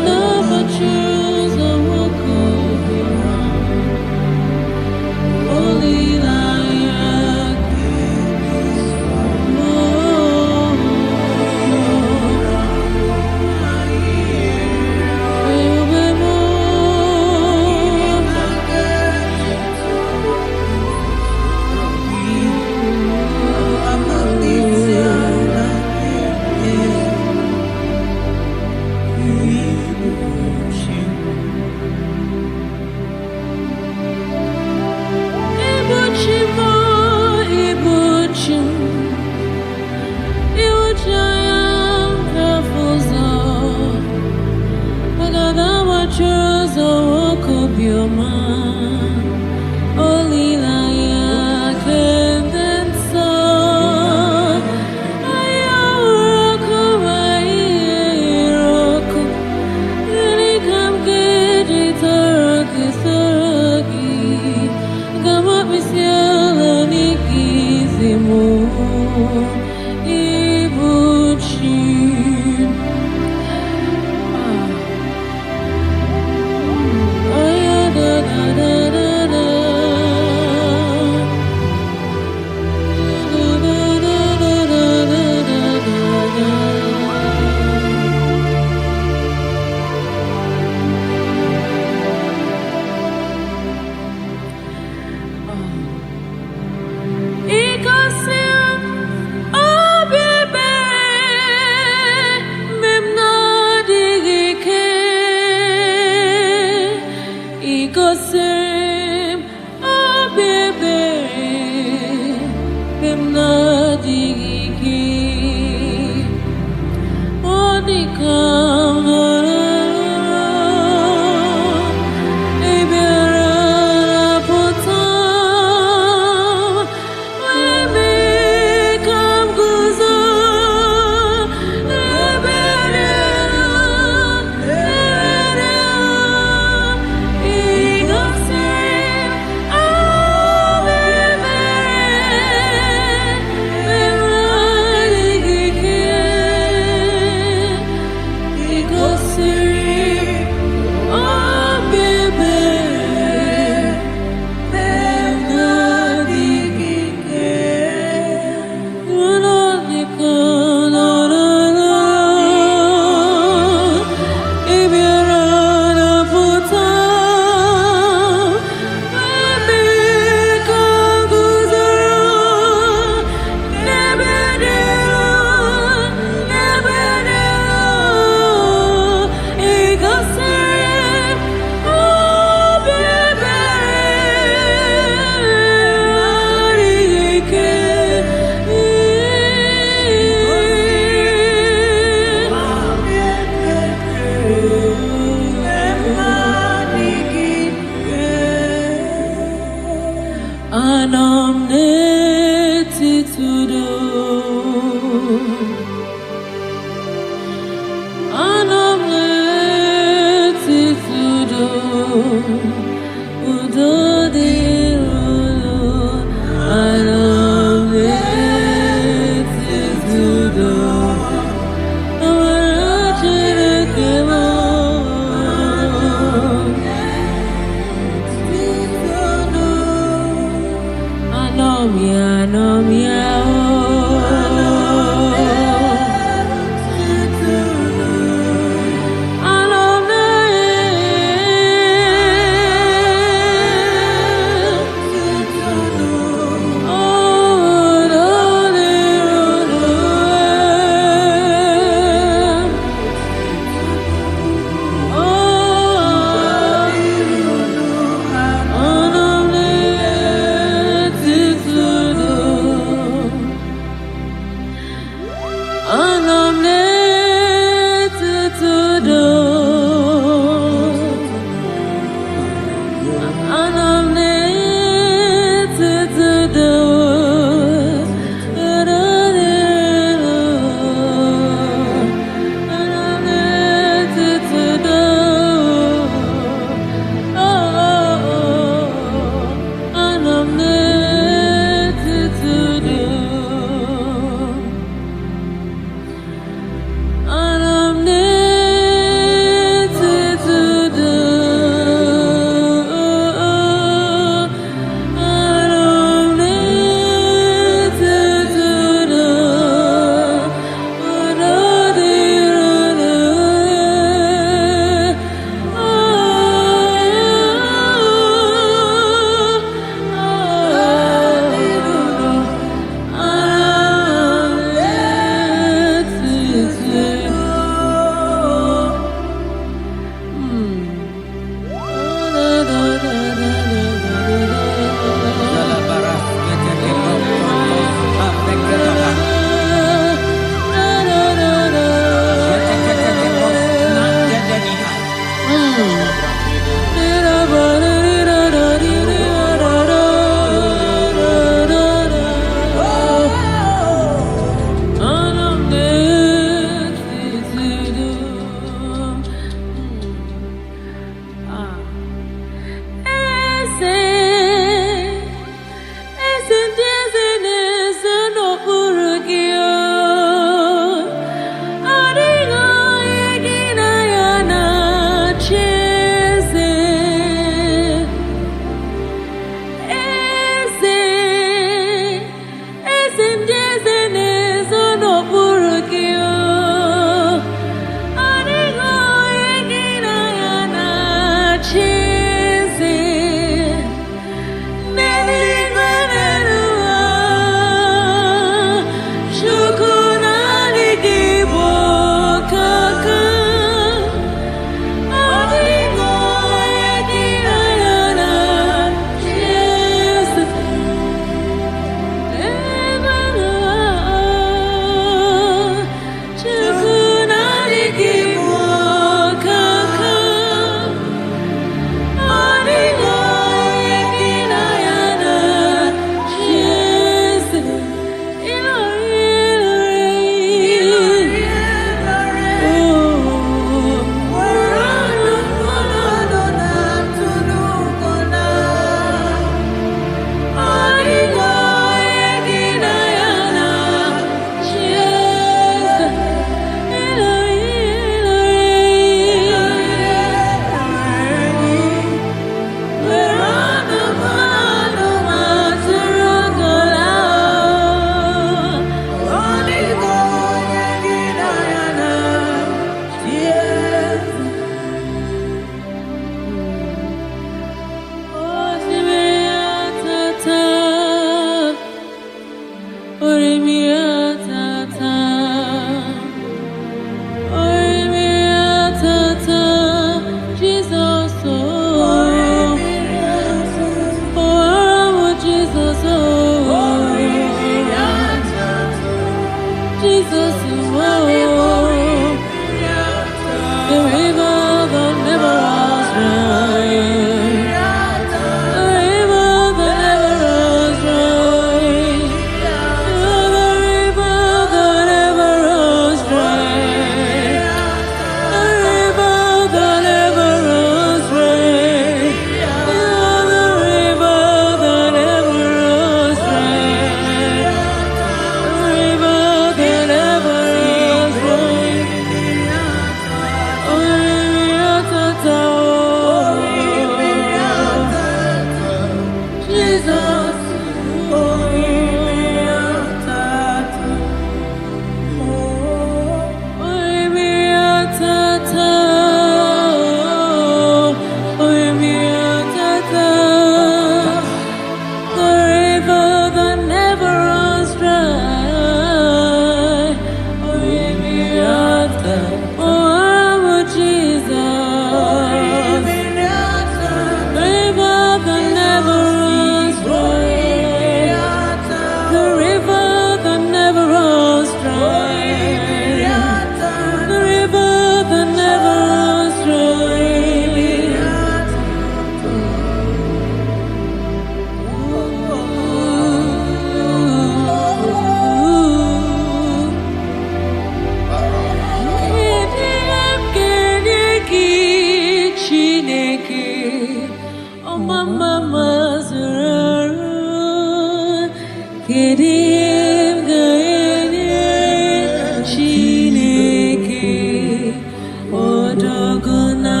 Odoguna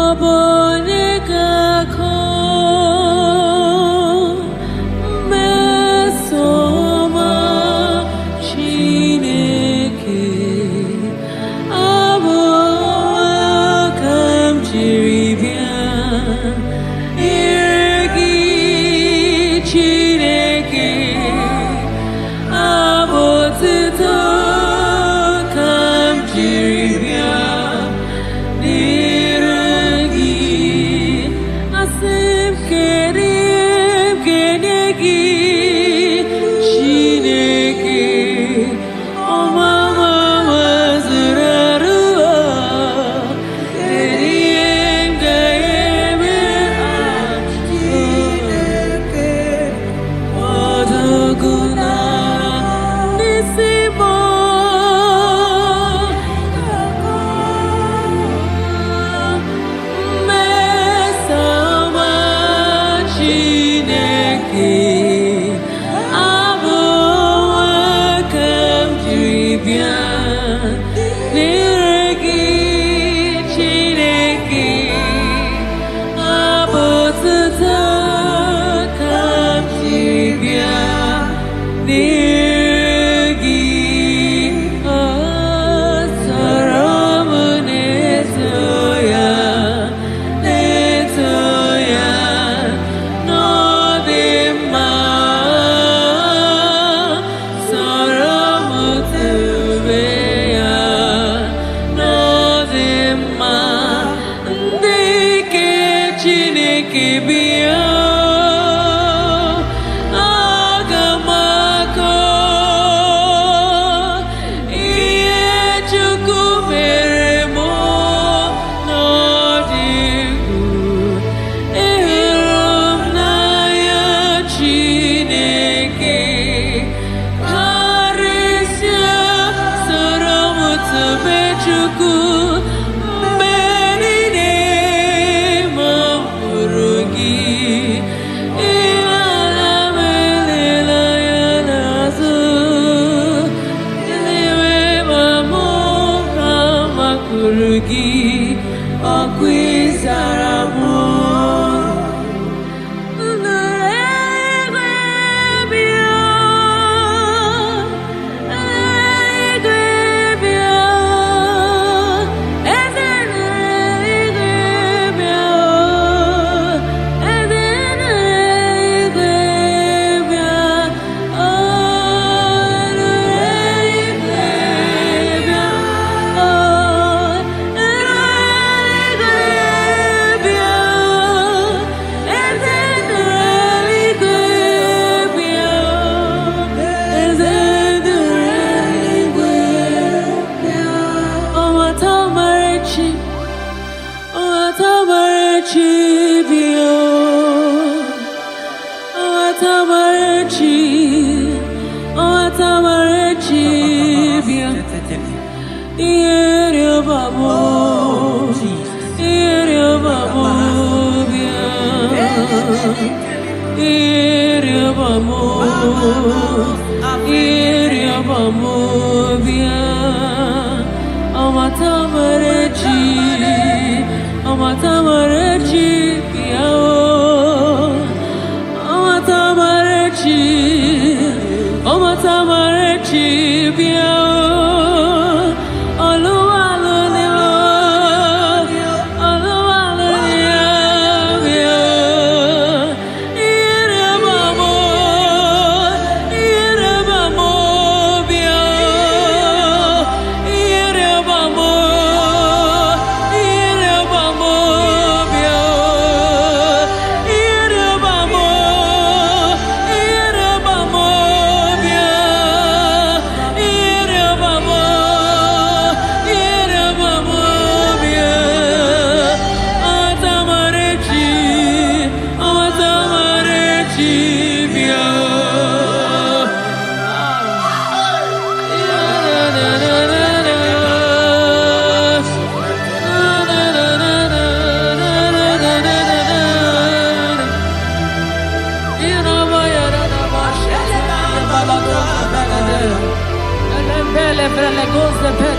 Obonekako Mesoma Chineke Abowakam Jiribia Irgi Chineke Abotito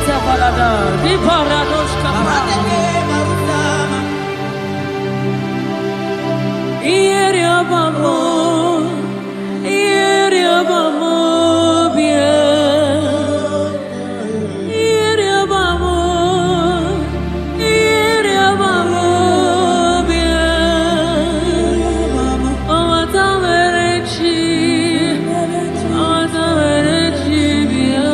Ita balada, di paradosh kapa. Ieri abamo, bien. Ieri abamo, bien. Amata verechi, bien. Amata verechi, bien.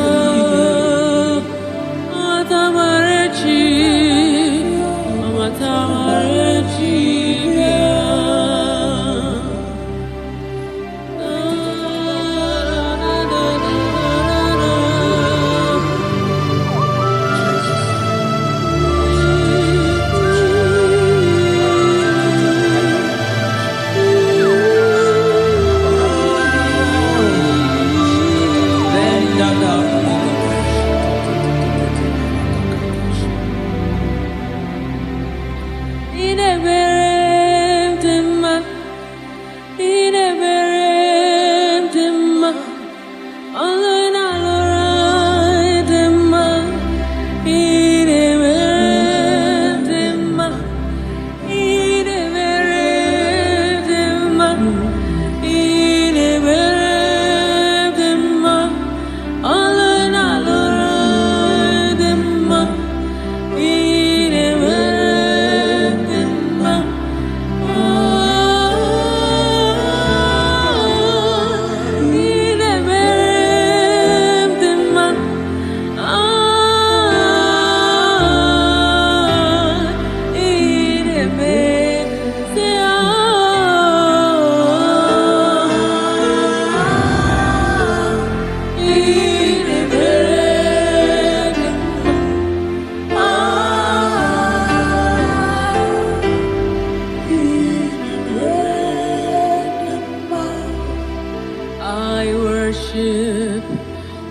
I worship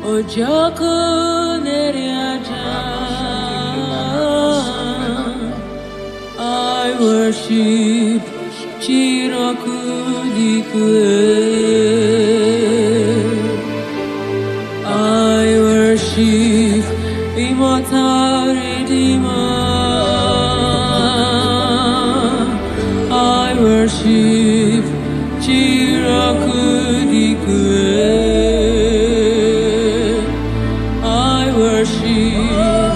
Ojoko Neriaja. I worship Chiroku Dikue. I worship Immortal Redeemer. I worship Chiroku Dikue. I worship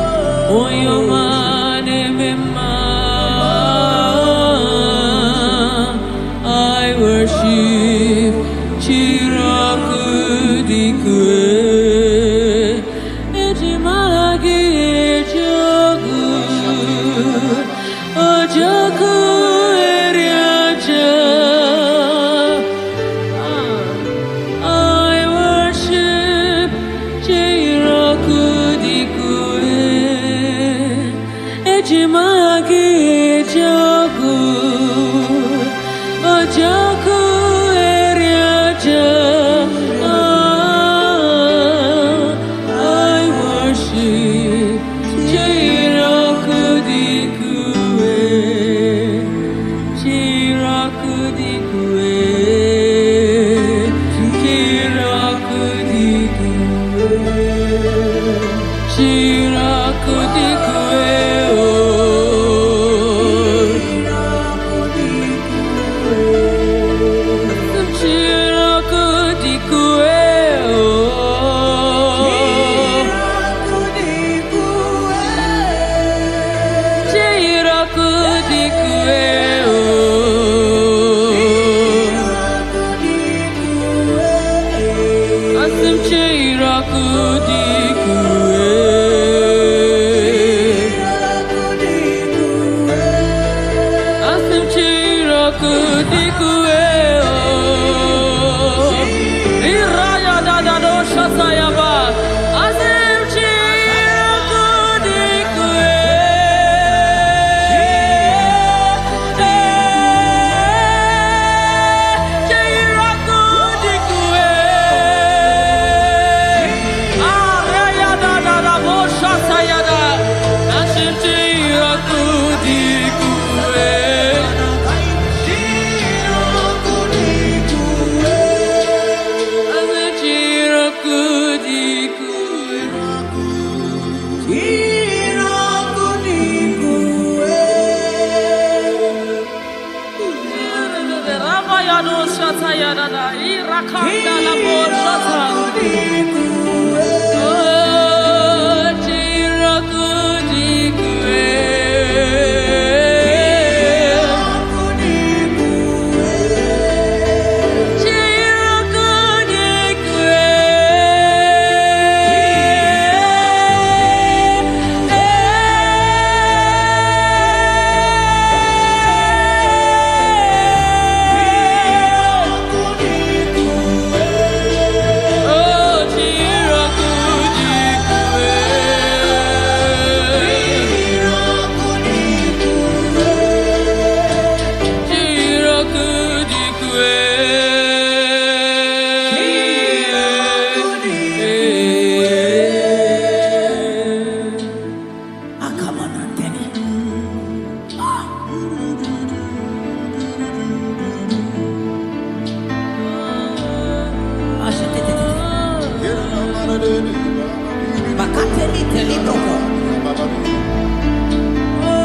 Oyomane Mema. I worship Chiroku Dikue. Ejimagi Ejogu Ojoku Eriaja. I worship Chiroku Dikue. Ejimagi Ejogu Ojoku Eriaja.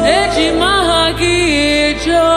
Eji mahagi jo